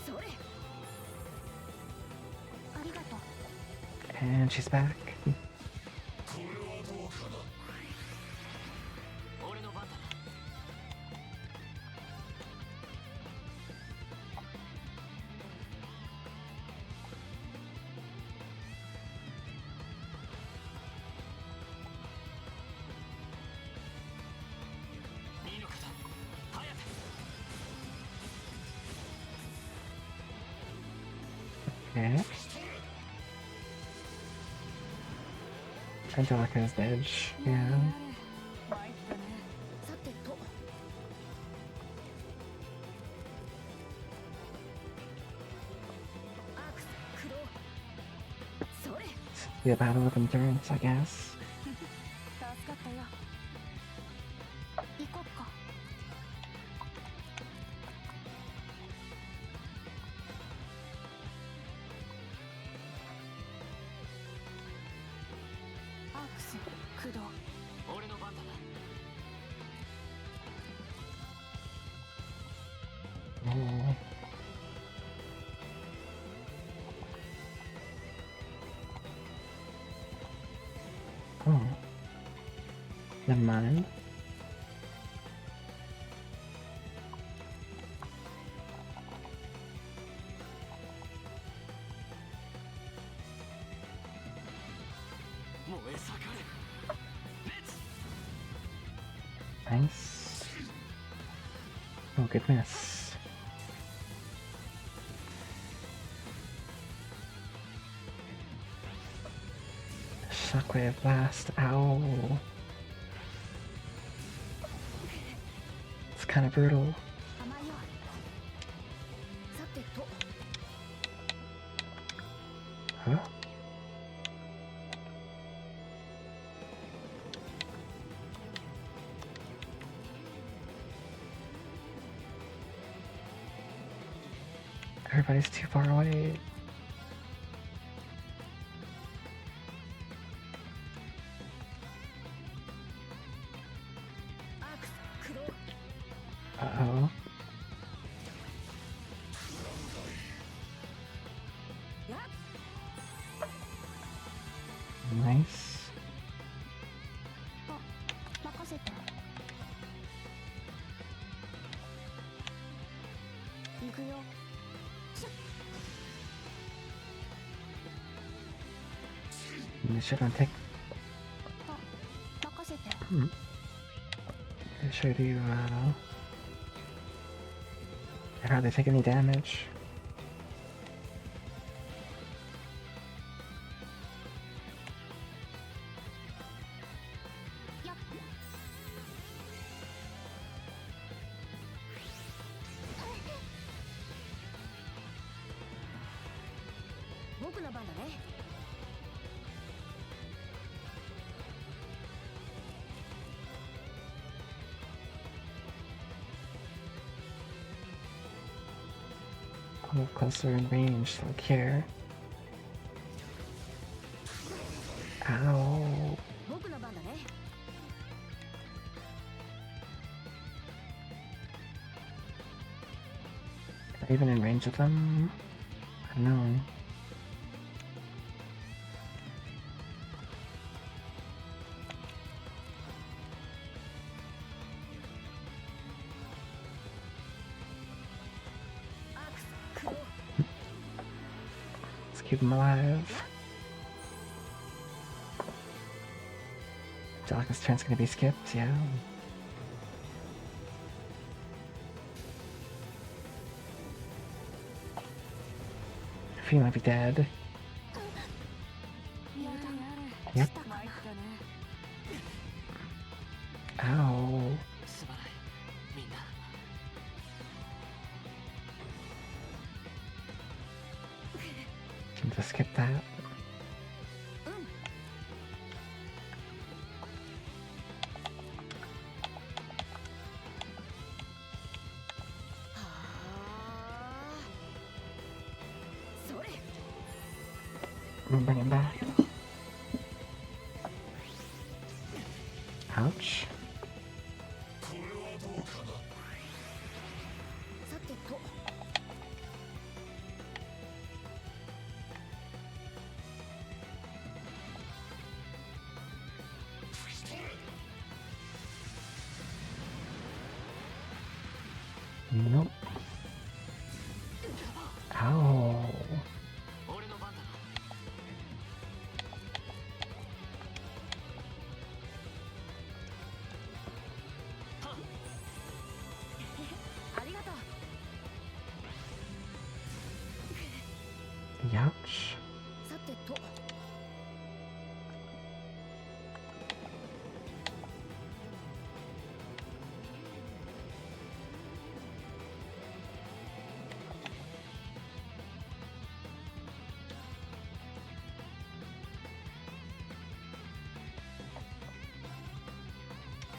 それ。 ありがとう。 And she's back. これはどうかな。俺の番だ。 いいのかだ。ハヤテ。 Okay. Angelica's edge. Yeah. 参ったね。さてと。アークス駆動。それ。 Be a battle of endurance, I guess. 助かったよ。行こっか。アークス駆動。俺の番だな。 Oh. Oh. Never mind. 燃え盛れ。レッツ。 Nice. Oh, goodness. Shockwave blast. Ow. It's kind of brutal. 甘いよ。さてと Huh? Everybody's too far away. アークス駆動 Uh-oh. Nice. 任せて行くよ They shouldn't take. 任せて They should you, they hardly take any damage. やっ僕の番だね Oh, closer in range, like here. Ow. 僕の番だね Even in range of them? I don't know. Let's keep them alive. Jellica's turn's gonna be skipped, yeah. He might be dead. Yep. Ow. すまないみんな Can just skip that. Bring him back. Ouch. これはどうかな。さてと Nope. Ow. 俺の番だな ありがとう Ouch. さてと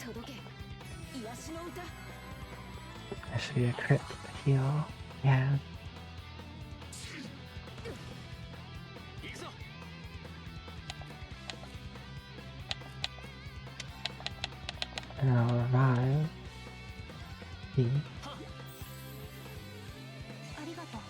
届け癒しの歌 That should be a crit heal. Yeah. 行くぞ And I'll revive. E. ありがとう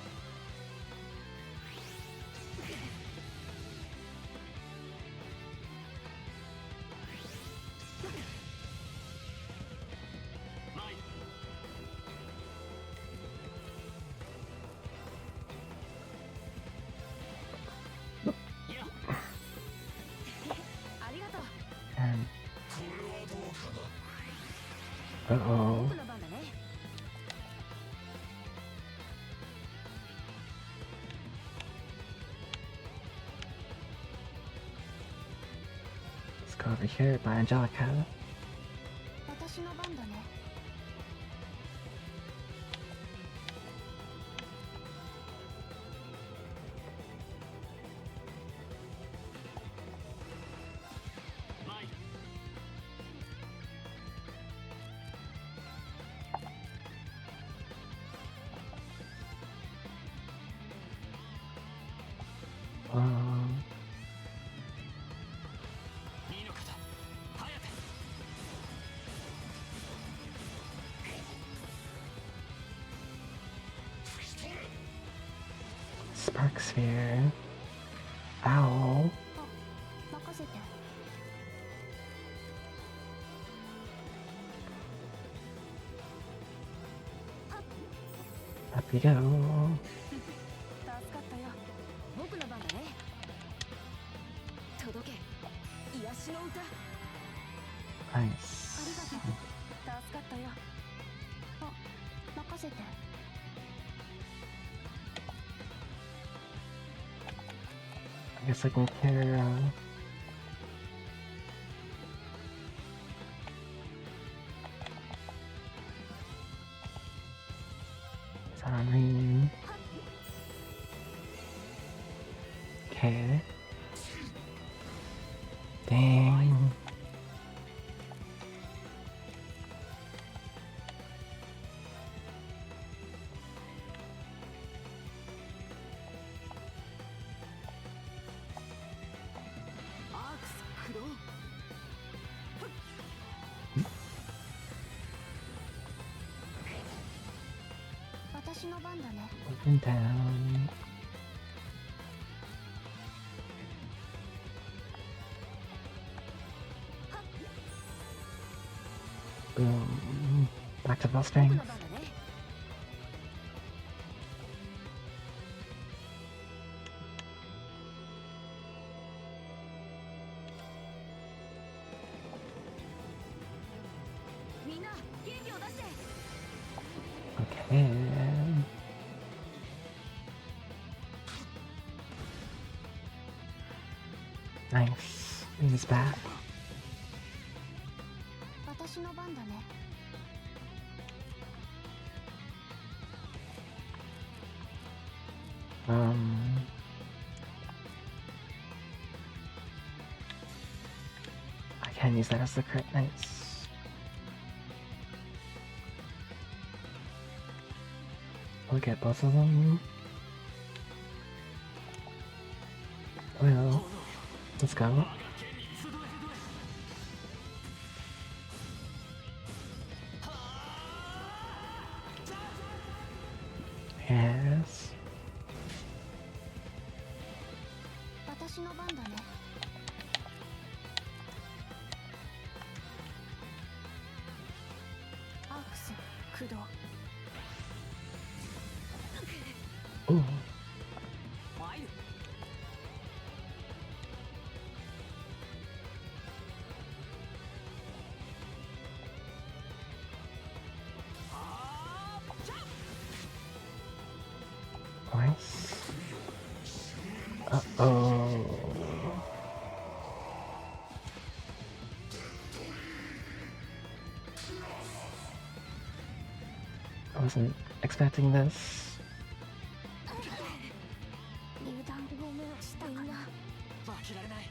マイ いや ありがとう And これはどうかな。 uh-oh. 僕の番だね cured by Angelica. 私の番だね。参る。 二の方颯 Spark Sphere. Ow. 任せて。 Up we go. 助かったよ。僕の番だね。届け癒しの歌。 Nice. ありがとう。助かったよ。任せて。 I guess I can cure, Zanreen. Okay. Dang. Up and down. Boom. Back to full strength. Okay. Nice. He's back. 私の番だね。 I can use that as the crit. Nice. We'll get both of them. Well, let's go. Yes. 私の番だね。 アークス、駆動。 Ooh. Nice. Uh-oh. I wasn't expecting this. 入団ごめんしたかな。負けられない。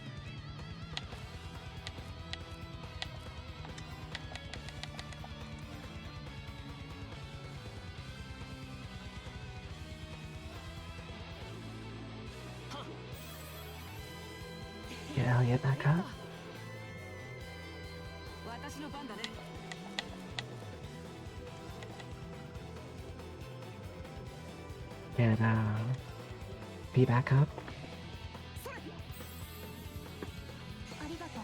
Get Elliot back up. 私の番だね。 Get B back up. ありがとう。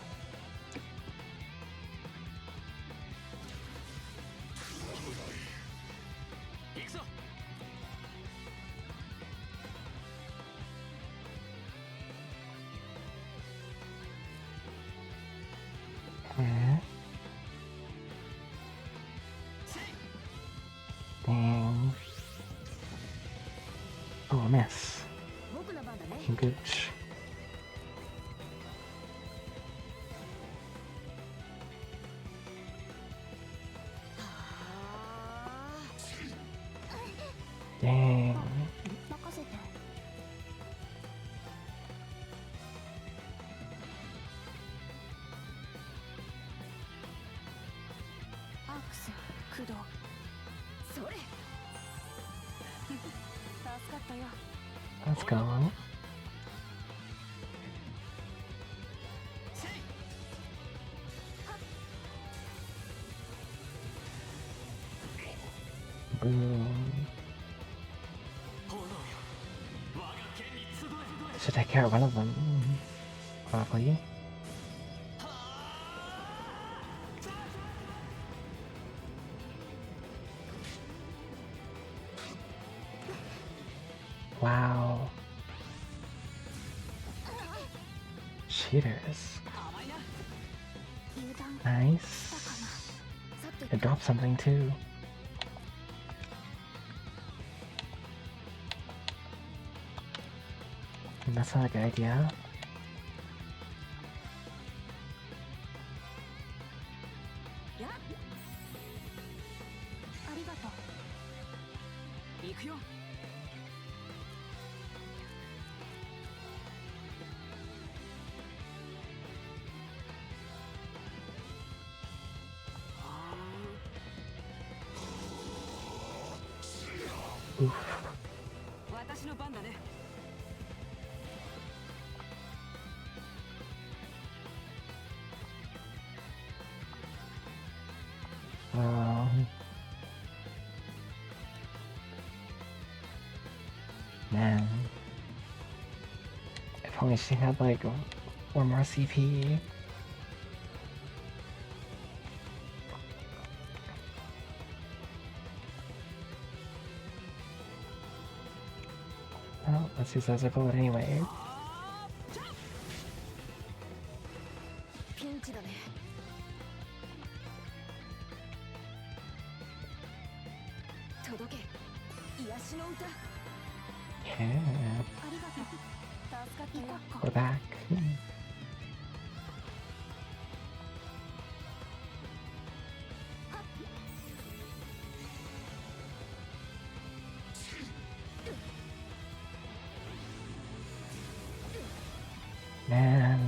行くぞ。 Okay. Dang. Oh, a miss. 僕の番だね。 Gooch. Dang. 任せて。アークス駆動。それ。助かったよ。 Let's go. Boom. Should take care of one of them. Probably. Wow. Cheaters. 油断 Nice. したかな。さて It dropped something too. That's not a good idea. やありがとう。行くよ。私の番だね。 Man. If only she had like one more CP. Well, let's use as a bullet anyway. ピンチだね。届け。癒しの歌。 Yeah. ありがとう。助かったよ。 We're back. Man,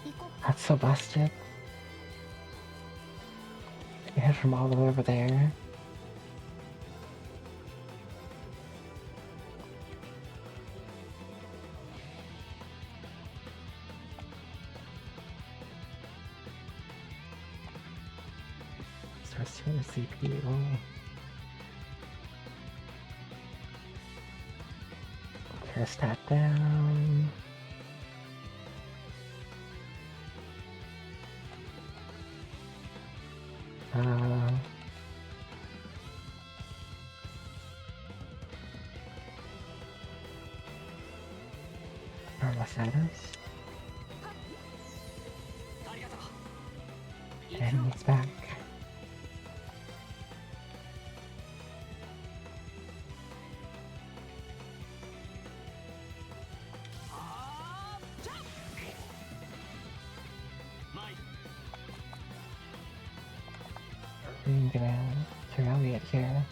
行こう。 that's so busted. You hit from all the way over there. Starts doing the CPU. Curse that down. Normal status. And it's back. I'm gonna throw Elliot here.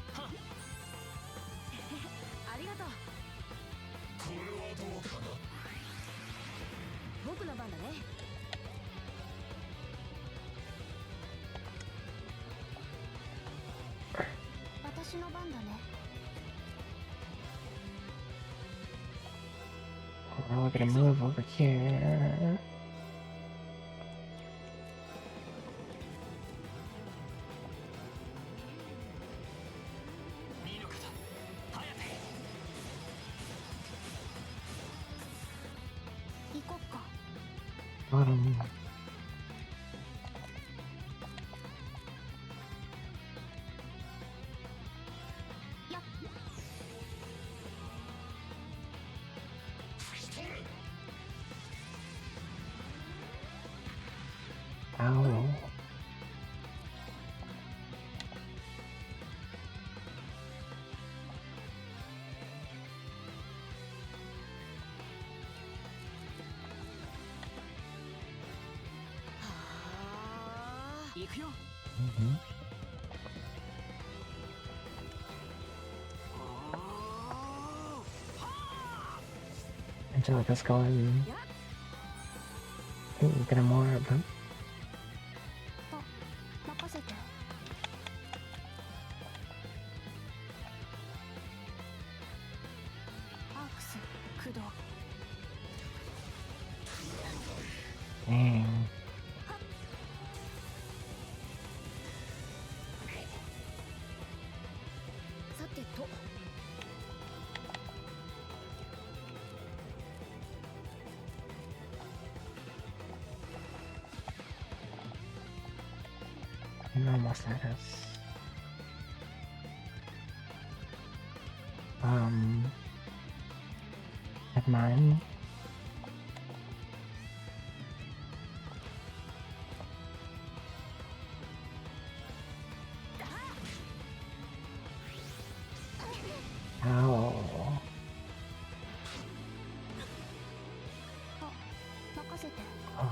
ありがとう。これはどうかな。僕の番だね。 私の番だね。 We're all gonna move over here. Bottom. Ow. Angelica's going. Ooh, get him more. But 任せて。アークス駆動。 dang. さてと。Normal status. At mine. Ow. 任せて。 Oh.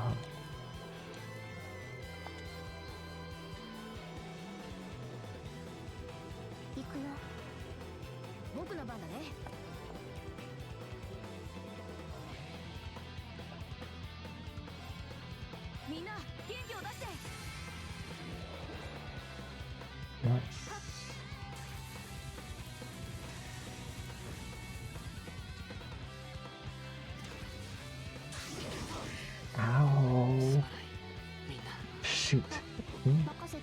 行くよ。僕の番だね。みんな元気を出して。 Nice. Ow. Shoot. 任せて。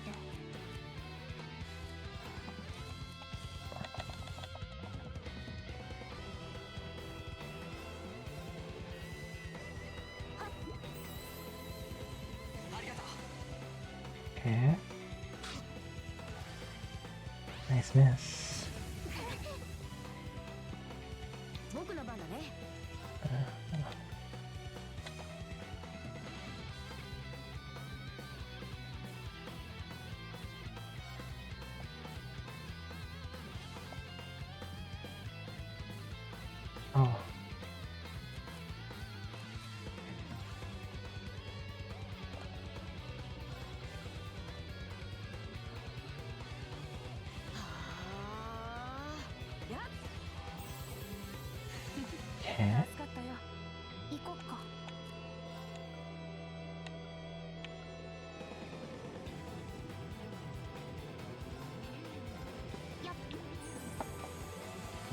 Okay. Nice miss. 僕の番だね。 Oh. Okay. 助かったよ。行こっか。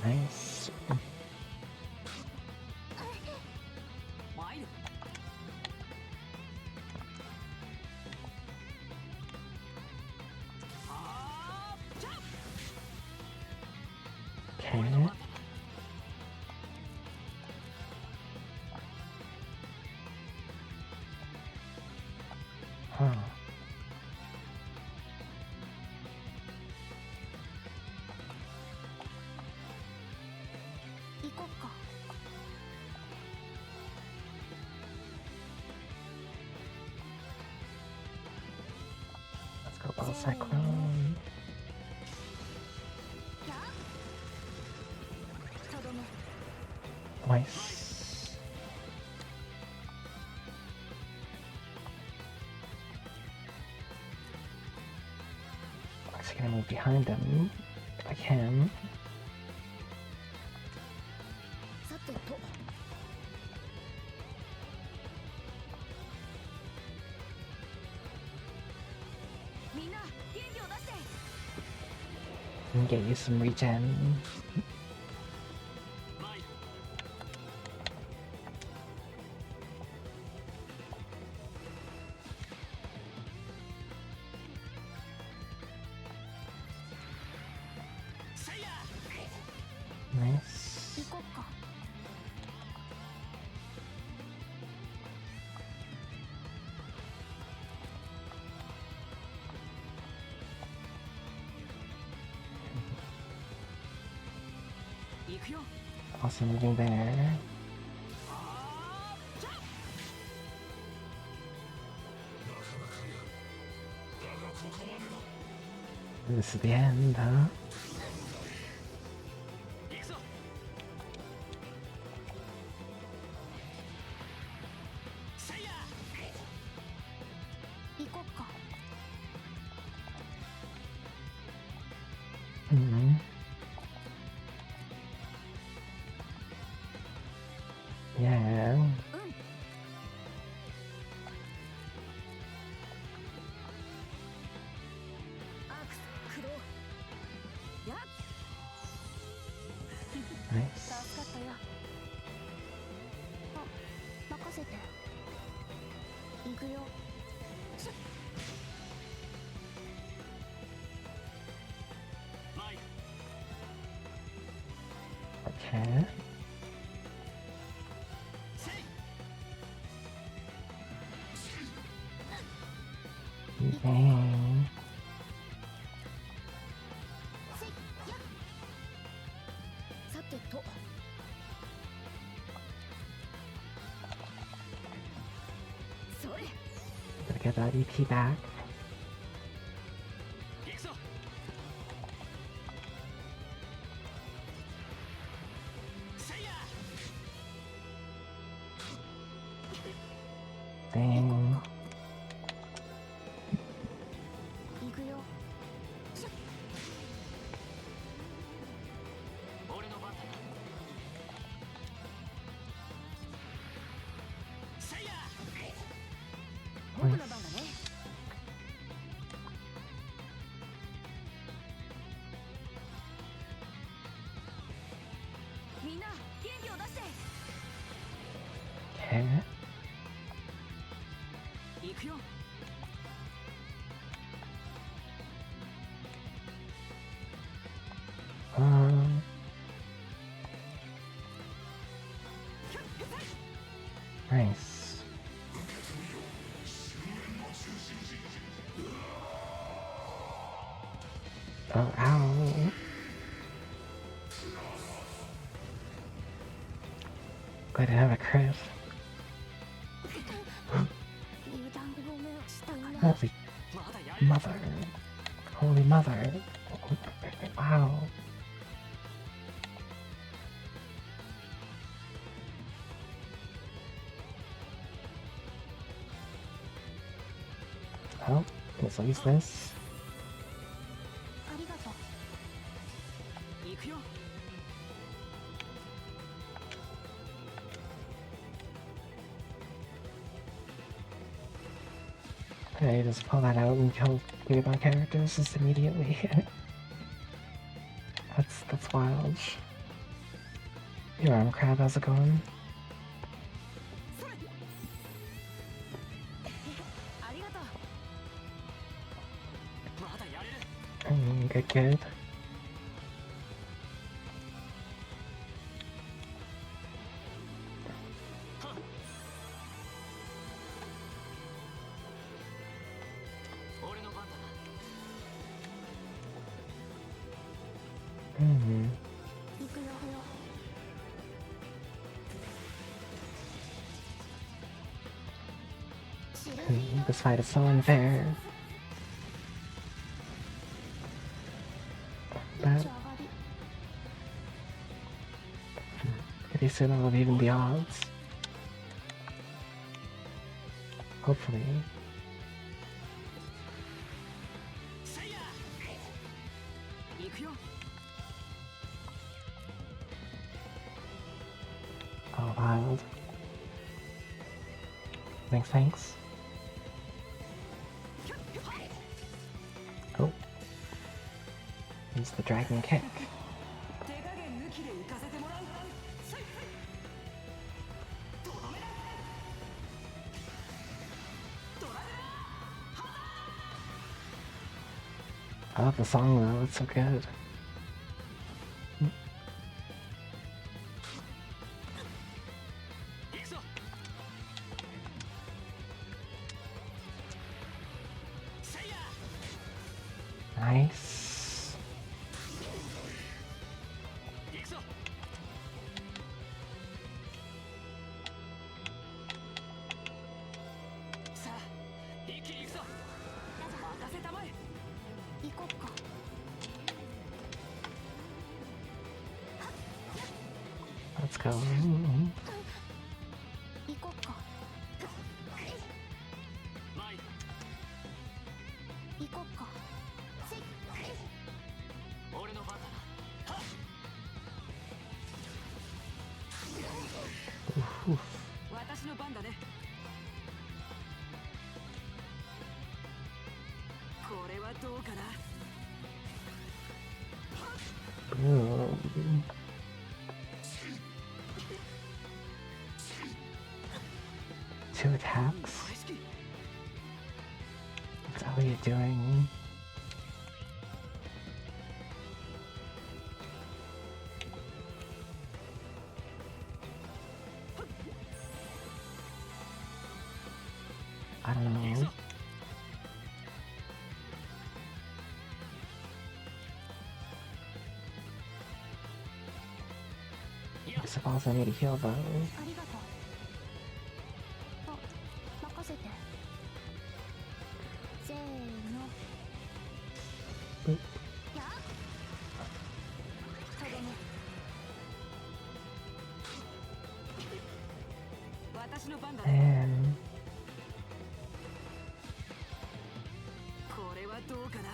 Nice. 参る。 Okay. Huh. 行こっか。 Let's go Ball Cyclone. とどめ。 Nice. I'm actually gonna move behind him if I can. さてと。 みんな元気を出して。 And get you some regen. Nice. 行こっか。 行くよ。 Also moving there. This is the end, huh? 行くぞ。 行こっか。 Yeah, Okay. Dang. Gotta get that EP back. Dang. Okay. 行くよ。 Nice. Oh, ow. Glad I have a crit. Holy mother. Holy mother. Wow. Well, let's use this. 行くよ。 Okay, just pull that out and kill 3 of my characters just immediately. That's wild. Your arm crab, how's it going? Good, good. This fight is so unfair. But pretty soon I'll even the odds. Hopefully. Oh, wild. Thanks. Oh. Use the dragon kick. I love the song though, it's so good. Nice. Let's go. Oof. 私の番だね。これはどうかな。 2 attacks? What's Elliot doing? explosive balls I need to heal those. ありがとう。あ、任せて。せーの。うっやっ。とどめ。私の番だね。 And これはどうかな。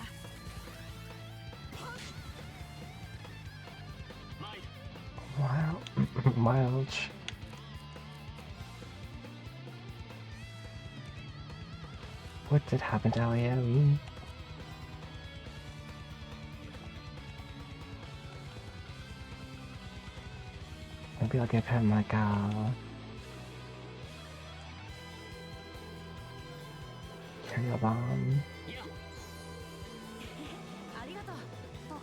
wow, wild. What did happen to Aoi? Maybe I'll give him like a carrier bomb. ありがとう。あ、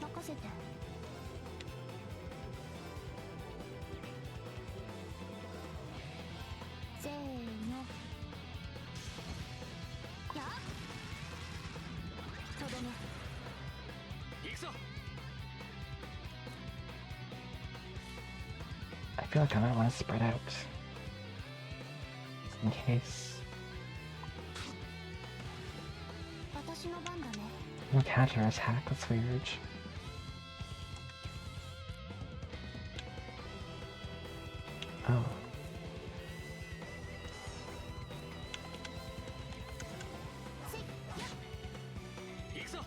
任せて。せーの。やっ。とどめ。行くぞ。 I feel like I might want to spread out. Just in case. 私の番だね。 No counter attack, that's weird. Oh. 行くぞ。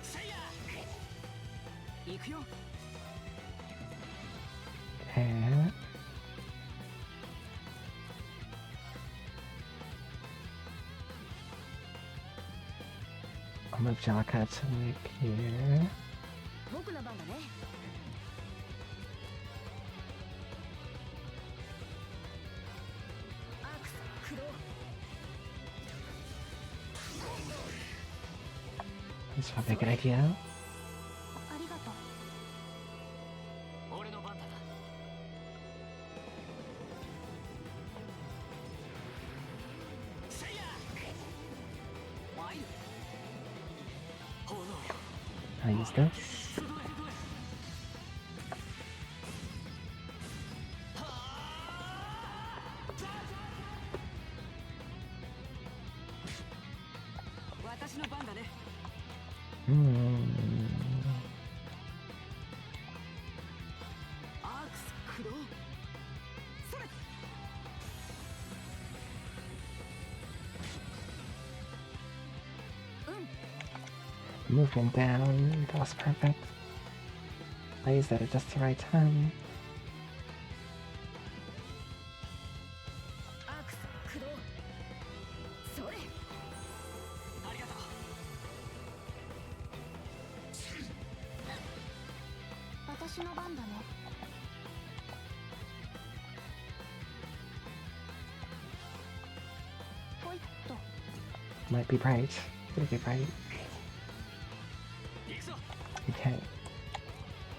せいや。行くよ。 Okay. I'll move Jalaka to like here. 僕の番だね。アークスクロー。 That's probably a good idea. ありがとう。俺の番だな。せいや。ワイル。炎よ。 I'll use this. 私の番だね。 アークスクロー。それ。 Movement down. That was perfect. I used that at just the right time. アークスクロー。それ。ありがとう。 私の番だね。ほいっと。 Might be bright. It'll be bright. 行くぞ。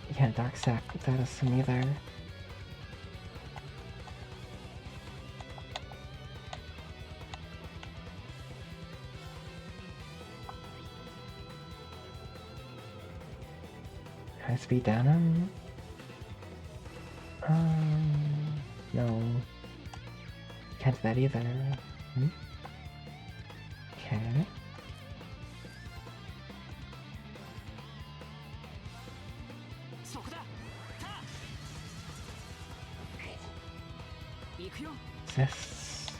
You can't dark stack without a sim either. High speed down him? No. Can't do that either. Hmm? Okay. そこだ。行くよ。 What's this?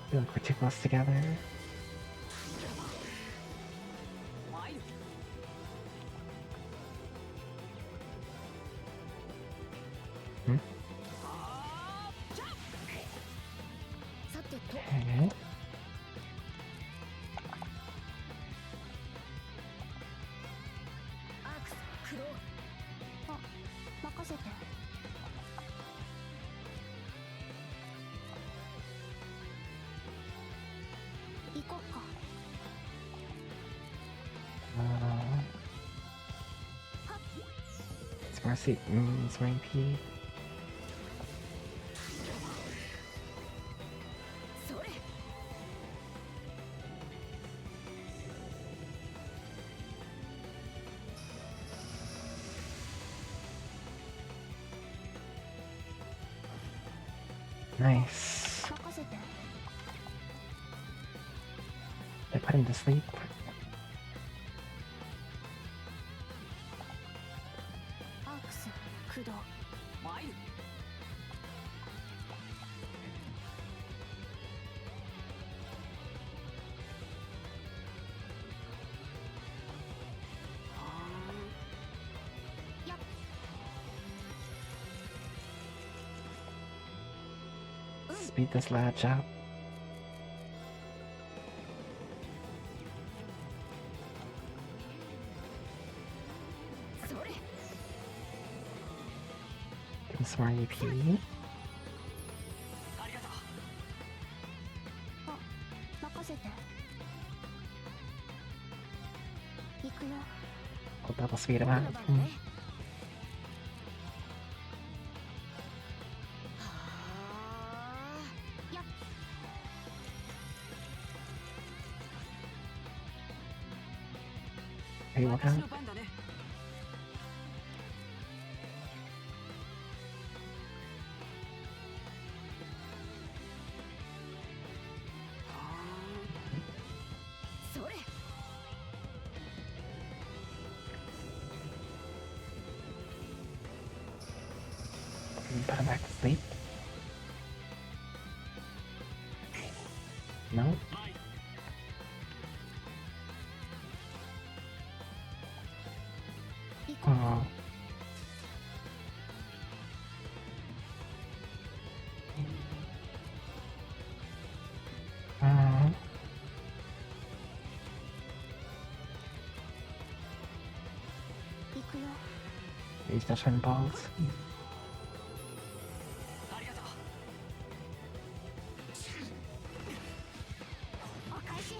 I feel like we're too close together. ワイル。 Hmm? さてと。 Okay. アークスクロー。あ、任せて。行こっか。 It's More seat, some more EP. それ Nice. 任せて I put him to sleep. アークス駆動参る。やっ Speed this latch up. それ Give him some more EP. ありがとう。任せて行くよ I'll double speed him 僕 out. の番だね はあ やっ Hey, look 私 out. の番だね。それ Put him back to sleep. No? はい Oh. Oh. 行くよ He's just trying balls. ありがとう。お返し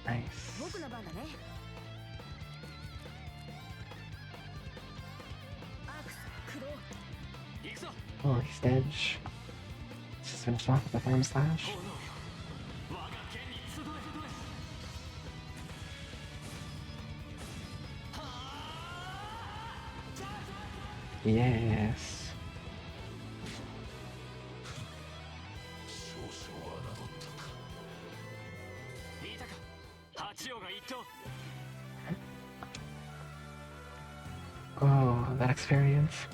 Nice. 僕の番だねアークス駆動行くぞ。 Oh, he's dead. Just finished off with a form slash. 炎よ。我が剣に集え。はあ。 Yes. 少々侮ったか。見たか。八王が一刀。 Oh, that experience.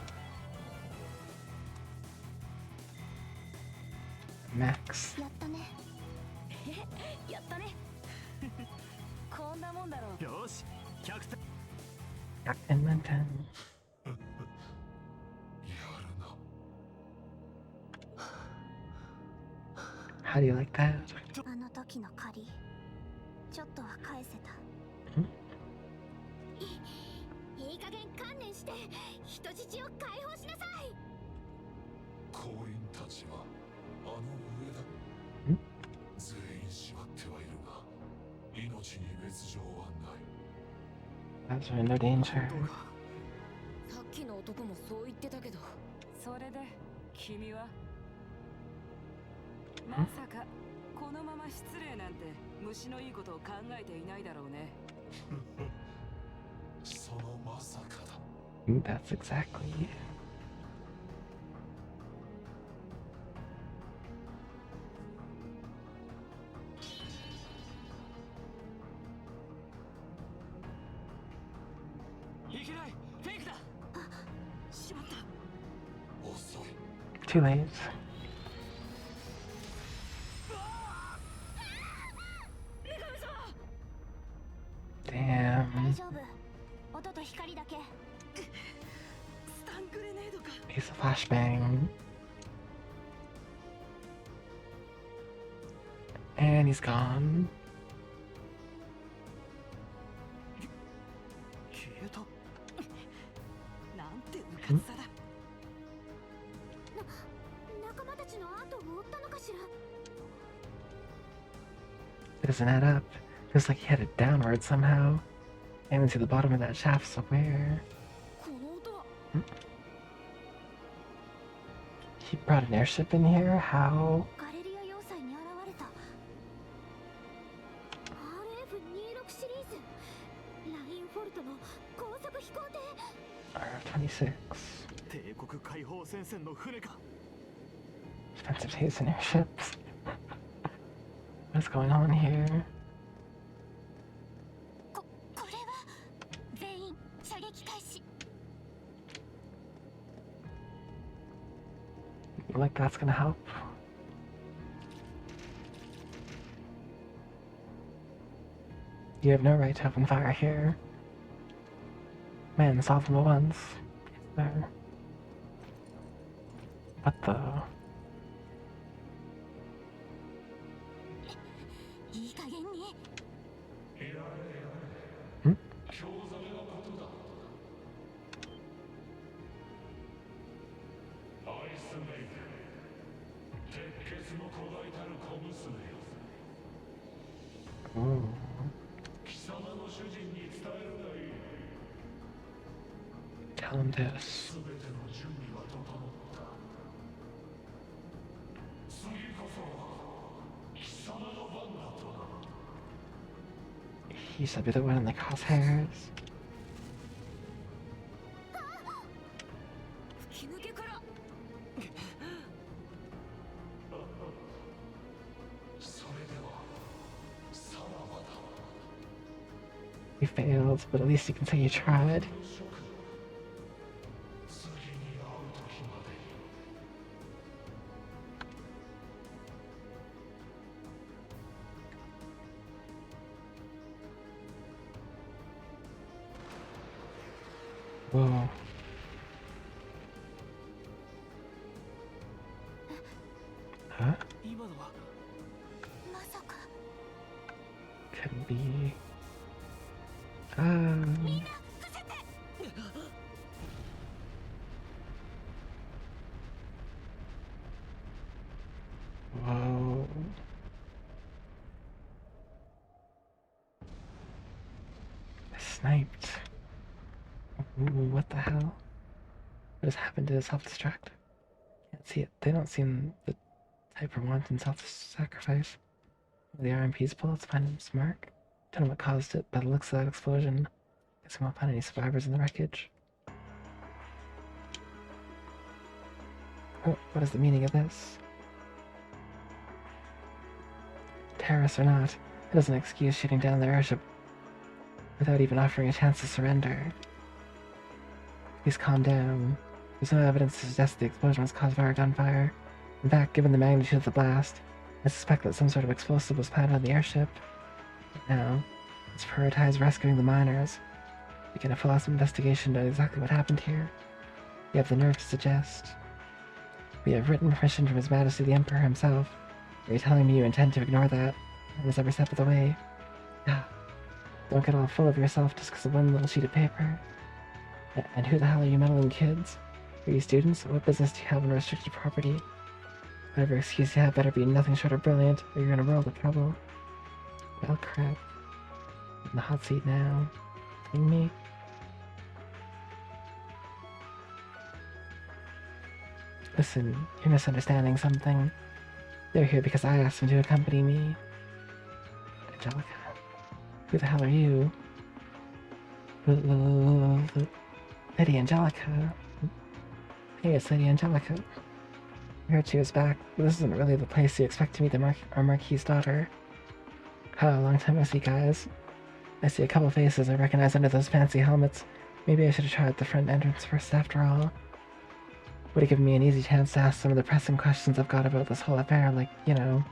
Max. やったねやったねこんなもんだろうよし。100点。 Captain Mountain. やるな。 How do you like that? あの時の借りちょっとは返せたいい加減観念して人質を解放しなさい行員たちはあの上だ。ん全員縛ってはいるが、命に別状はない。 That's in no danger. さっきの男もそう言ってたけどそれで君はまさかこのまま失礼なんて虫のいいことを考えていないだろうね。そのまさかだ。 That's exactly. いけない。フェイクだ。しまった遅い。 Too late. 女神様 Damn. 大丈夫音と光だけスタングレネードか。 He's a flashbang. And he's gone. 消えた。なんてうかつさだ。仲間たちの後を追ったのかしら It doesn't add up. Feels like he headed downward somehow. I haven't seen the bottom of that shaft, so where? この音は He brought an airship in here? How? ガレリア要塞に現れた RF26 シリーズラインフォルトの高速飛行艇 RF-26. 帝国解放戦線の船か Defensive taste in airships. What's going on here? これは全員射撃開始 Like that's gonna help. You have no right to open fire here. Man, solve them at once. There. What the? いい加減に Hmm? 興ざめのことだ。アイスメイク、鉄血の子がいたる小娘よ。 Ooh. 貴様の主人に伝えるがいい。 Tell him this. すべての準備は整った。次こそは貴様の番だとな。 He should be the one in the crosshairs. 吹き抜けから それではさらばだ。 You failed, but at least you can say you tried. 次に会う時までに。 Whoa. Huh? 今のは まさか Could be. Whoa. Sniped. Ooh, what the hell? What has happened to self-destruct? Can't see it. They don't seem the type for wanton self-sacrifice. The RMP's bullets find its mark. Don't know what caused it, by the looks of that explosion. Guess we won't find any survivors in the wreckage. Oh, what is the meaning of this? Terrorists or not, it doesn't excuse shooting down their airship without even offering a chance to surrender. Please calm down. There's no evidence to suggest the explosion was caused by our gunfire. In fact, given the magnitude of the blast, I suspect that some sort of explosive was planted on the airship. Now, let's prioritize rescuing the miners. Begin a full-out investigation into exactly what happened here. You have the nerve to suggest. We have written permission from His Majesty the Emperor himself. Are you telling me you intend to ignore that? That was every step of the way. Ah, don't get all full of yourself just because of one little sheet of paper. And who the hell are you meddling kids? Are you students? What business do you have in restricted property? Whatever excuse you have better be nothing short of brilliant, or you're in a world of trouble. Well, crap. I'm in the hot seat now. Kidding me? Listen, you're misunderstanding something. They're here because I asked them to accompany me. Angelica. Who the hell are you? Lady Angelica. Hey, it's Lady Angelica. I heard she was back, but this isn't really the place you expect to meet our Marquis's daughter. Long time no see, guys. I see a couple faces I recognize under those fancy helmets. Maybe I should have tried the front entrance first after all. Would have given me an easy chance to ask some of the pressing questions I've got about this whole affair, like, you know,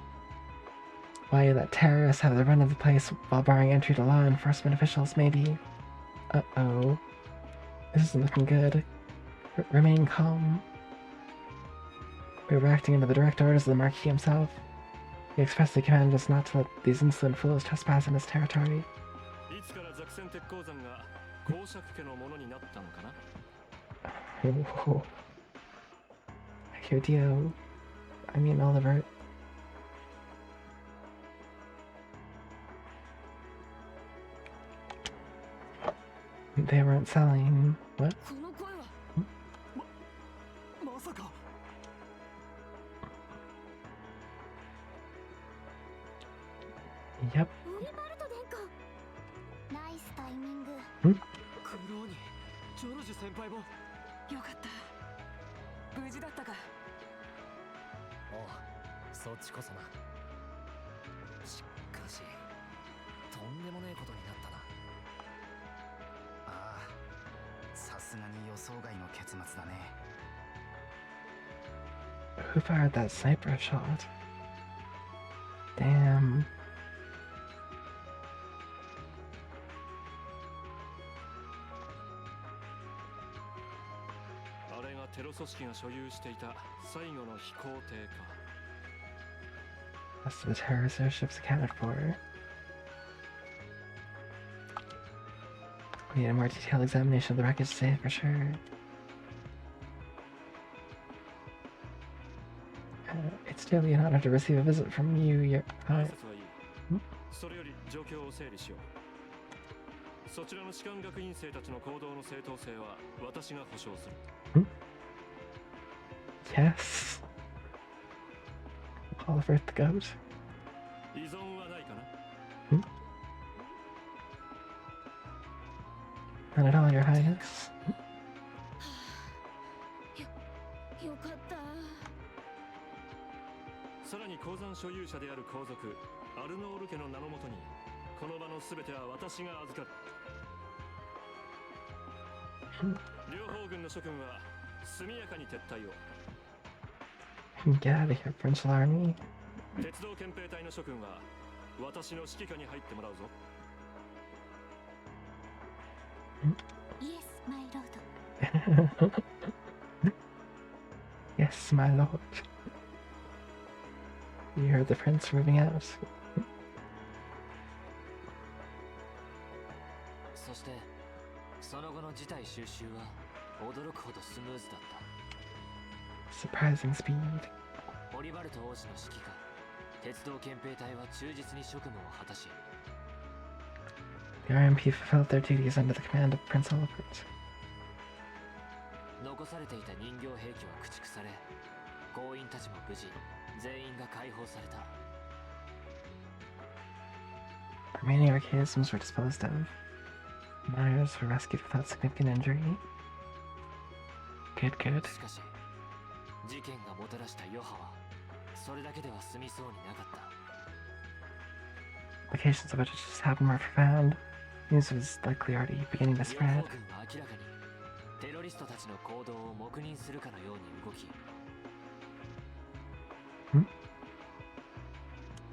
why you let terrorists have the run of the place while barring entry to law enforcement officials, maybe. Uh-oh. This isn't looking good. Remain calm. We were acting under the direct orders of the Marquis himself. He expressly commanded us not to let these insolent fools trespass in his territory. いつからザクセン鉄鉱山が公爵家のものになったのかな Oh. Here, Dio. I mean, Oliver. They weren't selling. What? この声はクローニジョルジュ先輩も。よかった。無事だったか。おう、そっちこそな。しかしとんでもねえことになったな。ああ、さすがに予想外の結末だね。Who fired that sniper shot? Damn. あれがテロ組織が所有していた最後の飛行艇か。Most of the terrorist airships accounted for. We need a more detailed examination of the wreckage today for sure. It's daily an honor to receive a visit from you, your... 挨拶はいい。それより状況を整理しよう。そちらの士官学院生たちの行動の正当性は私が保証する。Yes. Oliver the goat. 依存はないかな。Not at all, Your Highness. よかった。さらに鉱山所有者である皇族アルノール家の名のもとにこの場のすべては私が預かる。両方軍の諸君は速やかに撤退を。Get out of here, Prince Army. 鉄道憲兵隊の諸君は私の指揮下に入ってもらうぞ。Yes, my lord. Yes, my lord. You heard the prince moving out. そしてその後の事態収拾は驚くほどスムーズだった。 Surprising speed. オリバルト王子の指揮下、鉄道憲兵隊は忠実に職務を果たし、 The RMP fulfilled their duties under the command of Prince Oliver. 残されていた人形兵器は駆逐され、行員たちも無事全員が解放された。 Remaining archaisms were disposed of. Miners were rescued without significant injury. Good, good. しかし、事件がもたらした余波はそれだけでは済みそうになかった。 Implications of what had just happened were profound. News was likely already beginning to 両 spread. 方軍は明らかにテロリストたちの行動を黙認するかのように動き、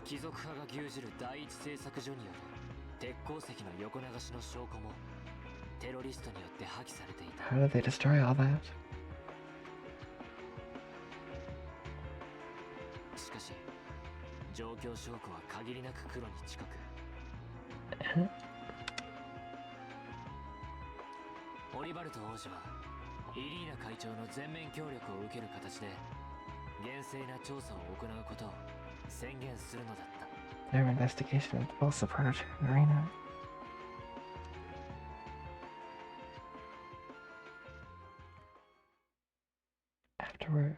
貴族派が牛耳る第一製作所による鉄鉱石の横流しの証拠もテロリストによって破棄されていた。 How did they destroy all that? しかし状況証拠は限りなく黒に近く、オリバルト王子はイリーナ会長の全面協力を受ける形で厳正な調査を行うことを宣言するのだった。 Their investigation into both the Prototype and Arena. Afterwards.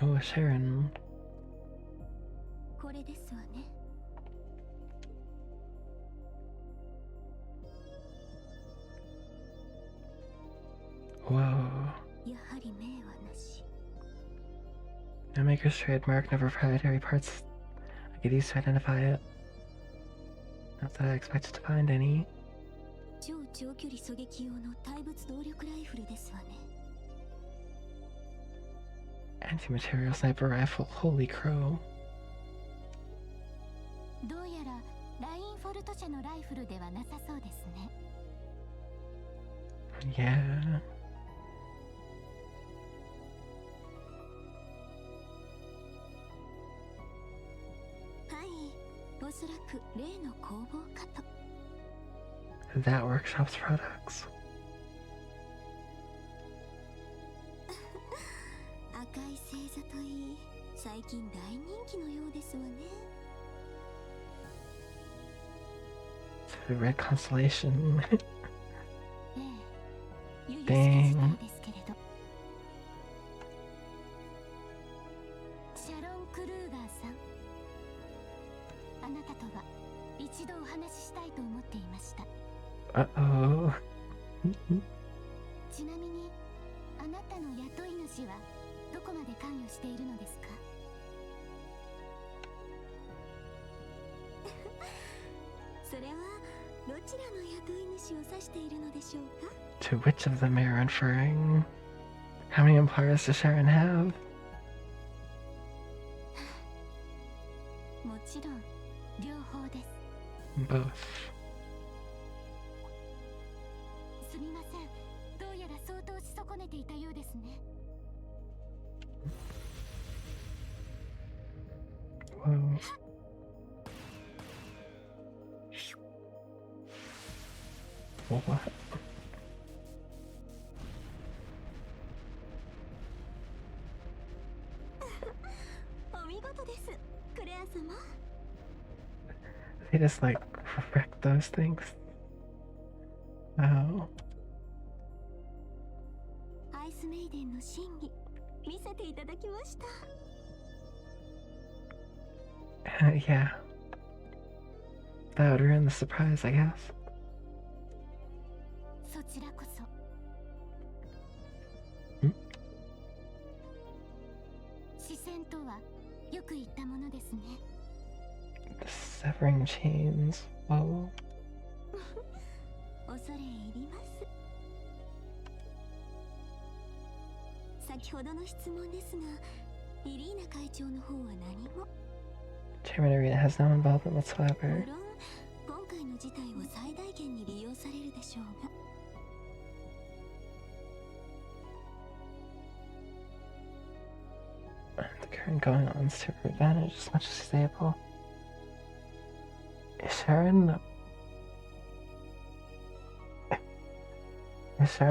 Oh, Sharon. これですわね。 Whoa. やはり名はなし。 No maker's trademark, no proprietary parts. I get used to identify it. Not that I expected to find any. 超長距離狙撃用の対物動力ライフルですわね。 Anti-material sniper rifle. Holy crow. どうやらラインフォルト社のライフルではなさそうですね。 Yeah. はい、おそらく例の工房かと。 That workshop's products. 赤い星座といい、最近大人気のようですわね。The red constellation. ゆゆしき事 Dang. 態ですけれど、シャロン・クルーガーさん、あなたとは一度お話ししたいと思っていました。 Uh-oh. ちなみにあなたの雇い主はどこまで関与しているのですか？それはどちらの雇い主を指しているのでしょうか？ To which of them are you referring? How many employers does Sharon have? もちろん両方です。 Both. すみません、どうやら相当し損ねていたようですね。 Whoa. What? お見事です、クレア様。 They just like wreck those things. Wow. アイスメイデンの真偽見せていただきました。 Yeah. That would ruin the surprise, I guess. そちらこそ。視線とはよく言ったものですね。 The severing chains. Whoa. 恐れ入ります。先ほどの質問ですが、イリーナ会長の方は何も。 Chairman Arena has no involvement 無 whatsoever. 論今回の事態を最大限に利用されるでしょうが。 The current going on is to her advantage as much as she's able. Is Sharon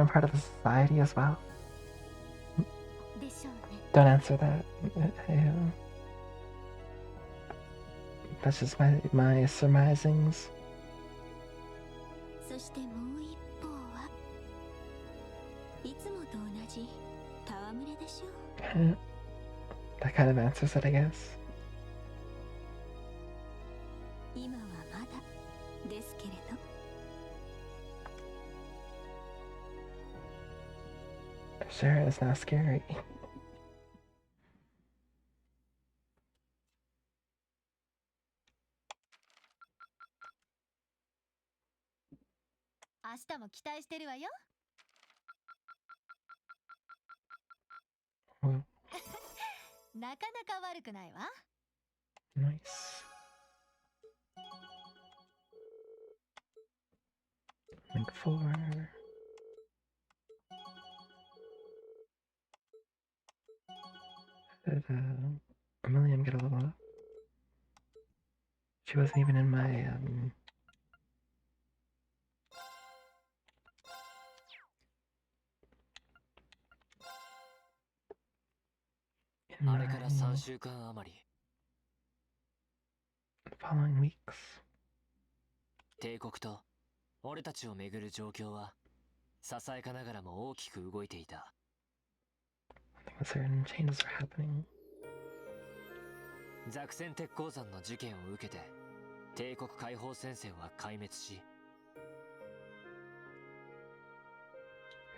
part of the society as well? でしょうね。 Don't answer that. That's just my surmisings. そしてもう一方はいつもと同じ戯れでしょう。 That kind of answers it, I guess. 今はまだですけれど。 Sharon is now scary. 明日も期待してるわよ。なかなか悪くないわ。 Nice. Link 4. Did Emilium get a level up? She wasn't even in myあれから3週間余り following weeks. 帝国と俺たちをめぐる状況はささやかながらも大きく動いていた。 I think certain changes are happening. ザクセン鉄鉱山の事件を受けて帝国解放戦線は壊滅し、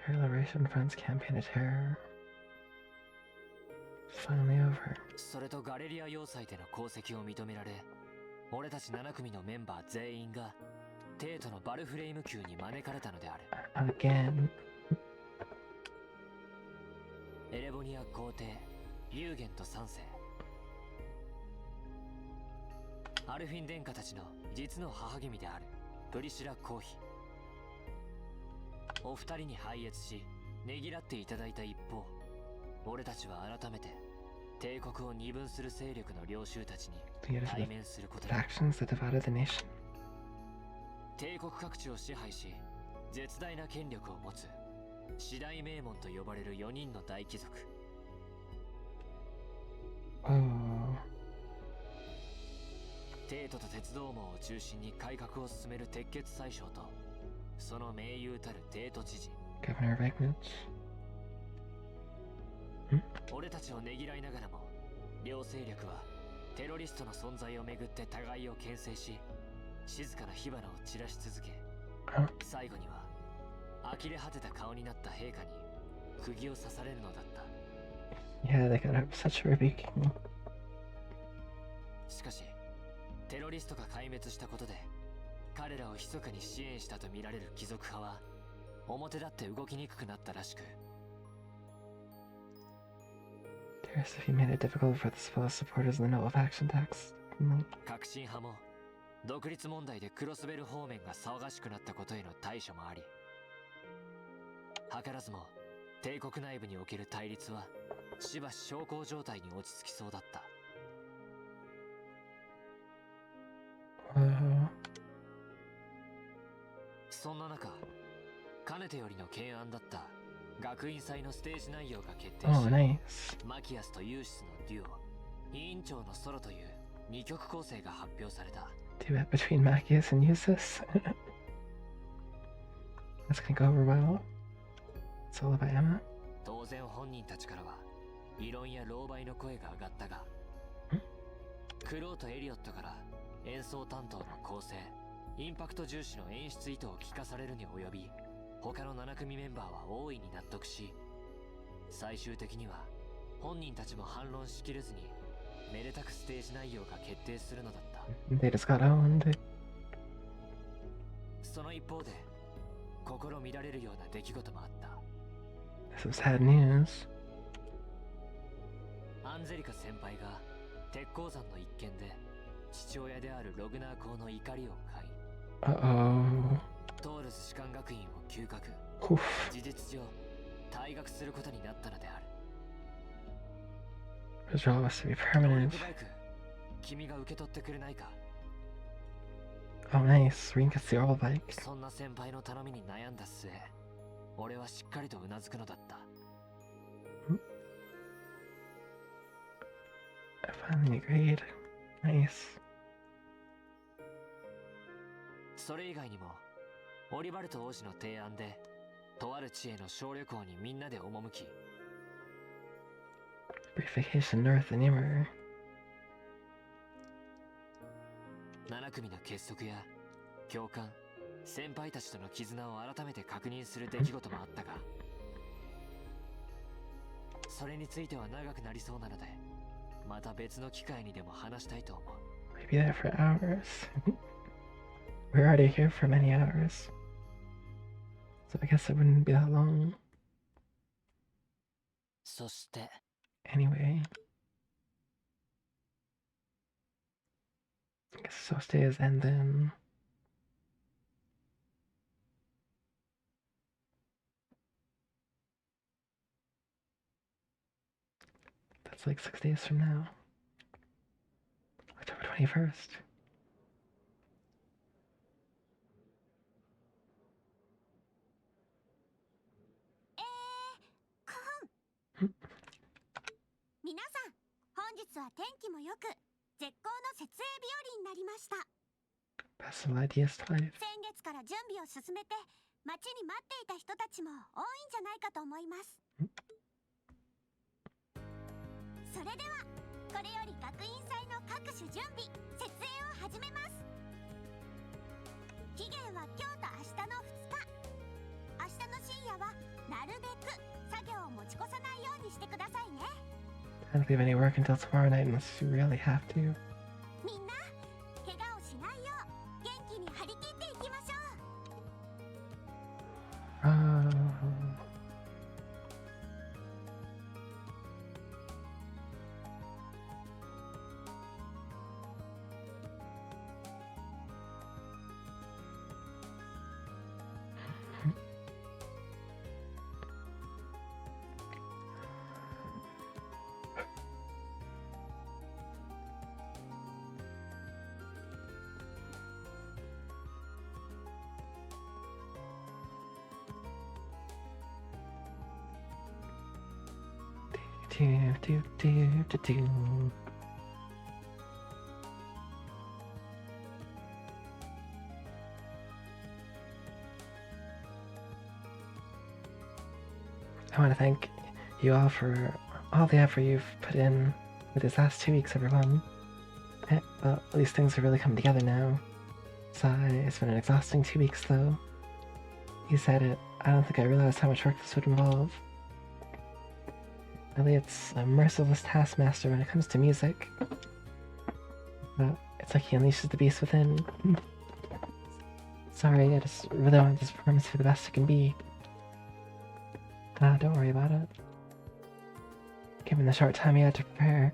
Her Liberation Front's campaign of terror is finally over. それとガレリア要塞での功績を認められ、俺たち7組のメンバー全員が帝都のバルフレイム宮に招かれたのである。 Again. エレボニア皇帝、ユーゲンと3世、アルフィン殿下たちの実の母君であるプリシラ皇妃、お二人に拝謁しねぎらっていただいた一方、俺たちは改めて帝国を二分する勢力の領袖たちに To get us 対 the 面することで、 factions that divided the nation. 帝国各地を支配し絶大な権力を持つ四大名門と呼ばれる4人の大貴族。 Oh. 帝都と鉄道網を中心に改革を進める鉄血宰相とその盟友たる帝都知事 Governor Regnitz. 俺たちをねぎらいながらも両勢力はテロリストの存在をめぐって互いを牽制し静かな火花を散らし続け最後には呆れ果てた顔になった陛下に釘を刺されるのだった。 Yeah, they got such a rebuking. しかしテロリストが壊滅したことで彼らを密かに支援したとみられる貴族派は表立って動きにくくなったらしく Curious if he made it difficult for the fellow supporters in the no faction tax. 革新派も独立問題でクロスベル方面が騒がしくなったことへの対処もあり図らずも帝国内部における対立はしばし小康状態に落ち着きそうだった。そんな中かねてよりの懸案だった学院祭のステージ内容が決定し、nice. マキアスとユーシスのデュオ委員長のソロという2曲構成が発表された。 Duet between Machias and Eustace. That's gonna go over well. Solo by Emma. 当然本人たちからは異論や狼狽の声が上がったがクローとエリオットから演奏担当の構成インパクト重視の演出意図を聞かされるに及び他の7組メンバーは大いに納得し最終的には本人たちも反論しきれずにめでたくステージ内容が決定するのだった。 They just got owned. その一方で心乱れるような出来事もあった。 Some sad news. アンゼリカ先輩が鉄鉱山の一件で父親であるログナー公の怒りを買い Uh-oh. トールス士官学院を休学 Oof. 事実上退学することになったのである。 Withdrawal was to be ロ permanent. ックバイク君が受け取ってくれないか。 Oh, nice. Ring gets the oral bike. そんな先輩の頼みに悩んだ末俺はしっかりとうなずくのだった。 I finally agreed. Nice. それ以外にもオリバルト王子の提案でとある地への小旅行にみんなで赴き Brief vacation north of Nimmer. 7組の結束や共感先輩たちとの絆を改めて確認する出来事もあったがそれについては長くなりそうなのでまた別の機会にでも話したいと思う。 We'd be there for hours. We're already here for many hours. So I guess it wouldn't be that long. そして Anyway. I guess so stays and then. That's like 6 days from now. October 21st. Hmm? 皆さん本日は天気も良く絶好の設営日和になりました。 Best of ideas to life. 先月から準備を進めて待ちに待っていた人たちも多いんじゃないかと思います。それではこれより学院祭の各種準備設営を始めます。期限は今日と明日の2日。明日の深夜はなるべく作業を持ち越さないようにしてくださいね。 I don't leave any work until tomorrow night unless you really have to. みんな怪我をしないよう元気に張り切っていきましょう。I want to thank you all for all the effort you've put in with these last 2 weeks, everyone. Well, at least things are really coming together now. Sigh, it's been an exhausting 2 weeks, though. You said it. I don't think I realized how much work this would involve. Elliot's a merciless taskmaster when it comes to music. But it's like he unleashes the beast within. Sorry, I just really want this performance to be the best it can be. Don't worry about it. Given the short time you had to prepare,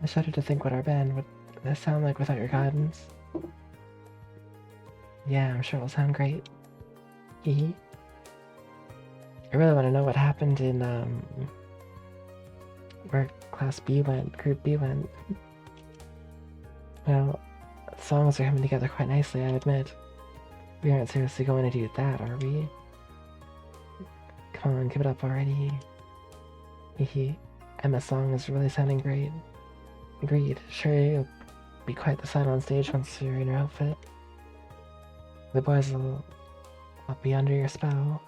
I shudder to think what our band would sound like without your guidance. Yeah, I'm sure it'll sound great. Hee. I really want to know what happened in, where Class B went, Group B went. Well, the songs are coming together quite nicely, I admit. We aren't seriously going to do that, are we? Come on, give it up already. Hehe. Emma's song is really sounding great. Agreed. Sure, you'll be quite the sight on stage once you're in your outfit. The boys will be under your spell.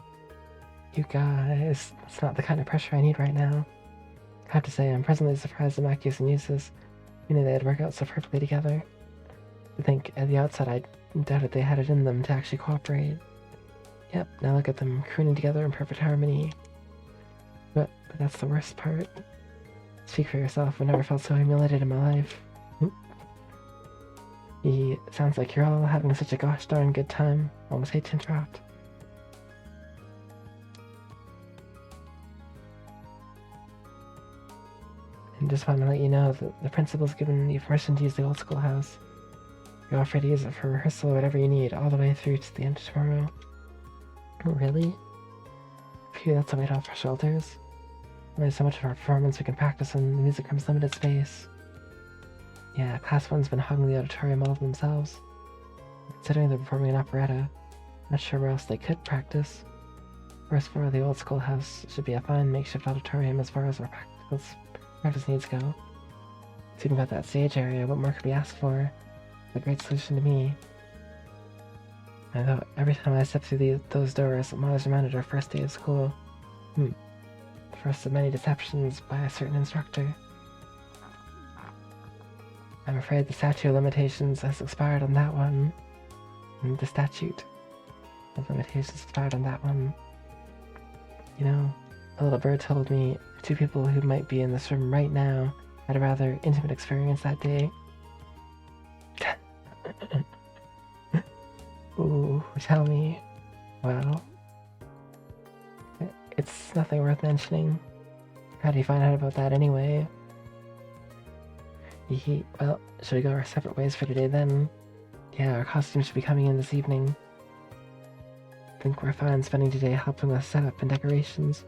You guys, that's not the kind of pressure I need right now. I have to say, I'm presently surprised at Makius and Eustace. You knew they'd work out so perfectly together. I think at the outset I doubted they had it in them to actually cooperate. Yep, now look at them crooning together in perfect harmony. But that's the worst part. Speak for yourself, I've never felt so humiliated in my life. It sounds like you're all having such a gosh darn good time. Almost hate to interrupt. And just want to let you know that the principal's given you permission to use the old schoolhouse. You're all free to use it for rehearsal or whatever you need, all the way through to the end of tomorrow. Really? Phew, that's a weight off our shoulders. There's so much of our performance we can practice in the music room's limited space. Yeah, Class 1's been hogging the auditorium all of themselves. Considering they're performing an operetta, not sure where else they could practice. First floor of the old schoolhouse should be a fine makeshift auditorium as far as our practice needs go. Thinking about that stage area, what more could we ask for? It's a great solution to me. I thought every time I step through those doors, I'm always reminded our first day of school. The first of many deceptions by a certain instructor. I'm afraid the statute of limitations has expired on that one. The statute of limitations expired on that one. You know, a little bird told me 2 people who might be in this room right now had a rather intimate experience that day. Ooh, tell me. Well, it's nothing worth mentioning. How do you find out about that anyway? Well, should we go our separate ways for today then? Yeah, our costumes should be coming in this evening. Think we're fine spending today helping with setup and decorations.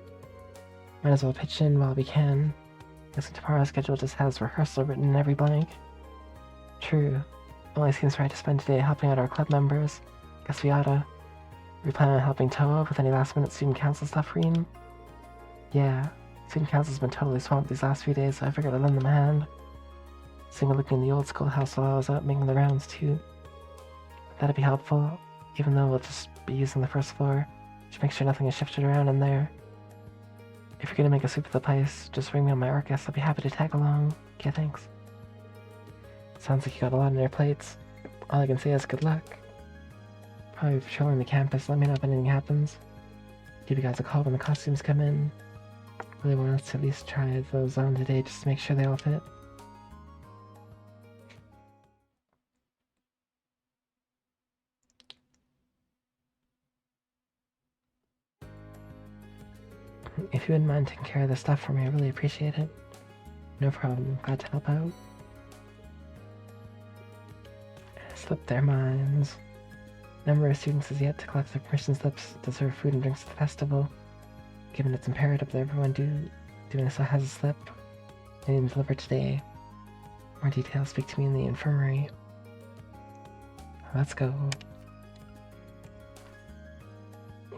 Might as well pitch in while we can. Guessing tomorrow's schedule just has rehearsal written in every blank. True. Only seems right to spend today helping out our club members. Guess we oughta. We plan on helping Toa with any last-minute student council stuff, Reen? Yeah, student council's been totally swamped these last few days, so I figured I'd lend them a hand. Seeing a look in the old schoolhouse while I was out making the rounds, too. That'd be helpful, even though we'll just be using the first floor. Just make sure nothing is shifted around in there. If you're gonna make a soup of the place, just ring me on my Orcus, I'll be happy to tag along. Okay, thanks. Sounds like you got a lot on your plates. All I can say is good luck. Probably patrolling the campus, let me know if anything happens. Give you guys a call when the costumes come in. Really want us to at least try those on today just to make sure they all fit. If you wouldn't mind taking care of this stuff for me, I really appreciate it. No problem, glad to help out. Slip their minds. Number of students has yet to collect their permission slips to serve food and drinks at the festival. Given it's imperative that everyone doing so has a slip, I need them delivered today. More details speak to me in the infirmary. Let's go.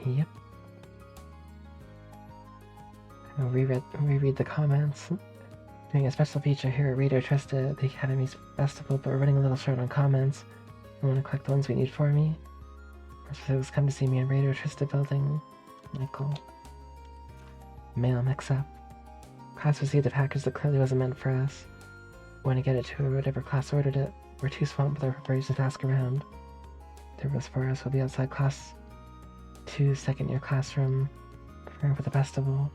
Yep. I'll reread the comments. Doing a special feature here at Radio Trista, the Academy's festival, but we're running a little short on comments. You want to collect the ones we need for me? Folks come to see me in Radio Trista building. Michael. Mail mix-up. Class received a package that clearly wasn't meant for us. When to get it to whatever class ordered it, we're too swamped with our preparations to ask around. The rest for us will be outside class 2's second-year classroom, preparing for the festival.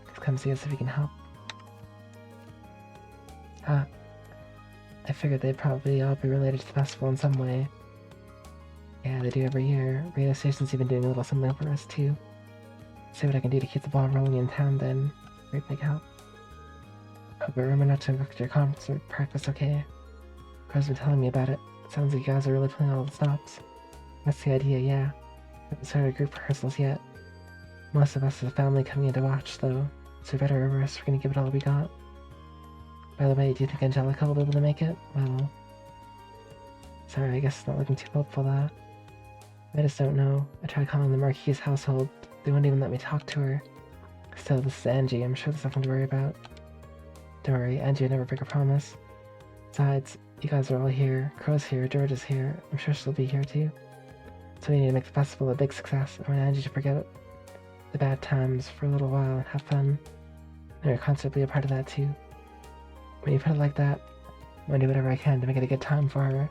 Please come see us if you can help. I figured they'd probably all be related to the festival in some way. Yeah, they do every year. Radio station's even doing a little something for us too. See what I can do to keep the ball rolling in town then. Great big help. Oh, but remember not to book your conference or practice, okay? Car's been telling me about it. It sounds like you guys are really playing all the stops. That's the idea, yeah. Haven't started group rehearsals yet. Most of us as a family coming in to watch, though, so we better reverse. We're gonna give it all we got. By the way, do you think Angelica will be able to make it? Well... Sorry, I guess it's not looking too hopeful, that. I just don't know. I tried calling the Marquis household. They wouldn't even let me talk to her. Still, this is Angie. I'm sure there's nothing to worry about. Don't worry, Angie would never break a promise. Besides, you guys are all here. Crow's here, George is here. I'm sure she'll be here too. So we need to make the festival a big success. I want Angie to forget the bad times for a little while and have fun. And her concert will be a part of that too. When you put it like that, I'm gonna do whatever I can to make it a good time for her.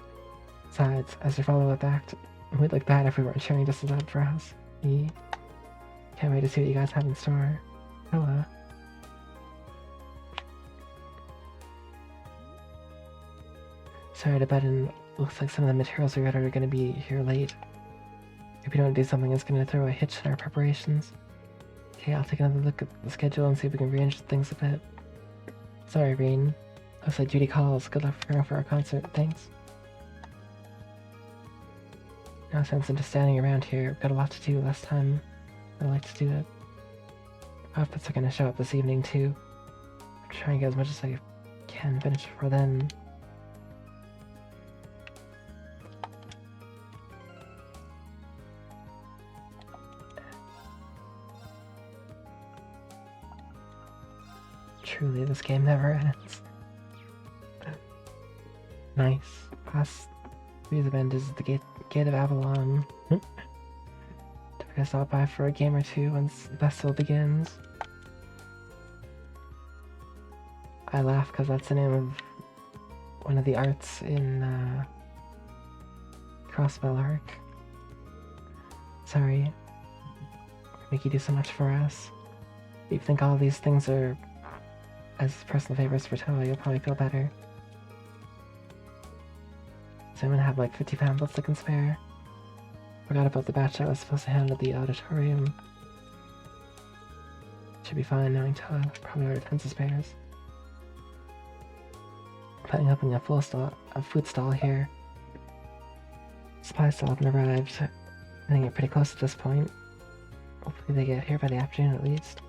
Besides, as your follow-up act, we'd look bad if we weren't cheering just as loud for us. Can't wait to see what you guys have in store. Hello. Sorry to butt in. Looks like some of the materials we read are going to be here late. If we don't do something, it's going to throw a hitch in our preparations. Okay, I'll take another look at the schedule and see if we can rearrange things a bit. Sorry, Reen. Looks like Judy calls. Good luck preparing for our concert. Thanks. No sense in just standing around here. I've got a lot to do. Last time I like to do it. Outfits are going to show up this evening too. I'm trying to get as much as I can finish before then. Truly, this game never ends. Nice. Class 3's event is the Gate of Avalon. Don't forget to stop by for a game or two once the festival begins. I laugh because that's the name of one of the arts in Crossbell Arc. Sorry. Make you do so much for us. If you think all these things are as personal favors for Toa, you'll probably feel better. So I'm gonna have like 50 pamphlets I can spare. Forgot about the batch I was supposed to hand at the auditorium. Should be fine knowing Toa probably ordered tons of spares. Planning on opening a food stall here. Supplies still haven't arrived. I think we're pretty close at this point. Hopefully they get here by the afternoon at least.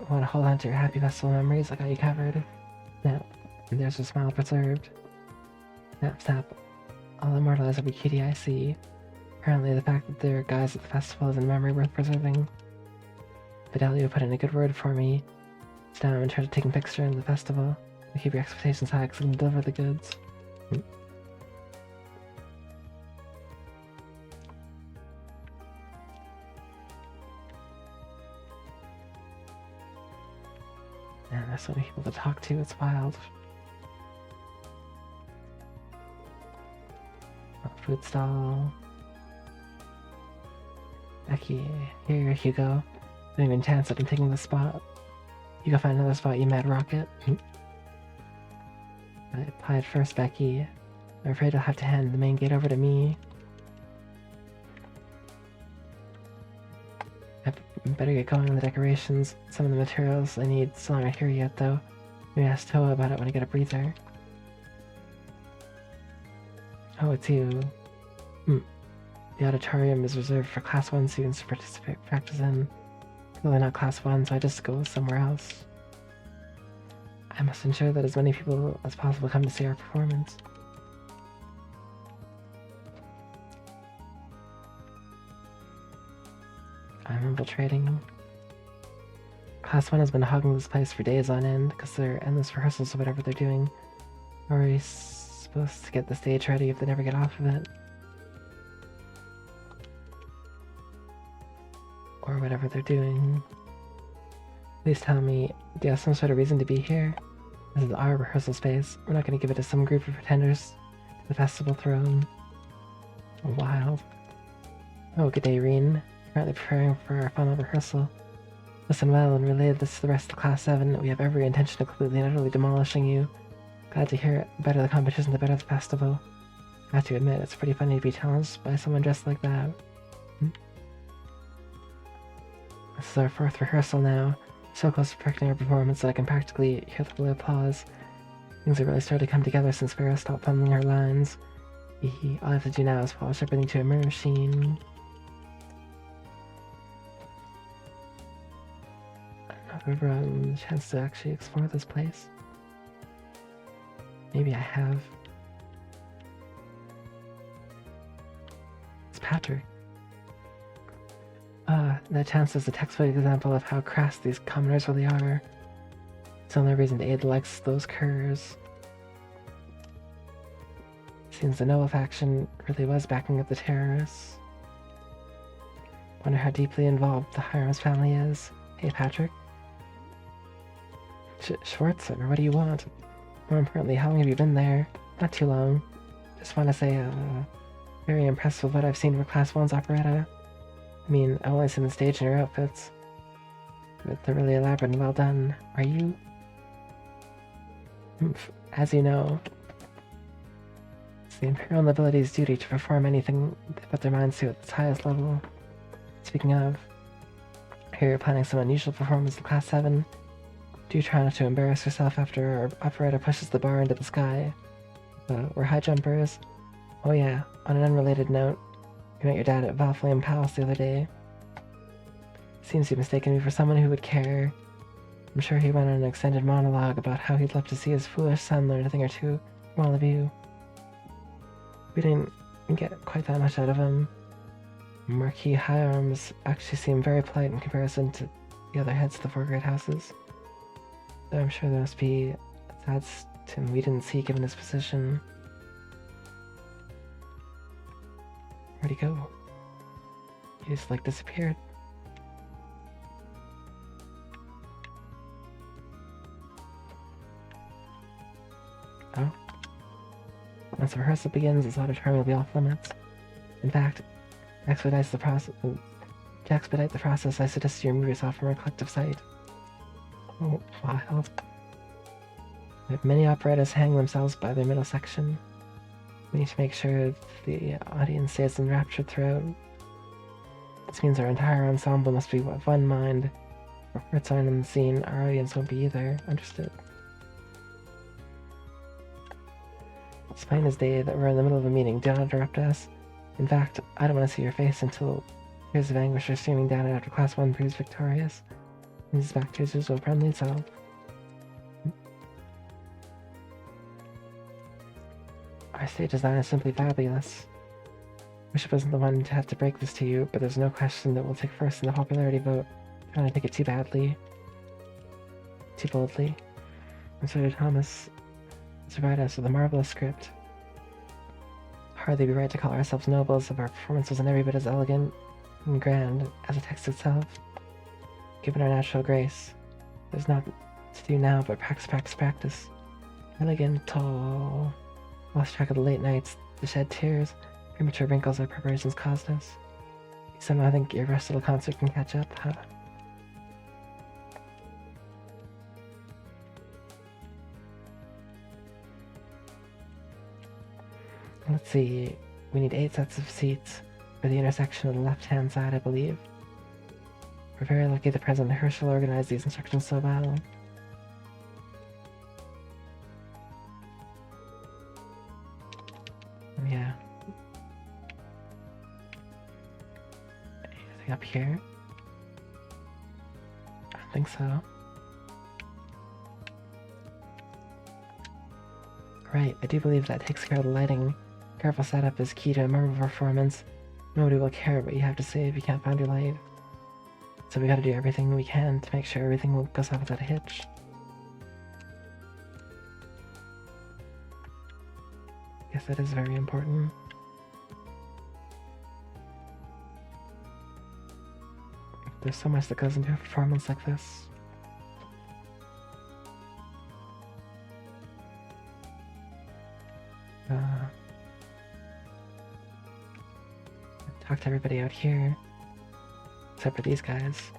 Want to hold on to your happy festival memories? I got you covered. Now, there's a smile preserved. Snap. I'll immortalize every cutie I see. Apparently the fact that there are guys at the festival is a memory worth preserving. Fidelio put in a good word for me. So now I'm in charge of taking pictures during the festival. I'll keep your expectations high because I can deliver the goods. Man, there's so many people to talk to, it's wild. Food stall. Becky, here you go. Don't even chance that I'm taking the spot. You go find another spot, you mad rocket. I applied first, Becky. I'm afraid I'll have to hand the main gate over to me. I better get going on the decorations. Some of the materials I need still aren't here yet, though. Maybe ask Toa about it when I get a breather. Oh, it's you. The auditorium is reserved for Class 1 students to practice in. Really not Class 1, so I just go somewhere else. I must ensure that as many people as possible come to see our performance. I'm infiltrating. Class 1 has been hogging this place for days on end because they're endless rehearsals of whatever they're doing. Or are we supposed to get the stage ready if they never get off of it? or whatever they're doing. Please tell me, do you have some sort of reason to be here? This is our rehearsal space. We're not going to give it to some group of pretenders to the festival throne. Wild. Oh, good day, Reen. Currently preparing for our final rehearsal. Listen well and relay this to the rest of Class 7. We have every intention of completely and utterly demolishing you. Glad to hear it. The better the competition, the better the festival. I have to admit, it's pretty funny to be challenged by someone dressed like that. This is our 4th rehearsal now. So close to perfecting our performance that I can practically hear the blue applause. Things have really started to come together since Vera stopped fumbling her lines. All I have to do now is polish everything to a mirror machine. I've ever had the chance to actually explore this place. Maybe I have. It's Patrick. That chance is a textbook example of how crass these commoners really are. It's the only reason to aid the likes of those curs. Seems the Noble faction really was backing up the terrorists. Wonder how deeply involved the Hiram's family is. Hey, Patrick? Schwarzer, what do you want? More importantly, how long have you been there? Not too long. Just want to say, very impressed with what I've seen for Class 1's operetta. I mean, I've only seen the stage and your outfits, but they're really elaborate and well done. Are you? As you know, it's the Imperial Nobility's duty to perform anything they put their minds to at its highest level. Speaking of, I hear you're planning some unusual performance in Class 7. Do try not to embarrass yourself after our operetta pushes the bar into the sky. We're high jumpers. Oh yeah, on an unrelated note, you met your dad at Valflame Palace the other day. Seems you've mistaken me for someone who would care. I'm sure he went on an extended monologue about how he'd love to see his foolish son learn a thing or two from all of you. We didn't get quite that much out of him. Marquis Higharms actually seemed very polite in comparison to the other heads of the 4 great houses. Though I'm sure there must be sides to him we didn't see given his position. Where'd he go? He just like disappeared. Oh. Once the rehearsal begins, this auditorium will be off limits. In fact, to expedite the process, I suggest you remove yourself from our collective sight. Oh, wild. Many operettas hang themselves by their middle section. We need to make sure the audience stays enraptured throughout. This means our entire ensemble must be of one mind. If words aren't in the scene, our audience won't be either. Understood. It's plain as day that we're in the middle of a meeting. Do not interrupt us. In fact, I don't want to see your face until tears of anguish are streaming down after Class 1 proves victorious. And he's back to his usual friendly self. Our stage design is simply fabulous. Wish I wasn't the one to have to break this to you, but there's no question that we'll take first in the popularity vote. Trying to take it too badly. Too boldly. I'm sorry, Thomas. To provide us with a marvelous script. Hardly be right to call ourselves nobles if our performance wasn't every bit as elegant and grand as the text itself. Given our natural grace, there's not to do now but practice. Elegant, tall. Lost track of the late nights, the shed tears, premature wrinkles our preparations caused us. You somehow think your recital concert can catch up, huh? Let's see, we need 8 sets of seats for the intersection on the left-hand side, I believe. We're very lucky that President Herschel organized these instructions so well. Yeah. Anything up here? I don't think so. Right, I do believe that takes care of the lighting. Careful setup is key to a memorable performance. Nobody will care what you have to say if you can't find your light. So we gotta do everything we can to make sure everything goes off without a hitch. Yes, that is very important. There's so much that goes into a performance like this. Talk to everybody out here. Except for these guys.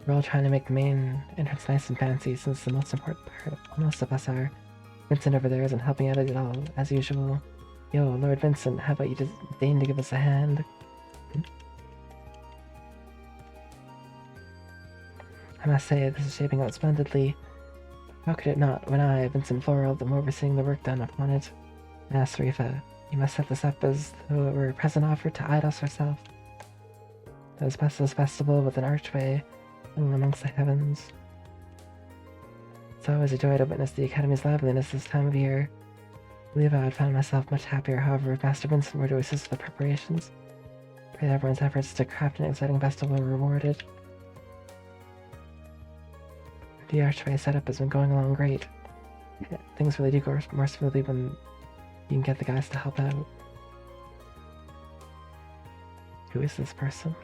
We're all trying to make the main entrance nice and fancy since the most important part of most of us are. Vincent over there isn't helping out at all, as usual. Yo, Lord Vincent, how about you just deign to give us a hand? I must say, this is shaping out splendidly. How could it not, when I, Vincent Floral, am overseeing the work done upon it? Yes, Rifa, you must set this up as though it were a present offered to Eidos herself. The Asbestos Festival with an archway hung amongst the heavens. It's always a joy to witness the Academy's liveliness this time of year. I believe I would find myself much happier, however, if Master Vincent were to assist with the preparations. Pray that everyone's efforts to craft an exciting festival are rewarded. The archway setup has been going along great. Things really do go more smoothly when you can get the guys to help out. Who is this person?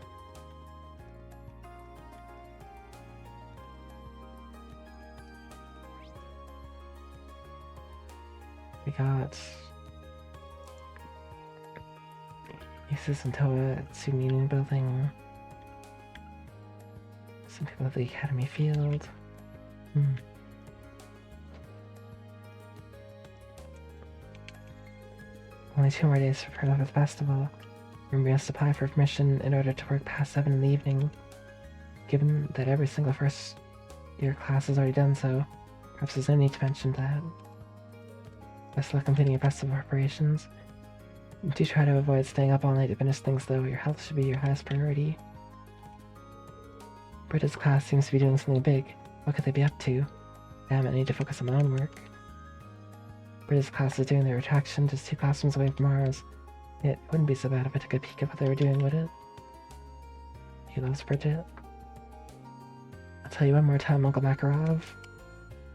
We got Isis and Toa at Student Union Building. Some people at the Academy Field. Only 2 more days for the festival. We must apply for permission in order to work past 7 in the evening. Given that every single first year class has already done so, perhaps there's no need to mention that. Best luck completing your festival preparations. Do try to avoid staying up all night to finish things though, your health should be your highest priority. Britta's class seems to be doing something big. What could they be up to? Damn, I need to focus on my own work. Britta's class is doing their retraction just 2 classrooms away from ours. It wouldn't be so bad if I took a peek at what they were doing, would it? He loves Bridget. I'll tell you one more time, Uncle Makarov.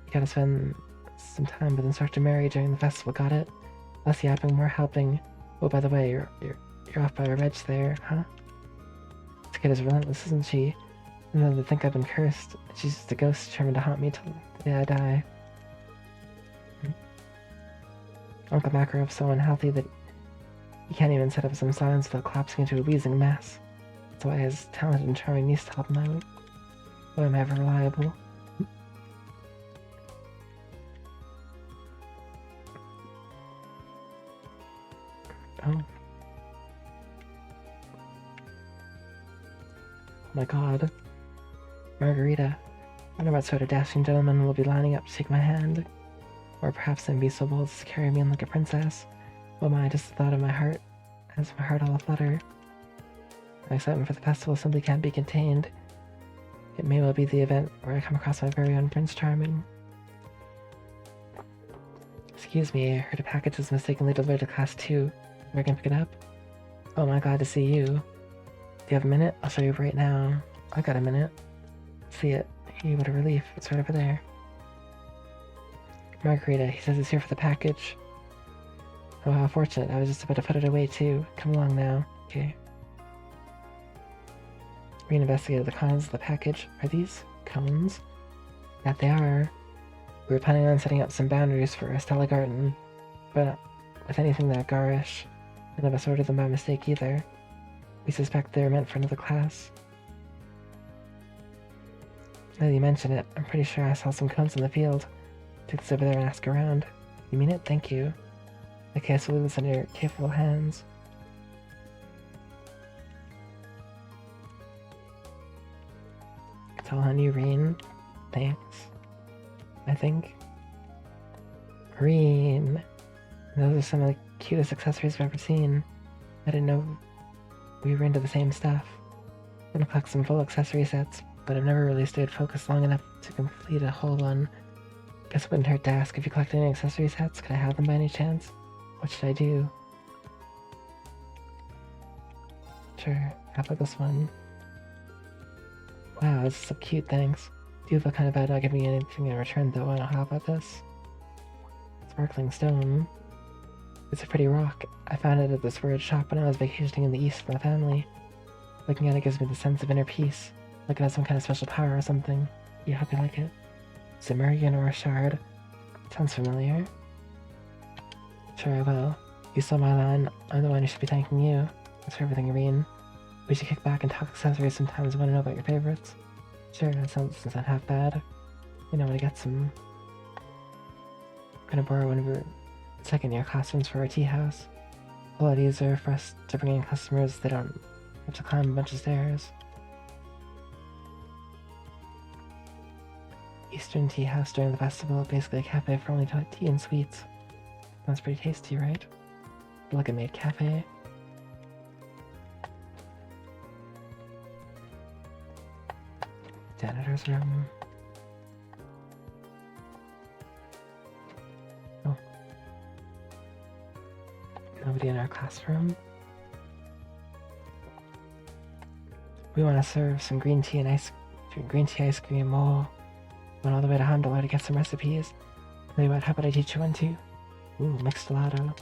You gotta spend some time with Instructor Mary during the festival, got it? Less yapping, more helping. Oh, by the way, you're off by a reg there, huh? This kid is relentless, isn't she? And though they think I've been cursed, she's just a ghost determined to haunt me till the day I die. Uncle Makarov's so unhealthy that he can't even set up some signs without collapsing into a wheezing mess. That's why his talented and charming niece to help him out. Boy, am I ever reliable. Oh. My god. Margarita. I wonder what sort of dashing gentleman will be lining up to take my hand. Or perhaps they'd be so bold as to carry me in like a princess. Oh my, just the thought of my heart has my heart all aflutter. My excitement for the festival simply can't be contained. It may well be the event where I come across my very own Prince Charming. Excuse me, I heard a package was mistakenly delivered to Class 2. Where can I pick it up? Oh my, glad to see you. Do you have a minute? I'll show you right now. I got a minute. See it. Hey, what a relief. It's right over there. Margarita, he says he's here for the package. Oh, how fortunate. I was just about to put it away too. Come along now. Okay. We investigated the contents of the package. Are these cones? That they are. We were planning on setting up some boundaries for Estella Garden, but with anything that garish, none of us ordered them by mistake either. We suspect they were meant for another class. Now that you mention it, I'm pretty sure I saw some cones in the field. Take this over there and ask around. You mean it? Thank you. Okay, so leave this in your capable hands. It's all on you, Reen. Thanks. I think. Reen. Those are some of the cutest accessories I've ever seen. I didn't know we were into the same stuff. I'm gonna collect some full accessory sets, but I've never really stayed focused long enough to complete a whole one. Guess it wouldn't hurt to ask if you collect any accessory sets. Could I have them by any chance? What should I do? Sure, how about this one? Wow, this is so cute, thanks. Do you feel kind of bad not giving me anything in return though? I don't know how about this. Sparkling stone. It's a pretty rock. I found it at this weird shop when I was vacationing in the east with my family. Looking at it gives me the sense of inner peace. Like it has some kind of special power or something. Yeah, hope you like it. Zemurian or a shard? Sounds familiar. Sure, I will. You stole my line. I'm the one who should be thanking you. Thanks for everything, Irene. We should kick back and talk accessories sometimes. I want to know about your favorites. Sure, that sounds not half bad. You know when to get some. I'm gonna borrow one of your second-year classrooms for our tea house. A lot easier for us to bring in customers. They don't have to climb a bunch of stairs. Eastern Tea House during the festival, basically a cafe for only tea and sweets. Sounds pretty tasty, right? Like a maid cafe. Janitor's room. Oh. Nobody in our classroom. We want to serve some green tea ice cream. Oh. Went all the way to Hondola to get some recipes. Tell you what, how about I teach you one too? Ooh, mixed gelato.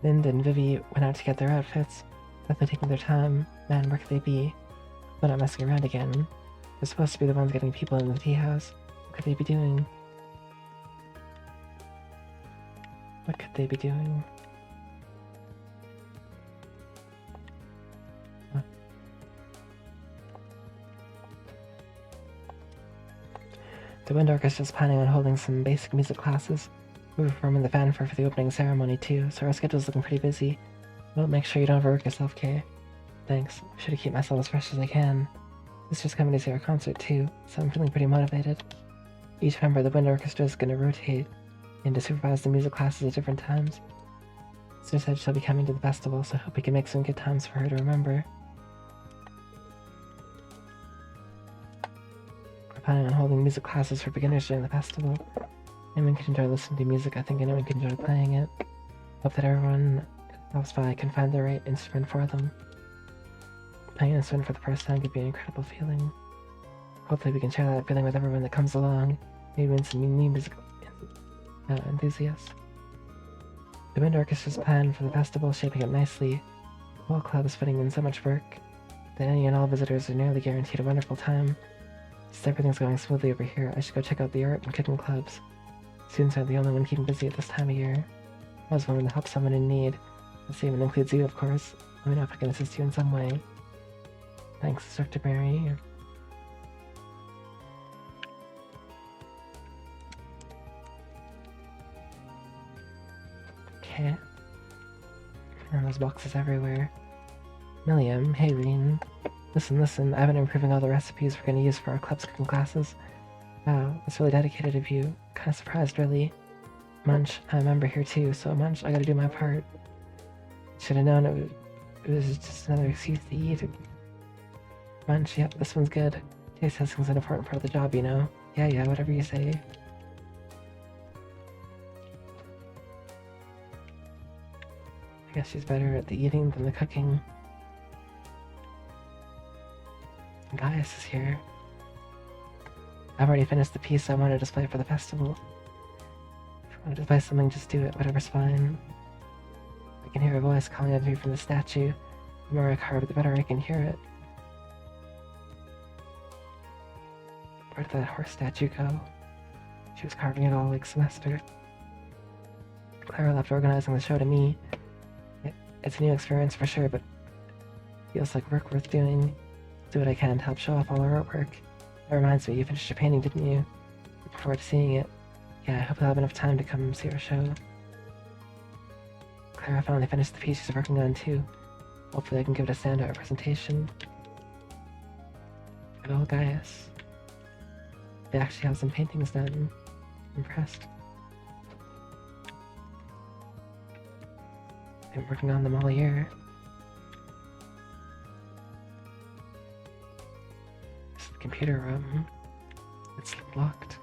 Linda and Vivi went out to get their outfits. Definitely taking their time. Man, where could they be? They're not messing around again. They're supposed to be the ones getting people in the tea house. What could they be doing? What could they be doing? What? The Wind Orchestra is planning on holding some basic music classes. We're performing the fanfare for the opening ceremony too, so our schedule's looking pretty busy. Well, make sure you don't overwork yourself, Kay. Thanks. I should keep myself as fresh as I can. Sister's coming to see our concert too, so I'm feeling pretty motivated. Each member of the Wind Orchestra is going to rotate and to supervise the music classes at different times. Sister said she'll be coming to the festival, so I hope we can make some good times for her to remember. We're planning on holding music classes for beginners during the festival. Anyone can enjoy listening to music. I think anyone can enjoy playing it. Hope that everyone else by can find the right instrument for them. Playing an instrument for the first time could be an incredible feeling. Hopefully we can share that feeling with everyone that comes along, maybe win some new music enthusiasts. The Wind Orchestra's plan for the festival is shaping up nicely. The whole club is putting in so much work that any and all visitors are nearly guaranteed a wonderful time. Since everything's going smoothly over here, I should go check out the art and cooking clubs. Students aren't the only one keeping busy at this time of year. I was willing to help someone in need. This even includes you, of course. Let me know if I can assist you in some way. Thanks, Dr. Mary. Okay. And there's boxes everywhere. Milliam, hey Reen. Listen, I've been improving all the recipes we're gonna use for our club's cooking classes. Wow, that's really dedicated of you. Kinda surprised, really. Munch, I'm a member here too, so Munch, I gotta do my part. Should've known it was just another excuse to eat. Munch, yep, this one's good. Taste testing's an important part of the job, you know? Yeah, whatever you say. I guess she's better at the eating than the cooking. Gaius is here. I've already finished the piece I want to display for the festival. If you want to display something, just do it, whatever's fine. I can hear a voice calling out to me from the statue. The more I carve, the better I can hear it. Where did that horse statue go? She was carving it all like semester. Clara left organizing the show to me. It's a new experience for sure, but it feels like work worth doing. Do what I can to help show off all our artwork. That reminds me, you finished your painting, didn't you? Looking forward to seeing it. Yeah, I hope you'll have enough time to come see our show. Clara finally finished the piece she's working on too. Hopefully I can give it a standout presentation. Good old Gaius. They actually have some paintings done. Impressed. Been working on them all year. This is the computer room. It's locked.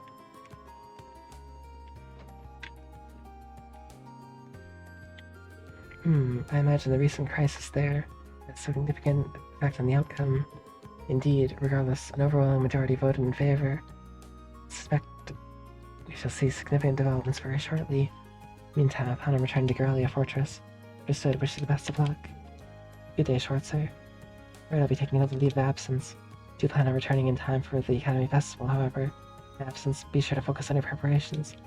I imagine the recent crisis there had a significant effect on the outcome. Indeed, regardless, an overwhelming majority voted in favor. I suspect we shall see significant developments very shortly. Meantime, I plan on returning to Garrelia Fortress. Understood, wish you the best of luck. Good day, Schwarzer. Right, I'll be taking another leave of absence. Do plan on returning in time for the Academy Festival, however. In my absence, be sure to focus on your preparations.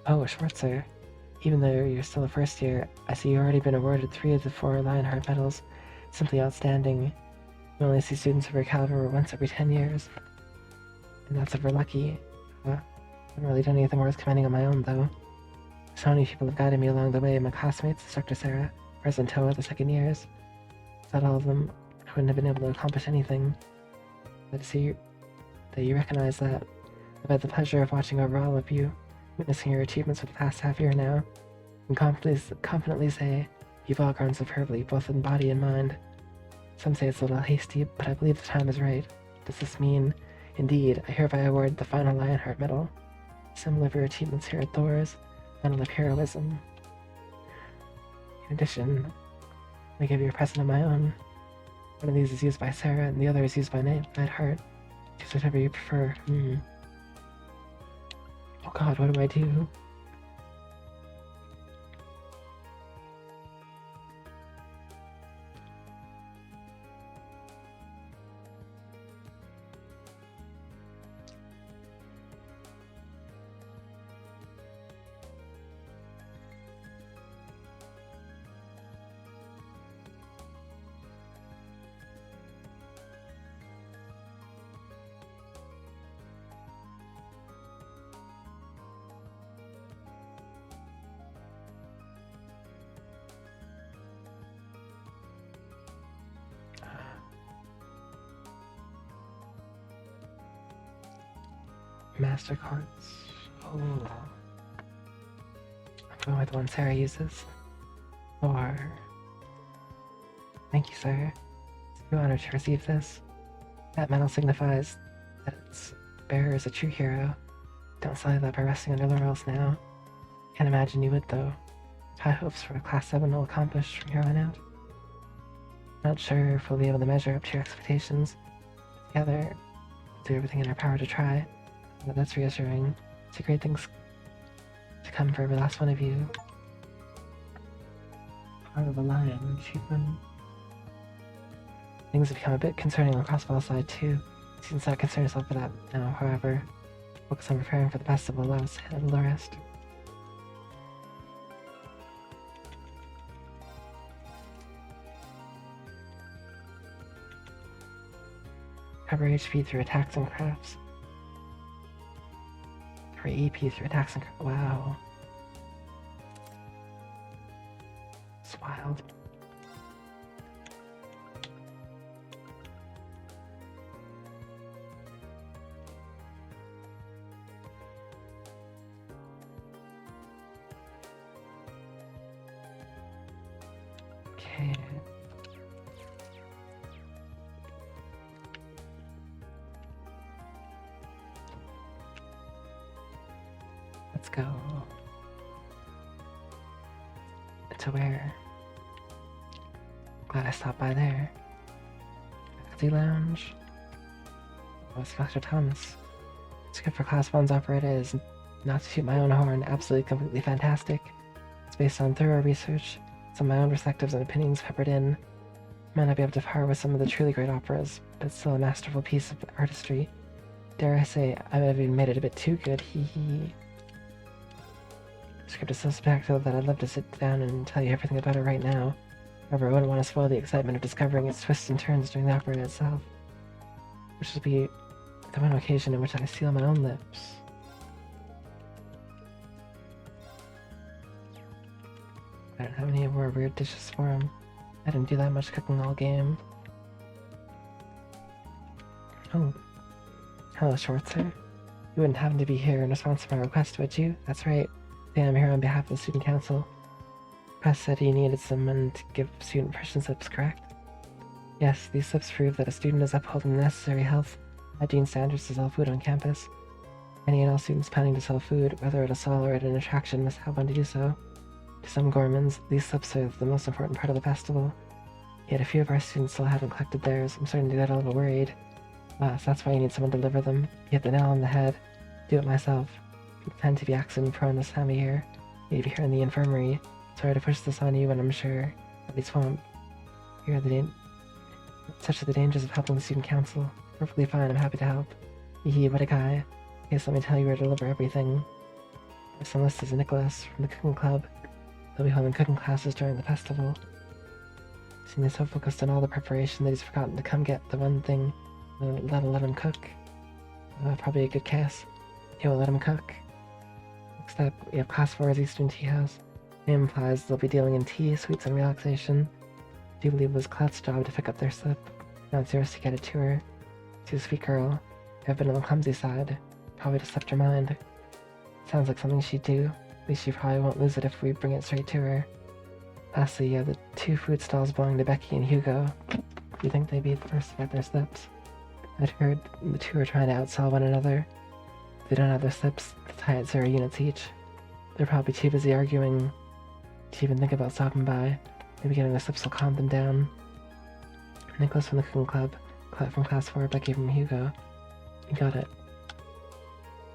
Oh, Schwarzer. Even though you're still a first year, I see you've already been awarded 3 of the 4 Lionheart medals. Simply outstanding. You only see students of your caliber once every 10 years. And that's if we're lucky. I haven't really done anything worth commending on my own, though. So many people have guided me along the way, my classmates, Instructor Sarah, President Toa, the second years. Without all of them, I wouldn't have been able to accomplish anything. But to see that you recognize that, I've had the pleasure of watching over all of you, witnessing your achievements for the past half year now, and confidently say, you've all grown superbly, both in body and mind. Some say it's a little hasty, but I believe the time is right. Does this mean, indeed, I hereby award the final Lionheart Medal, symbol of your achievements here at Thor's, Medal of Heroism. In addition, I give you a present of my own. One of these is used by Sarah, and the other is used by Neidhart. Choose whatever you prefer. Oh god, what do I do? Master cards. Oh. I'm going with the one Sarah uses. Or. Thank you, sir. It's an honor to receive this. That medal signifies that its bearer is a true hero. Don't sully that by resting on your laurels now. Can't imagine you would, though. High hopes for what Class 7 will accomplish from here on out. Not sure if we'll be able to measure up to your expectations. Together, we'll do everything in our power to try. But that's reassuring. It's a great things to come for every last one of you. Part of a lion achievement. Things have become a bit concerning on Crossball side too. Seems not concern yourself with that now, however. Focus on preparing for the festival, allow us to handle the rest. Cover HP through attacks and crafts. For EP through attacks and crafts. Wow. It's wild. Okay. Let's go. To where? Glad I stopped by there. Faculty Lounge. Oh, it's Dr. Thomas. Script for Class 1's operetta is, not to shoot my own horn, absolutely completely fantastic. It's based on thorough research, some of my own perspectives and opinions peppered in. Might not be up to par with some of the truly great operas, but it's still a masterful piece of artistry. Dare I say, I might have even made it a bit too good, hee hee. The script is so spectacular that I'd love to sit down and tell you everything about it right now. However, I wouldn't want to spoil the excitement of discovering its twists and turns during the operetta itself. Which will be the one occasion in which I seal my own lips. I don't have any more weird dishes for him. I didn't do that much cooking all game. Oh. Hello, Schwarzer. You wouldn't happen to be here in response to my request, would you? That's right. I'm here on behalf of the Student Council. Press said he needed someone to give student impression slips, correct? Yes, these slips prove that a student is upholding the necessary health hygiene standards to sell food on campus. Any and all students planning to sell food, whether at a stall or at an attraction, must have one to do so. To some gourmands, these slips are the most important part of the festival. Yet a few of our students still haven't collected theirs. I'm starting to get a little worried. So that's why you need someone to deliver them. You hit the nail on the head. Do it myself. People tend to be accident prone this time of year. You'd be here in the infirmary. Sorry to push this on you, but I'm sure Bloody swamp. Here are such are the dangers of helping the student council. Perfectly fine, I'm happy to help. Hee, what a guy. Yes, let me tell you where to deliver everything. First on the list is Nicholas from the cooking club. They'll be holding cooking classes during the festival. Seeing he's so focused on all the preparation that he's forgotten to come get the one thing that'll let him cook. Probably a good case. He won't let him cook. Next up, we have Class 4's Eastern Tea House. Name implies they'll be dealing in tea, sweets, and relaxation. I do believe it was Clout's job to pick up their slip. Now it's yours to get it to her. She's a sweet girl. You have been on the clumsy side. Probably just slipped her mind. Sounds like something she'd do. At least she probably won't lose it if we bring it straight to her. Lastly, you have the 2 food stalls belonging to Becky and Hugo. Do you think they'd be the first to get their slips? I'd heard the 2 are trying to outsell one another. If they don't have their slips, they'll tie at 0 units each. They're probably too busy arguing to even think about stopping by. Maybe getting their slips will calm them down. Nicholas from the cooking club, Clout from Class 4, Becky from Hugo. You got it.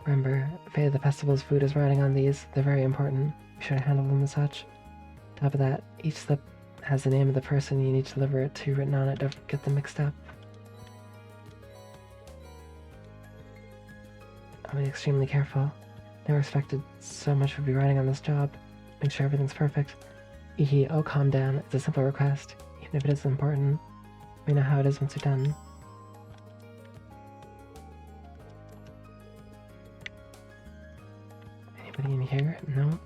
Remember, fate of the festival's food is riding on these. They're very important. Be sure to handle them as such. Top of that, each slip has the name of the person you need to deliver it to written on it. Don't get them mixed up. I'll be extremely careful. Never expected so much would be riding on this job. Make sure everything's perfect. Oh, calm down. It's a simple request. Even if it is important, we know how it is once you're done. Anybody in here? No?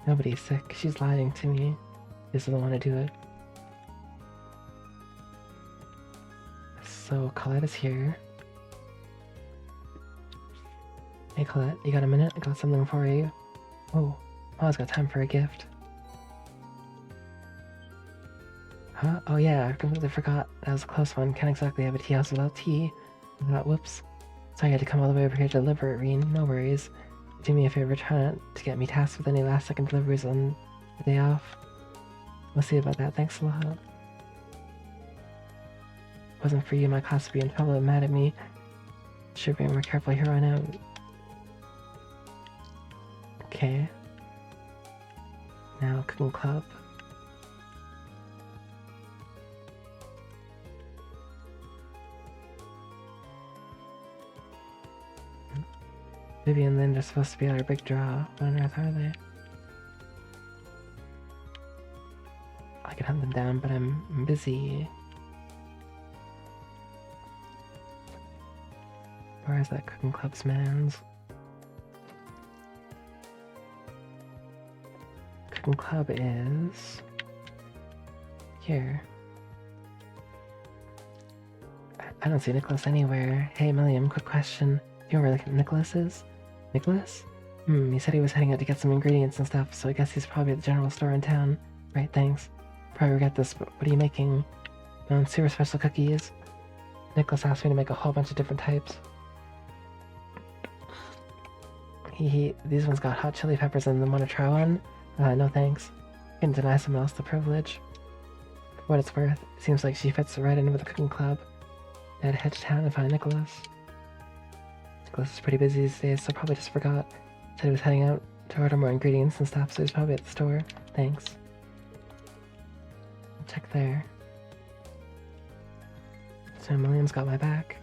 Nobody's sick. She's lying to me. She doesn't want to do it. So, Colette is here. Hey Colette, you got a minute? I got something for you. Oh, Ma's got time for a gift. Huh? Oh yeah, I completely forgot. That was a close one. Can't exactly have a tea house without tea. Whoops. Sorry I had to come all the way over here to deliver it, Reen. No worries. Do me a favor, try not to get me tasked with any last-second deliveries on the day off. We'll see about that. Thanks a lot. If it wasn't for you, my class would be in trouble and mad at me. Should be more careful here on out. Okay. Now, cooking club. Vivi and Lynn are supposed to be our big draw. What on earth are they? I can hunt them down, but I'm busy. Where is that cooking club's man's? Cooking club is here. I don't see Nicholas anywhere. Hey Milliam, quick question. You know where Nicholas is? Nicholas? He said he was heading out to get some ingredients and stuff, so I guess he's probably at the general store in town. Right, thanks. Probably regret this, but what are you making? Super special cookies? Nicholas asked me to make a whole bunch of different types. These ones got hot chili peppers in them. Want to try one? No thanks. I can deny someone else the privilege. For what it's worth, it seems like she fits right in with the cooking club. I had to head to town and find Nicholas. Nicholas is pretty busy these days, so probably just forgot. Said he was heading out to order more ingredients and stuff, so he's probably at the store. Thanks. I'll check there. So Milliam's got my back.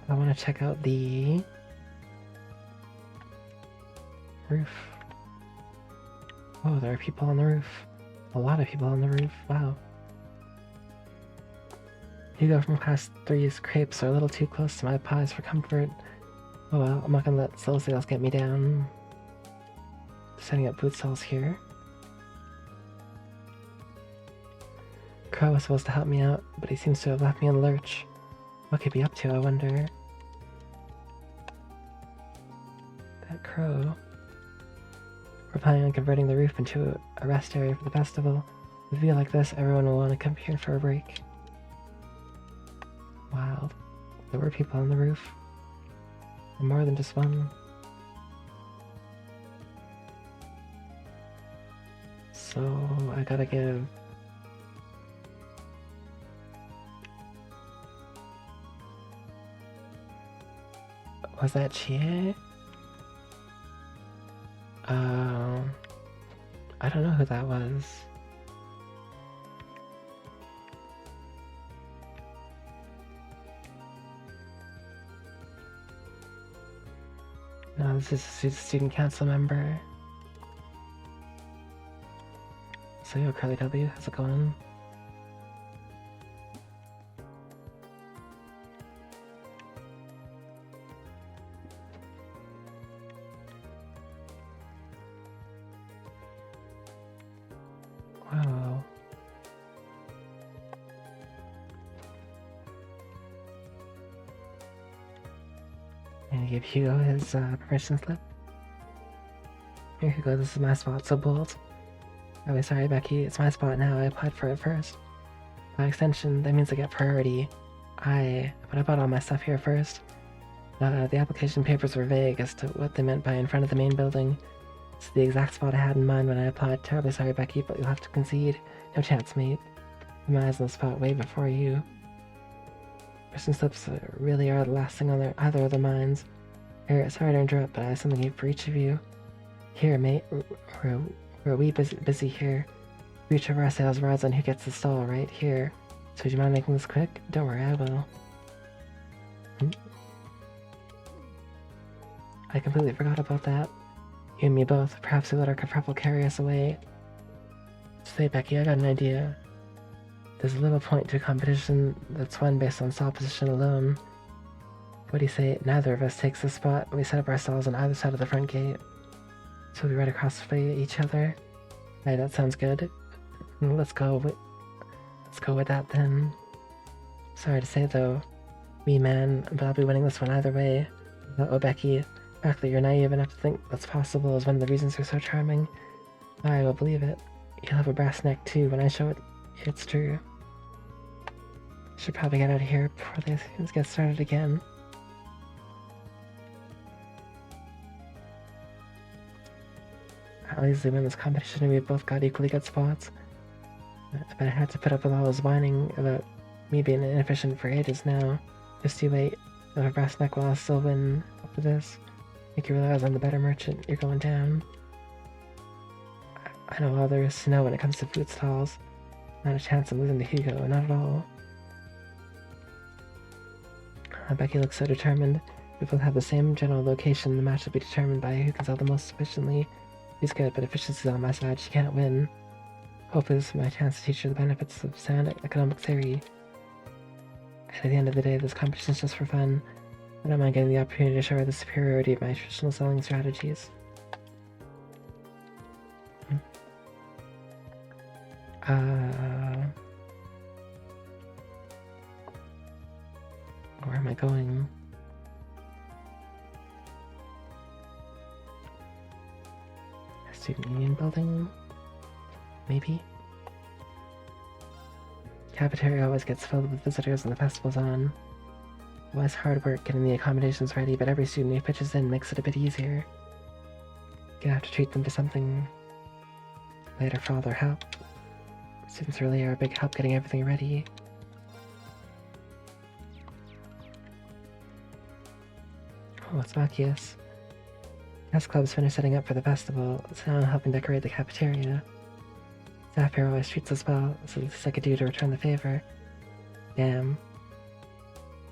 I want to check out the roof. Oh, there are people on the roof. A lot of people on the roof. Wow. Hugo from Class 3's crepes are a little too close to my pies for comfort. Oh well, I'm not gonna let slow sales get me down. Setting up food stalls here. Crow was supposed to help me out, but he seems to have left me in the lurch. What could he be up to, I wonder? That Crow. We're planning on converting the roof into a rest area for the festival. With a view like this, everyone will want to come here for a break. Wild. There were people on the roof. And more than just one. So, I gotta give... Was that Chie? I don't know who that was. No, this is a student council member. So yo, Carly W, how's it going? Wow. And give Hugo his permission slip. Here, Hugo, this is my spot, so bold. Oh, wait, sorry, Becky, it's my spot now. I applied for it first. By extension, that means I get priority. But I bought all my stuff here first. The application papers were vague as to what they meant by in front of the main building. It's the exact spot I had in mind when I applied. Terribly sorry, Becky, but you'll have to concede. No chance, mate. My eyes on the spot way before you. Person slips really are the last thing on either of their minds. Here, sorry to interrupt, but I have something for each of you. Here, mate, we're a wee busy here. Each of our sales rides on who gets the stall right here. So would you mind making this quick? Don't worry, I will. I completely forgot about that. You and me both. Perhaps the letter could probably carry us away. Say, Becky, I got an idea. There's a little point to a competition that's won based on stall position alone. What do you say? Neither of us takes the spot, and we set up our stalls on either side of the front gate. So we'll be right across from each other. Right, that sounds good. Let's go with that then. Sorry to say though, wee man, but I'll be winning this one either way. Oh, Becky, the fact that you're naive enough to think that's possible is one of the reasons you're so charming. I will believe it. You'll have a brass neck too when I show it. It's true. Should probably get out of here before things get started again. I'll easily win this competition and we both got equally good spots. But I had to put up with all this whining about me being inefficient for ages now. Just you wait. You'll have a brass neck while I'll still win after this. Make you realize I'm the better merchant. You're going down. I know all there is to know when it comes to food stalls. Not a chance of losing to Hugo, not at all. Becky looks so determined. We both have the same general location. The match will be determined by who can sell the most efficiently. She's good, but efficiency's on my side. She can't win. Hopefully this is my chance to teach her the benefits of sound economic theory. And at the end of the day, this competition's just for fun. I don't mind getting the opportunity to show her the superiority of my traditional selling strategies. Where am I going? Student Union building? Maybe? Cafeteria always gets filled with visitors when the festival's on. Always hard work getting the accommodations ready, but every student who pitches in makes it a bit easier. Gonna have to treat them to something later for all their help. Students really are a big help getting everything ready. Oh, it's Machias. S Club's finished setting up for the festival, so now I'm helping decorate the cafeteria. Staff here always treats us well, so the least I could do to return the favor. Damn.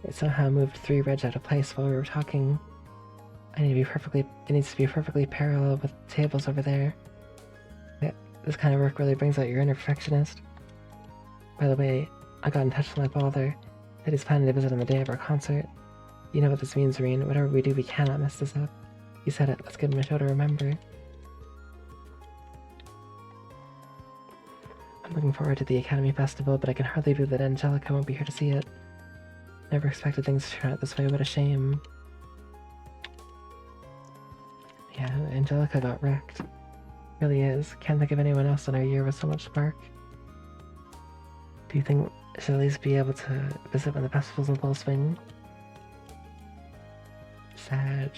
It somehow moved 3 reg out of place while we were talking. It needs to be perfectly parallel with the tables over there. This kind of work really brings out your inner perfectionist. By the way, I got in touch with my father. Said he's planning to visit on the day of our concert. You know what this means, Reen. Whatever we do, we cannot mess this up. He said it. Let's give him a show to remember. I'm looking forward to the Academy Festival, but I can hardly believe that Angelica won't be here to see it. Never expected things to turn out this way. What a shame. Yeah, Angelica got wrecked. Really is. Can't think of anyone else in our year with so much spark. Do you think she'll at least be able to visit when the festival's in full swing? Sag.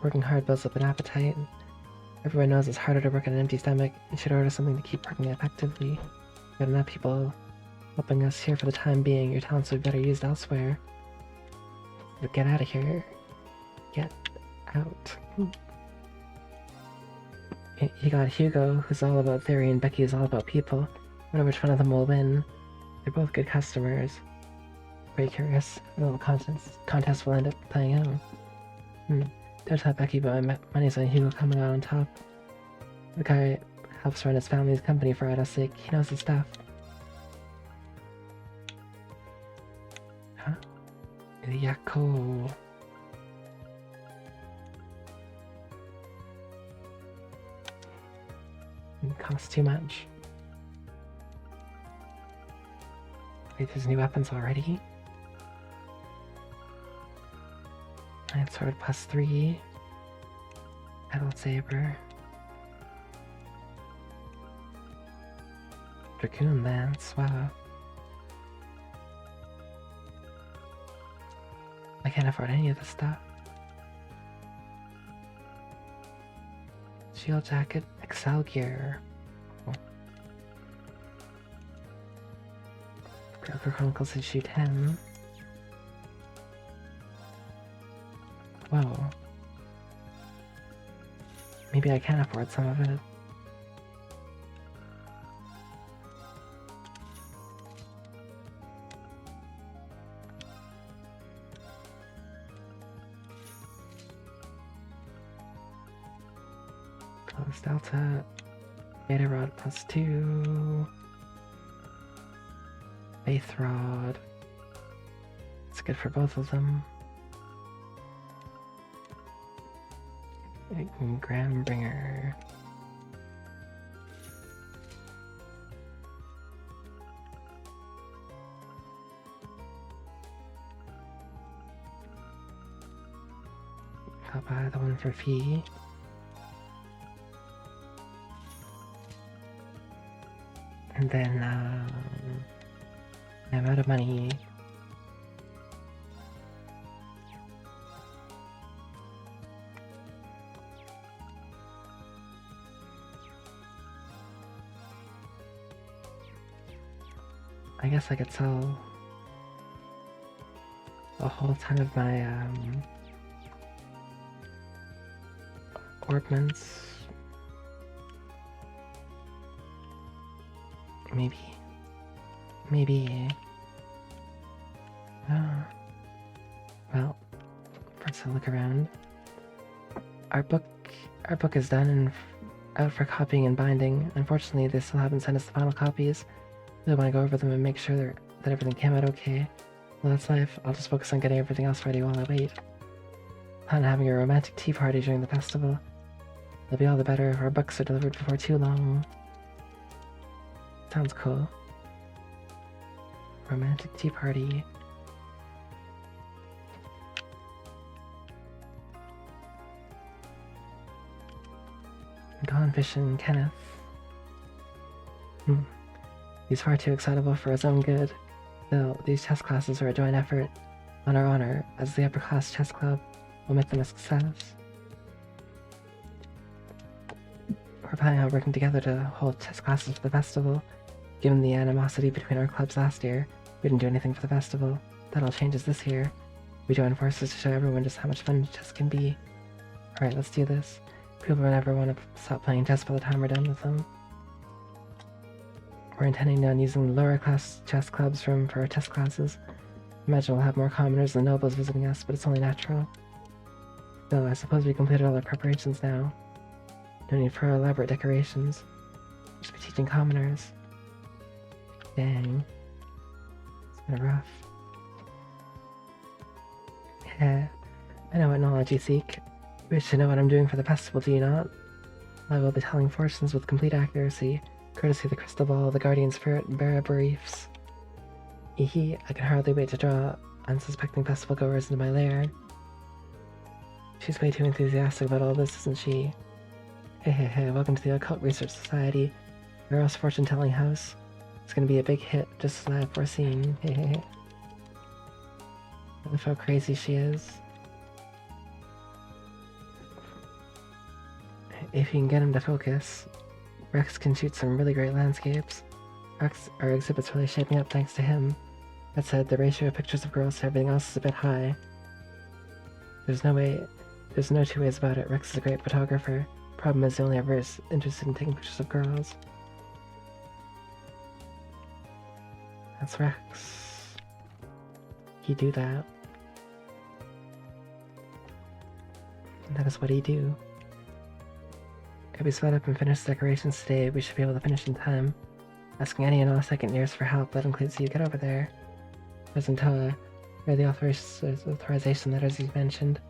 Working hard builds up an appetite. Everyone knows it's harder to work on an empty stomach. You should order something to keep working effectively. Got enough people helping us here for the time being. Your talents would be better used elsewhere. But get out of here. Get out. You got Hugo, who's all about theory, and Becky is all about people. I wonder which one of them will win. They're both good customers. Very curious. A little contest will end up playing out. Don't tell Becky, but my money's on Hugo coming out on top. The guy helps run his family's company for Ida's sake. He knows his stuff. Huh? Yako. It costs too much. Wait, there's new weapons already? Iron Sword +3. Adult Saber. Dragoon Lance, wow. I can't afford any of this stuff. Shield Jacket, Excel Gear. Joker Chronicles issue 10. Whoa. Maybe I can afford some of it. Close Delta. Beta Rod +2. Faith Rod. It's good for both of them. Grambringer. I'll buy the one for Fee. And then, I'm out of money. I guess I could sell a whole ton of my orbments. Maybe. Well, first I'll look around. Our book is done and out for copying and binding. Unfortunately, they still haven't sent us the final copies. I want to go over them and make sure that everything came out okay. Well, that's life. I'll just focus on getting everything else ready while I wait. Plan on having a romantic tea party during the festival. It'll be all the better if our books are delivered before too long. Sounds cool. Romantic tea party. Gone fishing, Kenneth. He's far too excitable for his own good. Still, these chess classes are a joint effort. On our honor, as the upper class chess club, we'll make them a success. We're planning on working together to hold chess classes for the festival. Given the animosity between our clubs last year, we didn't do anything for the festival. That all changes this year. We join forces to show everyone just how much fun chess can be. Alright, let's do this. People will never want to stop playing chess by the time we're done with them. We're intending on using the lower class chess clubs for our chess classes. Imagine we'll have more commoners than nobles visiting us, but it's only natural. So I suppose we completed all our preparations now. No need for elaborate decorations. We'll just be teaching commoners. Dang. It's been rough. Yeah, I know what knowledge you seek. You wish to know what I'm doing for the festival, do you not? I will be telling fortunes with complete accuracy, courtesy of the crystal ball of the guardian spirit and bearer briefs. Ehe, I can hardly wait to draw unsuspecting festival goers into my lair. She's way too enthusiastic about all this, isn't she? Hey, welcome to the Occult Research Society, Eros Fortune Telling House. It's gonna be a big hit, just as I have foreseen. Hey. Look how crazy she is. If you can get him to focus, Rex can shoot some really great landscapes. Our exhibit's really shaping up thanks to him. That said, the ratio of pictures of girls to everything else is a bit high. There's no way There's no two ways about it. Rex is a great photographer. Problem is, he only ever is interested in taking pictures of girls. That's Rex. He do that. And that is what he do. If we split up and finish the decorations today, we should be able to finish in time. Asking any and all second years for help, that includes you. Get over there. Doesn't tell her where the authorization letters you mentioned.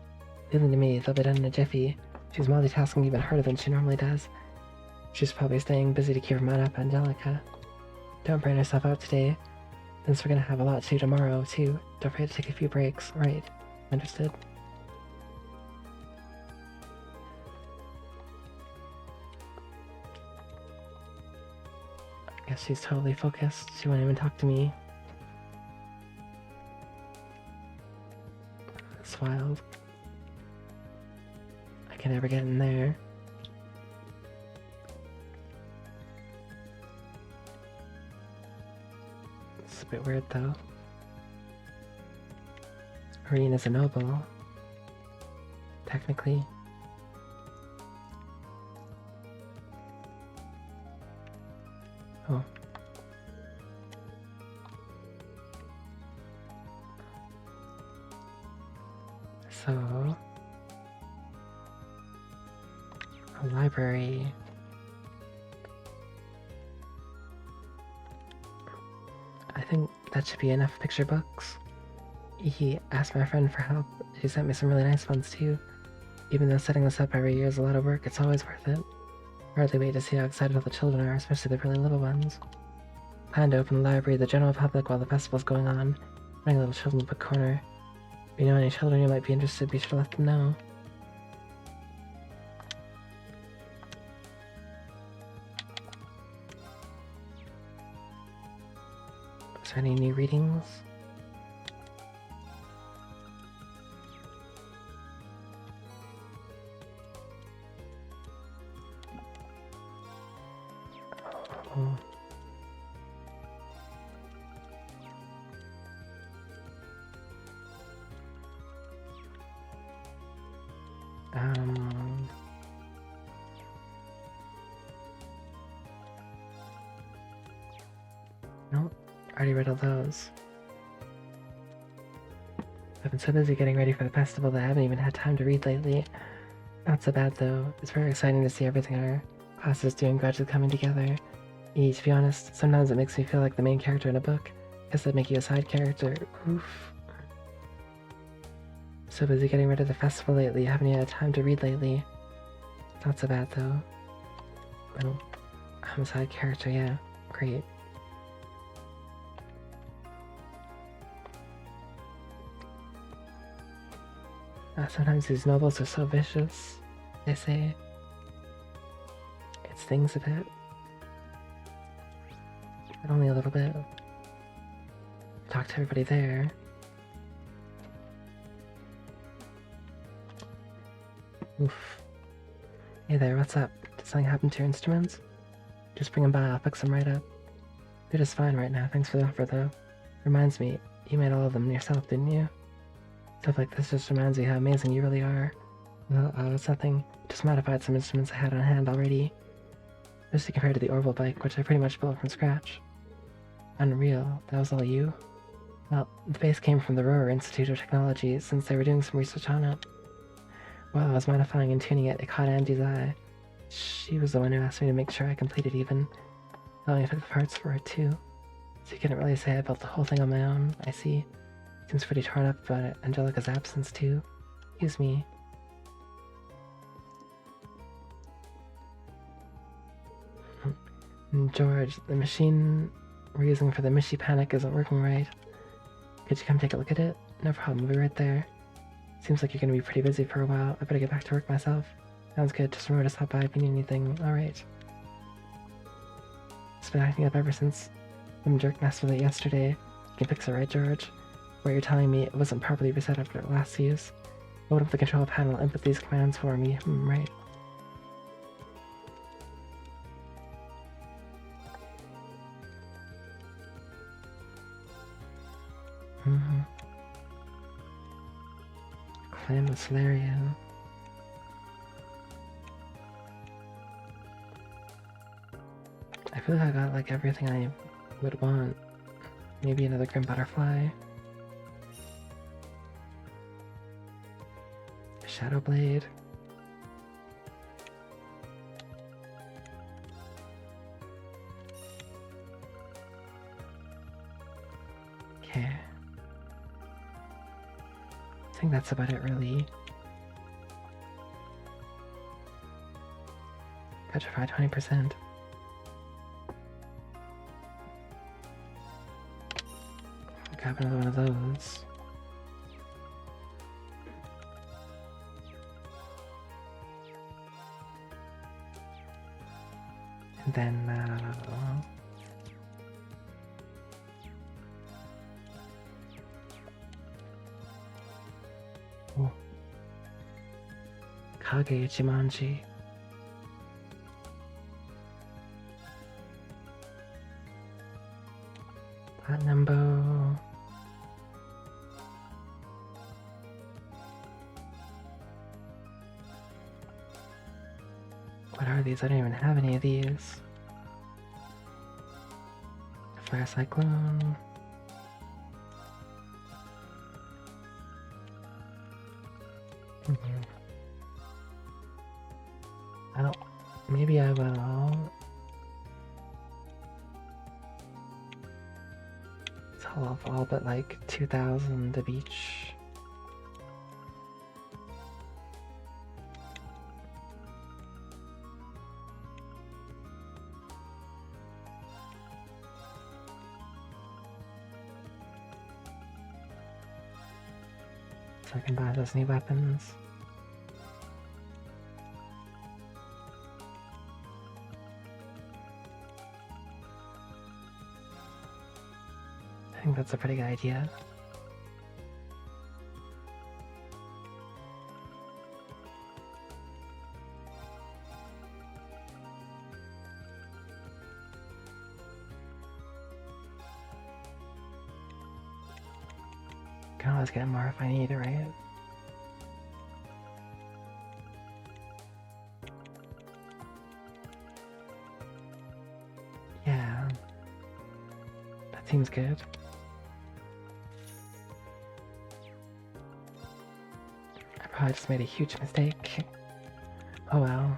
Feeling to me, they'll be done in a jiffy. She's multitasking even harder than she normally does. She's probably staying busy to keep her mind up, Angelica. Don't burn yourself out today, since we're gonna have a lot to do tomorrow, too. Don't forget to take a few breaks. Right. Understood. I guess she's totally focused. She won't even talk to me. It's wild. I can never get in there. It's a bit weird though. Hareen is a noble. Technically. Oh. So... a library. I think that should be enough picture books. He asked my friend for help. She sent me some really nice ones too. Even though setting this up every year is a lot of work, it's always worth it. Hardly wait to see how excited all the children are, especially the really little ones. Plan to open the library to the general public while the festival's going on. Bring a little children's book corner. If you know any children who might be interested, be sure to let them know. Is there any new readings? Oh. Nope, already read all those. I've been so busy getting ready for the festival that I haven't even had time to read lately. Not so bad though. It's very exciting to see everything our class is doing gradually coming together. To be honest, sometimes it makes me feel like the main character in a book. Guess that'd make you a side character. Oof. So busy getting rid of the festival lately, haven't even had time to read lately. Not so bad though. Well, I'm a side character, yeah. Great. Sometimes these novels are so vicious, they say. It stings a bit. But only a little bit. Talk to everybody there. Oof. Hey there, what's up? Did something happen to your instruments? Just bring them by, I'll fix them right up. They're just fine right now, thanks for the offer though. Reminds me, you made all of them yourself, didn't you? Stuff like this just reminds me how amazing you really are. Well, it's nothing. Just modified some instruments I had on hand already. Mostly compared to the Orville bike, which I pretty much built from scratch. Unreal, that was all you? Well, the base came from the Rohrer Institute of Technology, since they were doing some research on it. While I was modifying and tuning it, it caught Angie's eye. She was the one who asked me to make sure I completed even. Let me pick the parts for it too. So you couldn't really say I built the whole thing on my own, I see. Seems pretty torn up about Angelica's absence too. Excuse me. George, the machine we're using for the Mishi Panic isn't working right. Could you come take a look at it? No problem, I'll be right there. Seems like you're gonna be pretty busy for a while. I better get back to work myself. Sounds good, just remember to stop by if you need anything. Alright. It's been acting up ever since some jerk messed with it yesterday. You can fix it, right, George? What you're telling me it wasn't properly reset after last use. Load up the control panel, input these commands for me. Right. Claim the Solarian. I feel like I got like everything I would want. Maybe another Grim Butterfly. Shadow Blade. Okay. I think that's about it, really. Petrify 20%. Grab another one of those. And then, oh. Kage Ichimonji. Platinum Bow. What are these? I don't even have any of these. Fire Cyclone. Maybe I will. Sell off all but like 2,000 of each. So I can buy those new weapons. I think that's a pretty good idea. Can always get more if I need it, right? Yeah. That seems good. I probably just made a huge mistake. Oh well.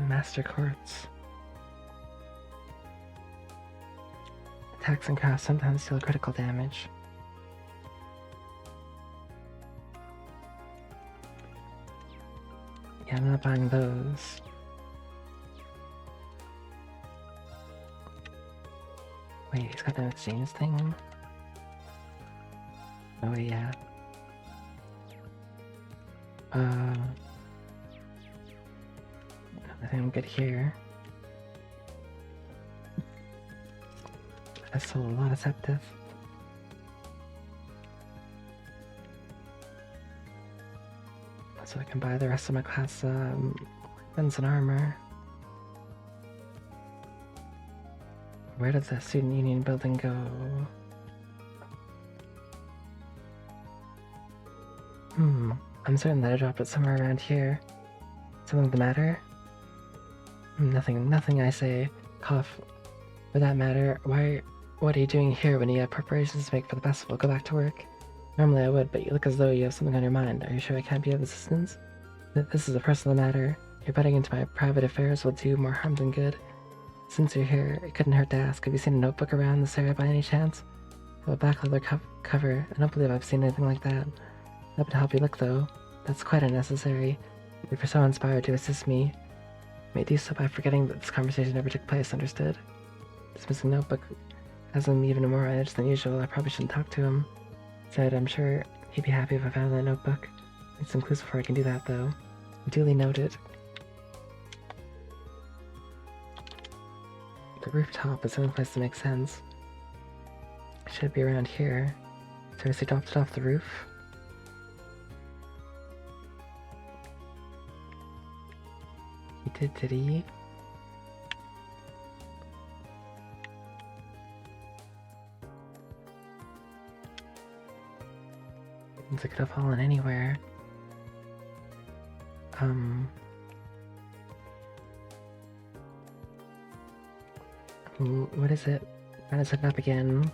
Master Quartz. Attacks and crafts sometimes deal critical damage. Yeah, I'm not buying those. Wait, he's got an exchange thing? Oh wait, yeah. I think I'm good here. I sold a lot of Septif. So I can buy the rest of my class weapons and armor. Where did the student union building go? I'm certain that I dropped it somewhere around here. Something the matter? Nothing I say. Cough. For that matter, what are you doing here when you have preparations to make for the festival? Go back to work. Normally I would, but you look as though you have something on your mind. Are you sure I can't be of assistance? This is a personal matter. Your butting into my private affairs will do more harm than good. Since you're here, it couldn't hurt to ask. Have you seen a notebook around this area by any chance? I have a black leather cover. I don't believe I've seen anything like that. Happy to help you look, though. That's quite unnecessary. If you're so inspired to assist me, you may do so by forgetting that this conversation never took place, understood? This missing notebook has him even more on edge than usual. I probably shouldn't talk to him. Said, I'm sure he'd be happy if I found that notebook. It's inclusive before I can do that, though. Duly noted. The rooftop is the only place that makes sense. It should be around here. Seriously dropped it off the roof? He did he? It could have fallen anywhere. What is it? Trying to set it up again.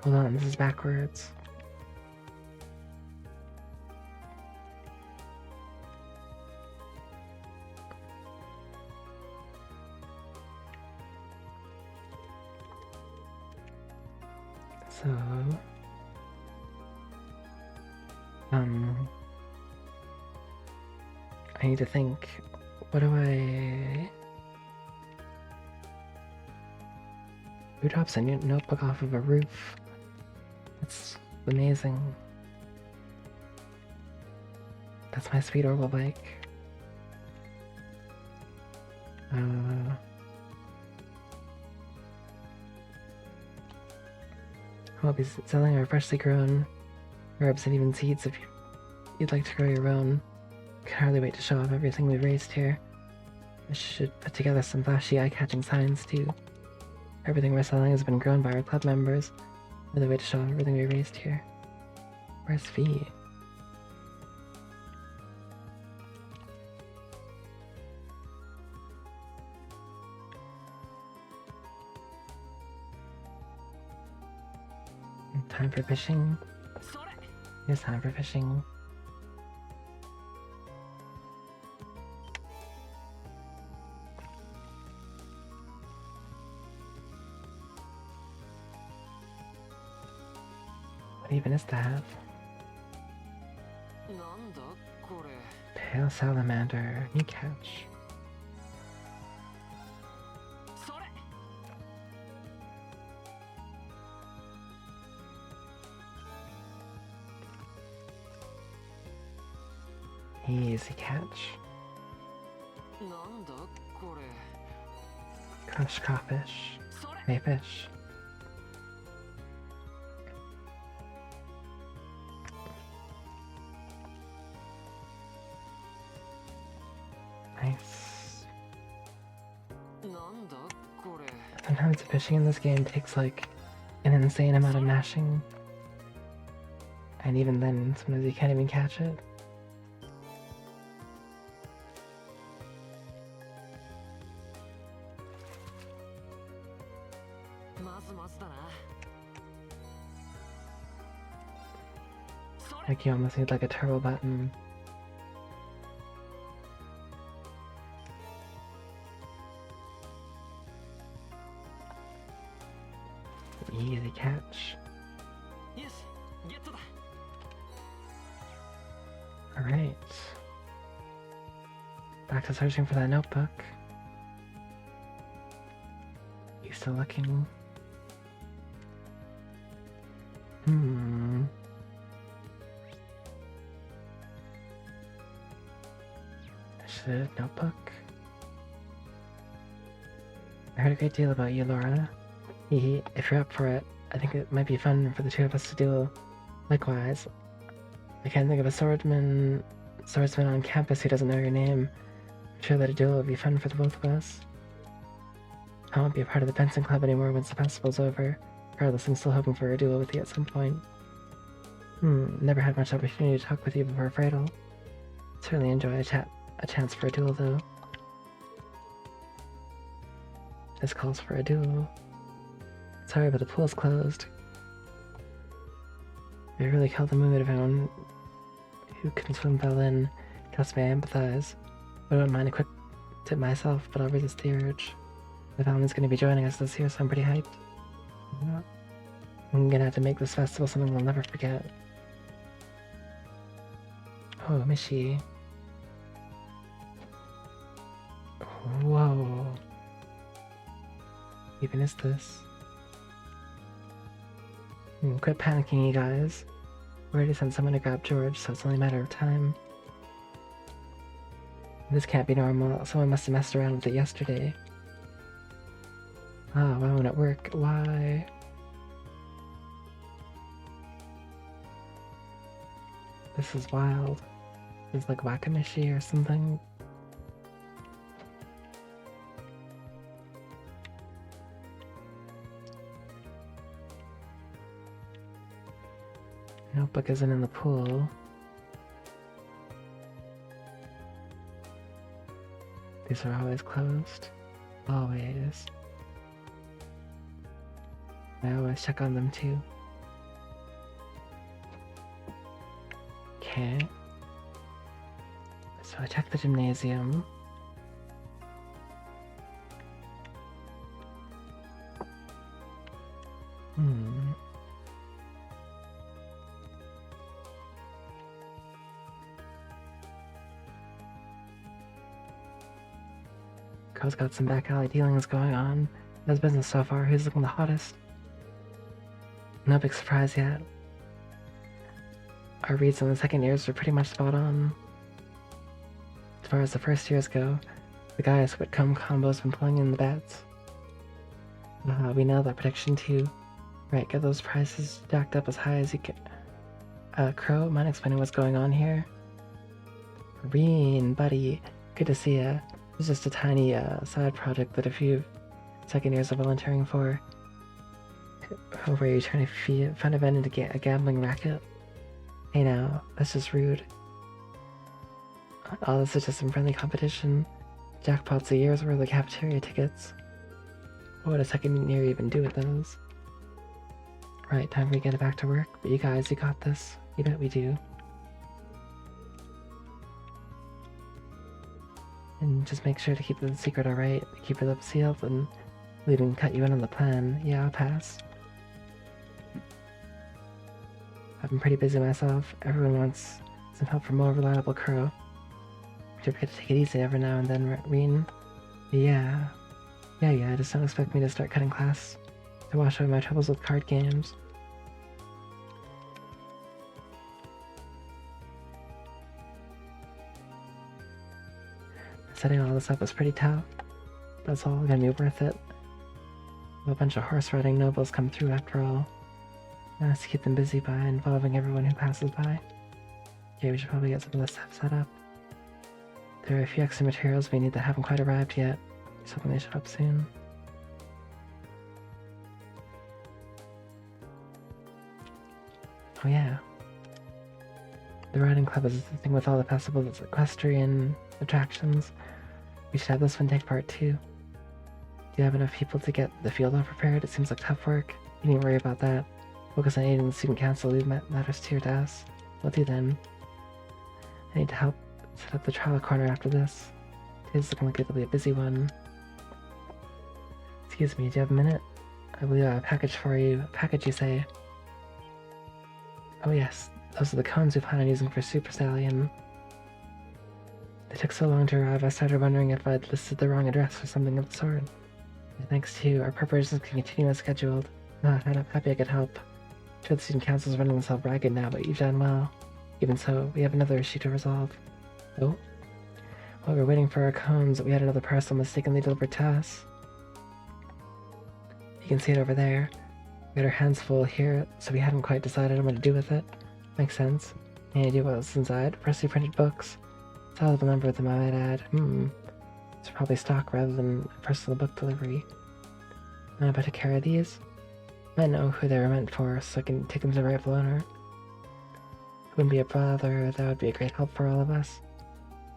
Hold on, this is backwards. So, I need to think, what do I... Who drops a notebook off of a roof? That's amazing. That's my sweet Orwell bike. We'll be selling our freshly grown herbs and even seeds if you'd like to grow your own. Can hardly wait to show off everything we've raised here. I should put together some flashy eye-catching signs too. Everything we're selling has been grown by our club members. Another way to show off everything we raised here. Where's Fee? Time for fishing. It's time for fishing. What even is that? Pale salamander, new catch. Easy catch. Crush crawfish. Mayfish. Nice. Sometimes the fishing in this game takes like an insane amount of gnashing. And even then, sometimes you can't even catch it. Like you almost need like a turbo button. Easy catch. Alright. Back to searching for that notebook. You still looking? Notebook. I heard a great deal about you, Laura. If you're up for it, I think it might be fun for the two of us to duel. Likewise, I can't think of a swordsman on campus who doesn't know your name. I'm sure that a duel would be fun for the both of us. I won't be a part of the Benson Club anymore once the festival's over. Regardless, I'm still hoping for a duel with you at some point. Never had much opportunity to talk with you before Freidel. Certainly enjoy a chance for a duel, though. This calls for a duel. Sorry, but the pool's closed. It really killed the mood of anyone who can swim fell in. Trust me, I empathize. I wouldn't mind a quick tip myself, but I'll resist the urge. The family's gonna be joining us this year, so I'm pretty hyped. I'm gonna have to make this festival something we'll never forget. Oh, Mishi. Whoa. Even is this? Quit panicking, you guys. We already sent someone to grab George, so it's only a matter of time. This can't be normal. Someone must have messed around with it yesterday. Ah, why won't it work? Why? This is wild. It's like Wakamishi or something. Notebook isn't in the pool. These are always closed. Always. I always check on them too. Okay. So I checked the gymnasium. Co's got some back alley dealings going on. His business so far, who's looking the hottest? No big surprise yet. Our reads on the second years were pretty much spot on. As far as the first years go, the guys with combo's been pulling in the bets. We nailed that prediction too. Right, get those prices jacked up as high as you can. Crow, mind explaining what's going on here? Reen, buddy, good to see ya. It's just a tiny side project that a few second years are volunteering for. Were you trying to find a vent into a gambling racket? Hey now, that's just rude. All this is just some friendly competition. Jackpots a year's worth of cafeteria tickets. What would a second year even do with those? Right, time for me to get back to work. But you guys, you got this. You bet we do. And just make sure to keep the secret alright. Keep your lips sealed and we'll even cut you in on the plan. Yeah, I'll pass. I've been pretty busy myself. Everyone wants some help from a more reliable Crow. Don't forget to take it easy every now and then, Reen. Yeah, just don't expect me to start cutting class to wash away my troubles with card games. Setting all this up is pretty tough. That's all gonna be worth it. A bunch of horse riding nobles come through after all. Nice to keep them busy by involving everyone who passes by. Okay, we should probably get some of this stuff set up. There are a few extra materials we need that haven't quite arrived yet. Just hoping they show up soon. Oh yeah. The riding club is the thing with all the festivals, equestrian attractions. We should have this one take part too. Do you have enough people to get the field all prepared? It seems like tough work. You needn't worry about that. Focus on aiding the student council, leave matters to your task. Will do then. I need to help set up the trial corner after this. Today's looking like it'll be a busy one. Excuse me, do you have a minute? I believe I have a package for you. A package, you say? Oh yes, those are the cones we plan on using for Super Stallion. They took so long to arrive, I started wondering if I'd listed the wrong address or something of the sort. Thanks to you, our preparations can continue as scheduled. I'm happy I could help. I'm sure the student council's running themselves ragged now, but you've done well. Even so, we have another issue to resolve. Oh? While we're waiting for our cones, we had another parcel mistakenly delivered to us. You can see it over there. We had our hands full here, so we hadn't quite decided on what to do with it. Makes sense. Any idea what was inside? Freshly printed books. Sizable number of them, I might add. It's probably stock rather than personal book delivery. I'm about to carry these. I know who they were meant for, so I can take them to the rightful owner. It wouldn't be a bother, that would be a great help for all of us.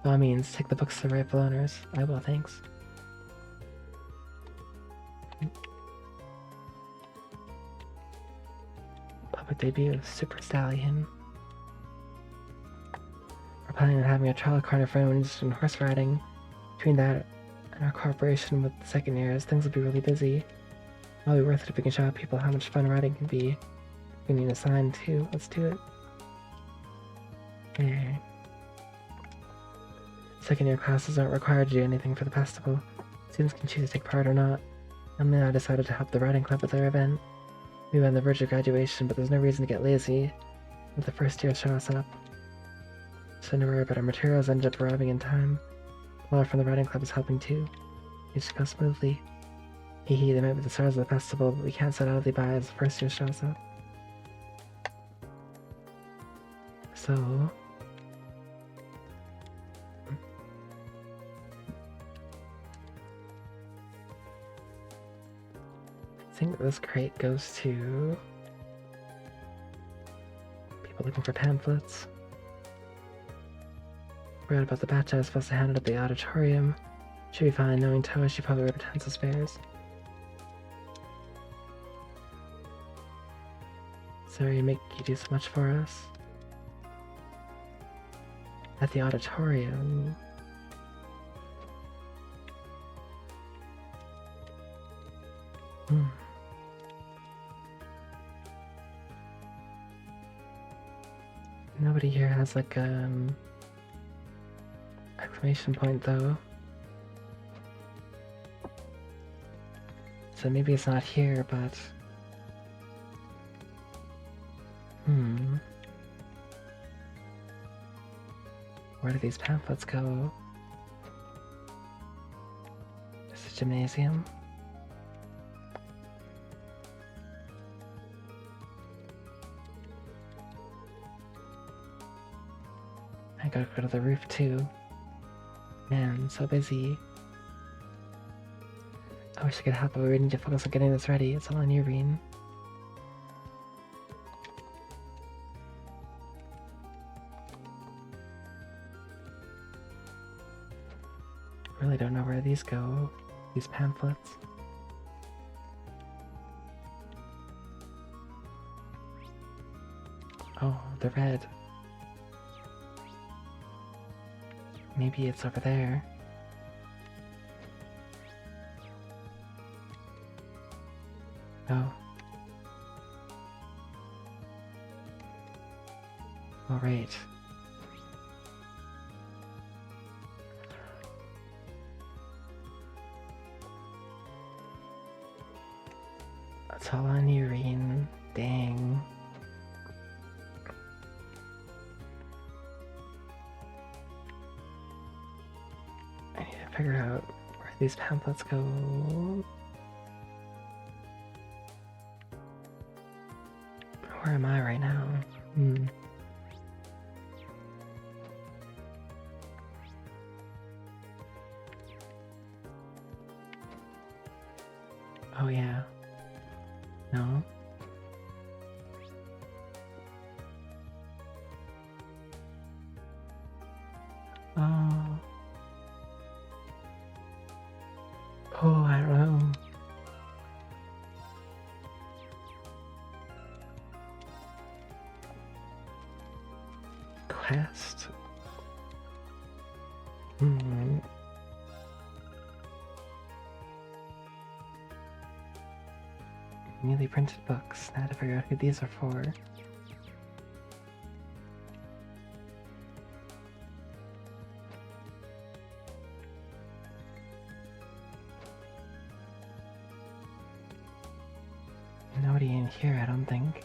By all means, take the books to the rightful owners. I will, thanks. Public debut of Super Stallion. We're planning on having a trial corner for anyone interested in horse riding. Between that and our cooperation with the second years, things will be really busy. It'll be worth it if we can show people how much fun riding can be. We need a sign too. Let's do it. Okay. Second year classes aren't required to do anything for the festival. Students can choose to take part or not. Emily and I decided to help the riding club with their event. We were on the verge of graduation, but there's no reason to get lazy. Let the first year show us up. So don't worry about our materials ended up arriving in time. Laura from the riding club is helping too. It should go smoothly. Hee, they might be the stars of the festival, but we can't sit idly by as the first year shows up. So... I think this crate goes to people looking for pamphlets. Read about the batch I was supposed to hand it at the auditorium. Should be fine. Knowing Toa, she probably ordered tons of spares. Sorry to make you do so much for us. At the auditorium. Nobody here has like exclamation point though. So maybe it's not here, but where do these pamphlets go? Is it gymnasium? I gotta go to the roof too. Man, so busy. I wish I could help, but we need to focus on getting this ready. It's all on you, Reen. Really don't know where these go, these pamphlets. Oh, they're red. Maybe it's over there. Oh. All right. That's all on you, Reen. Dang. I need to figure out where these pamphlets go. Where am I right now? Oh yeah. No. Oh. Oh, I don't know. Quest. Newly printed books. Now to figure out who these are for. Nobody in here, I don't think.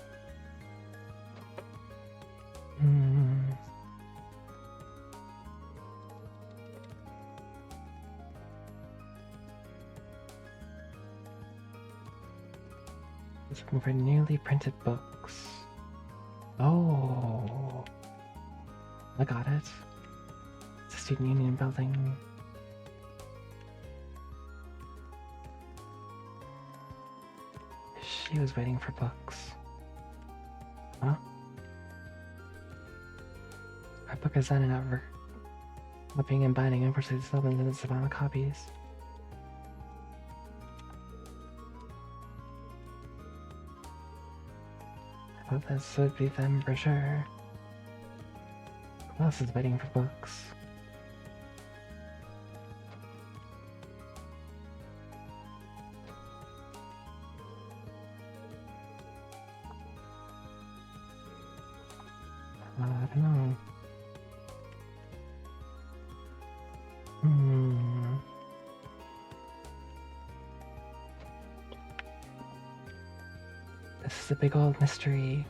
Looking for newly printed books. Oh, I got it. It's a student union building. She was waiting for books. Huh? Our book is done and over. Flipping and binding, unfortunately, the still in its final copies. I thought this would be them for sure. Who else is waiting for books? I don't know. This is a big old mystery.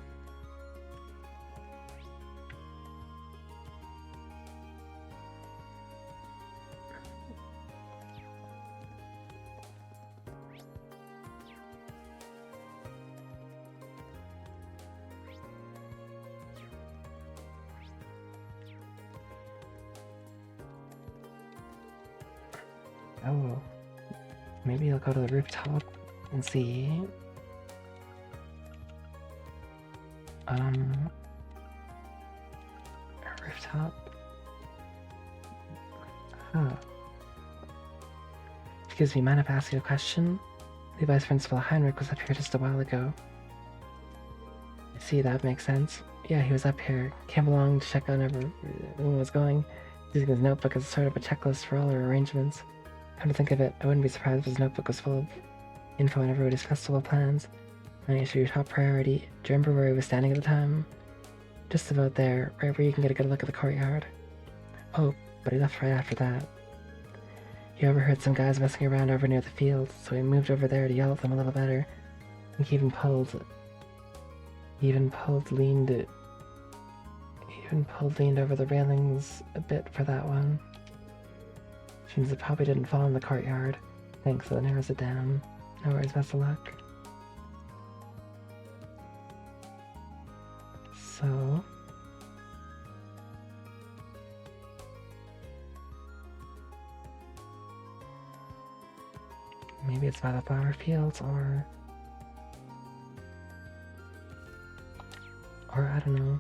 Oh, maybe I'll go to the rooftop and see. A rooftop. Huh. Excuse me, mind if I ask you a question? Levi's principal Heinrich was up here just a while ago. I see, that makes sense. Yeah, he was up here. Came along to check on everyone was going, using his notebook as sort of a checklist for all our arrangements. Come to think of it, I wouldn't be surprised if his notebook was full of info on everybody's festival plans. Money should be your top priority. Do you remember where he was standing at the time? Just about there, right where you can get a good look at the courtyard. Oh, but he left right after that. He overheard some guys messing around over near the field, so he moved over there to yell at them a little better. I think he leaned over the railings a bit for that one. Which means it probably didn't fall in the courtyard. Thanks, that narrows it down. No worries, best of luck. So... maybe it's by the flower fields, or I don't know.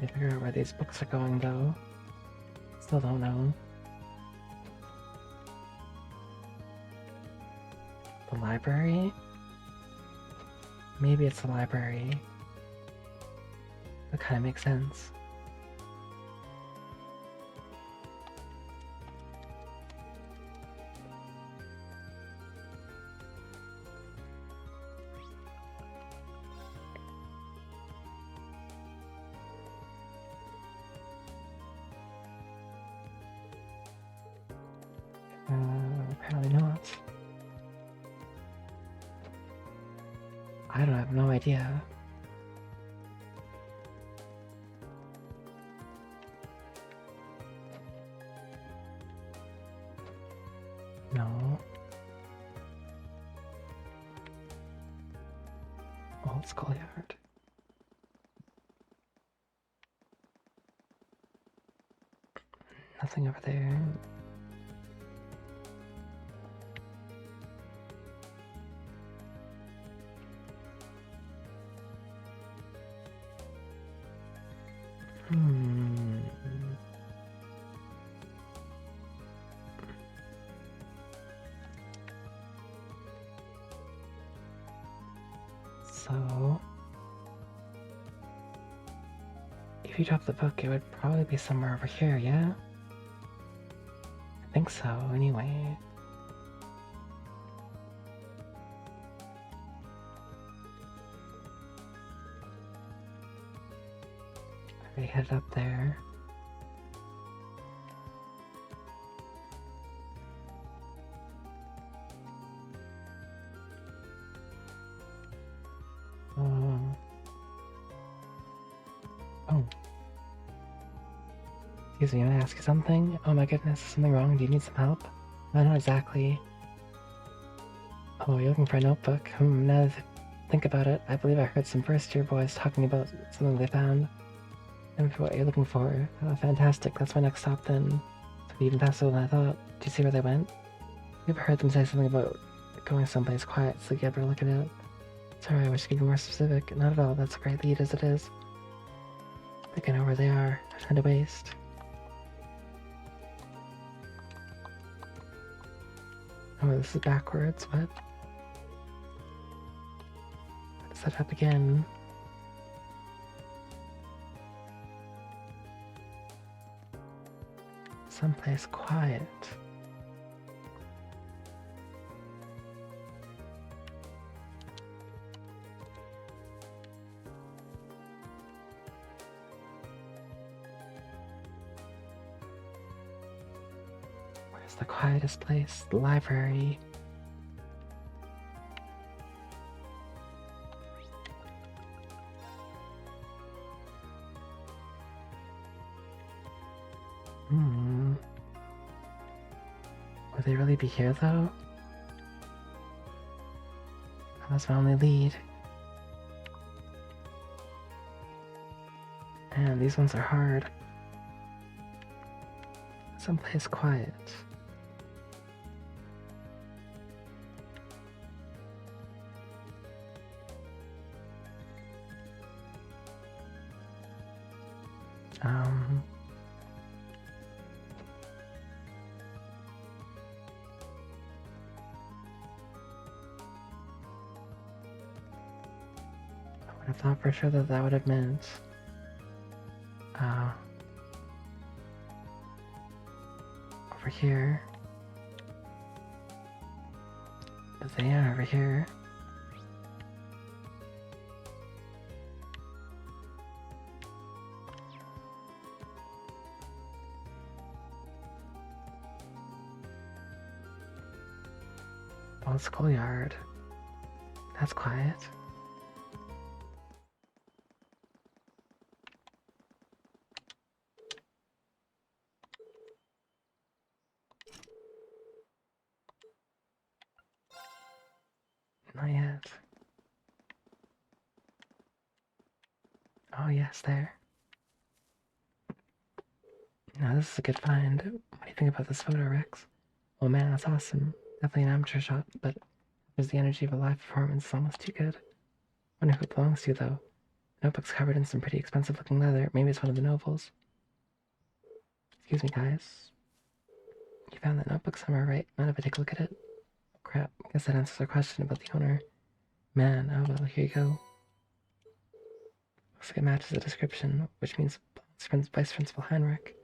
I figure out where these books are going, though. Still don't know. The library? Maybe it's the library. That kind of makes sense. Apparently not. I have no idea. No. Old schoolyard. Nothing over there. So, if you drop the book, it would probably be somewhere over here, yeah? I think so, anyway. I already headed up there. Oh. Excuse me, may I ask you something? Oh my goodness, is something wrong? Do you need some help? Not exactly. Oh, you're looking for a notebook? Now that I think about it, I believe I heard some first-year boys talking about something they found. And for what you're looking for. Oh, fantastic, that's my next stop then. Took even faster than I thought. Do you see where they went? You've heard them say something about going someplace quiet, so you better look it up. Sorry, I wish I could be more specific. Not at all, that's a great lead as it is. I think I know where they are. I found a waste. Oh, this is backwards. What? Let's set up again. Someplace quiet. Where's the quietest place? The library. Would they really be here though? That was my only lead. And these ones are hard. Someplace quiet. I thought for sure that would have meant over here. But they are over here. Well, schoolyard. That's quiet. Not yet. Oh yes, there. Now this is a good find. What do you think about this photo, Rex? Oh man, that's awesome. Definitely an amateur shot, but there's the energy of a live performance is almost too good. Wonder who it belongs to, though. The notebook's covered in some pretty expensive-looking leather. Maybe it's one of the nobles. Excuse me, guys. You found that notebook somewhere, right? Mind if I take a look at it? Crap, guess that answers our question about the owner. Man, oh well, here you go. Looks like it matches the description, which means Vice Principal Heinrich.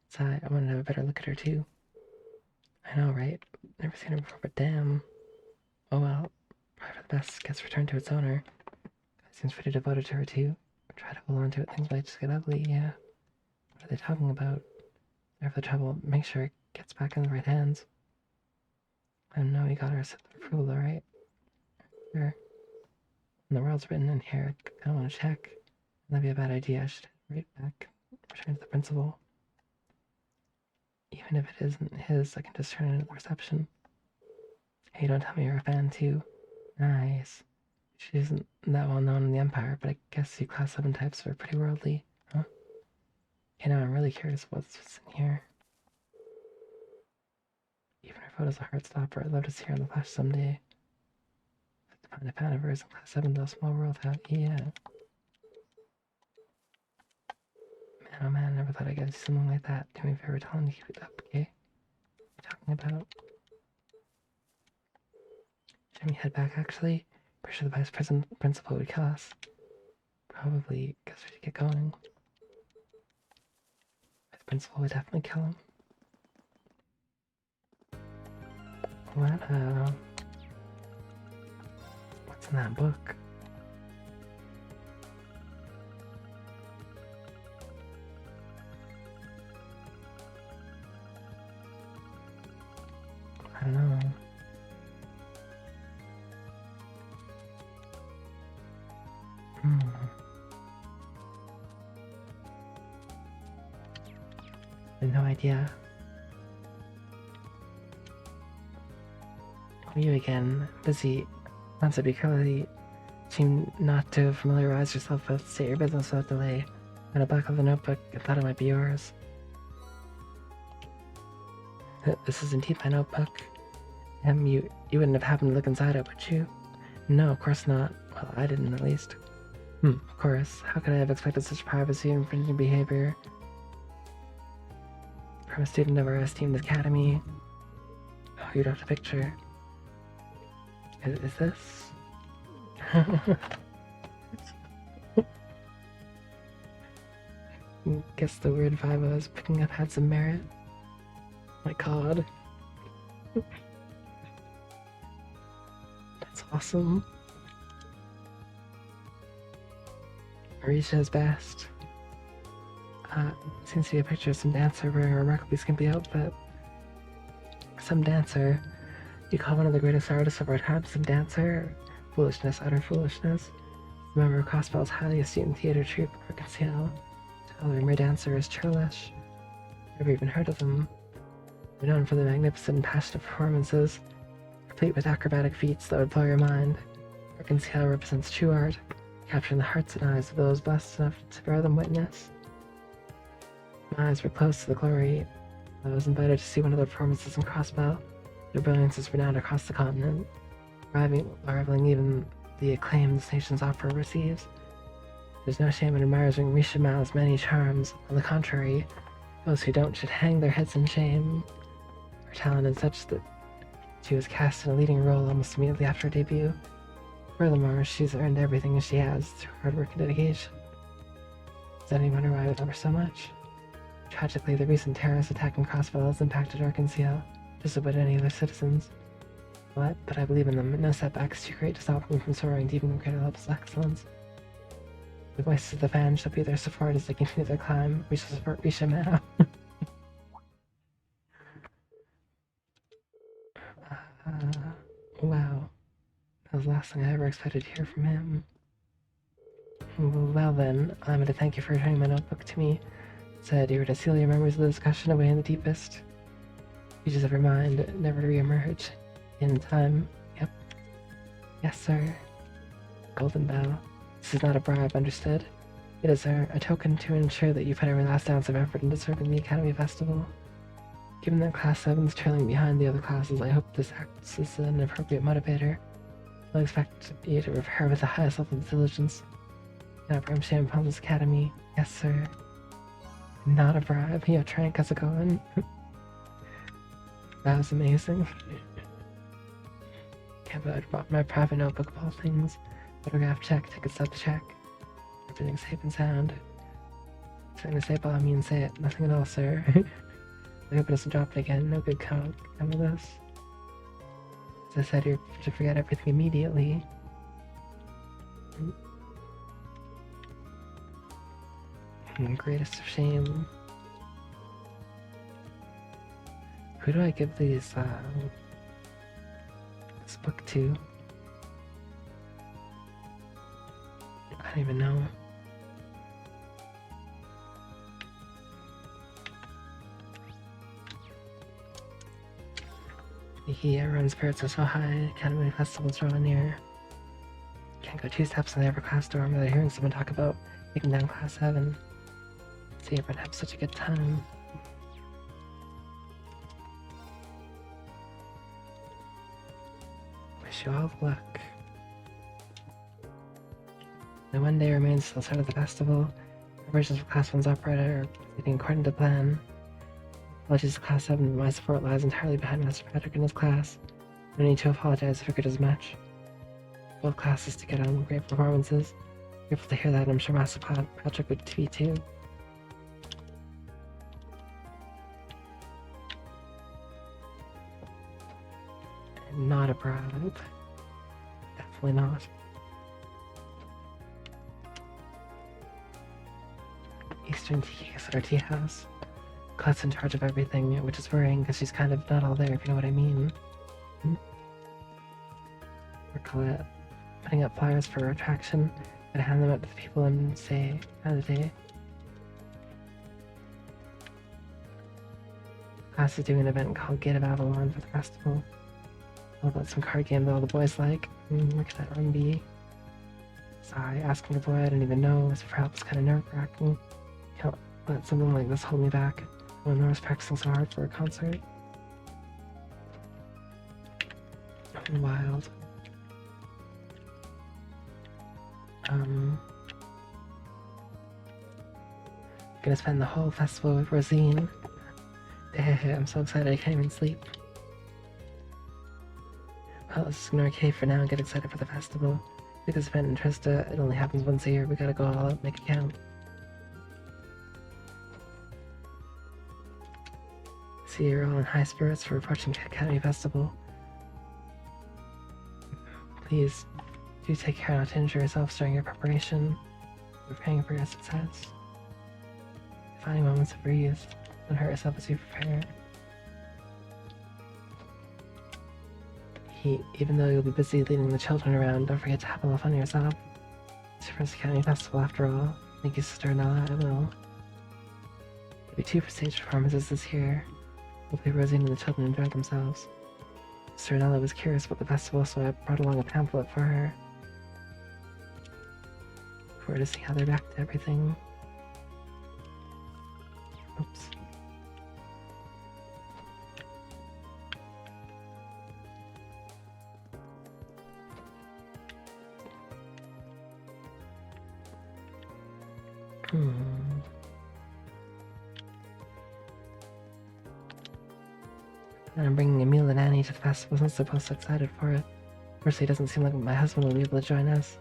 So I wanted to have a better look at her, too. I know, right? Never seen her before, but damn. Oh well, probably for the best. Gets returned to its owner. Seems pretty devoted to her too. Try to hold on to it. Things might just get ugly. Yeah. What are they talking about? They're for the trouble. Make sure it gets back in the right hands. I know you got her set the approval, alright? Sure. And the world's written in here. I don't want to check. That'd be a bad idea. I should right back. Return to the principal. Even if it isn't his, I can just turn it into the reception. Hey, don't tell me you're a fan too. Nice. She isn't that well known in the Empire, but I guess you Class 7 types are pretty worldly, huh? Okay, now I'm really curious what's in here. Even her photo's a heartstopper. I'd love to see her in the flesh someday. To find a fan of hers in Class 7 though, small world out. Yeah. Man, oh man, I never thought I'd get to see something like that. Do me a favor, tell him to keep it up, okay? What are you talking about? Should we head back, actually? Pretty sure the vice principal would kill us. Probably, guess we should get going. The principal would definitely kill him. What's in that book? I don't know. I have no idea. You again, busy. Once I clearly seem not to familiarize yourself with. State your business without delay. Read a back of the notebook and thought it might be yours. This is indeed my notebook. You wouldn't have happened to look inside it, would you? No, of course not. Well, I didn't at least. Of course. How could I have expected such privacy and infringing behavior from a student of our esteemed academy? Oh, you don't have a picture. Is this? Guess the weird vibe I was picking up had some merit. My god. That's awesome. Marisha's best. Seems to be a picture of some dancer wearing a remarkably skimpy outfit. Some dancer. You call one of the greatest artists of our time some dancer? Foolishness, utter foolishness. A member of Crossbell's highly esteemed theater troupe, Arkansas. Tell the rumor dancer is churlish. Never even heard of them. They're known for their magnificent and passionate performances, complete with acrobatic feats that would blow your mind. Arkansas represents true art, capturing the hearts and eyes of those blessed enough to bear them witness. My eyes were close to the glory. I was invited to see one of their performances in Crossbell. Their brilliance is renowned across the continent, rivaling even the acclaim this nation's opera receives. There's no shame in admiring Mishama's many charms. On the contrary, those who don't should hang their heads in shame. Her talent is such that she was cast in a leading role almost immediately after her debut. Furthermore, she's earned everything she has through hard work and dedication. Does anyone wonder why I love her so much? Tragically, the recent terrorist attack in Crossville has impacted Arkansas just about any other citizens. But I believe in them. No setback is too great to stop them from soaring to even greater levels of excellence. The voices of the fans shall be their support as they continue their climb. We shall support Rishima. Wow. That was the last thing I ever expected to hear from him. Well then, I'm going to thank you for returning my notebook to me. It said you were to seal your memories of the discussion away in the deepest reaches of your mind, never to re-emerge. In time. Yep. Yes, sir. Golden Bell. This is not a bribe, understood? It is a token to ensure that you put every last ounce of effort into serving the Academy Festival. Given that Class 7 is trailing behind the other classes, I hope this acts as an appropriate motivator. I'll expect you to prepare with the highest level of diligence. Now, I'm shame upon this academy. Yes, sir. Not a bribe. Yeah, try and cuss it going. That was amazing. Yeah, but I bought my private notebook of all things. Photograph check, ticket stub check. Everything's safe and sound. Something to say by all means say it. Nothing at all, sir. I hope it doesn't drop it again. No good come of this. As I said, you're to forget everything immediately. Greatest of shame. Who do I give these, this book to? I don't even know. Everyone's spirits are so high, Academy Festival's drawing near. Can't go 2 steps in the upper class dorm without hearing someone talk about taking down Class 7. See everyone have such a good time. Wish you all the luck. The one day remains till the start of the festival. Preparations for Class 1's operetta are proceeding according to plan. Apologies to Class 7, but my support lies entirely behind Master Patrick and his class. No need to apologize if it does much. Both classes to get on great performances. Grateful to hear that, and I'm sure Master Patrick would be too. Not a bribe. Definitely not. Eastern Tea is at our tea house. Colette's in charge of everything, which is worrying because she's kind of not all there, if you know what I mean. Or Colette. Putting up flyers for attraction, and hand them out to the people and say, "How's the day?" Class is doing an event called Gate of Avalon for the festival. All about some card game that all the boys like. Look at that R&B. Sigh, asking a boy I didn't even know was perhaps kind of nerve-wracking. Can't let something like this hold me back when I was practicing so hard for a concert. Wild. Gonna spend the whole festival with Rosine. I'm so excited I can't even sleep. Well, let's just ignore Kay for now and get excited for the festival. With this event in Trista, it only happens once a year. We gotta go all out, make it count. See, you're all in high spirits for approaching Academy Festival. Please, do take care not to injure yourself during your preparation. We're praying for your success. Finding moments of breeze. Don't hurt yourself as you prepare. Even though you'll be busy leading the children around, don't forget to have a little fun yourself. It's your first Academy Festival after all. Thank you, Sister Nella, I will. There'll be 2 stage performances this year. Hopefully Rosie and the children enjoy themselves. Sister Nella was curious about the festival, so I brought along a pamphlet for her. For her to see how they're back to everything. Oops. And I'm bringing Emil and Annie to the festival since they're both so excited for it. Fortunately, it doesn't seem like my husband will be able to join us.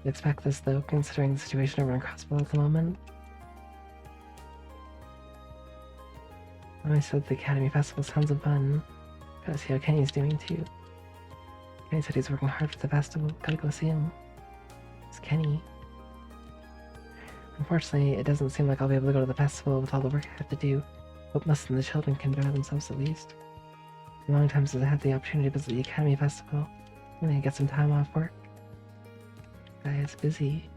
I expect this, though, considering the situation over in Crossbow at the moment. I said the Academy Festival sounds of fun. Gotta see how Kenny's doing, too. Kenny said he's working hard for the festival. Gotta go see him. It's Kenny. Unfortunately, it doesn't seem like I'll be able to go to the festival with all the work I have to do. Hope most of the children can enjoy themselves at least. A long time since I had the opportunity to visit the Academy Festival. I need to get some time off work. Guy is busy.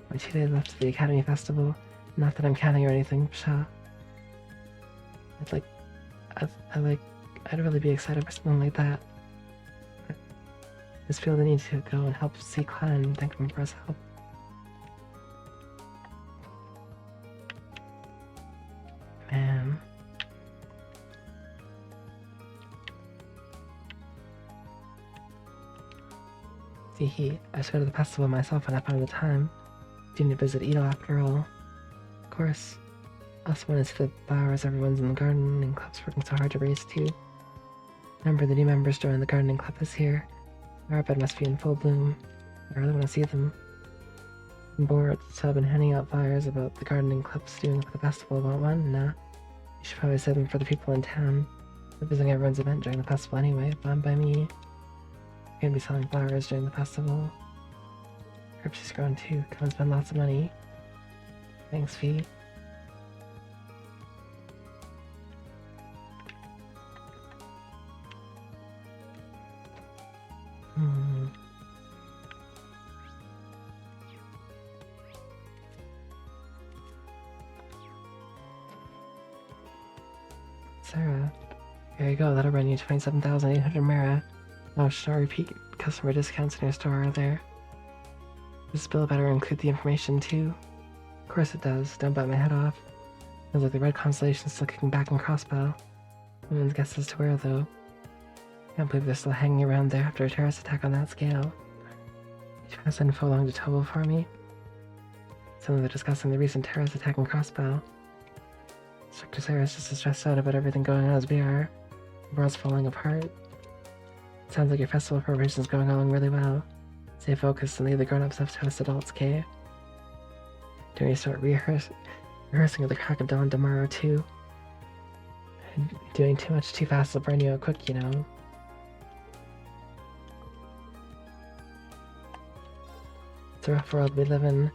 My 2 days left to the Academy Festival. Not that I'm counting or anything, pshaw. I'd really be excited for something like that. I just feel the need to go and help see Clan and thank him for his help. Man. See, I should go to the festival myself when I find the time. Didn't visit Edo after all. Of course. I also want to see the flowers everyone's in the gardening club's working so hard to raise too. Remember, the new members joined the gardening club this year. Our bed must be in full bloom. I really want to see them. I'm bored, so I've been handing out flyers about the gardening club's doing for the festival. Want one? Nah. You should probably save them for the people in town. We're visiting everyone's event during the festival anyway, fine by me. I'm gonna be selling flowers during the festival. Hope she's grown too. Come and spend lots of money. Thanks, Fee. Sarah, here you go. That'll run you 27,800 Mara. Oh, should I repeat? Customer discounts in your store are there. This bill better include the information too. Of course it does. Don't bite my head off. Sounds like the red constellation's still kicking back in Crossbow. No one's guess as to where though. Can't believe they're still hanging around there after a terrorist attack on that scale. Did you pass info along to Tobo for me? Sounds like they're discussing the recent terrorist attack in Crossbow. Instructor Sarah's just as stressed out about everything going on as we are. The world's falling apart. Sounds like your festival preparation's going along really well. Stay focused and leave the grown-ups up to us adults, Kay? Do you start rehearsing at the crack of dawn tomorrow, too? Doing too much too fast will burn you out quick, you know? It's a rough world we live in.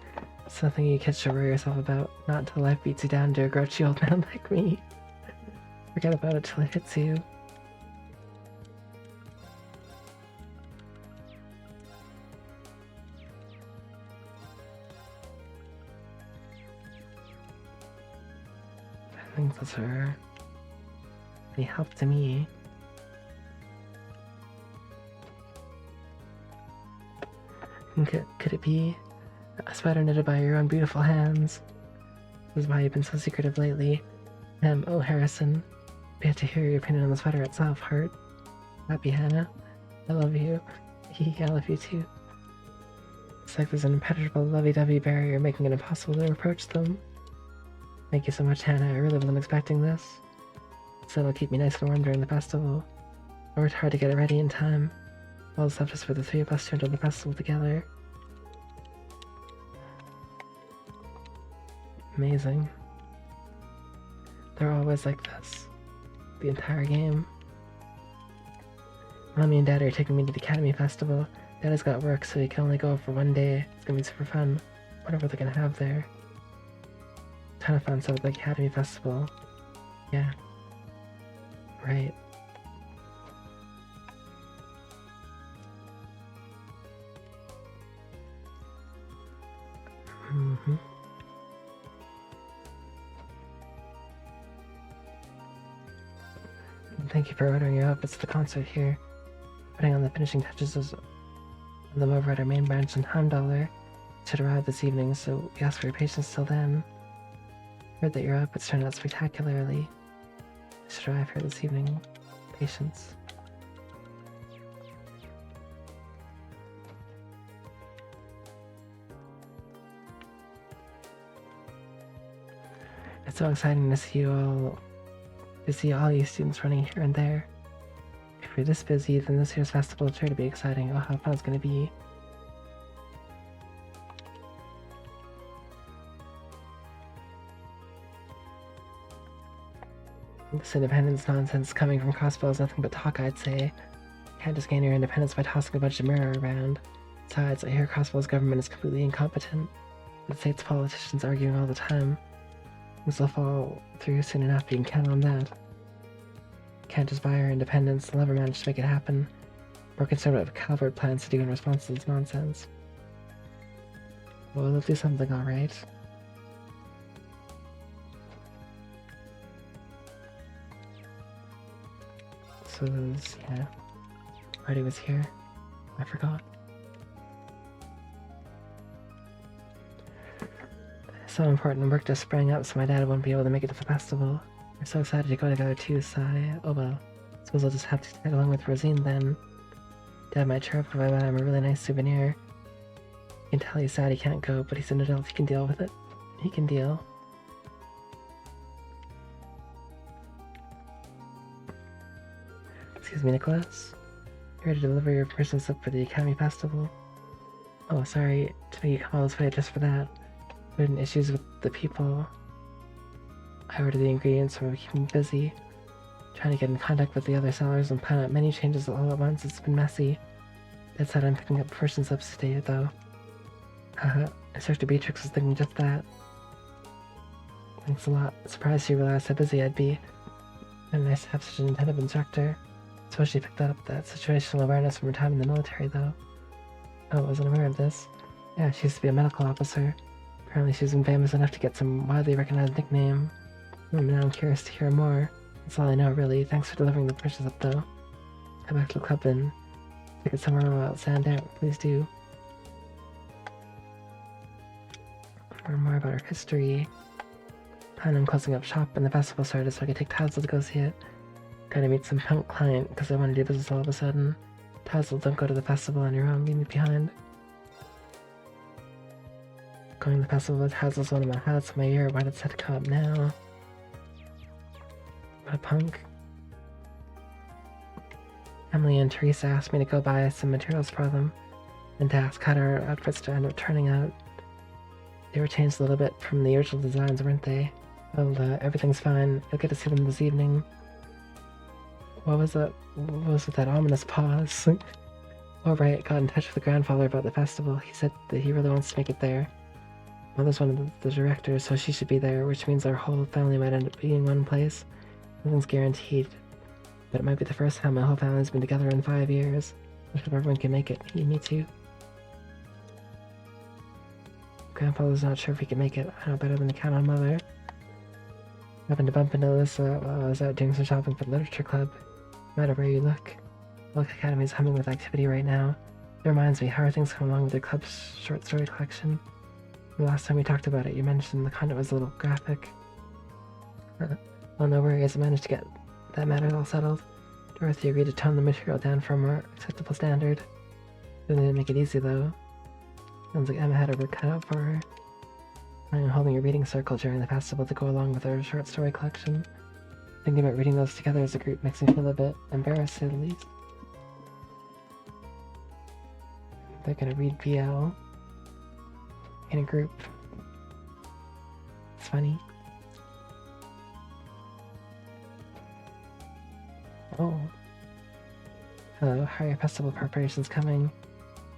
It's nothing you kids should worry yourself about. Not until life beats you down to a grouchy old man like me. Forget about it till it hits you. I think that's her. They helped to me. Could it be a sweater knitted by your own beautiful hands? This is why you've been so secretive lately. Oh, Harrison. We have to hear your opinion on the sweater itself, heart. Happy Hannah. I love you. I love you too. It's like there's an impenetrable lovey-dovey barrier making it impossible to approach them. Thank you so much, Hannah. I really wasn't expecting this. So it'll keep me nice and warm during the festival. I worked hard to get it ready in time. All this left is for the three of us to enjoy the festival together. Amazing. They're always like this. The entire game. Mommy and Daddy are taking me to the Academy Festival. Daddy's got work, so he can only go for one day. It's gonna be super fun. Whatever they're gonna have there. Ton of fun stuff at the Academy Festival. Yeah. Right. Mm-hmm. Thank you for ordering your outfits to the concert here. Putting on the finishing touches of them over at our main branch in Heimdallr. Should arrive this evening, so we ask for your patience till then. Heard that your outfits turned out spectacularly. Should arrive here this evening. Patience. It's so exciting to see you all You see all you students running here and there. If you're this busy, then this year's festival is sure to be exciting. Oh, how fun it's gonna be. This independence nonsense coming from Crossbow is nothing but talk, I'd say. You can't just gain your independence by tossing a bunch of mirror around. Besides, I hear Crossbow's government is completely incompetent. The state's politicians arguing all the time. Things will fall through soon enough, you can count on that. You can't just buy our independence, they'll never manage to make it happen. We're concerned about what Calvert plans to do in response to this nonsense. Well, they'll do something alright. So, yeah. Artie was here. I forgot. So important, work just sprang up, so my dad won't be able to make it to the festival. We're so excited to go together too, Sai. Oh well. Suppose I'll just have to tag along with Rosine then. Dad might cheer up if I buy him a really nice souvenir. You can tell he's sad he can't go, but he's an adult, he can deal with it. He can deal. Excuse me, Nicholas. You're here to deliver your permission slip for the Academy Festival. Oh, sorry to make you come all this way just for that. There have been issues with the people. I ordered the ingredients, so we're keeping busy. Trying to get in contact with the other sellers and plan out many changes all at once. It's been messy. That said, I'm picking up permission slips today, though. Instructor Beatrix was thinking just that. Thanks a lot. Surprised you realized how busy I'd be. And nice to have such an attentive instructor. Suppose she picked up that situational awareness from her time in the military, though. Oh, I wasn't aware of this. Yeah, she used to be a medical officer. Apparently she's been famous enough to get some widely recognized nickname. Now I'm curious to hear more. That's all I know, really. Thanks for delivering the purchase up, though. Head back to the club and take it somewhere about Sandout. Please do. Learn more about our history. Plan on closing up shop when the festival started so I could take Tazzle to go see it. Gotta meet some punk client because I want to do business all of a sudden. Tazzle, don't go to the festival on your own. Leave me behind. Going to the festival with Tazzle's one of my highlights of my year. Why did it come up now? What a punk. Emily and Teresa asked me to go buy some materials for them and to ask how our outfits to end up turning out. They were changed a little bit from the original designs, weren't they? Well, everything's fine. You'll get to see them this evening. What was it? What was with that ominous pause? Oh right, got in touch with the grandfather about the festival. He said that he really wants to make it there. Mother's one of the directors, so she should be there, which means our whole family might end up being in one place. Nothing's guaranteed, but it might be the first time my whole family's been together in 5 years. I hope everyone can make it. Me too. Grandfather's not sure if he can make it. I know better than to count on Mother. I happened to bump into Alyssa while I was out doing some shopping for the literature club. No matter where you look, the Academy's humming with activity right now. It reminds me, how are things coming along with your club's short story collection? The last time we talked about it, you mentioned the content was a little graphic. Well, no worries, I managed to get that matter all settled. Dorothy agreed to tone the material down for a more acceptable standard. Really didn't make it easy, though. Sounds like Emma had her work cut out for her. I'm holding a reading circle during the festival to go along with our short story collection. Thinking about reading those together as a group makes me feel a bit embarrassed, to say the least. They're gonna read BL in a group. It's funny. Oh. Hello, how are your festival preparations coming?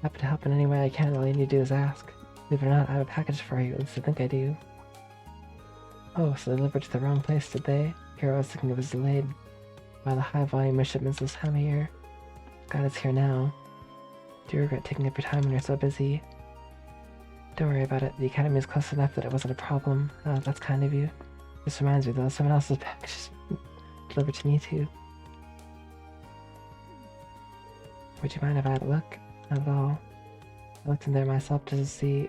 Happy to help in any way I can. All you need to do is ask. Believe it or not, I have a package for you. At least I think I do. Oh, so they delivered to the wrong place, did they? Here I was thinking it was delayed by the high volume of shipments this time of year. God, it's here now. Do you regret taking up your time when you're so busy? Don't worry about it. The Academy is close enough that it wasn't a problem. Oh, that's kind of you. This reminds me though, someone else's package delivered to me too. Would you mind if I had a look? Not at all. I looked in there myself just to see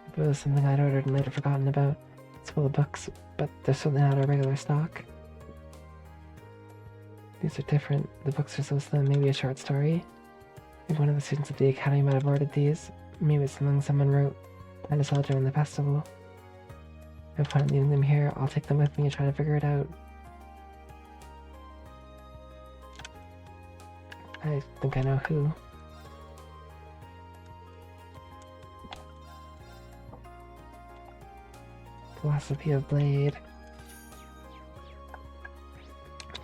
if it was something I'd ordered and later forgotten about. It's full of books, but they're certainly not our regular stock. These are different. The books are so slim. Maybe a short story? Maybe one of the students at the Academy might have ordered these. Maybe it's something someone wrote. I just saw during the festival. If I find leaving them here, I'll take them with me and try to figure it out. I think I know who. Philosophy of Blade.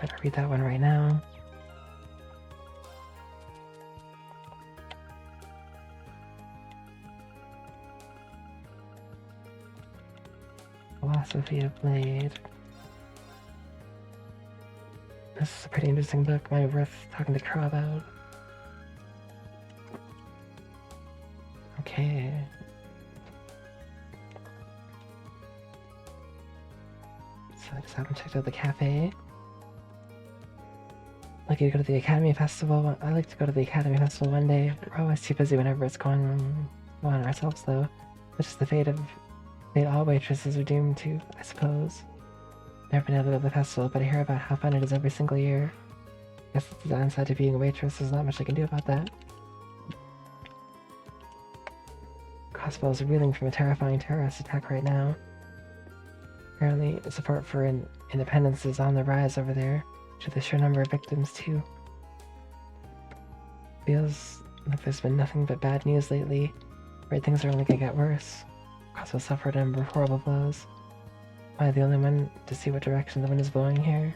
Better read that one right now. Philosophy of Blade. This is a pretty interesting book. Might be worth talking to Crow about. Okay. So I just haven't checked out the cafe. Lucky to go to the Academy Festival. I like to go to the Academy Festival one day. We're always too busy whenever it's going on ourselves, though. It's just the fate all waitresses are doomed to, I suppose. Never been able to go to the festival, but I hear about how fun it is every single year. Guess it's the downside to being a waitress. There's not much I can do about that. Crossbow is reeling from a terrifying terrorist attack right now. Apparently, support for independence is on the rise over there, to the sheer number of victims, too. Feels like there's been nothing but bad news lately. Right, things are only gonna get worse. Crossbow suffered a number of horrible blows. Am I the only one to see what direction the wind is blowing here?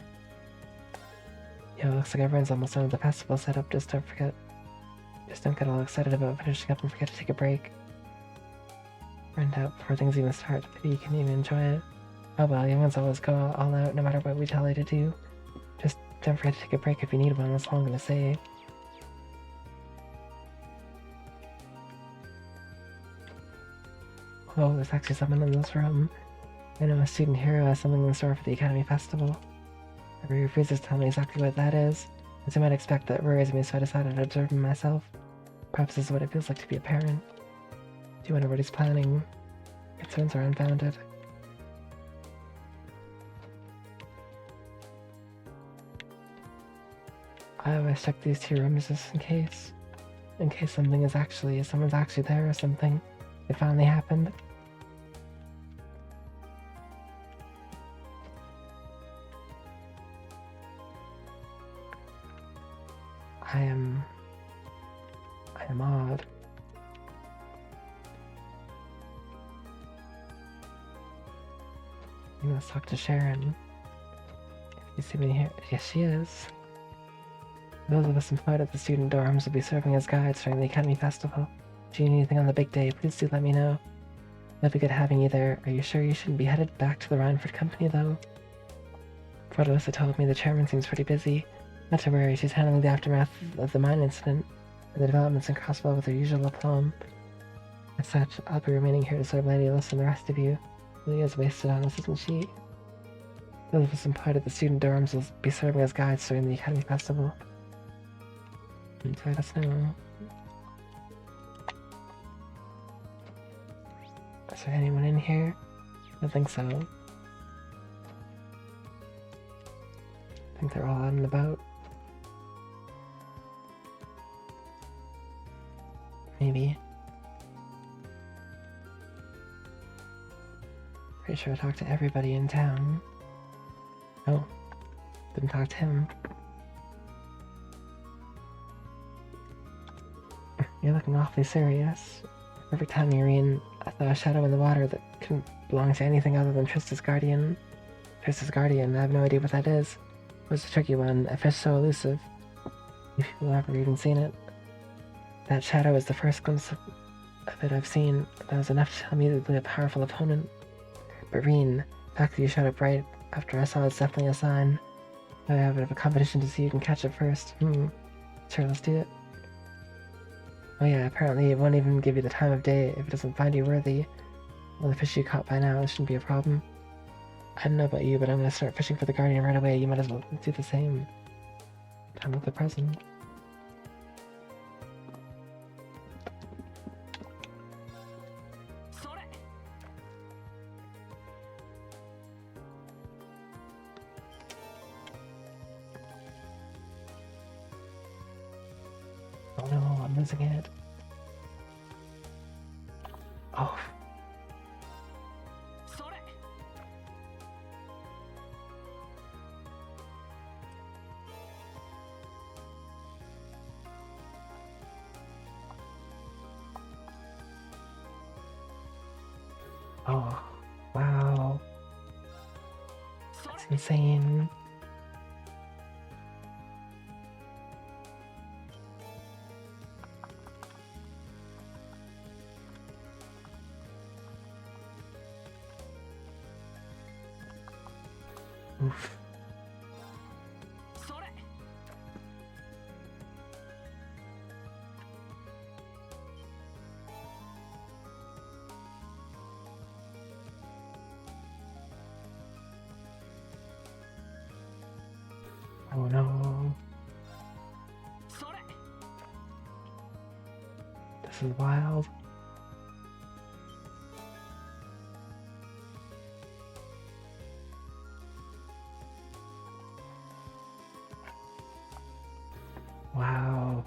Yo, looks like everyone's almost done with the festival setup. Just don't get all excited about finishing up and forget to take a break. Burned out before things even start. Maybe you can even enjoy it. Oh well, young ones always go all out no matter what we tell you to do. Just don't forget to take a break if you need one, that's all I'm gonna say. Oh, there's actually someone in this room. I know a student hero has something in store for the Academy Festival. Every refuses to tell me exactly what that is. As you might expect, that worries me, so I decided to observe him myself. Perhaps this is what it feels like to be a parent. Do you wonder what he's planning? Concerns are unfounded. I always check these two rooms just in case. In case someone's actually there or something. It finally happened. I am odd. You must talk to Sharon. You see me here? Yes, she is. Those of us employed at the student dorms will be serving as guides during the Academy Festival. If you need anything on the big day, please do let me know. It'll be good having you there. Are you sure you shouldn't be headed back to the Rhineford Company, though? Fortalissa told me the chairman seems pretty busy. Not to worry, she's handling the aftermath of the mine incident and the developments in Crossbow with her usual aplomb. As such, I'll be remaining here to serve Lady Alyssa and the rest of you. Lydia's wasted on us, isn't she? Those of us employed at the student dorms will be serving as guides during the Academy Festival. And let us know. Is there anyone in here? I don't think so. I think they're all out and about. Maybe. Pretty sure I talked to everybody in town. Oh, didn't talk to him. You're looking awfully serious. Every time you read, I saw a shadow in the water that couldn't belong to anything other than Trista's guardian. Trista's guardian, I have no idea what that is. It was a tricky one, a fish so elusive. If you've ever even seen it. That shadow is the first glimpse of it I've seen. That was enough to tell me that it was a powerful opponent. But Reen, the fact that you showed up right after I saw it's definitely a sign. I have a bit of a competition to see who can catch it first. Sure, let's do it. Oh yeah, apparently it won't even give you the time of day if it doesn't find you worthy. Well, the fish you caught by now, it shouldn't be a problem. I don't know about you, but I'm gonna start fishing for the Guardian right away. You might as well do the same. Time of the present. Oh no, I'm losing it. Oh. Oh, wow. That's insane. Oof. Oh no. This is wild. Wow.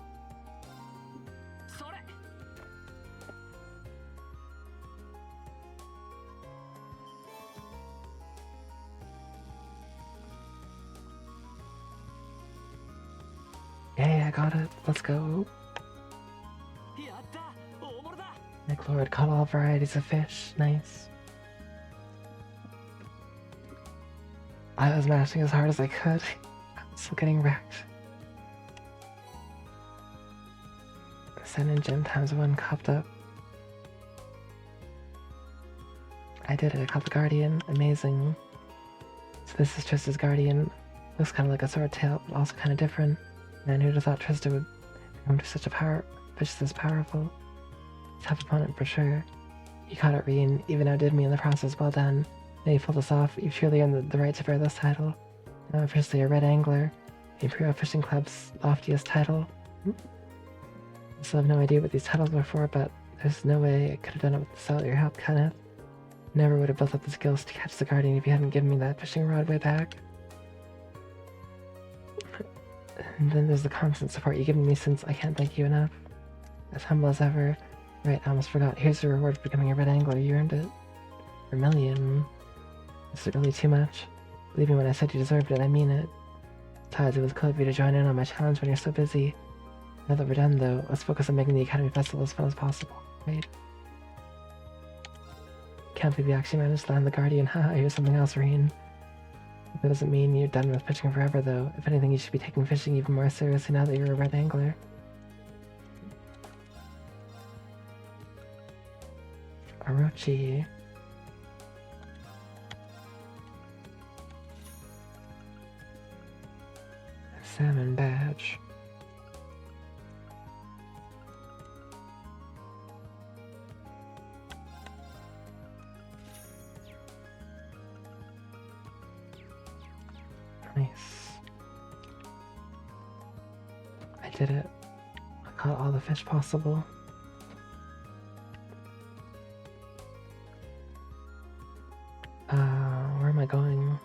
Yay, I got it. Let's go. McLord caught all varieties of fish. Nice. I was mashing as hard as I could. I'm still getting wrecked. Sen and Gym ×1 copped up. I did it. I caught the Guardian. Amazing. So this is Trista's Guardian. Looks kind of like a sword tail, but also kind of different. Man, who'd have thought Trista would become to such a fish this powerful? Tough opponent for sure. You caught it, Reen. Even outdid me in the process. Well done. Now you pulled this off. You've truly earned the right to bear this title. Now officially a Red Angler. The Imperial Fishing Club's loftiest title. I still have no idea what these titles were for, but there's no way I could have done it without your help, Kenneth. Never would have built up the skills to catch the Guardian if you hadn't given me that fishing rod way back. And then there's the constant support you've given me since. I can't thank you enough. As humble as ever. Right, I almost forgot. Here's the reward for becoming a Red Angler. You earned it. Vermilion. Is it really too much? Believe me when I said you deserved it, I mean it. Besides, it was cool of you to join in on my challenge when you're so busy. Now that we're done, though, let's focus on making the Academy Festival as fun as possible, right? Can't believe you actually managed to land the Guardian. Haha, here's something else, Reen. That doesn't mean you're done with fishing forever, though. If anything, you should be taking fishing even more seriously now that you're a Red Angler. Orochi. Salmon badge. Nice. I did it. I caught all the fish possible. Where am I going?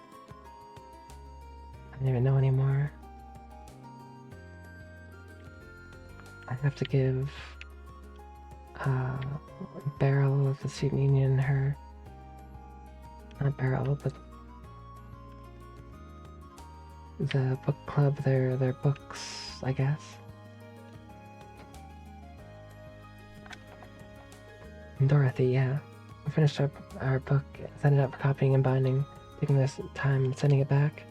I don't even know anymore. I have to give Beryl of the Student Union her, not Beryl, but the book club their books, I guess. And Dorothy, yeah. We finished up our book, sent it out for copying and binding, taking this time and sending it back.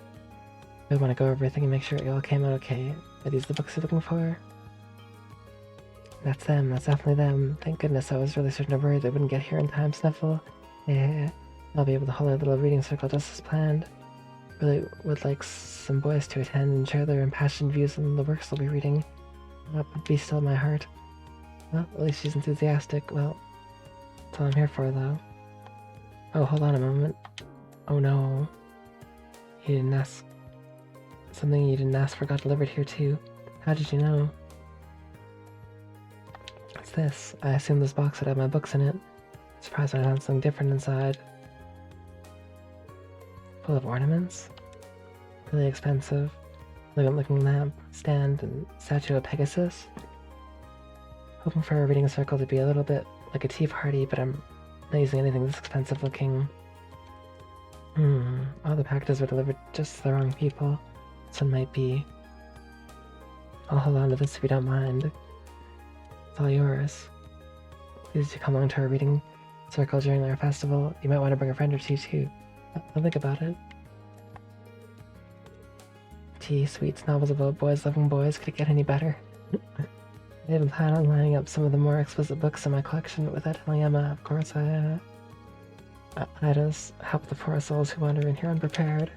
We want to go over everything and make sure it all came out okay. Are these the books you're looking for? That's them, that's definitely them. Thank goodness, I was really starting to worry they wouldn't get here in time, Sniffle. Yeah, I'll be able to hold a little reading circle just as planned. Really would like some boys to attend and share their impassioned views on the works they'll be reading. That would be still in my heart. Well, at least she's enthusiastic. Well, that's all I'm here for, though. Oh, hold on a moment. Oh no. You didn't ask. Something you didn't ask for got delivered here, too. How did you know? What's this? I assumed this box would have my books in it. Surprised when I found something different inside. Full of ornaments? Really expensive. Elegant looking lamp, stand, and statue of Pegasus. Hoping for a reading circle to be a little bit like a tea party, but I'm not using anything this expensive looking. All the packages were delivered just to the wrong people. This one might be. I'll hold on to this if you don't mind. It's all yours. Please do come along to our reading circle during our festival. You might want to bring a friend or two too. I'll think about it. Tea, sweets, novels about boys loving boys. Could it get any better? I even plan on lining up some of the more explicit books in my collection without telling Emma. Of course, I just help the poor souls who wander in here unprepared.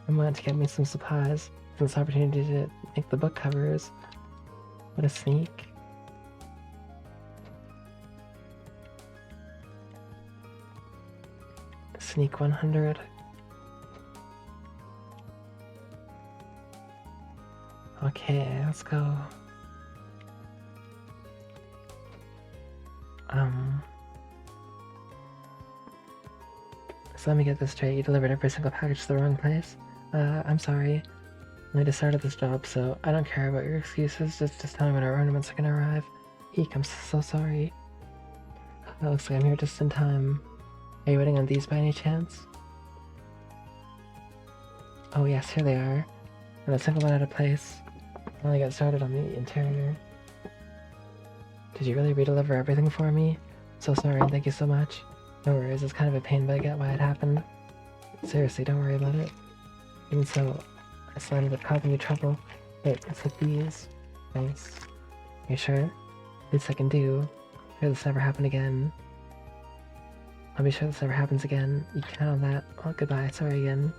I wanted to get me some supplies. This opportunity to make the book covers. What a sneak. Sneak 100. Okay, let's go. So let me get this straight. You delivered every single package to the wrong place? I'm sorry. I just started this job, so I don't care about your excuses. Just tell me when our ornaments are gonna arrive. Eek, I'm so sorry. It looks like I'm here just in time. Are you waiting on these by any chance? Oh yes, here they are. And a single one out of place. I only got started on the interior. Did you really redeliver everything for me? So sorry, and thank you so much. No worries, it's kind of a pain, but I get why it happened. Seriously, don't worry about it. Even so, I still ended up causing you trouble. Wait, it's like these. Thanks. You sure? Least I can do. Sure this never happen again. I'll be sure this never happens again. You can count on that. Well, goodbye. Sorry again.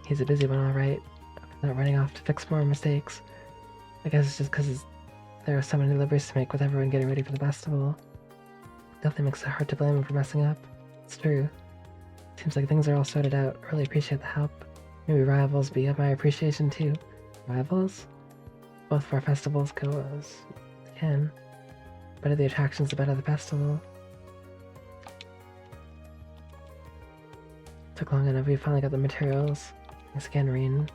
He's a busy one, alright. Not running off to fix more mistakes. I guess it's just because there are so many deliveries to make with everyone getting ready for the festival. Definitely makes it hard to blame him for messing up. It's true. Seems like things are all sorted out. I really appreciate the help. Maybe rivals, but you have my appreciation too. Rivals? Both of our festivals go as they can. The better the attractions, the better the festival. Took long enough, we finally got the materials. Thanks again, Reen.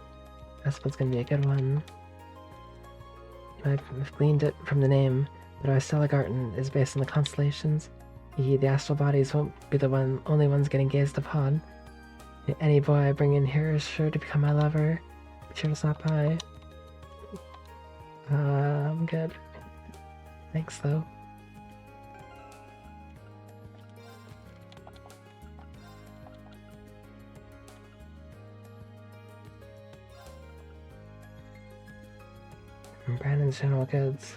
Festival's gonna be a good one. You might have gleaned it from the name, but our Stella Garten is based on the constellations. The astral bodies won't be the only ones getting gazed upon. Any boy I bring in here is sure to become my lover. Be sure to stop by. I'm good. Thanks, though. And Brandon's General Goods.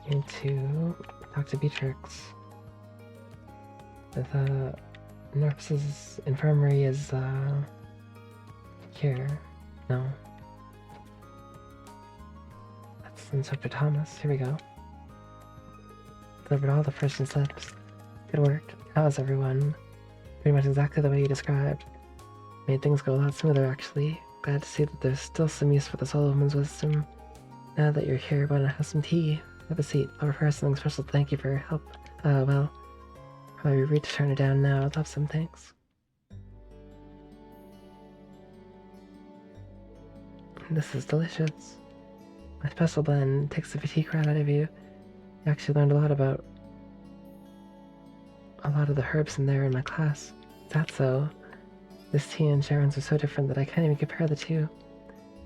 I need to talk to Beatrix. The nurse's infirmary is here. No. That's Inspector Thomas. Here we go. Delivered all the first and slips. Good work. How's everyone? Pretty much exactly the way you described. Made things go a lot smoother, actually. Glad to see that there's still some use for the soul woman's wisdom. Now that you're here, why not have some tea? Have a seat. I'll prepare something special to thank you for your help. Well, probably rude to turn it down now. I'd love some thanks. This is delicious. My special blend takes the fatigue right out of you. I actually learned a lot of the herbs in there in my class. Is that so? This tea and Sharon's are so different that I can't even compare the two.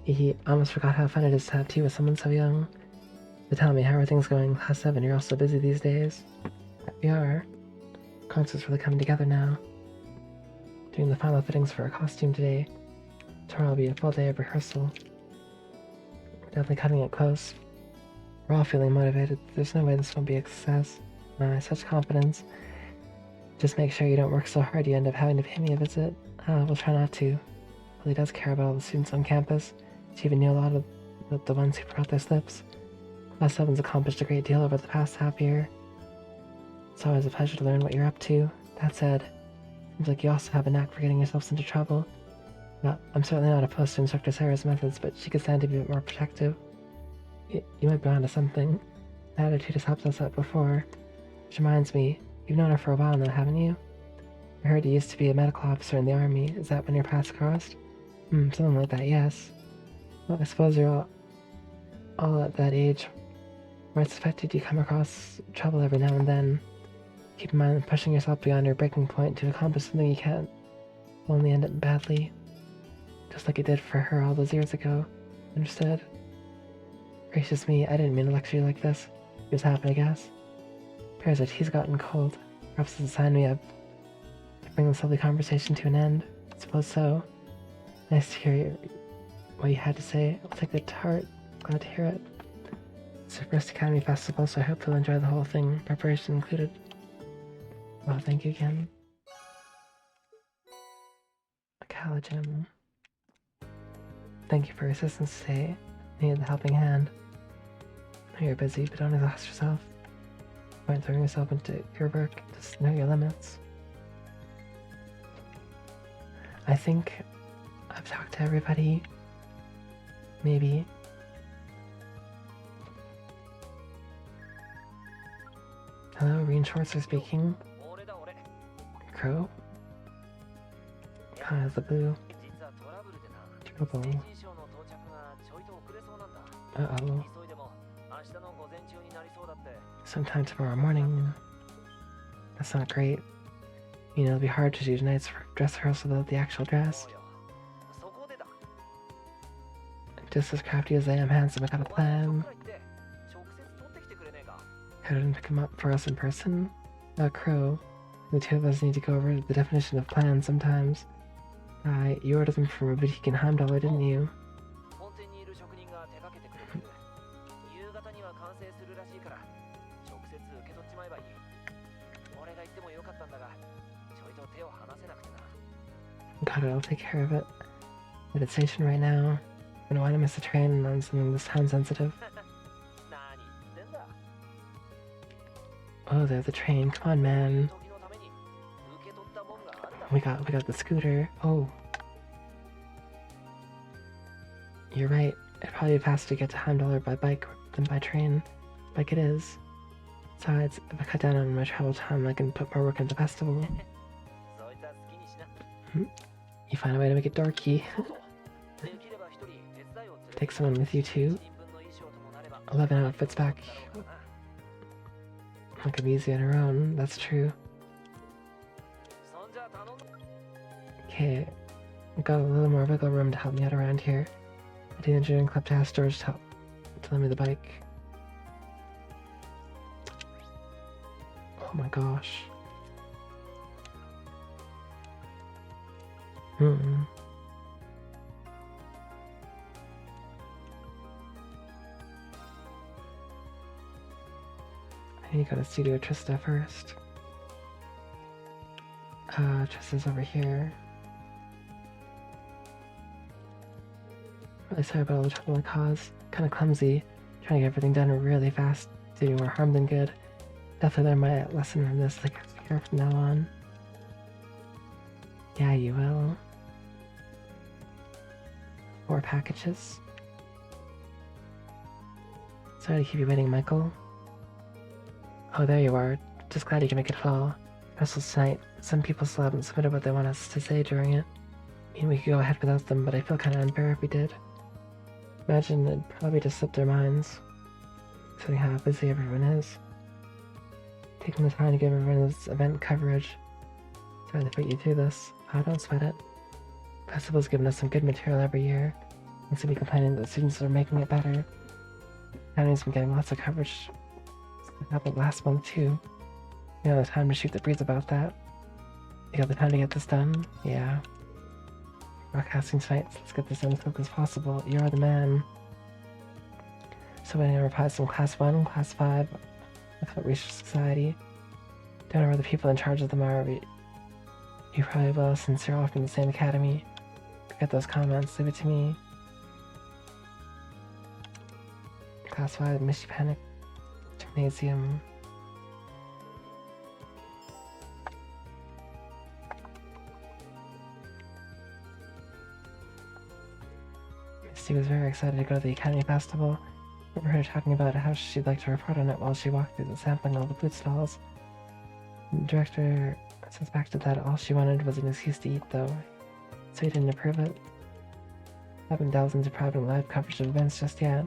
I almost forgot how fun it is to have tea with someone so young. But tell me, how are things going? Class 7, you're all so busy these days. We are. Concert's really coming together now. Doing the final fittings for our costume today. Tomorrow will be a full day of rehearsal. We're definitely cutting it close. We're all feeling motivated. There's no way this won't be a success. Such confidence. Just make sure you don't work so hard you end up having to pay me a visit. We'll try not to. Really does care about all the students on campus. She even knew a lot of the ones who brought their slips. Class 7's accomplished a great deal over the past half year. It's always a pleasure to learn what you're up to. That said, seems like you also have a knack for getting yourselves into trouble. I'm certainly not opposed to Instructor Sarah's methods, but she could stand to be a bit more protective. You might be onto something. The attitude has helped us out before. Which reminds me, you've known her for a while now, haven't you? I heard you used to be a medical officer in the army. Is that when your paths crossed? Something like that, yes. Well, I suppose you're all at that age where it's expected you come across trouble every now and then. Keep in mind that pushing yourself beyond your breaking point to accomplish something you can't will only end up badly. just like it did for her all those years ago. Understood? Gracious me, I didn't mean to lecture you like this. It just happened, I guess. Appears that tea's gotten cold. Perhaps it's a sign we have to bring this lovely conversation to an end. I suppose so. Nice to hear what you had to say. I'll take that to heart. Glad to hear it. It's your first Academy Festival, so I hope you'll enjoy the whole thing, preparation included. Well, thank you again. Callagem. Thank you for your assistance today. Needed the helping hand. I know you're busy, but don't exhaust yourself. Don't throwing yourself into your work. Just know your limits. I think I've talked to everybody. Maybe. Hello, Reinforcer speaking. Crow? Kind of the blue. Trouble. Uh-oh. Sometime tomorrow morning. That's not great. You know, it'll be hard to do tonight's dress rehearsal without the actual dress. Just as crafty as I am handsome, I got a plan. Head and pick him up for us in person? Crow. The two of us need to go over the definition of plan sometimes. You ordered them from a boutique in Heimdall, didn't you? Got it, I'll take care of it. I'm at a station right now. I don't want to miss the train on something this time sensitive. Oh, there's the train. Come on, man. We got the scooter. Oh. You're right. It'd probably be faster to get to Heimdall by bike than by train. Like it is. Besides, if I cut down on my travel time, I can put more work into the festival. You find a way to make it dorky. Take someone with you too. 11 outfits back. It could be easy on her own, that's true. Okay, got a little more wiggle room to help me out around here. I did engineering club to ask George to lend me the bike. Oh my gosh. I need to go to Studio Trista first. Trista's over here. Really sorry about all the trouble I caused. Kinda clumsy, trying to get everything done really fast, doing more harm than good. Definitely learn my lesson from this, like, here from now on. Yeah, you will. 4 packages. Sorry to keep you waiting, Michael. Oh, there you are. Just glad you can make it fall. Rehearsals tonight. Some people still haven't submitted what they want us to say during it. I mean, we could go ahead without them, but I feel kinda unfair if we did. Imagine it'd probably just slip their minds, considering how busy everyone is. Taking the time to give everyone this event coverage. Sorry to put you through this. Don't sweat it. Festival's given us some good material every year. And so be complaining that the students are making it better. County's been getting lots of coverage. It happened last month too. You know, the time to shoot the breeze about that. You got the time to get this done? Yeah. Broadcasting tonight, so let's get this done as quick as possible. You're the man. So many replies from Class 1, Class 5, Without Research Society. Don't know where the people in charge of them are, but you probably will since you're all from the same academy. Get those comments, leave it to me. Class 5, Misty Panic, Gymnasium. Misty was very excited to go to the Academy Festival. I remember her talking about how she'd like to report on it while she walked through the sampling all the food stalls. The director suspected that all she wanted was an excuse to eat, though, so he didn't approve it. I haven't delved into private and live coverage of events just yet.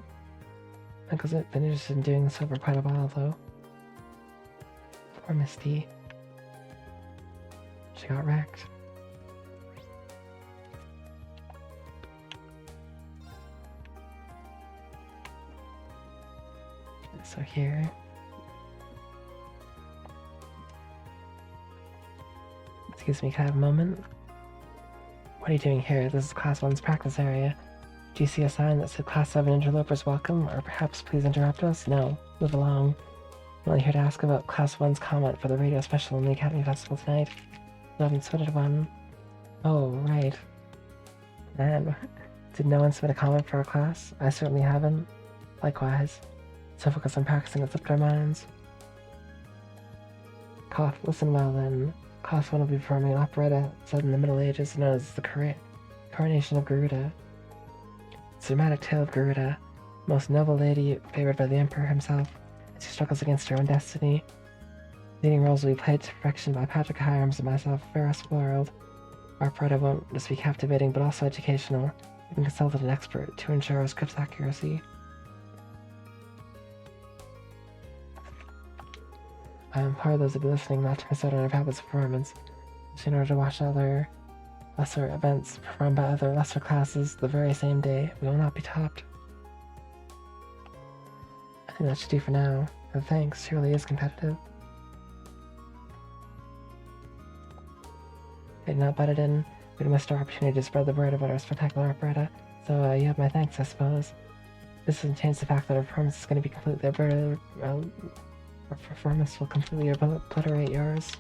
Michael's been interested in doing so for quite a while, though. Poor Misty. She got wrecked. So here. Excuse me, can I have a moment? What are you doing here? This is Class 1's practice area. Do you see a sign that said Class 7 interlopers welcome? Or perhaps please interrupt us? No. Move along. I'm only here to ask about Class 1's comment for the radio special in the Academy Festival tonight. You haven't submitted one. Oh, right. Man, did no one submit a comment for our class? I certainly haven't. Likewise. So focus on practicing it slipped our minds. Cough, listen well then. Class 1 will be performing an operetta set in the Middle Ages known as the Coronation of Garuda. It's a dramatic tale of Garuda, most noble lady favored by the Emperor himself, as he struggles against her own destiny. Leading roles will be played to perfection by Patrick Hyams and myself, Ferris World. Our operetta won't just be captivating, but also educational. We can consult an expert to ensure our script's accuracy. I implore those who be listening not to miss out on our fabulous performance, in order to watch other lesser events performed by other lesser classes the very same day. We will not be topped. I think that should do for now. And thanks, she really is competitive. I did not butt it in. We missed our opportunity to spread the word about our spectacular operetta, so you have my thanks, I suppose. This doesn't change the fact that our performance is going to be completely obliterated. Our performance will completely obliterate yours.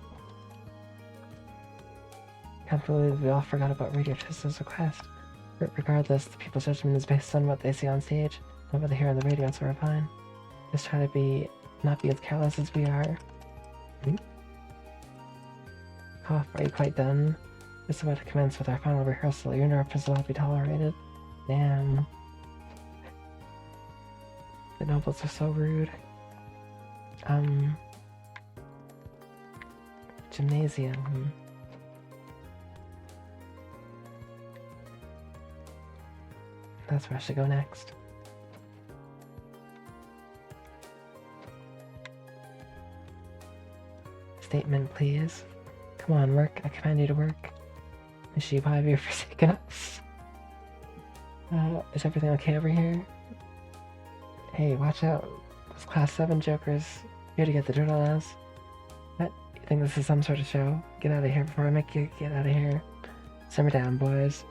Can't believe we all forgot about Radio Trista's request. But regardless, the people's judgment is based on what they see on stage, not what they hear on the radio, so we're fine. Just try to not be as careless as we are. Cough, are you quite done? Just about to commence with our final rehearsal. Your nerves will not be tolerated. Damn. The nobles are so rude. Gymnasium. That's where I should go next. Statement, please. Come on, work. I command you to work. Mishi, why have you forsaken us? Is everything okay over here? Hey, watch out. Those Class 7 jokers here to get the dirt on us. What? You think this is some sort of show? Get out of here before I make you get out of here. Simmer down, boys.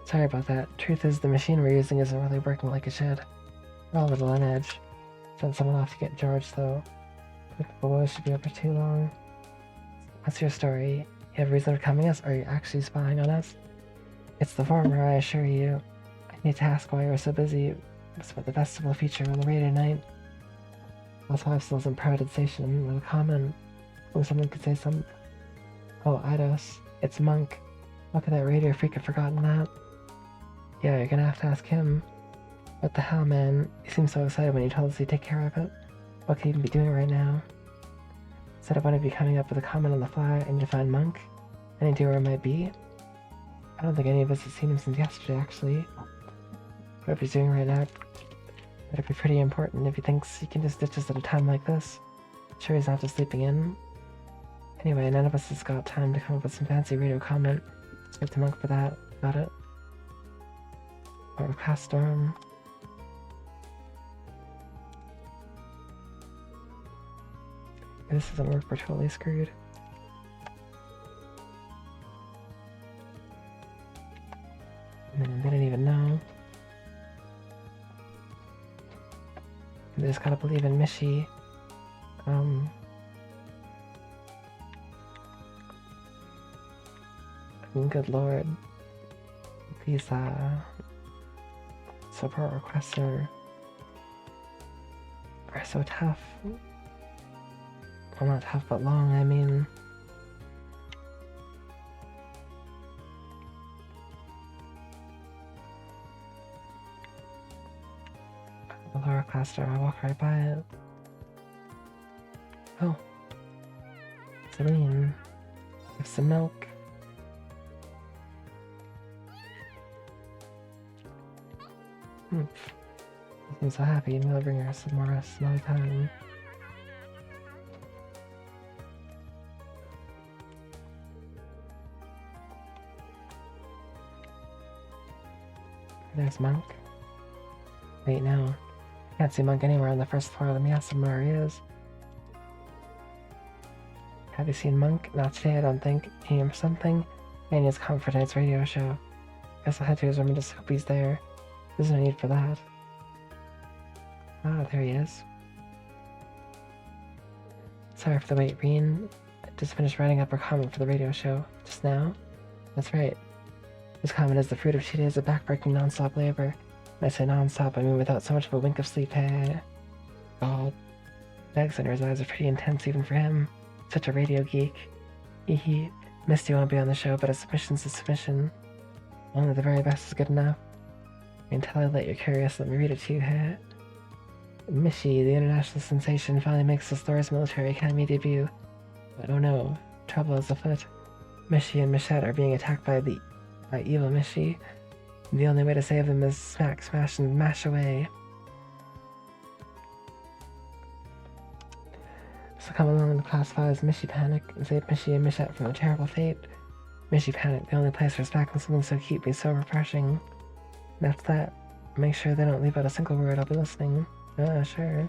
Sorry about that. Truth is, the machine we're using isn't really working like it should. We're all a little on edge. Sent someone off to get George, though. The boys should be up for too long. What's your story? You have a reason for coming us, or are you actually spying on us? It's the former, I assure you. I need to ask why you were so busy. It's about the festival feature on the radio night. Also, I still isn't proud station with a comment. Oh, someone could say something. Oh, Eidos. It's Monk. How could that radio freak have forgotten that? Yeah, you're gonna have to ask him. What the hell, man? He seemed so excited when you told us he'd take care of it. What could he even be doing right now? Instead of one of you coming up with a comment on the fly, I need to find Monk. Any idea where it might be? I don't think any of us have seen him since yesterday, actually. Whatever he's doing right now, that'd be pretty important if he thinks he can just ditch us at a time like this. Sure, he's not just sleeping in. Anyway, none of us has got time to come up with some fancy radio comment. Let's get to Monk for that. Got it? Or Class Storm. If this doesn't work, we're totally screwed. And they didn't even know. They just gotta believe in Mishi. Good lord. These, support requests are so tough. Well, not tough, but long, I mean. The lower class door, I walk right by it. Oh. Celine. Have some milk. You seem so happy. Maybe I'll bring her some more another time. There's Monk. Wait, no. Can't see Monk anywhere on the first floor. Let me ask him where he is. Have you seen Monk? Not today, I don't think. Or something? And he's come for tonight's radio show. Guess I'll head to his room and just hope he's there. There's no need for that. Ah, there he is. Sorry for the wait, Reen. I just finished writing up our comment for the radio show. Just now? That's right. This comment is the fruit of 2 days of backbreaking non-stop labor. When I say non-stop, I mean without so much of a wink of sleep. God. The eggs under his eyes are pretty intense even for him. Such a radio geek. Hee. Misty won't be on the show, but a submission's a submission. Only the very best is good enough. Until I let you curious, let me read it to you. Mishi, the international sensation, finally makes the Thor's Military Academy debut. But oh no, trouble is afoot. Mishi and Michette are being attacked by evil Mishi. The only way to save them is smack, smash, and mash away. So come along and classify as Mishi Panic and save Mishi and Michette from a terrible fate. Mishi Panic, the only place for smacking something so cute be so refreshing. And after that, make sure they don't leave out a single word. I'll be listening. Sure.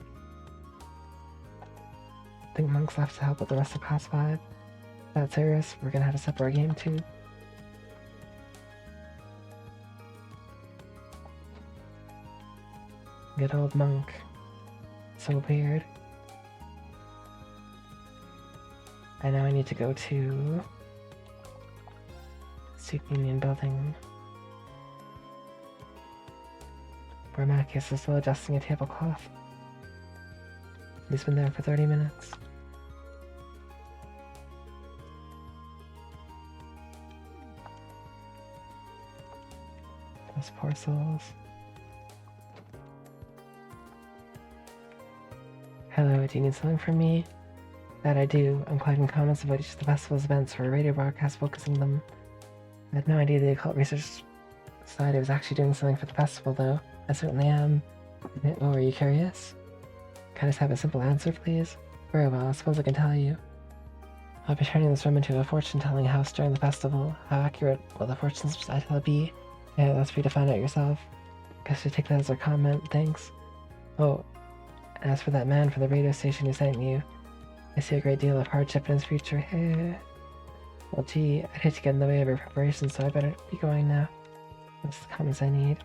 I think Monk's left to help with the rest of Class 5. That's serious, we're gonna have to step our game too. Good old Monk. So weird. I know I need to go to Soup Union Building, where Mackius is still adjusting a tablecloth. He's been there for 30 minutes. Those poor souls. Hello, do you need something from me? That I do. I'm collecting comments about each of the festival's events for a radio broadcast focusing them. I had no idea the Occult Research Society was actually doing something for the festival, though. I certainly am. Oh, are you curious? Can I just have a simple answer, please? Very well, I suppose I can tell you. I'll be turning this room into a fortune-telling house during the festival. How accurate will the fortunes I tell be? Yeah, that's for you to find out yourself. Guess you take that as a comment, thanks. Oh, as for that man from the radio station who sent you, I see a great deal of hardship in his future. Well, gee, I'd hate to get in the way of your preparations, so I better be going now. That's the comments I need.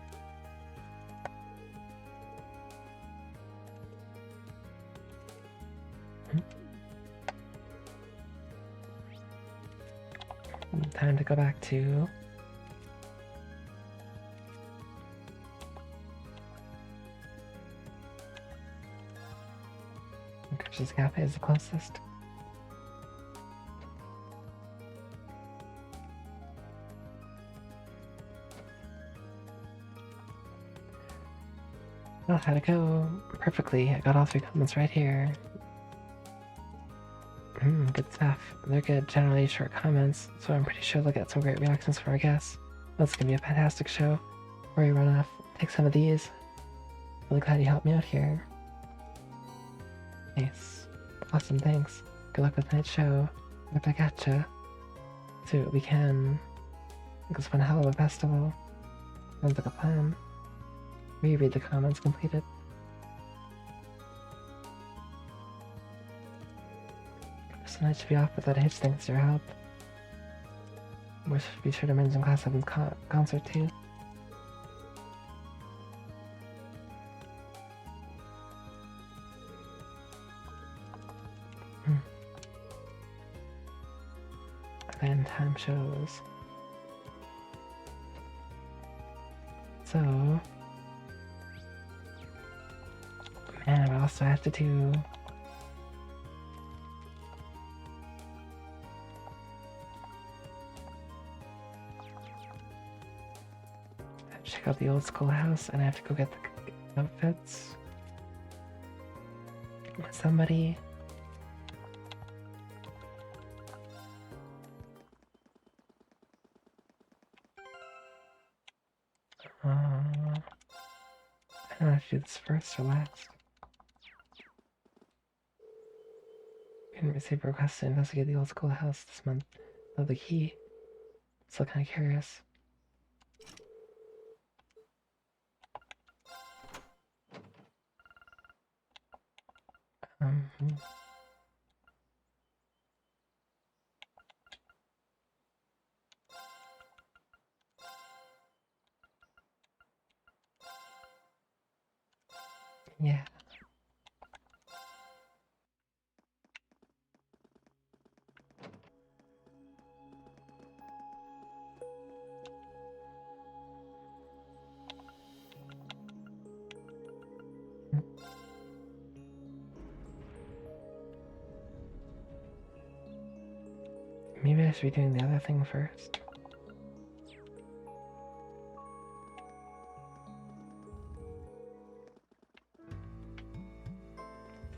Time to go back to Chris's Cafe is the closest. Well, how'd it go? Perfectly. I got all 3 comments right here. Good stuff. They're good, generally short comments, so I'm pretty sure they'll get some great reactions from our guests. That's gonna be a fantastic show. Before you run off, take some of these. Really glad you helped me out here. Nice. Awesome, thanks. Good luck with tonight's show. Right back at ya. Do what we can. It was one hell of a festival. Sounds like a plan. Reread the comments completed. Tonight should be off without a hitch thanks to your help. We should be sure to mention Class 7's concert too. Event time shows. So, man, what else do I have to do? Check out the old schoolhouse, and I have to go get the outfits. Somebody. I don't know if to do this first or last. Couldn't receive a request to investigate the old schoolhouse this month. Though the key. Still kind of curious. Yeah. Maybe I should be doing the other thing first.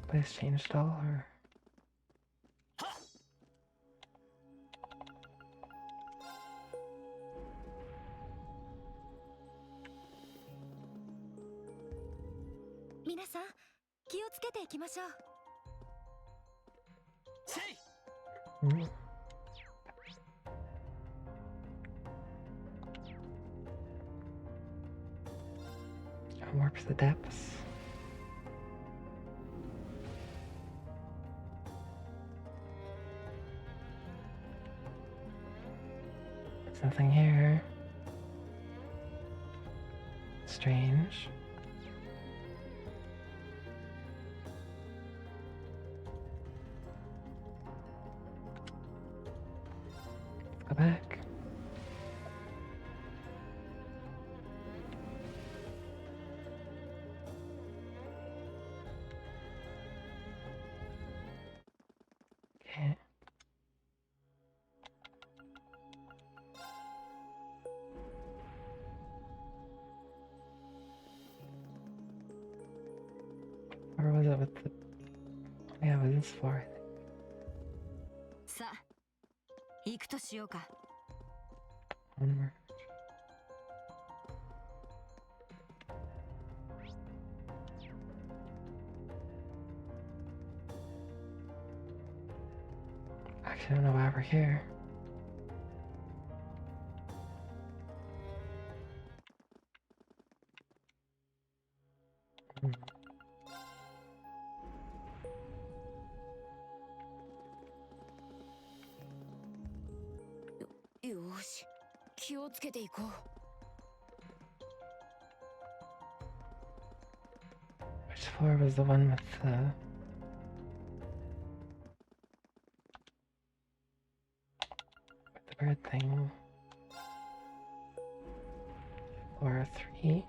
Place changed at all, or?皆さん、気をつけていきましょう。Mm. Warps the depths. There's nothing here. Strange. Let's go back. Okay. Where was it with the... Yeah, it was this floor, I think. さあ、行くとしようか。Onward. Actually, I don't know why we're here. Hmm. よーし、気をつけていこう。Which floor was the one with the bird thing? Floor 3?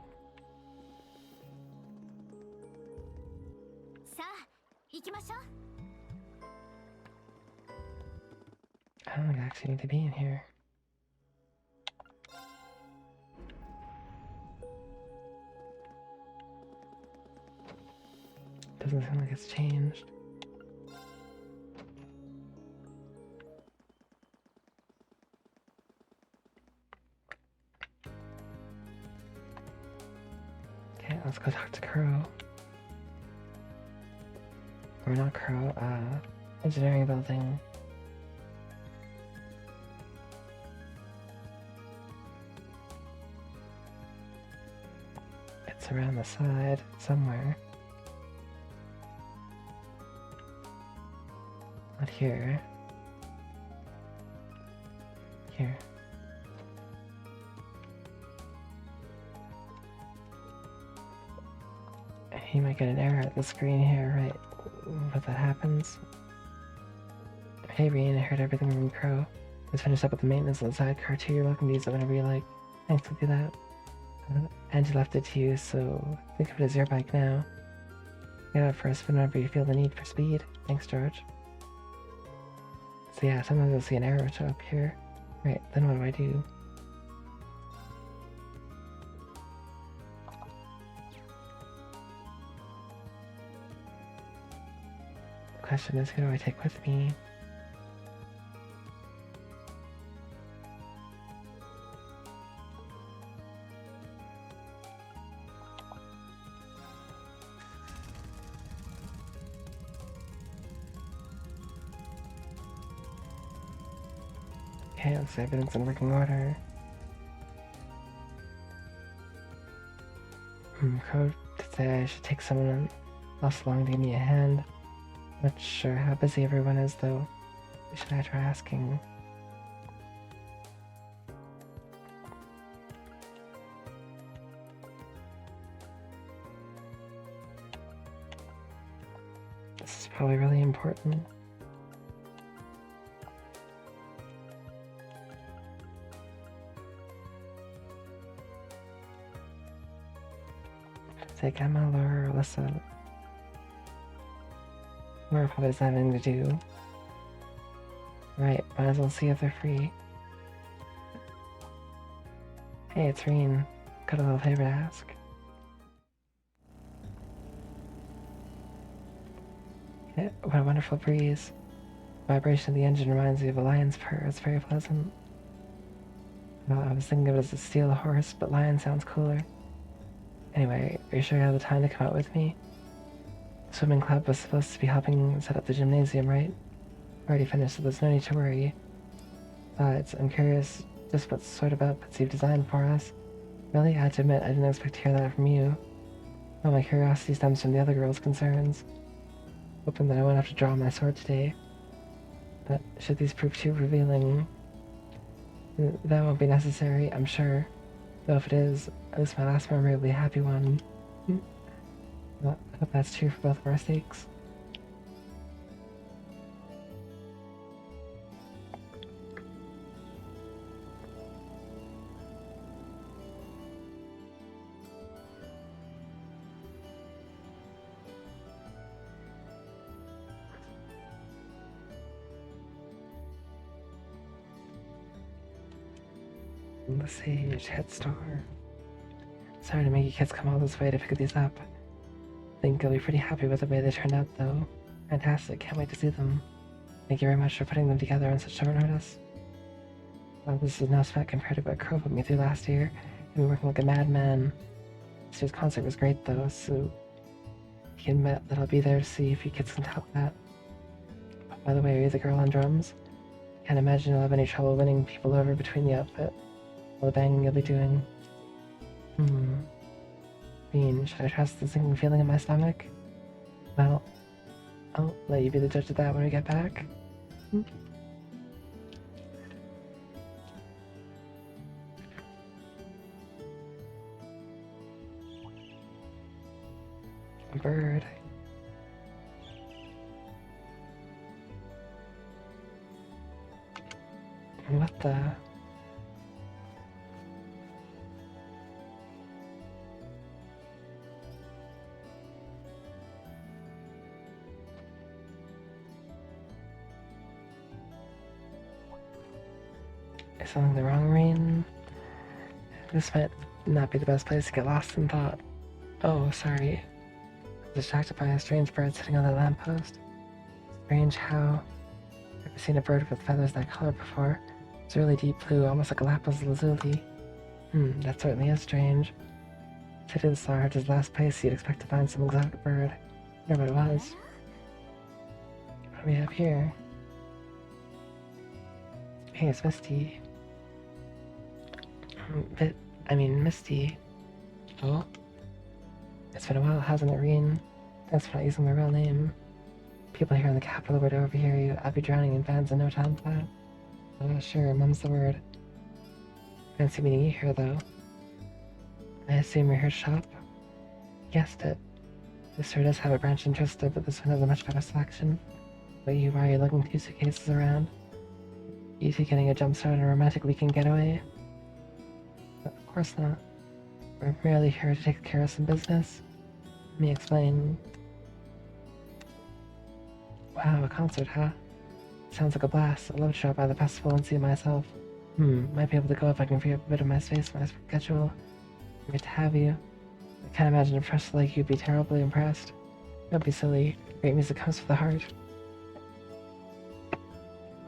さあ、行きましょう。 I don't think I actually need to be in here. Doesn't seem like it's changed. Okay, let's go talk to Kuro. Or not Kuro, engineering building. It's around the side, somewhere. Not here. Here. You might get an error at the screen here, right? When that happens. Hey Rian, I heard everything from Crow. Let's finish up with the maintenance on the sidecar too. You're welcome to use it whenever you like. Thanks, we'll do that. Angie left it to you, so think of it as your bike now. Get out first whenever you feel the need for speed. Thanks, George. So yeah, sometimes you'll see an arrow show up here. Right, then what do? The question is, who do I take with me? Okay, looks like everything's in working order. Code to say I should take someone else along to give me a hand. Not sure how busy everyone is though. Should I try asking? probably really important. Take Emma, Laura, or Alyssa. Laura probably has nothing to do. Right, might as well see if they're free. Hey, it's Reen. Got a little favor to ask. Yeah, what a wonderful breeze. The vibration of the engine reminds me of a lion's purr. It's very pleasant. Well, I was thinking of it as a steel horse, but lion sounds cooler. Anyway, are you sure you have the time to come out with me? The swimming club was supposed to be helping set up the gymnasium, right? Already finished, so there's no need to worry. Besides, I'm curious just what sort of outfits you've designed for us. Really? I have to admit, I didn't expect to hear that from you. Well, my curiosity stems from the other girls' concerns. Hoping that I won't have to draw my sword today. But should these prove too revealing, that won't be necessary, I'm sure. Though if it is, at least my last memory will be a happy one. Well, I hope that's true for both of our sakes. The Sage, Head Star. Sorry to make you kids come all this way to pick these up. I think you'll be pretty happy with the way they turned out, though. Fantastic, can't wait to see them. Thank you very much for putting them together on such short notice. Well, this is no sweat compared to what Crow put me through last year. I've been working like a madman. This year's concert was great, though, so you can bet that I'll be there to see if you kids can top that. By the way, are you the girl on drums? Can't imagine you'll have any trouble winning people over between the outfit. All the banging you'll be doing. Bean, should I trust the sinking feeling in my stomach? Well, I'll let you be the judge of that when we get back. A bird. What the? Is something wrong, Reen? This might not be the best place to get lost in thought. Oh, sorry. I was distracted by a strange bird sitting on the lamppost. Strange how... I've never seen a bird with feathers that color before. It's really deep blue, almost like a lapis lazuli. That certainly is strange. City of the Stars is the last place you'd expect to find some exotic bird. I wonder what it was. What do we have here? Hey, it's Misty. Misty. Oh? It's been a while, hasn't it, Reen? Thanks for not using my real name. People here in the capital were to overhear you. I'd be drowning in fans in no time flat. Sure, mum's the word. Fancy meeting you here, though. I assume you're here to shop? Guessed it. This store does have a branch in Trista, but this one has a much better selection. But why are you looking 2 suitcases around? You two getting a jumpstart on a romantic weekend getaway? Of course not. We're merely here to take care of some business. Let me explain. Wow, a concert, huh? Sounds like a blast. I'd love to drop by the festival and see it myself. Might be able to go if I can free up a bit of my space in my schedule. Great to have you. I can't imagine a professor like you'd be terribly impressed. Don't be silly. Great music comes from the heart.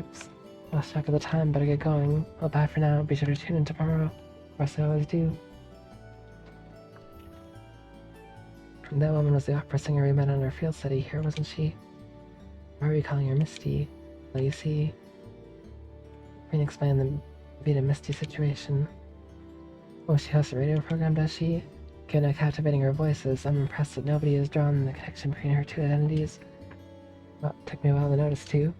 Oops. Lost track of the time, better get going. Well, bye for now. Be sure to tune in tomorrow. Of course I always do. And that woman was the opera singer we met on our field study here, wasn't she? Why are we calling her Misty? Well, you see, we can explain the Vita Misty situation. Oh, she hosts a radio program, does she? Given how captivating her voice is, I'm impressed that nobody has drawn the connection between her two identities. Well, it took me a while to notice, too.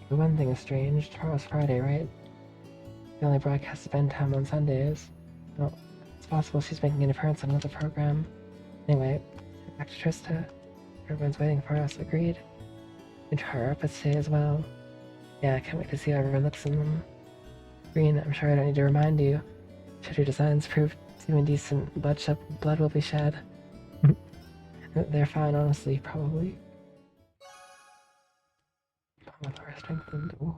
But one thing is strange. Tomorrow's Friday, right? The only broadcast is bedtime on Sundays. Well, it's possible she's making an appearance on another program. Anyway, back to Trista. Everyone's waiting for us, agreed. And her up at stay as well. Yeah, I can't wait to see how everyone looks in them. Green, I'm sure I don't need to remind you. Should your designs prove too indecent, blood will be shed. They're fine, honestly, probably. Pomodoro strengthened. Ooh.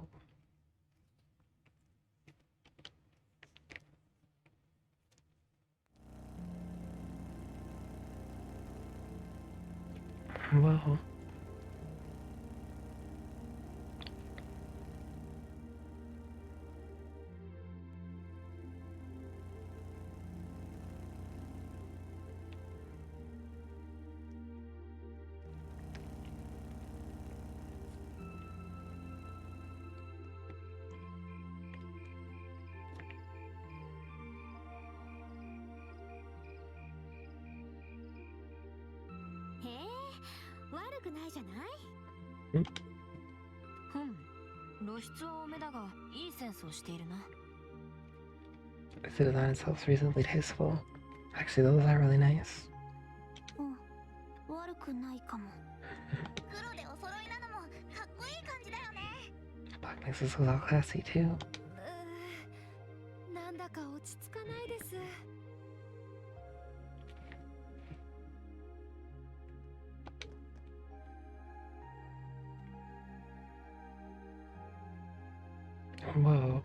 Whoa. The design itself reasonably tasteful. Actually, those are really nice. Black makes this look all classy too. Whoa.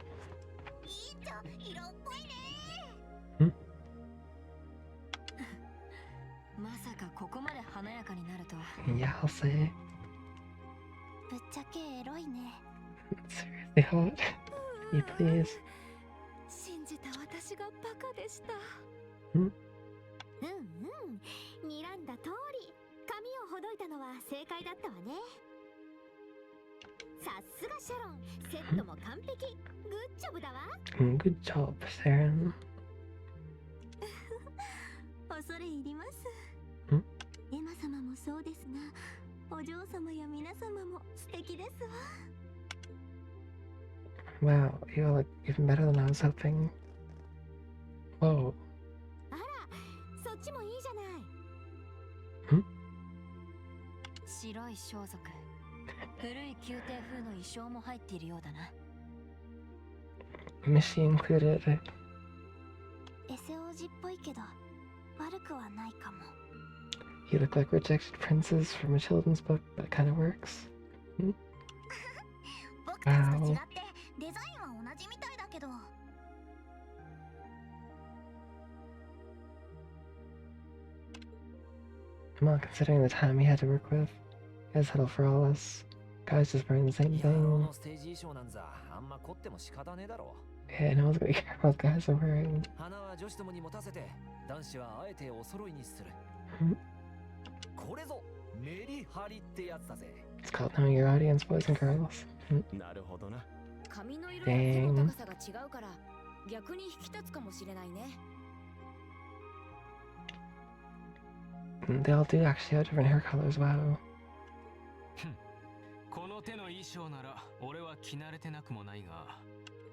Yeah, I'll say. Seriously hot. You please. Hmm? 睨んだ通り、髪をほどいたのは正解だったわね。さすがシャロン、セットも完璧。グッジョブだわ。Good job, Sharon. 恐れ入ります。エマ様もそうですが、お嬢様や皆様も素敵ですわ。Wow, you all look even better than I was hoping. Whoa. あら、そっちもいいじゃない。白い装束。古い宮廷風の衣装も入っているようだな。Missy included. エセ王子っぽいけど、悪くはないかも。You look like rejected princes from a children's book. That kind of works. 僕たちと違ってデザインは同じみたいだけど。Well, considering the time he had to work with, he has settled for all us. Guys just wearing the same thing. Yeah, no one's gonna care what guys are wearing. It's called knowing your audience, boys and girls. Dang. They all do actually have different hair colors, wow. この手の衣装なら俺は着慣れてなくもないが、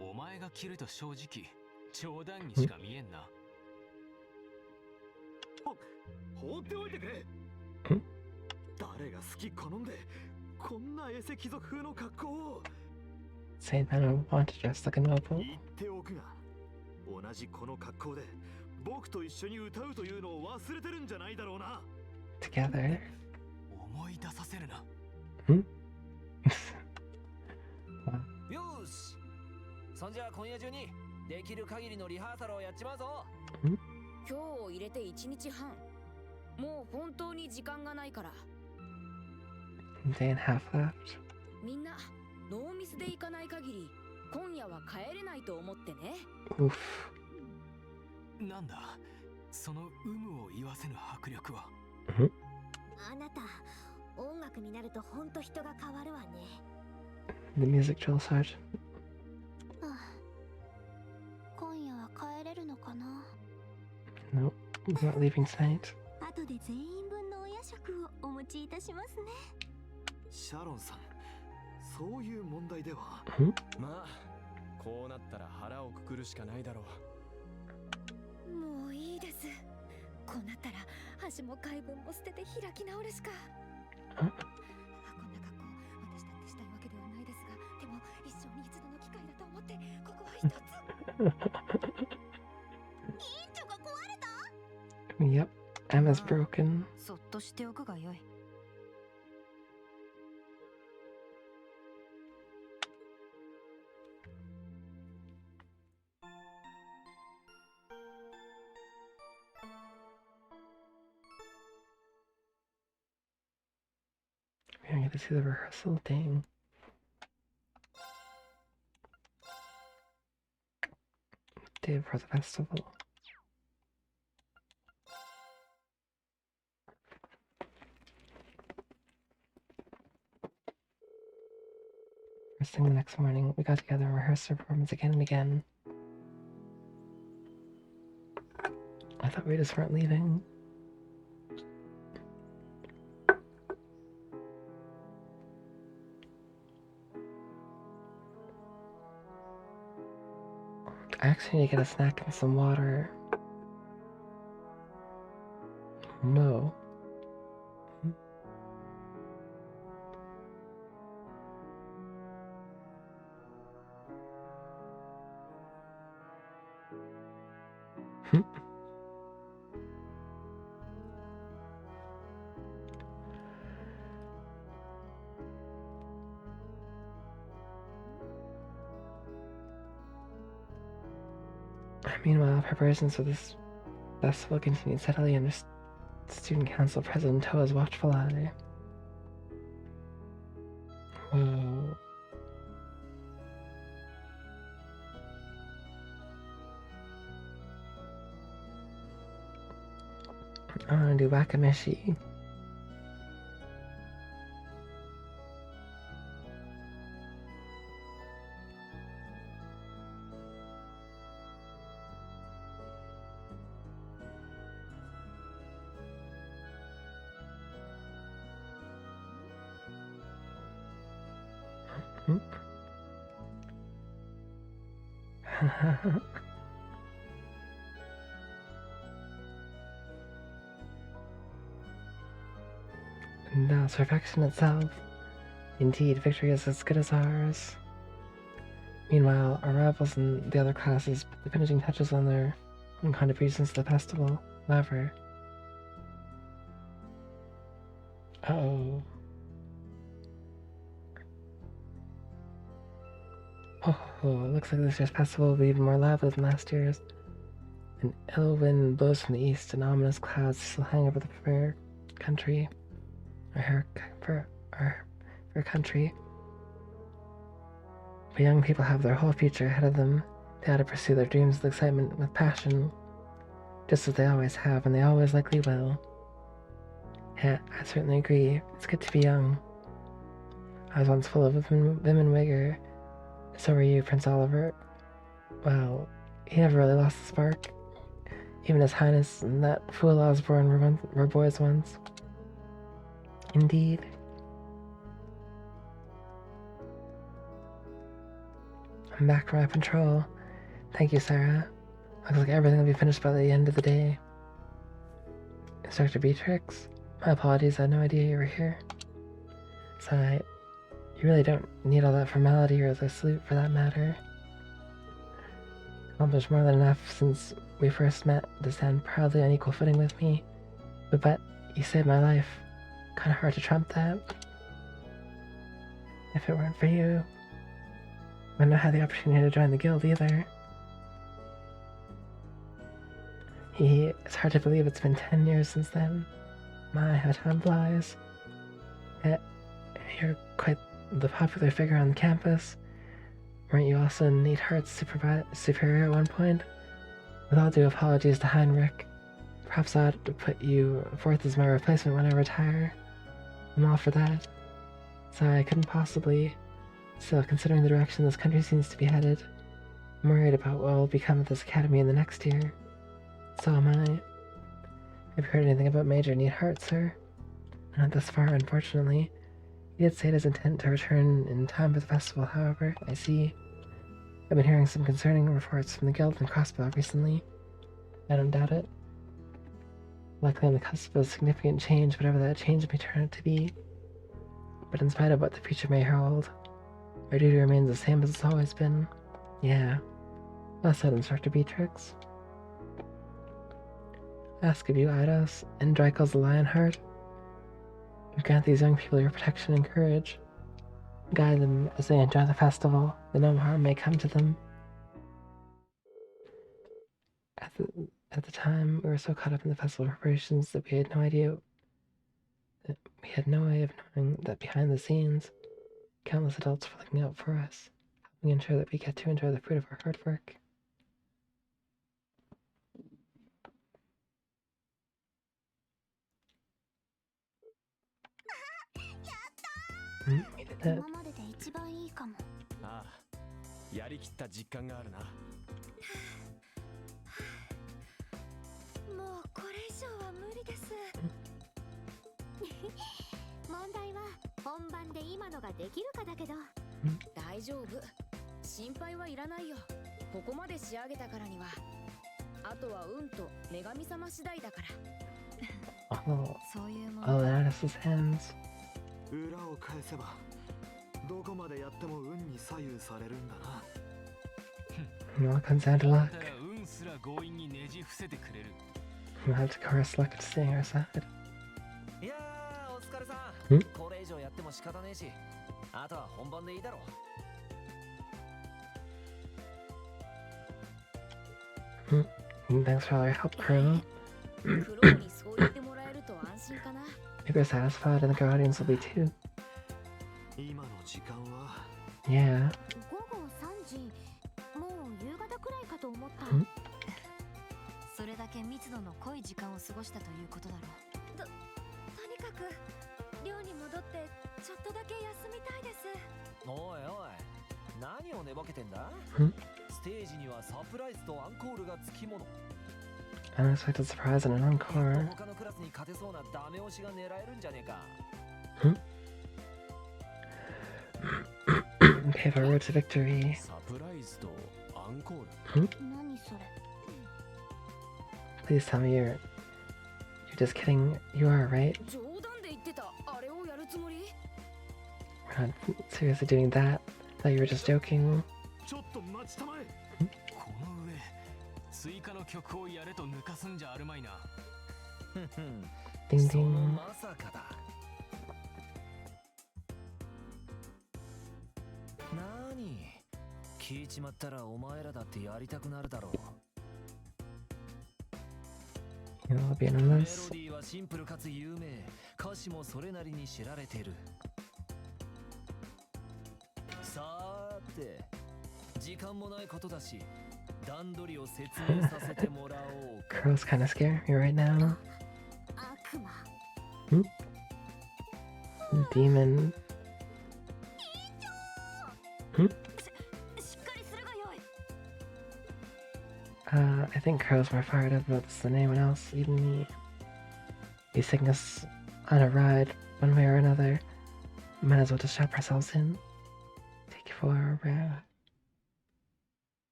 お前が着ると正直冗談にしか見えんな。放っておいてくれ。誰が好き好んでこんなエセ貴族風の格好を。Same man would want to dress like a noble. 言っておくが、同じこの格好で僕と一緒に歌うというのを忘れてるんじゃないだろうな。Together. 思い出させるな。よし。そんじゃ今夜中にできる限りのリハーサルをやっちまうぞ。今日を入れて1日半。もう本当に時間がないから。Day and a half left. みんなノーミスで行かない限り今夜は帰れないと思ってね。Oof. なんだその有無を言わせぬ迫力は。あなた、音楽になると本当人が変わるわね。The music drill sergeant. 今夜は帰れるのかな。 No, I'm not leaving tonight. 後で全員分のお夜食をお持ちいたしますね。シャロンさん、そういう問題では。まあ、こうなったら腹をくくるしかないだろう。もういいです。こうなったら箸も貝分も捨てて開き直るしか。こんな格好私だってしたいわけではないですが、でも一生に一度の機会だと思ってここは一つ。委員長が壊れた？ Yep, Emma's broken. そっとしておくがよい。We don't get to see the rehearsal thing. Day before the festival. First thing the next morning, we got together and rehearsed the performance again and again. I thought we just weren't leaving. I actually need to get a snack and some water. No. Meanwhile, preparations for this festival continued steadily under Student Council President Toa's watchful eye. Whoa. I want to do Wakamishi. Now it's perfection itself. Indeed, victory is as good as ours. Meanwhile, our rivals in the other classes put the finishing touches on their own contributions to the festival. However... Uh-oh. Oh, it looks like this year's festival will be even more lively than last year's. An ill wind blows from the east, and ominous clouds still hang over the fair country. Our country. But young people have their whole future ahead of them. They ought to pursue their dreams with excitement, with passion, just as they always have, and they always likely will. Yeah, I certainly agree. It's good to be young. I was once full of vim and vigor. So were you, Prince Oliver. Well, he never really lost the spark. Even His Highness and that fool Osborne were boys once. Indeed. I'm back from my patrol. Thank you, Sarah. Looks like everything will be finished by the end of the day. Instructor Beatrix? My apologies, I had no idea you were here. Sigh. You really don't need all that formality or the salute for that matter. Accomplished more than enough since we first met to stand proudly on equal footing with me. But you saved my life. Kinda hard to trump that. If it weren't for you, I wouldn't have had the opportunity to join the guild either. It's hard to believe it's been 10 years since then. My, how time flies. You're quite the popular figure on the campus. Weren't you also Neatheart's superior at one point? With all due apologies to Heinrich, perhaps I ought to put you forth as my replacement when I retire. I'm all for that. Sorry, I couldn't possibly. Still, considering the direction this country seems to be headed, I'm worried about what will become of this academy in the next year. So am I. Have you heard anything about Major Neathart, sir? Not thus far, unfortunately. He did say his intent to return in time for the festival, however. I see. I've been hearing some concerning reports from the guild and Crossbow recently. I don't doubt it. Likely on the cusp of a significant change, whatever that change may turn out to be. But in spite of what the future may hold, our duty remains the same as it's always been. Yeah. Well said, Instructor Beatrix. I ask of you, Eidos, and Draco's the Lionheart, grant these young people your protection and courage. Guide them as they enjoy the festival, that no harm may come to them. At the time, we were so caught up in the festival preparations that we had no way of knowing that behind the scenes, countless adults were looking out for us, helping ensure that we get to enjoy the fruit of our hard work. We did it. 今までで一番いいかも。ああ、やりきった実感があるな。もうこれ以上は無理です。問題は本番で今のができるかだけど。大丈夫。心配はいらないよ。ここまで仕上げたからには。あとは運と女神様次第だから。all in Addis's hands. 裏を返せばどこまでやっても運に左右されるんだな。Well, it comes down to luck. 運すら強引にねじ伏せてくれる。We'll have to coerce luck to stay our side. いやー、お疲れさん。これ以上やっても仕方ねえし、あとは本番でいいだろう。Thanks for all your help, Colonel. フローにそう言ってもらえると安心かな。If you're satisfied, and the Guardians will be too. 今の時間は Yeah. 午後3時、もう夕方くらいかと思った。それだけ密度の濃い時間を過ごしたということだろう。とにかく寮に戻ってちょっとだけ休みたいです。おいおい、何を寝ぼけてんだ？ステージにはサプライズとアンコールがつきもの。Unexpected surprise and an encore. 他のクラスに勝てそうなダメ押しが狙えるんじゃねえか。Pave a road to victory. サプライズとアンコール。何それ？ Please tell me you're just kidding. You are, right? 冗談で言ってたあれをやるつもり？ We're not seriously doing that. Thought you were just joking. ちょっと待ちたまえ。この上追加の曲をやれと抜かすんじゃあるまいな。Ding その ding. まさかだ。なに聞いちまったらお前らだってやりたくなるだろう。 You'll be in メ this. ロディーはシンプルかつ有名、歌詞もそれなりに知られてる。さーて、時間もないことだし、段取りを説明させてもらおう。Crow's kind of scare me right now. 悪魔。Demon. しっかりするがよい。I think Crow's more fired up about this than anyone else, even me. He's taking us on a ride, one way or another. Might as well just strap ourselves in. Take you for a ride.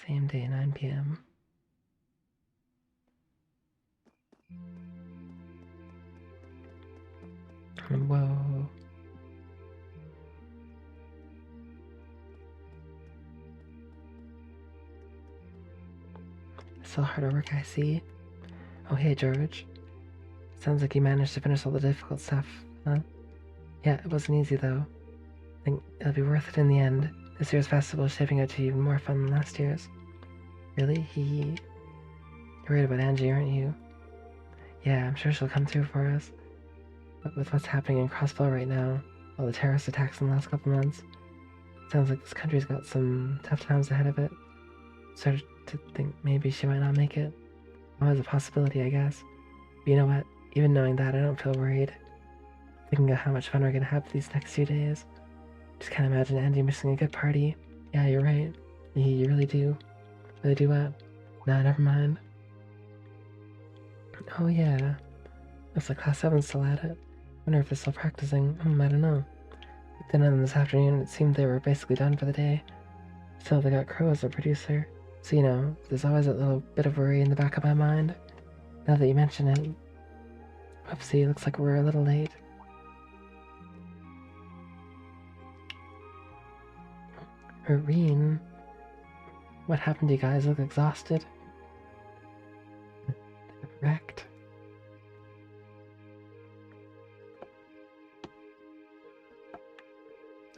Same day, 9 p.m. Whoa. Still hard work, I see. Oh, hey, George. Sounds like you managed to finish all the difficult stuff, huh? Yeah, it wasn't easy, though. I think it'll be worth it in the end. This year's festival is shaping out to be even more fun than last year's. Really? You're worried about Angie, aren't you? Yeah, I'm sure she'll come through for us. But with what's happening in Crossbow right now, all the terrorist attacks in the last couple months, sounds like this country's got some tough times ahead of it. Started to think maybe she might not make it. Always a possibility, I guess. But you know what? Even knowing that, I don't feel worried. Thinking of how much fun we're gonna have these next few days. Just can't imagine Angie missing a good party. Yeah, you're right. You really do. Really do what? Nah, never mind. Oh yeah. Looks like Class 7's still at it. Wonder if they're still practicing. I don't know. Then this afternoon, it seemed they were basically done for the day. Still, they got Crow as their producer. So, you know, there's always that little bit of worry in the back of my mind. Now that you mention it. Whoopsie, looks like we're a little late. Irene? What happened to you guys? Look exhausted? Wrecked?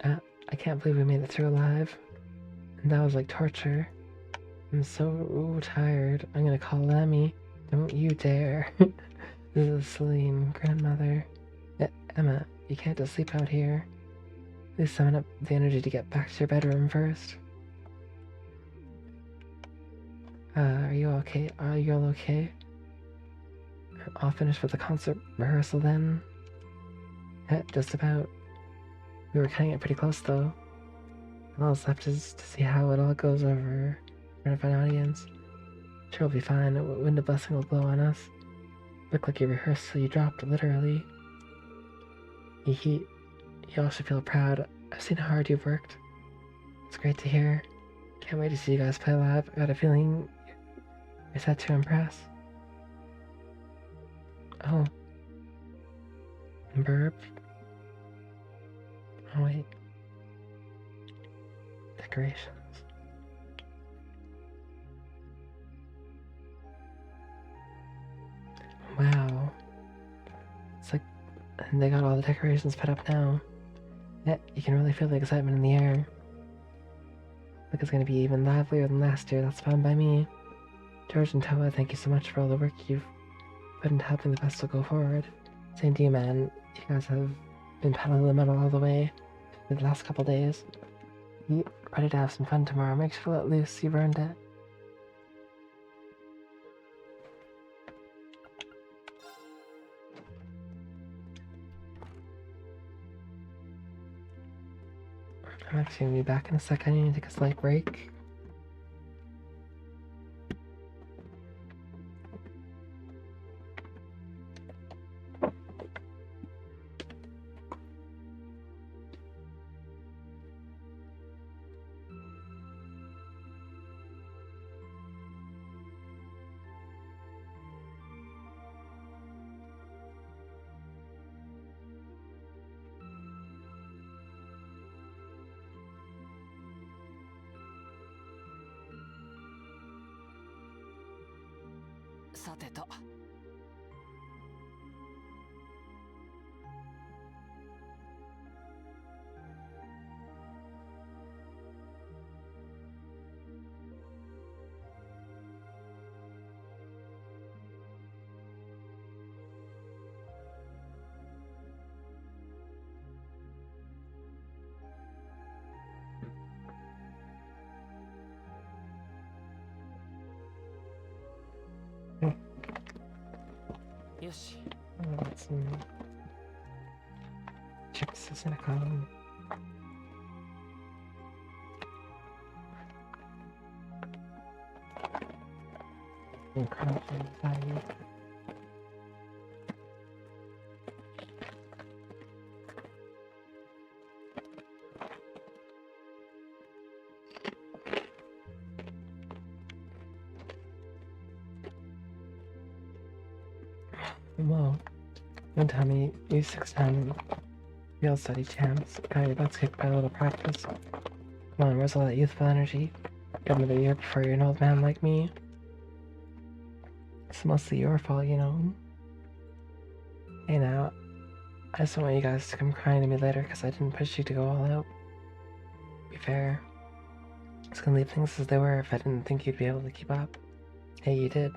I can't believe we made it through alive. And that was like torture. I'm so tired. I'm gonna call Lemmy. Don't you dare. This is Celine, grandmother. Emma, you can't just sleep out here. Please summon up the energy to get back to your bedroom first. Are you okay? Are you all okay? All finished with the concert rehearsal then? Just about. We were cutting it pretty close though. All that's left is to see how it all goes over in front of an audience. Sure, we'll be fine. Wind of blessing will blow on us. Look like your rehearsal you dropped, literally. You all should feel proud. I've seen how hard you've worked. It's great to hear. Can't wait to see you guys play live. I got a feeling you're set to impress. Oh. Burp. Oh wait. Decorations. Wow. It's like they got all the decorations put up now. Yeah, you can really feel the excitement in the air. Look, it's gonna be even livelier than last year. That's fine by me. George and Toa, thank you so much for all the work you've put into helping the festival go forward. Same to you, man. You guys have been pedal to the metal all the way for the last couple days. You ready to have some fun tomorrow? Make sure to let loose. You've earned it. I'm actually gonna be back in a second. I need to take a slight break. Oh, that's some chips in a column. Incredible value. Whoa. Don't tell me you 6'10" field study champs got your butts kicked by a little practice. Come on, where's all that youthful energy? Got another year before you're an old man like me. It's mostly your fault, you know. Hey now, I just don't want you guys to come crying to me later because I didn't push you to go all out. Be fair. I was gonna leave things as they were if I didn't think you'd be able to keep up. Hey, you did.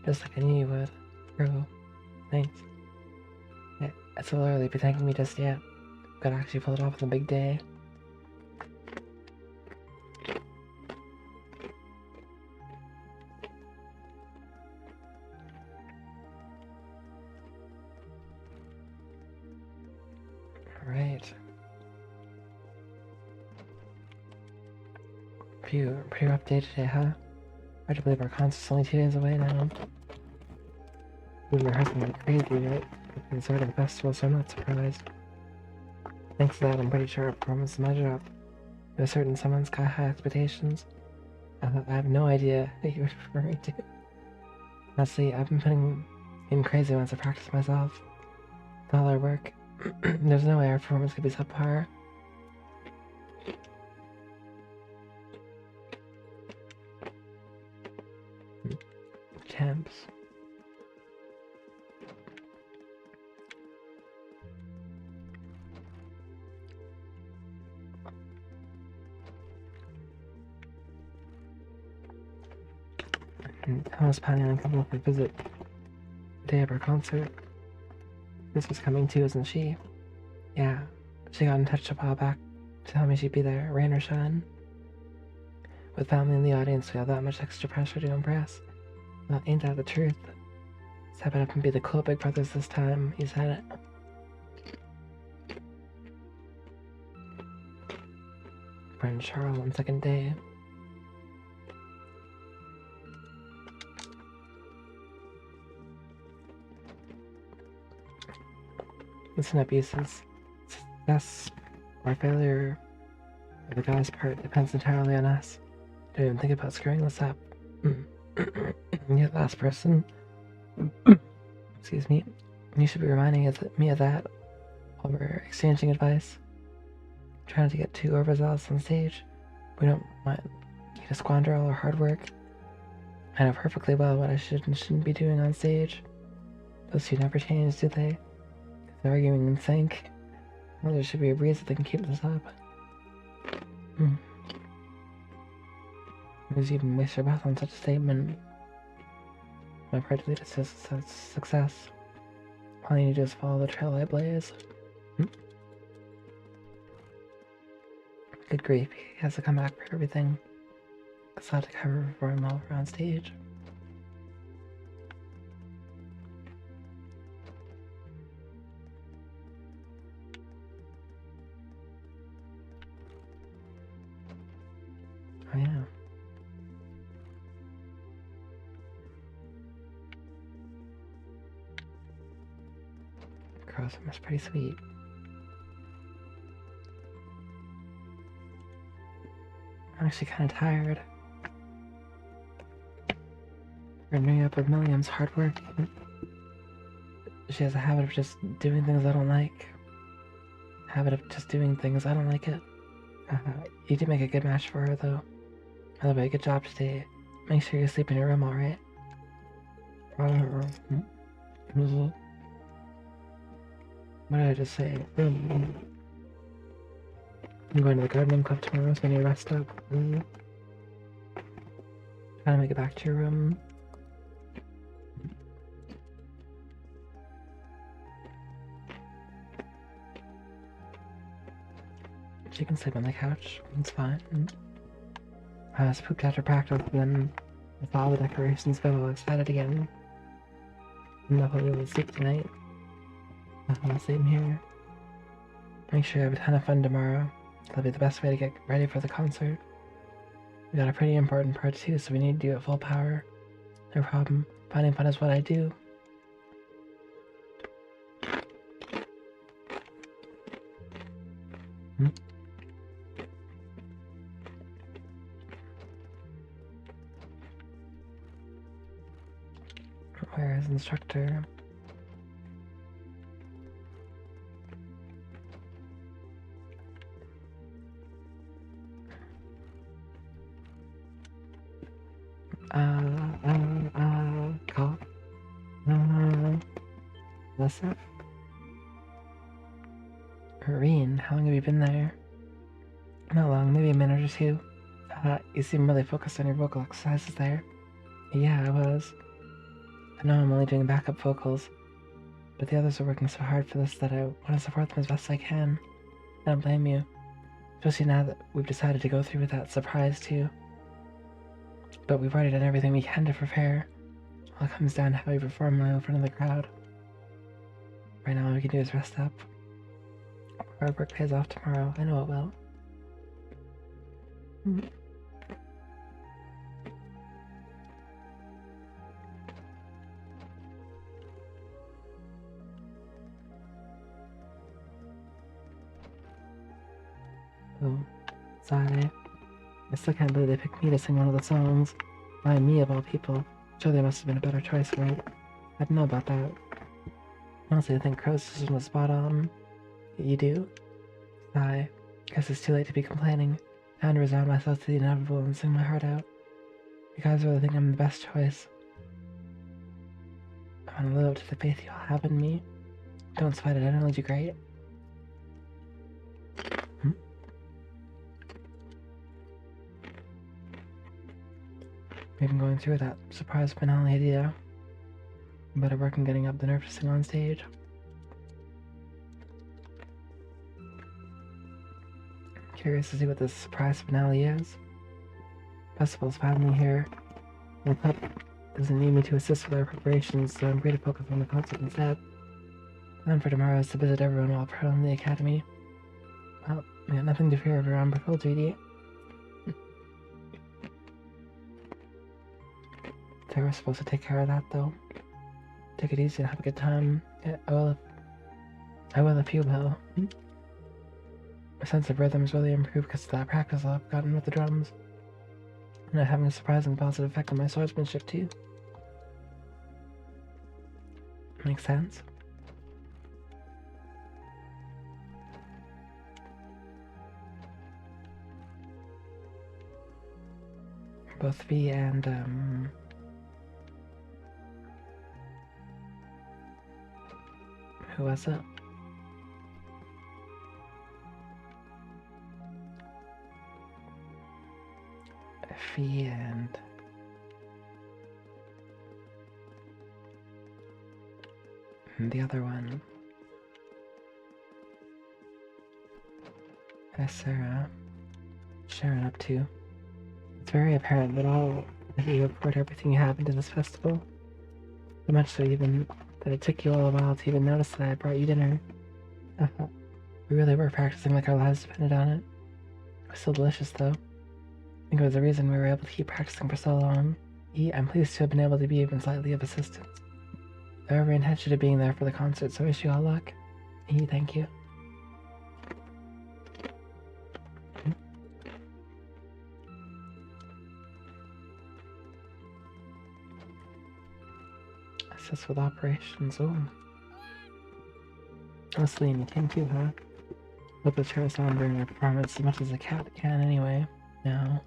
Just like I knew you would. Bro. Thanks. Yeah, it's a little early to be thanking me just yet. Gotta actually pull it off on the big day. Alright. Pretty rough day today, huh? Hard to believe our concert's only 2 days away now. We've been rehearsing like crazy, right? It's the start of the festival, so I'm not surprised. Thanks to that, I'm pretty sure our performance is measured up. To a certain someone's got high expectations. I have no idea who you're referring to. Honestly, I've been getting crazy once I practice myself. With all our work, there's no way our performance could be subpar. Champs. I was planning on coming up to visit the day of our concert. This was coming too, isn't she? Yeah, she got in touch a while back to tell me she'd be there, rain or shine. With family in the audience, we have that much extra pressure to impress. Well, ain't that the truth? Step it up and be the cool big brothers this time, he said it. Friend Charles on second day. Listen up, Uses. Success or failure of the guy's part depends entirely on us. Don't even think about screwing this up. You're the last person. Excuse me. You should be reminding me of that while we're exchanging advice. Trying to get too overzealous on stage. We don't want you to squander all our hard work. I know perfectly well what I should and shouldn't be doing on stage. Those two never change, do they? They're arguing in sync. Well, there should be a reason they can keep this up. Who's even waste your breath on such a statement? My part to lead us to success. All you need to do is follow the trail I blaze. Good grief, he has to come back for everything. It's hard to cover for him while we're on stage. Oh yeah. Crossing was pretty sweet. I'm actually kind of tired. Renewing up with Milliam's hard work. She has a habit of just doing things I don't like. It. You did make a good match for her, though. By the way, good job today. Make sure you sleep in your room, alright? What did I just say? I'm going to the gardening club tomorrow, so I need to rest up. Trying to make it back to your room. She can sleep on the couch. It's fine. I was pooped after practice, then I saw the decorations go. I was excited again. I'm not going to be able to sleep tonight. Same here. Make sure you have a ton of fun tomorrow. That'll be the best way to get ready for the concert. We got a pretty important part too, so we need to do it full power. No problem. Finding fun is what I do. Where is instructor? Call. Listen. Irene, how long have you been there? Not long, maybe a minute or two. You seem really focused on your vocal exercises there. Yeah, I was. I know I'm only doing backup vocals, but the others are working so hard for this that I want to support them as best I can. I don't blame you, especially now that we've decided to go through with that surprise too. But we've already done everything we can to prepare. All comes down to how we perform in front of the crowd. Right now all we can do is rest up. Hard work pays off tomorrow. I know it will. Oh, sorry. I still can't believe they picked me to sing one of the songs. Why me of all people? Sure, there must have been a better choice, right? I don't know about that. Honestly, I think Crow's decision was spot on. You do? I guess it's too late to be complaining. Time to resign myself to the inevitable and sing my heart out. You guys really think I'm the best choice. I want to live up to the faith you all have in me. Don't sweat it, I don't do great. We've been going through that surprise finale idea. Better work on getting up the nerve to sing on stage. Curious to see what this surprise finale is. Festival's finally here. My pup doesn't need me to assist with our preparations, so I'm free to focus on the concert instead. Plan for tomorrow is to visit everyone while pro in the academy. Well, we got nothing to fear of your unbefilled duty. They were supposed to take care of that, though. Take it easy and have a good time. Yeah, I will if you will. My sense of rhythm has really improved because of that practice I've gotten with the drums. And I'm having a surprising positive effect on my swordsmanship, too. Makes sense. Both V and, who was it? Fee and the other one. Sarah. Sharon up to. It's very apparent that you have poured everything you have into this festival. So much so even that it took you all a while to even notice that I brought you dinner. We really were practicing like our lives depended on it. It was so delicious, though. I think it was the reason we were able to keep practicing for so long. I'm pleased to have been able to be even slightly of assistance. I have every intention of being there for the concert, so I wish you all luck. Thank you. Assist with operations. Oh, Celine, you came too, huh? Hope the chair sound during your performance as much as a cat can anyway. Now.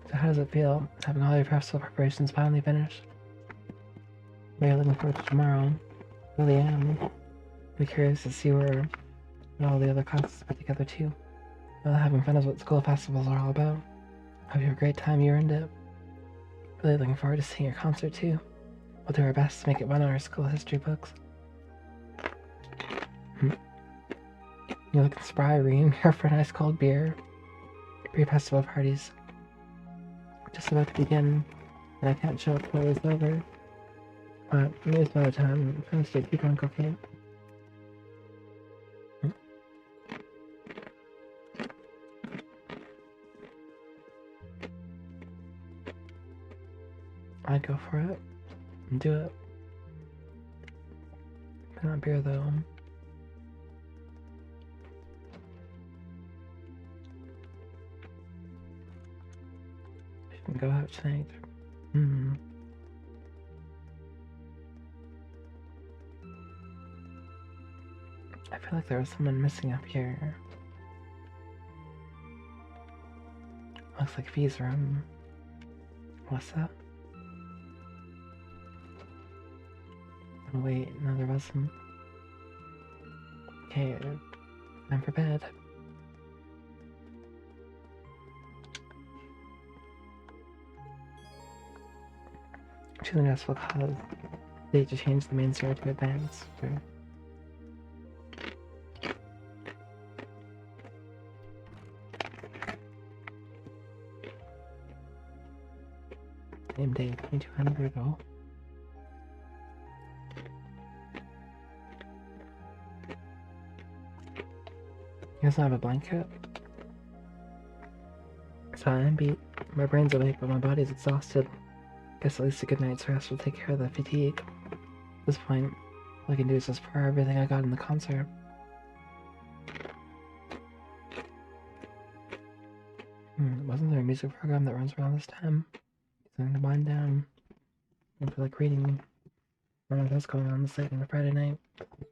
So how does it feel, having all your festival preparations finally finished? Really looking forward to tomorrow. Really am. Be curious to see where all the other classes put together too. Well, having fun is what school festivals are all about. Hope you have a great time, you earned it. Really looking forward to seeing your concert too. We'll do our best to make it one of our school history books. You're looking spry, Reen. Here for a nice cold beer. Pre-festival parties just about to begin, and I can't show up till it's over. But maybe some other time. I'm trying to stay too drunk, okay? I'd go for it. And do it. But not beer, though. Go out tonight. I feel like there was someone missing up here. Looks like V's room. What's that? Oh wait, no there wasn't. Okay, time for bed. Choosing us will cause they to change the main story to advance. Same day, 2200. Oh. You guys don't have a blanket? So I'm beat. My brain's awake, but my body's exhausted. Guess at least a good night's rest will take care of the fatigue. At this point, all I can do is just pour everything I got in the concert. Wasn't there a music program that runs around this time? Something to wind down. I feel like reading. I don't know what's going on this late on a Friday night.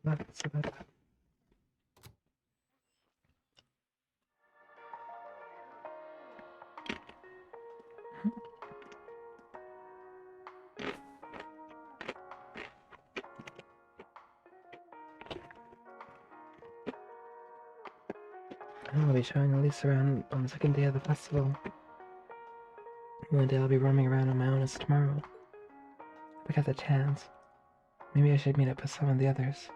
That's about that. I'll be showing Elise around on the second day of the festival. The only day I'll be roaming around on my own is tomorrow. If I get the chance, maybe I should meet up with some of the others.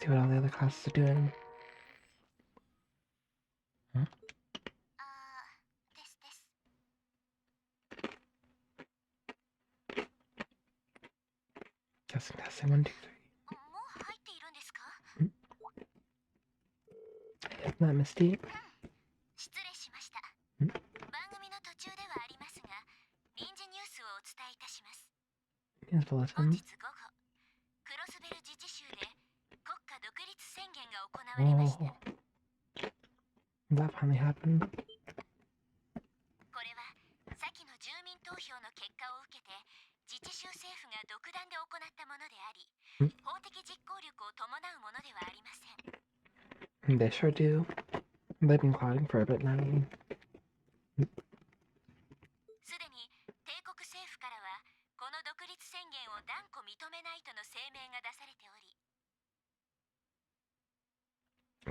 See what all the other classes are doing. Testing 1, 2, 3. Isn't that Misty? Yes, bulletin. Oh. That finally happened. They sure do. They've been plotting for a bit now.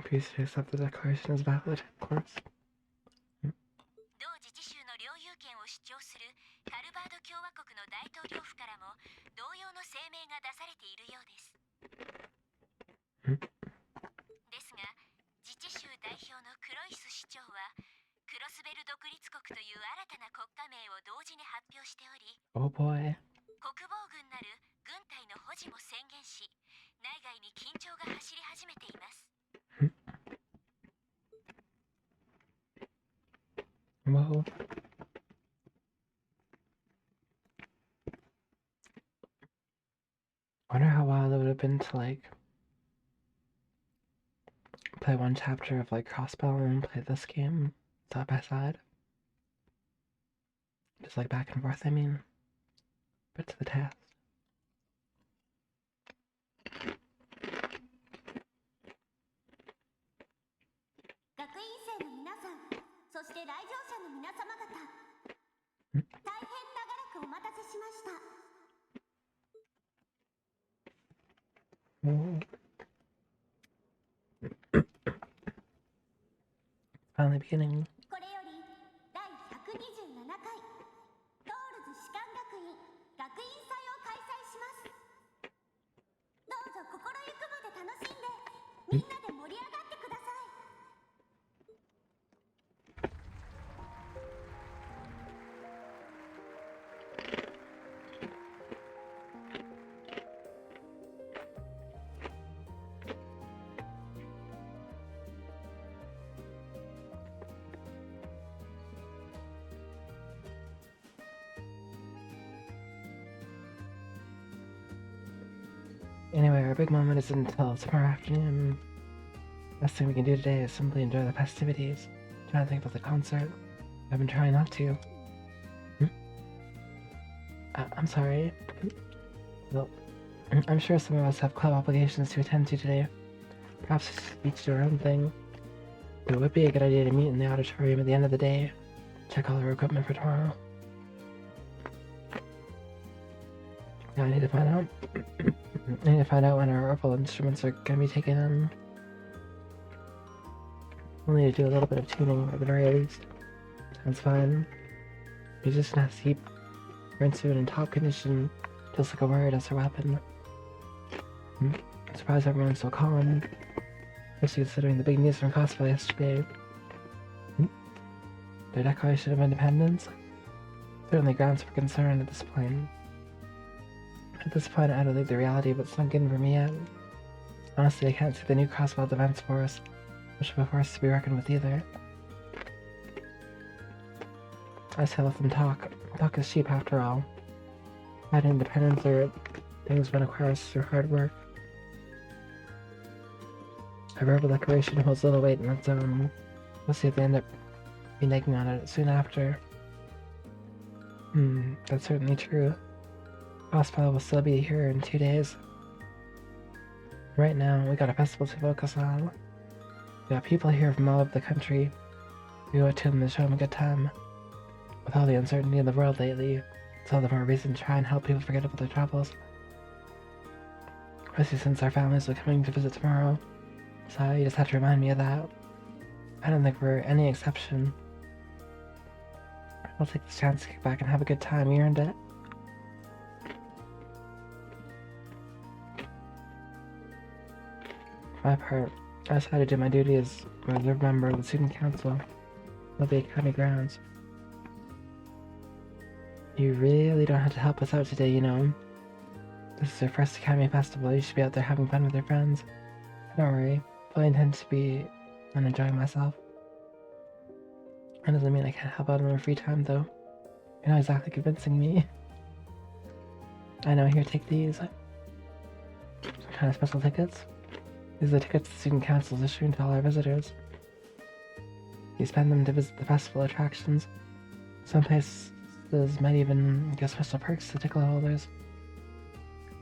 Please accept the declaration as valid, of course. Oh boy. Whoa. Wonder how wild it would have been to like play one chapter of like Crossbell and play this game side by side. Just like back and forth, I mean. But to the task. そして来場者の皆様方、大変長らくお待たせしました。Finally beginning. これより第127回トールズ士官学院学院祭を開催します。どうぞ心ゆくまで楽しんで、みんなで盛り上がってください。Anyway, our big moment isn't until tomorrow afternoon. Best thing we can do today is simply enjoy the festivities. Try to think about the concert. I've been trying not to. I'm sorry. Well, I'm sure some of us have club obligations to attend to today. Perhaps each do our own thing. It would be a good idea to meet in the auditorium at the end of the day. Check all our equipment for tomorrow. Now I need to find out. I need to find out when our Oracle instruments are going to be taken in. We'll need to do a little bit of tuning at the very least. Sounds fine. Musician has to keep Rinsu in top condition, just like a word as her weapon. I'm surprised everyone's so calm, especially considering the big news from Cosplay yesterday. Their Declaration of Independence? Certainly grounds for concern at this point. At this point, I don't think the reality of it's sunk in for me yet. Honestly, I can't see the new Crossbell Defense Force, which of a force to be reckoned with either. I say let them talk. Talk is cheap after all. Fighting independence are things one acquires through hard work. A verbal declaration holds little weight in its own. We'll see if they end up be nagging on it soon after. That's certainly true. Hospital will still be here in 2 days. Right now, we got a festival to focus on. We got people here from all over the country. We owe it to them to show them a good time. With all the uncertainty in the world lately, it's all the more reason to try and help people forget about their troubles. Especially since our families are coming to visit tomorrow. So you just have to remind me of that. I don't think we're any exception. I'll take this chance to kick back and have a good time. We earned it. For my part, I decided to do my duty as a reserve member of the student council of the academy grounds. You really don't have to help us out today, you know. This is our first academy festival. You should be out there having fun with your friends. Don't worry, I intend to be enjoying myself. That doesn't mean I can't help out in my free time, though. You're not exactly convincing me. I know, here, take these. Some kind of special tickets. These are the tickets the student council is issuing to all our visitors. You spend them to visit the festival attractions. Some places might even give special perks to ticket holders.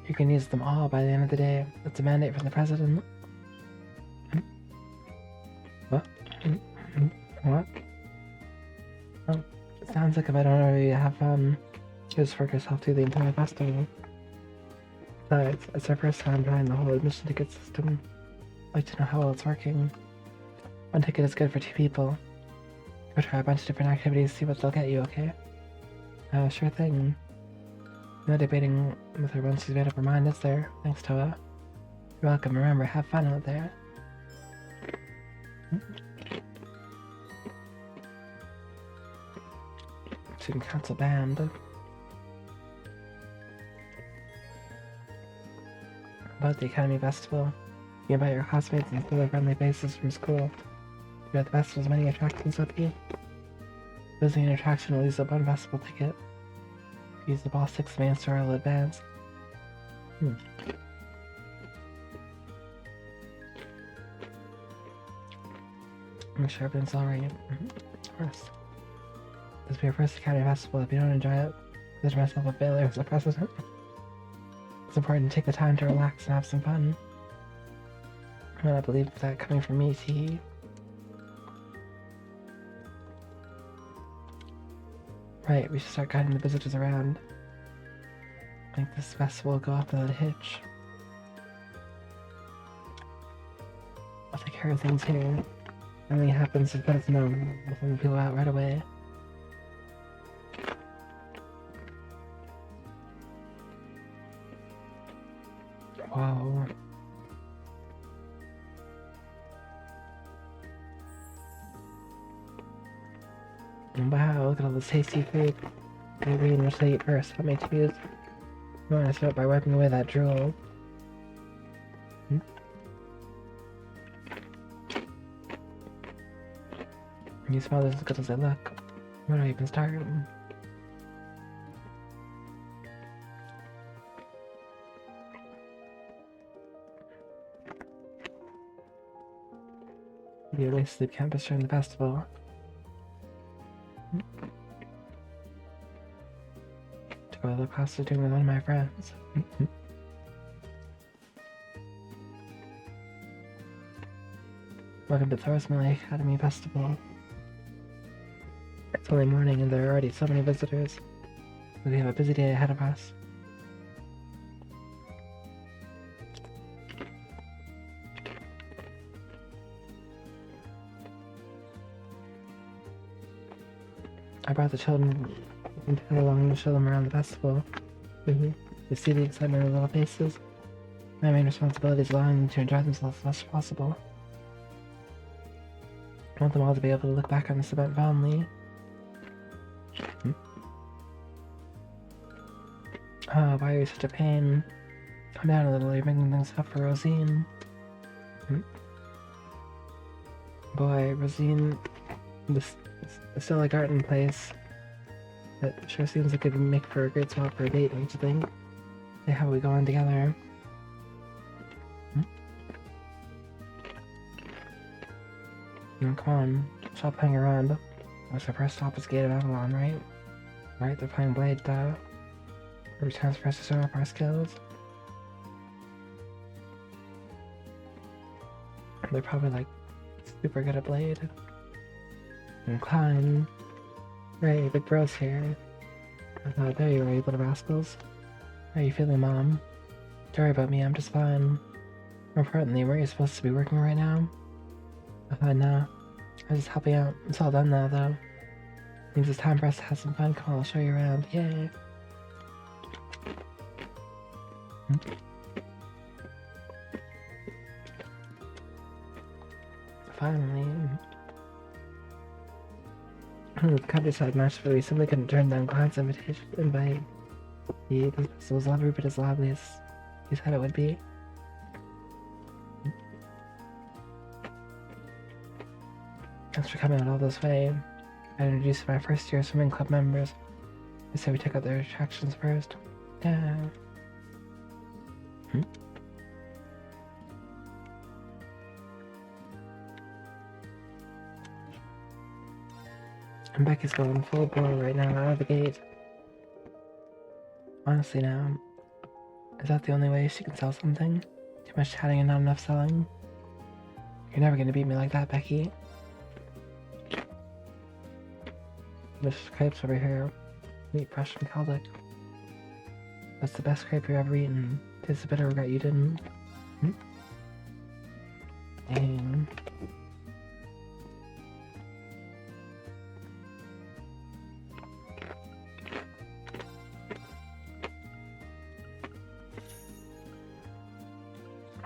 You can use them all by the end of the day. That's a mandate from the president. What? What? Oh, it sounds like if I don't already have fun, just work yourself through the entire festival. Besides, it's our first time trying the whole admission ticket system. I'd like to know how well it's working. One ticket is good for 2 people. Go try a bunch of different activities, see what they'll get you, okay? Sure thing. No debating with her once she's made up her mind, is there? Thanks, Toa. You're welcome. Remember, have fun out there. Student council band. About the academy festival. You invite your classmates and other friendly faces from school. You got the festival's many attractions with you. Visiting an attraction will use up one festival ticket. If you use the ball 6 main store, will advance. Make sure everything's alright. Of course. This will be your first academy festival. If you don't enjoy it, consider myself a failure as a president. It's important to take the time to relax and have some fun. I believe that coming from me, see. Right, we should start guiding the visitors around. Make this festival go off without a hitch. I'll take care of things here. If anything happens, just let us know. We'll send people out right away. Wow. Wow, look at all this tasty food. Maybe we'll say eat first. Let me choose. You want to start by wiping away that drool. You smell this as good as I look. Where do I even start? You really sleep campus during the festival. To go to the pasta doing with one of my friends. Welcome to Thorsmilly Academy Festival. It's only morning and there are already so many visitors. We have a busy day ahead of us. I brought the children along to show them around the festival. To see the excitement in their little faces. My main responsibility is allowing them to enjoy themselves as much as possible. I want them all to be able to look back on this event fondly. Oh, why are you such a pain? Calm down a little, you're making things tough for Rosine. Boy, Rosine, this Stella Garden place. It sure seems like it would make for a great spot for a date, don't you think? Hey, how are we going together? No, come on. Stop hanging around. What's the first stop is Gate of Avalon, right? Right, they're playing Blade, duh. Every time press to show up our skills. They're probably like super good at Blade. And Klein. Ray, Big Bro's here. There you are, you little rascals. How are you feeling, Mom? Don't worry about me, I'm just fine. More importantly, weren't you supposed to be working right now? I'm fine now. I'm just helping out. It's all done now, though. Means it's time for us to have some fun. Come on, I'll show you around. Yay! Finally. The countryside match, but we simply couldn't turn down Klein's invitation invite. This was every bit as lively as he said it would be. Thanks for coming out all this way. I introduced my first year swimming club members. I said we took out their attractions first. Yeah. And Becky's going full bore right now, out of the gate. Honestly now, is that the only way she can sell something? Too much chatting and not enough selling? You're never gonna beat me like that, Becky. This crepes over here. Meat fresh from Caldic. That's the best crepe you've ever eaten. Tastes a bit of regret you didn't. Dang.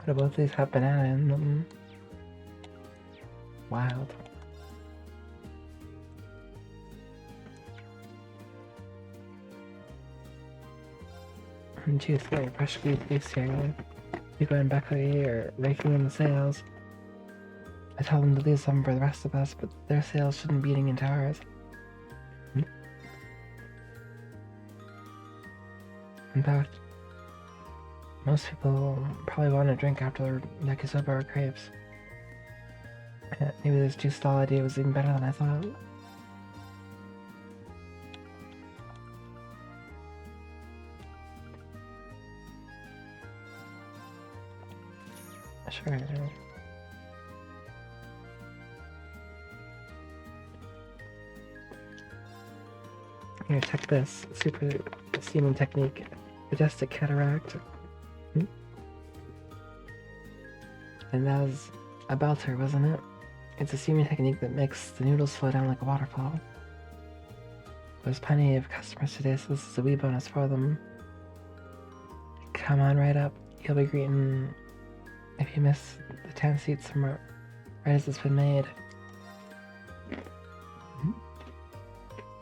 But both these have banana in them. Wild. Juice, getting fresh squeezed juice here. Hugo and Beckley are raking in the sales. I tell them to leave some for the rest of us, but their sales shouldn't be eating into ours. In fact, most people probably want to drink after yakisoba or crepes. Maybe this juice stall idea was even better than I thought. Sure. Here, check this. Super steaming technique. Majestic cataract. And that was a belter, wasn't it? It's a steaming technique that makes the noodles flow down like a waterfall. There's plenty of customers today, so this is a wee bonus for them. Come on right up. You'll be greeting if you miss the 10 seats from right as it's been made.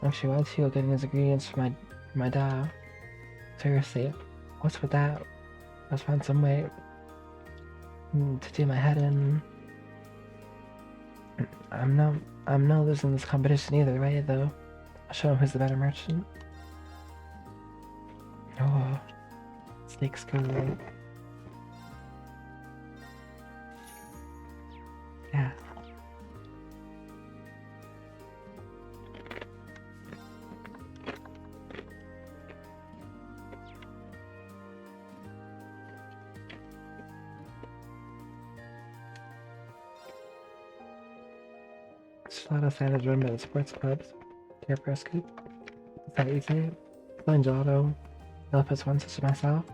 Actually, why is Hugo getting his ingredients from my dad? Seriously, what's with that? Let's find some way to do my head in. I'm not losing this competition either way, though. I'll show him who's the better merchant. Oh, snakes go right. Yeah. Just a lot of standards run by the sports clubs. Dear Press Scoop. Is that what you say? Fine gelato. Elephants one such as myself.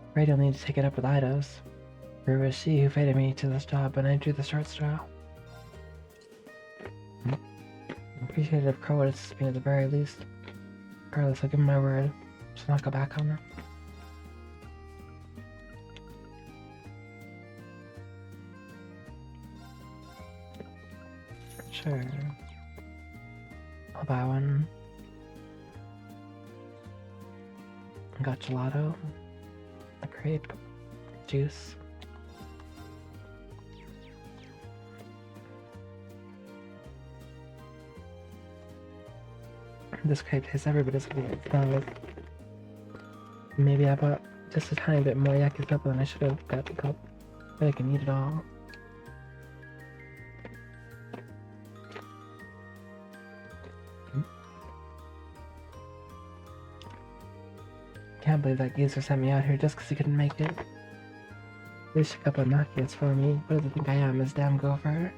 Afraid you'll need to take it up with Eidos. Or it was she who fated me to this job when I drew the short straw. I appreciate it if Crow would assist me at the very least. Regardless, I'll give him my word. Just not go back on it. Sure. I'll buy one. I got gelato, a crepe, juice. This crepe tastes every bit as good as it smells. Maybe I bought just a tiny bit more yakisoba than I should have got the cup, but I can eat it all. Can't believe that geezer sent me out here just 'cause he couldn't make it. They shook up on Machias for me. What do they think I am, his damn gopher?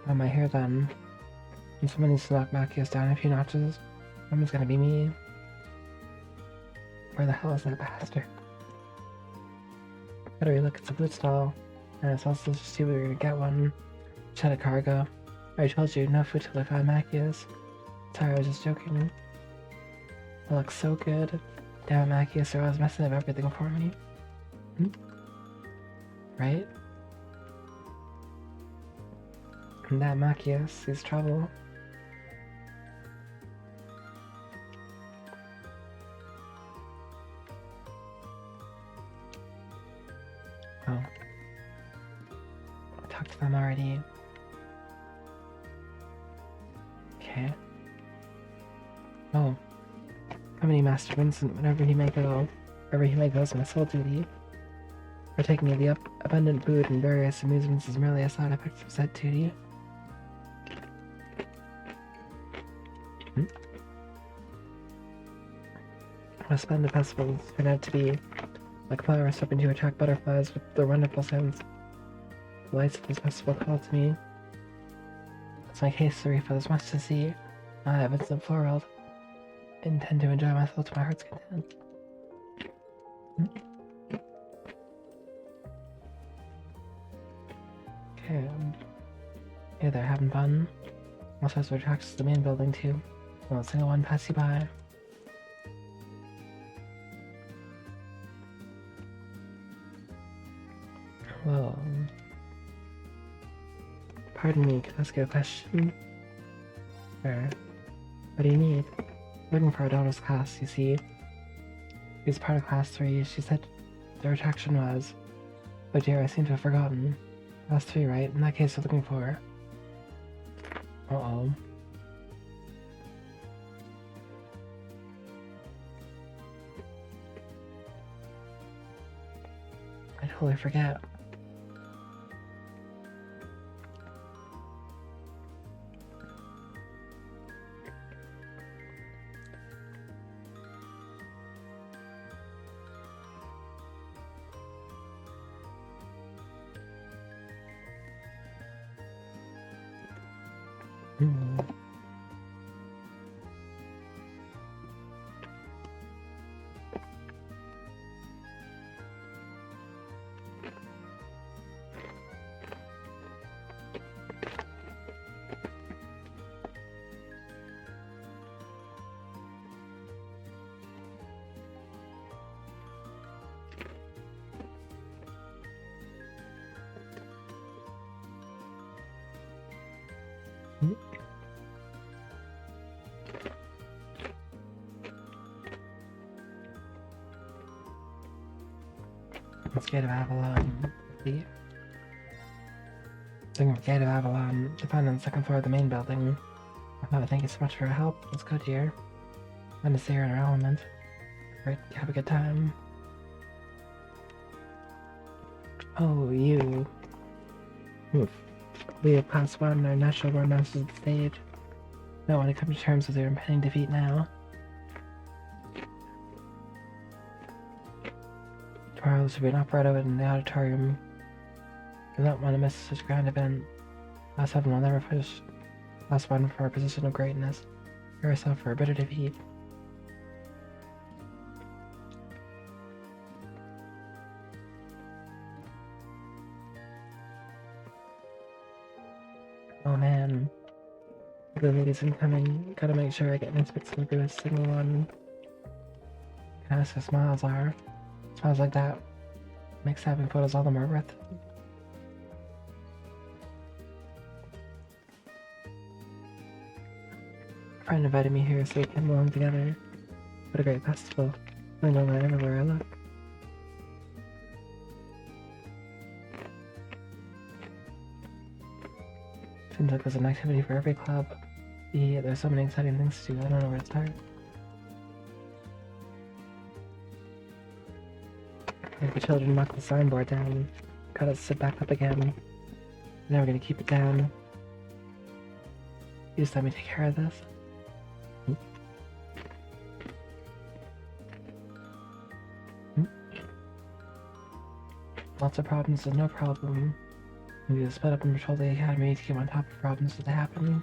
Got my hair done. And someone needs to knock Machias down a few notches. Someone's gonna be me. Where the hell is that bastard? Better relook at the food stall. And it's also just see we were gonna get one. Chat a cargo. I told you, no food till I find Machias. Sorry, I was just joking. It looks so good. Damn it, Machias, they're always messing up everything for me. Right? And that Machias sees trouble. Oh. I talked to them already. Okay. Oh. Company Master Vincent, whenever he may goes on his sole duty, partaking of the abundant food and various amusements is merely a side effect of said duty. What a splendid festival turned out to be, like flowers hoping to attract butterflies with their wonderful scents. The lights of this festival called to me. It's my case to refill as much to see. I, Vincent Floreld, intend to enjoy myself to my heart's content. Okay, hey there, having fun? All sorts of attractions to the main building too. Won't a single one pass you by. Well, pardon me, can I ask you a question? Sure. What do you need? Looking for our daughter's class, you see. She's part of class 3. She said their attraction was... Oh dear, I seem to have forgotten. Class 3, right? In that case, we're looking for her. Uh-oh. I totally forget. Let's get to Avalon. Thinking of Gate of Avalon, to find on the second floor of the main building. Oh, thank you so much for your help. Let's go, dear. Fun to see her in her element. Right, have a good time. Oh, you. Oof. We have class 1, our natural born masters of the stage. Don't want to come to terms with your impending defeat now. Tomorrow there will be an operetta in the auditorium. You don't want to miss such a grand event. Last 7 will never push. Last 1 for a position of greatness. Prepare yourself for a bitter defeat. Oh man. The lady's incoming. Gotta make sure I get nice pics of every single one. Can I ask how smiles are? Smiles like that makes having photos all the more worth it. A friend invited me here so we can belong together. What a great festival. I know that everywhere I look. Seems like there's an activity for every club. Yeah, there's so many exciting things to do, I don't know where to start. Like the children knocked the signboard down. Gotta sit back up again. Never gonna keep it down. You just let me take care of this. Lots of problems is no problem. We need to split up and patrol the academy to keep on top of problems that happen.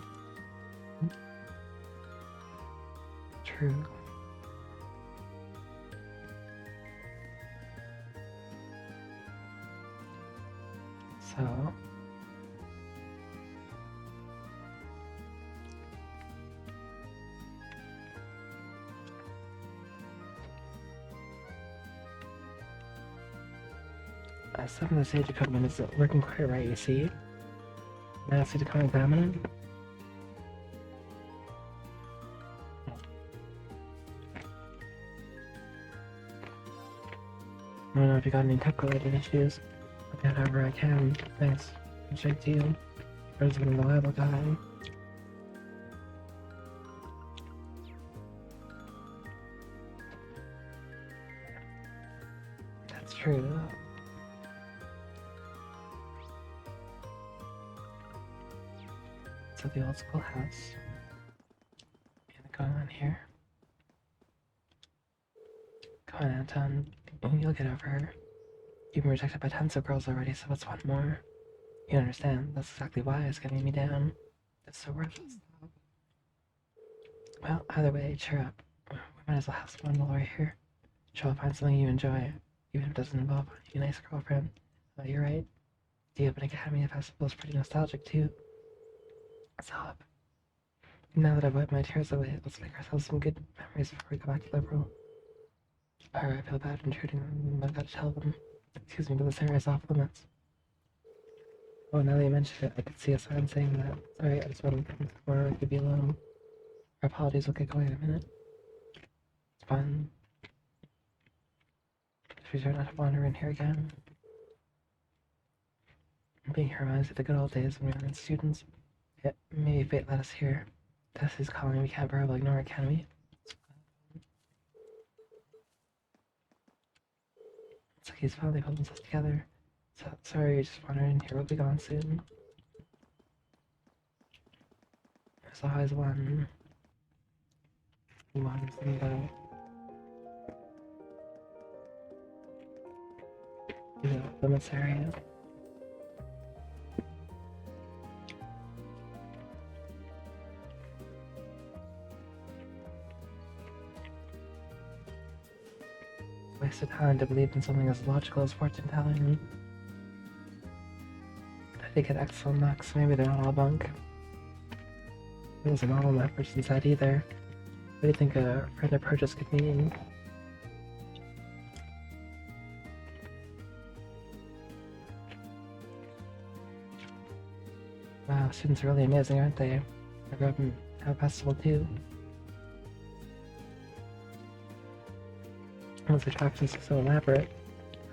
True. So... some of the sage equipment isn't working quite right, you see? Now see to come examine it? I don't know if you got any tech-related issues. I'll get however I can. Thanks. Shake to you. You're a reliable guy. That's true. So the old school house. Anything going on here? Come on, Anton. You'll get over her. You've been rejected by tons of girls already, so what's one more? You understand, that's exactly why it's getting me down. It's so worthless. Well, either way, cheer up. We might as well have some fun while we're here. Sure, I'll find something you enjoy, even if it doesn't involve your nice girlfriend. Oh, you're right. The Open Academy of Festival is pretty nostalgic, too. Stop. Now that I've wiped my tears away, let's make ourselves some good memories before we go back to Liberal. Alright, I feel bad intruding, I've got to tell them. Excuse me, but this area is off limits. Oh, now that you mention it, I could see a sign saying that. Sorry, I just wanted to come somewhere where I could be alone. Our apologies, will get going in a minute. It's fine. If we try not to wander in here again. Being here reminds me of the good old days when we were students. Yeah, maybe fate led us here. Destiny's calling, we can't very well ignore it, can we? It's like he's finally putting us together. So, sorry, you're just wandering here, we'll be gone soon. There's always one who wanders in the limits area. Waste of time to believe in something as logical as fortune telling. I did get excellent luck, so maybe they're not all bunk. There wasn't all my person's head either. What do you think a friend of purchase could mean? Wow, students are really amazing, aren't they? I grew up and have a festival too. Once the attractions are so elaborate,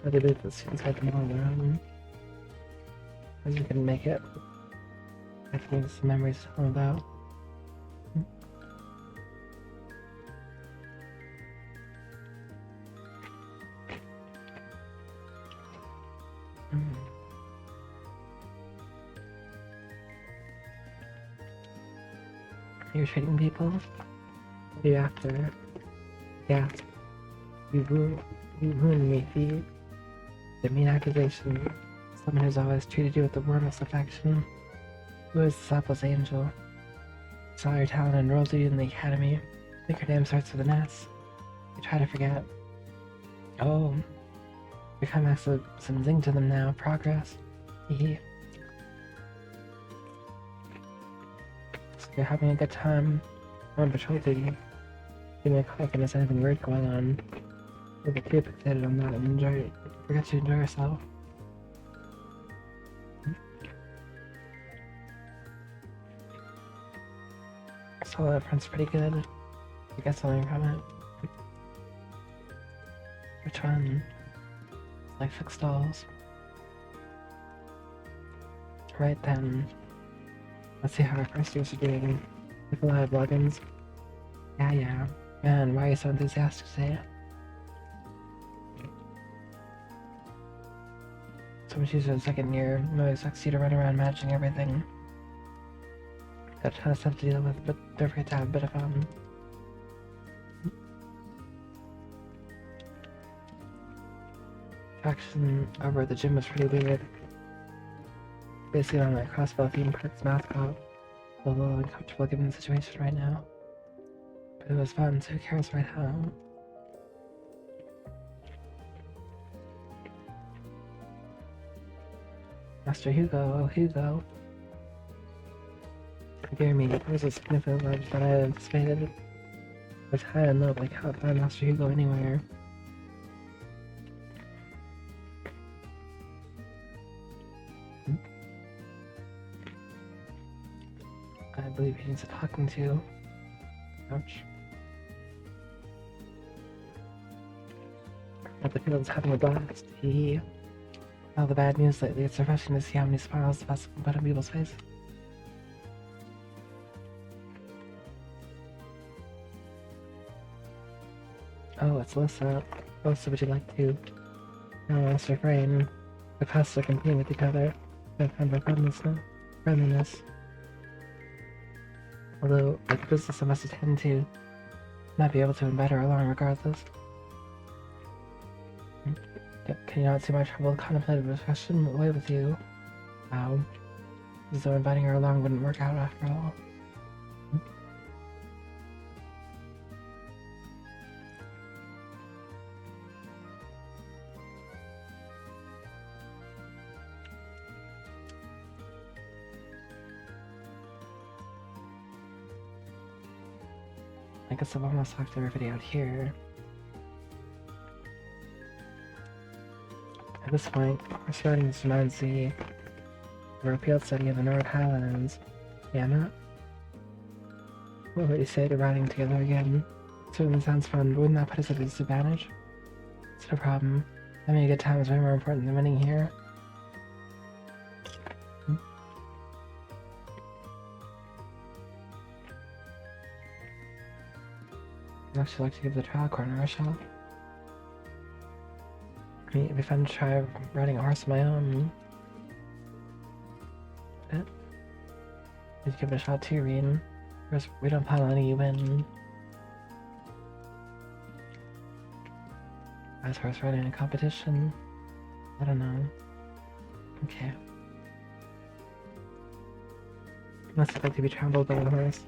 how do they believe the students had them all on their own? As we couldn't make it. I think there's some memories to tell them about. You're treating people? What are you after? Gasp. You ruined me, Fee. The mean accusation. Someone who's always treated you with the warmest affection. Who is this Apple's angel? Saw your talent and enrolled you in the academy. I think her name starts with an S. You try to forget. Oh. We kind of have some zing to them now. Progress. Hee. So you're having a good time. I'm on patrol duty. Give me a call if there's anything weird going on. You'll get too fixated on that and enjoy it. Forget to enjoy yourself. So that friend's pretty good. You get something from it. Which one? Like fixed dolls. Right then. Let's see how our first years are doing. With a lot of logins. Yeah. Man, why are you so enthusiastic today? So much easier the second year. No expects you to run around managing everything. Got a ton of stuff to deal with, but don't forget to have a bit of fun. Action over at the gym was pretty weird. Basically on my CrossFit theme park's mascot. A little uncomfortable given the situation right now. But it was fun, so who cares right now? Master Hugo, oh Hugo. Forgive me, there was a significant ledge that I had anticipated. It's high and low, but I can't find Master Hugo anywhere. I believe he needs a talking to. Ouch. At the field's having a blast. All the bad news lately, it's refreshing to see how many smiles the best can put on people's faces. Oh, it's Alyssa. Alyssa, would you like to? No, Master Frayne. The classes are competing with each other. I found my friendliness. Although, like a business I must attend to, might be able to invite her along regardless. Can you not see my trouble contemplating discussion away with you? Wow. As though inviting her along wouldn't work out after all. I guess I've almost talked everybody out here. At this point, horse riding reminds me of a field study in the North Highlands. Yeah, not? What would you say to riding together again? Certainly sounds fun, but wouldn't that put us at a disadvantage? It's no problem. Having a good time is way more important than winning here. I'd actually like to give the trial corner a shot. I mean, it'd be fun to try riding a horse of my own. But you'd give it a shot too, Rean. Whereas we don't plan on letting you win. As horse riding in a competition? I don't know. Okay. Unless you'd like to be trampled by the horse,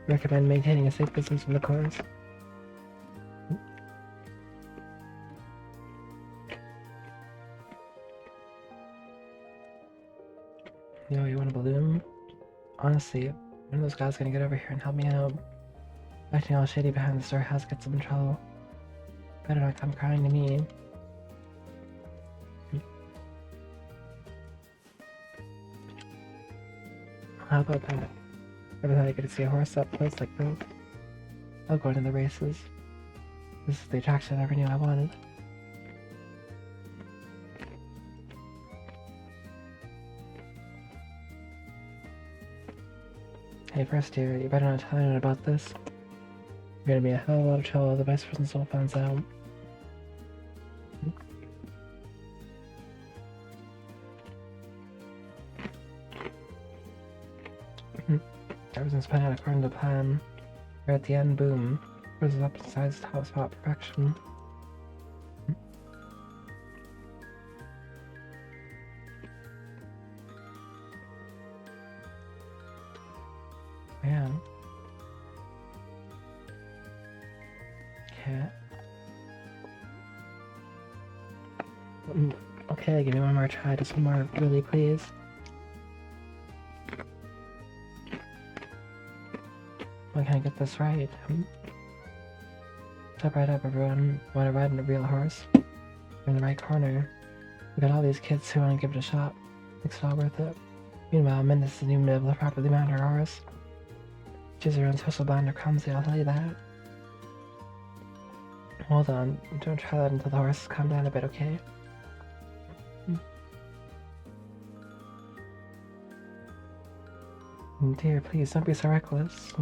I recommend maintaining a safe distance from the course. Yo, you want a balloon? Honestly, when are those guys gonna get over here and help me out? Acting all shady behind the storehouse gets them in trouble. Better not come crying to me. How about that? Never thought I could see a horse up close like this. I'll go into the races. This is the attraction I never knew I wanted. Hey, first year, you better not tell anyone about this. You're gonna be a hell of a lot of trouble if the vice principal finds out. Everything's playing out according to plan. We're at the end, boom. Roses up to sides, top spot, perfection. Man. Okay. Okay, give me one more try, just one more, really, please. Why can't I get this right? Step right up, everyone. Want to ride in a real horse? You're in the right corner. We got all these kids who want to give it a shot. Makes it all worth it. Meanwhile, Mendes isn't even able to properly mount her horse. She's her own social bond or clumsy, I'll tell you that. Hold on, don't try that until the horse calm down a bit, okay? Dear, please, don't be so reckless.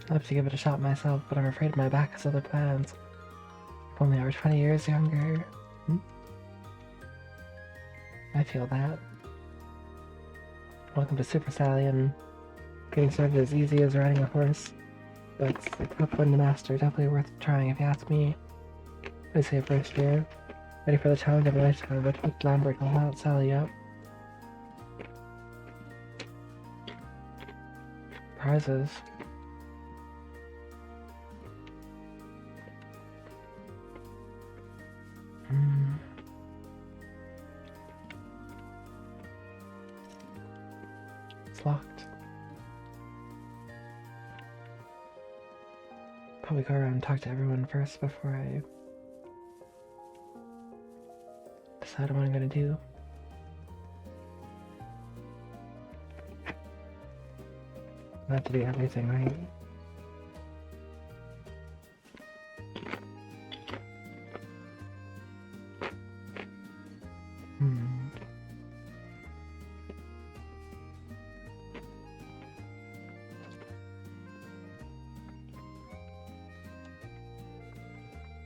I'd love to give it a shot myself, but I'm afraid my back has other plans. If only I were 20 years younger. I feel that. Welcome to Super Stallion. Getting started as easy as riding a horse, but it's a tough one to master. Definitely worth trying if you ask me. I say first year. Ready for the challenge of a lifetime, but with Lambert will help Sally up. Prizes. It's locked. Probably go around and talk to everyone first before I decide what I'm gonna do. I have to do everything right.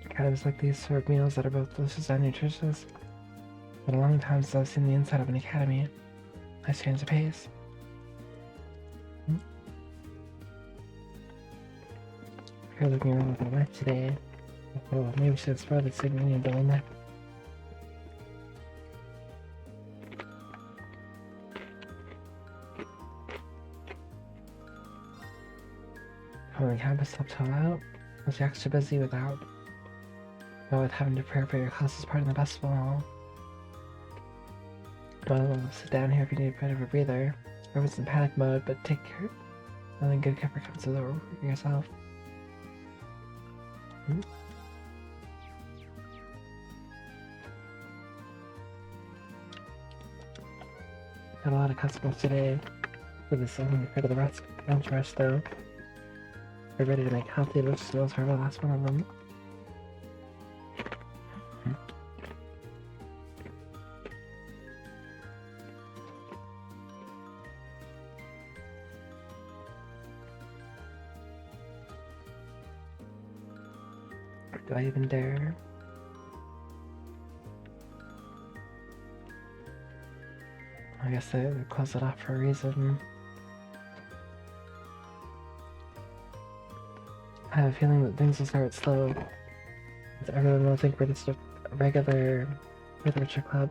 Academies like these serve meals that are both delicious and nutritious. Been a long time since I've seen the inside of an academy. Nice change of pace. You're looking around with my wife today. Oh, maybe we should explore the Sigminian building next. When the campus stopped all out, was you extra busy with having to prepare for your classes part in the festival and all. Well, sit down here if you need a bit of a breather. Everyone's in panic mode, but take care. Nothing good ever comes of it yourself. Got a lot of customers today for this compared to the rest lunch rush though. We're ready to make healthy delicious meals for every last one of them. Do I even dare? I guess they closed it off for a reason. I have a feeling that things will start slow. Everyone will think we're just a regular literature club.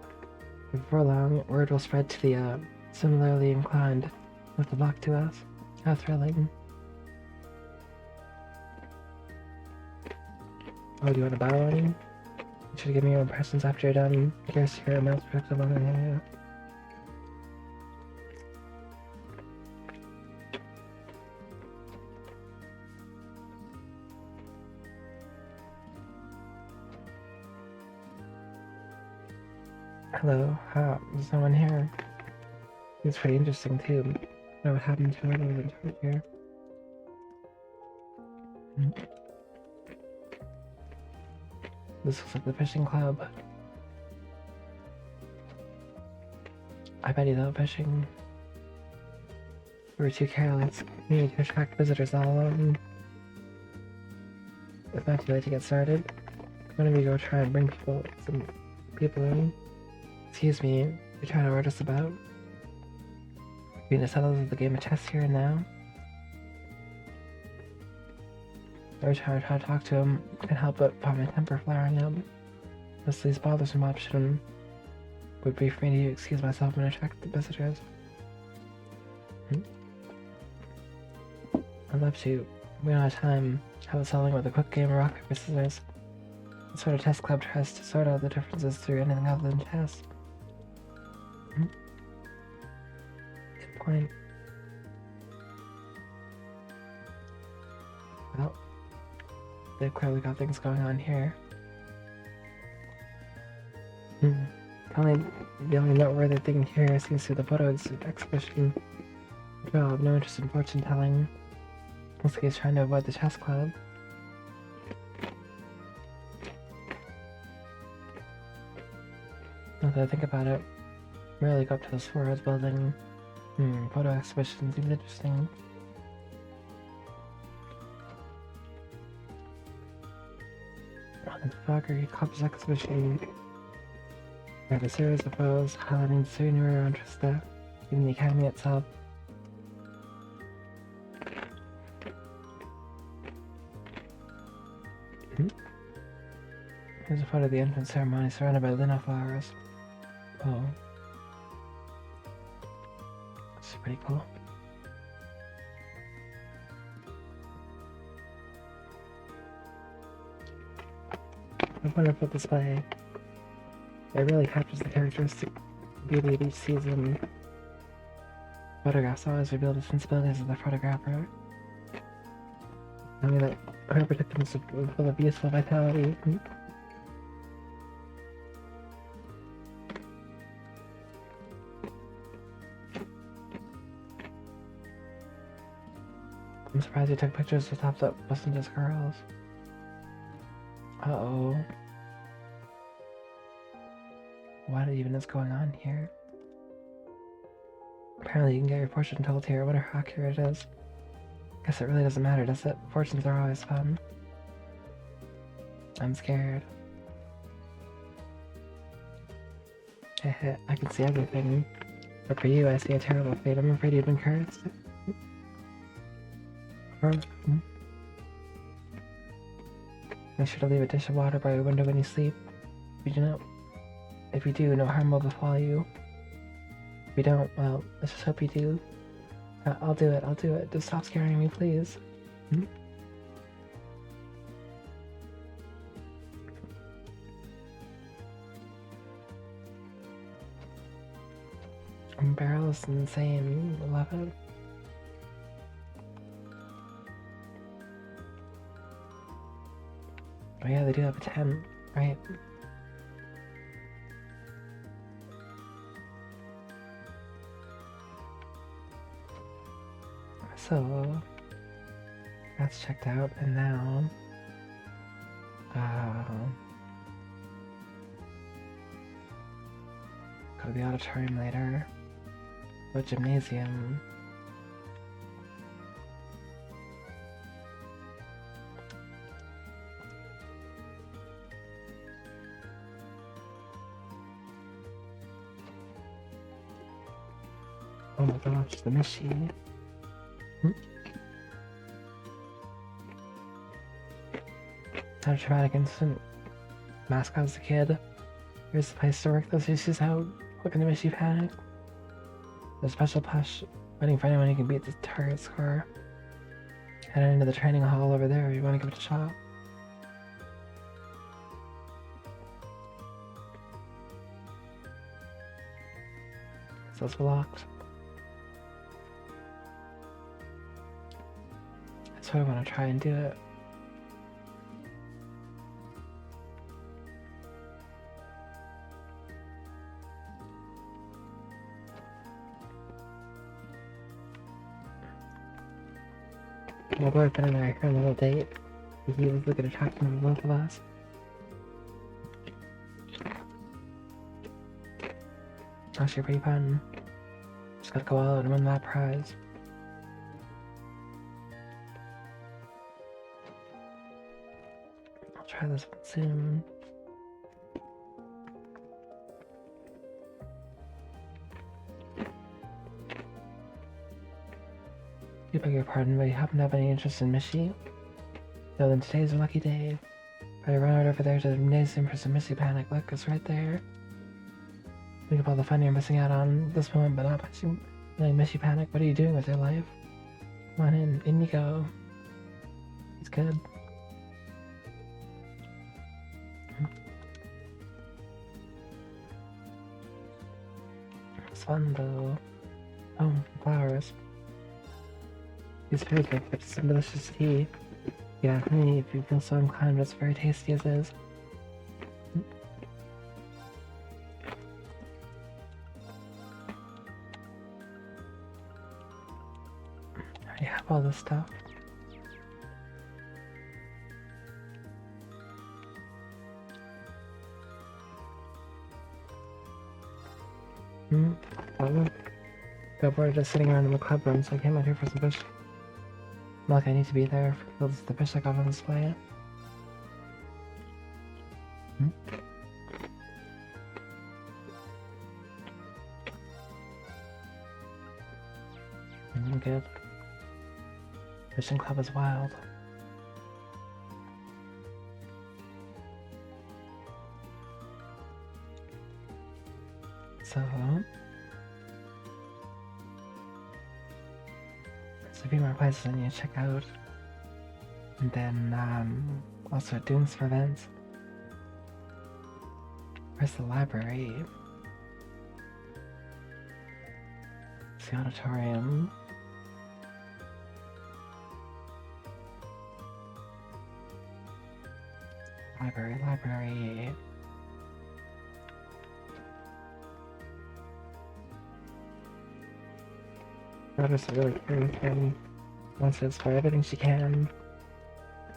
Before long, word will spread to the similarly inclined with the block to us. How thrilling. Oh, do you want to borrow any? You should give me your impressions after you're done. Here's your amounts perspective on the area. Hello, there's no one here. It's pretty interesting too. I know what happened to her when we were here. This looks like the fishing club. I bet you though, fishing. We were too careless. We needed to attract visitors all alone. It's not too late to get started. Why don't we go try and bring some people in? Excuse me, you're trying to order us about? Being to settle the game of chess here and now? Every time I try to talk to him, I can't help but find my temper flaring up. Most of these bothersome option would be for me to excuse myself and attract the visitors. I'd love to. We don't have time. How about settling with a quick game of rock, paper, scissors? What sort of chess club tries to sort out the differences through anything other than chess? Good point. Well, they've clearly got things going on here. Probably the only noteworthy thing here seems to be the photo exhibition. Well, I have no interest in fortune telling. Looks like he's trying to avoid the chess club. Now that I think about it, rarely go up to the Suarez building. Photo exhibition seems interesting. Photography club's exhibition. We have a series of photos highlighting the souvenir interest there. even the academy itself. Here's a photo of the entrance ceremony surrounded by lino flowers. Oh. That's pretty cool. A wonderful display. It really captures the characteristic beauty of each season. Photographs always reveal the sensibilities of the photographer. I mean that whoever took them is full of youthful vitality. I'm surprised he took pictures with tops that wasn't just girls. Uh-oh. What even is going on here? Apparently you can get your fortune told here. I wonder how accurate it is. Guess it really doesn't matter, does it? Fortunes are always fun. I'm scared. Heh, I can see everything. But for you, I see a terrible fate. I'm afraid you've been cursed. Make sure to leave a dish of water by your window when you sleep. If you do, no harm will befall you. If you don't, well, let's just hope you do. I'll do it. Just stop scaring me, please. Barrel is insane. I love it. Oh yeah, they do have a 10, right? So that's checked out, and now go to the auditorium later. Go to gymnasium. Oh my gosh, the machine. Had a traumatic incident. Mascot as a kid. Here's the place to work. Those issues out. Looking to miss you panic. There's a special push waiting for anyone who can beat the target score. Head into the training hall over there if you want to give it a shot. So it's locked. So I want to try and do it. My boyfriend and I are on a little date. He was looking attractive to both of us. Actually pretty fun. Just gotta go out and win that prize. I'll try this one soon. I beg your pardon, but you happen to have any interest in Mishi? No, then today's a lucky day. Better run right over there to the gymnasium for some Missy Panic. Look, it's right there. Think of all the fun you're missing out on this moment, but not feeling Missy Panic. What are you doing with your life? Come on in you go. It's good. It's fun though. Oh, flowers. These foods make some delicious tea. Yeah, honey, if you feel so inclined, it's very tasty as is. I already have all this stuff. Oh look. Got bored of just sitting around in the club room, so I came out here for some fish. Look, I need to be there for the fish I got on display. good. Fishing club is wild. So, there's a few more places I need to check out. And then, also Dunes for events. Where's the library? It's the auditorium. Library. Notice a really curious and wants to inspire everything she can.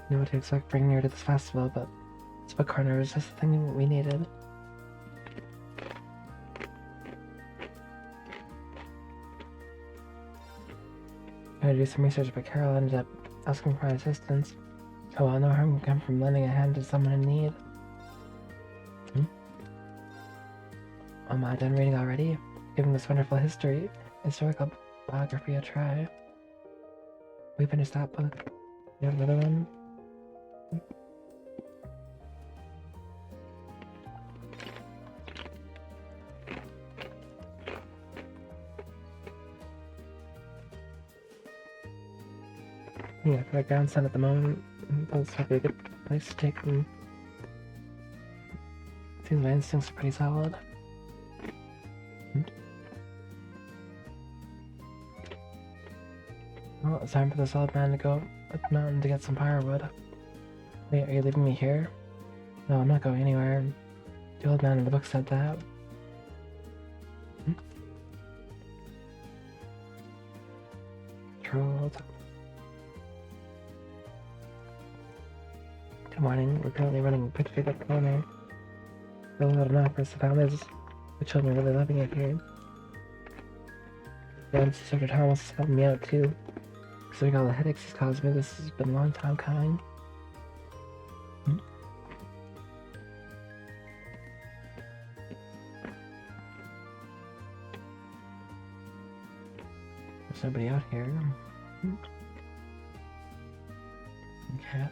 Knew what to expect bringing her to this festival, but this book corner was just the thing we needed. I had to do some research, but Carol ended up asking for my assistance. Oh well, no harm can come from lending a hand to someone in need. Am I done reading already? Giving this wonderful historical biography a try. We finished that book. You have another one? Yeah, for a grandson at the moment, those would be a good place to take them. Seems my instincts are pretty solid. Well, it's time for this old man to go up the mountain to get some firewood. Wait, are you leaving me here? No, I'm not going anywhere. The old man in the book said that. Trolled. Good morning. We're currently running a quick feed up the corner. Really not enough for the families. The children are really loving it here. Yeah, Dr. Thomas is helping me out too. Considering all the headaches he's caused me, this has been a long time coming. There's nobody out here. Okay.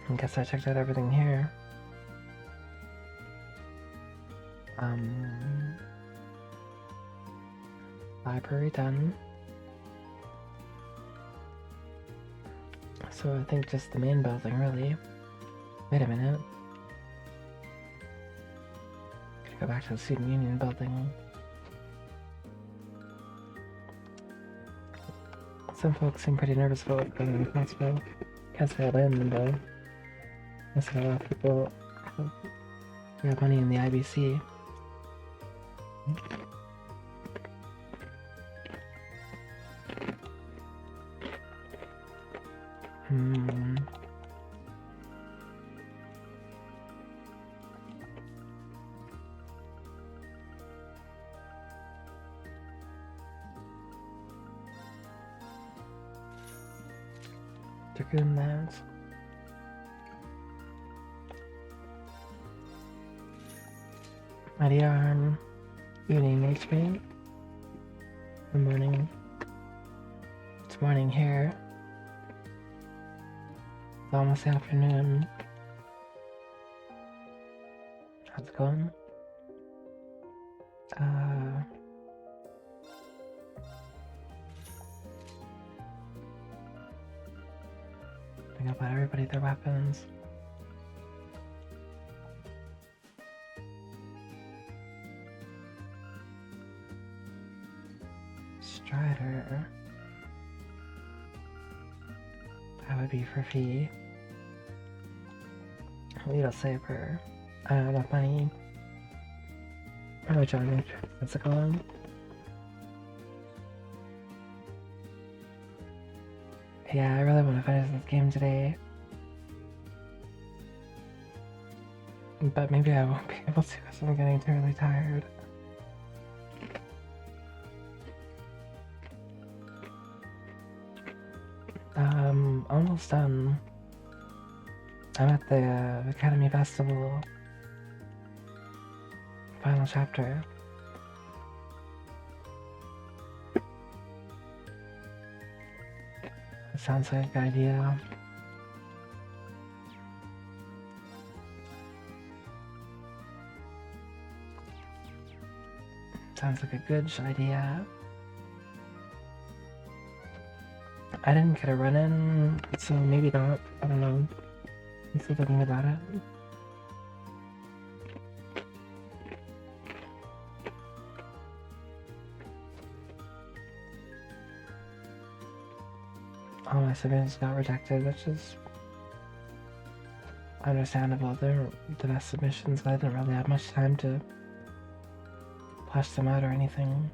I guess I checked out everything here. Library done. So I think just the main building, really. Wait a minute. Gotta go back to the Student Union building. Some folks seem pretty nervous about what's going on in Pottsville. Can't say I blame them though. I said a lot of people have money in the IBC. Dragoon Lands. Mighty Yarn. Evening HP. Good morning. It's morning here. It's almost afternoon. How's it going? Think about everybody, their weapons. Strider. That would be for fee. Little Saber. I don't have enough money. Probably Johnny. What's it called? Yeah, I really want to finish this game today. But maybe I won't be able to because I'm getting terribly tired. Almost done. I'm at the Academy Festival. Final chapter. That sounds like a good idea. Sounds like a good idea. I didn't get a run-in, so maybe not. I don't know. I'm still thinking about it. All my submissions got rejected, which is understandable. They're the best submissions, but I didn't really have much time to flesh them out or anything.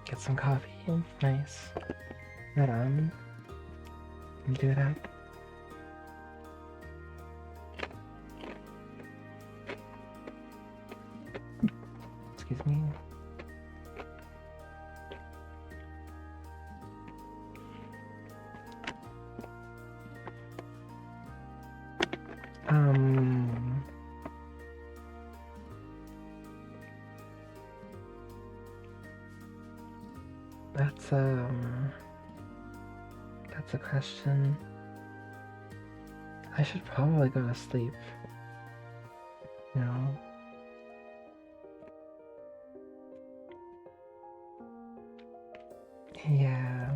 Get some coffee. Nice. Right on. Do that. Excuse me. That's a question. I should probably go to sleep. You know? Yeah.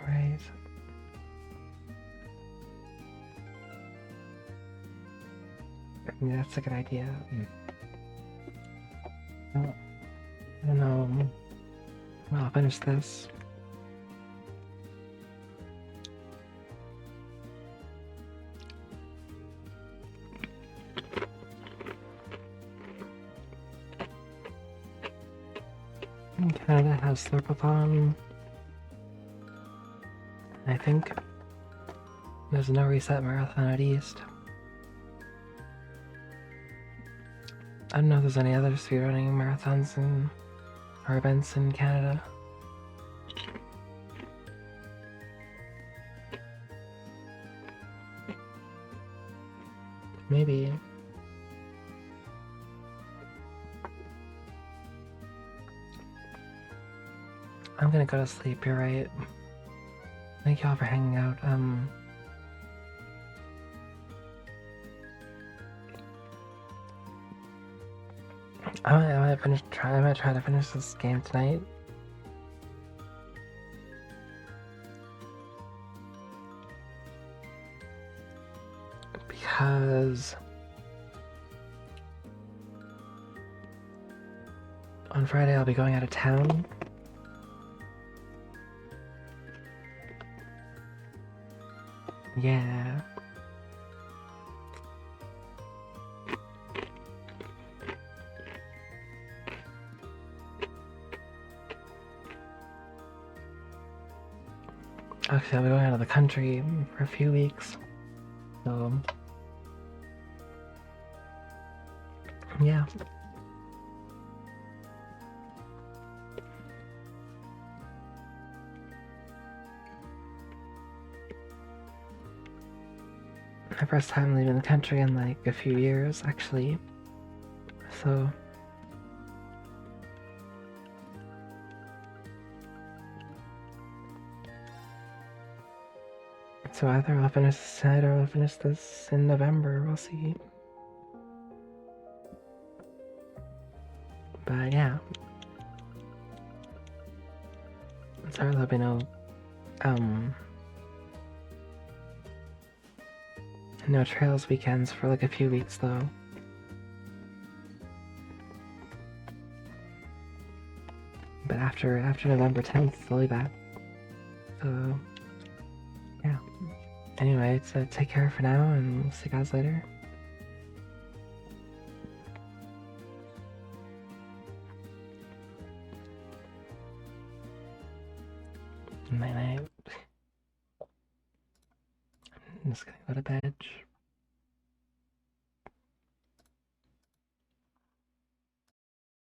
Right. Yeah, that's a good idea. Well, I don't know. Well, I'll finish this. Canada has Slurpathon. I think there's no reset marathon at East. I don't know if there's any other speedrunning marathons or events in Canada. Maybe. I'm gonna go to sleep, you're right. Thank y'all for hanging out. I might try to finish this game tonight. Because on Friday I'll be going out of town. Yeah. Actually, I'll be going out of the country for a few weeks. So, yeah. My first time leaving the country in like a few years, actually. So, either I'll finish this tonight or I'll finish this in November. We'll see. But yeah. Sorry, there'll be no trails weekends for like a few weeks though. But after November 10th, I'll be back. So yeah. Anyway, so take care for now and we'll see you guys later. Night night. I'm just gonna go to bed.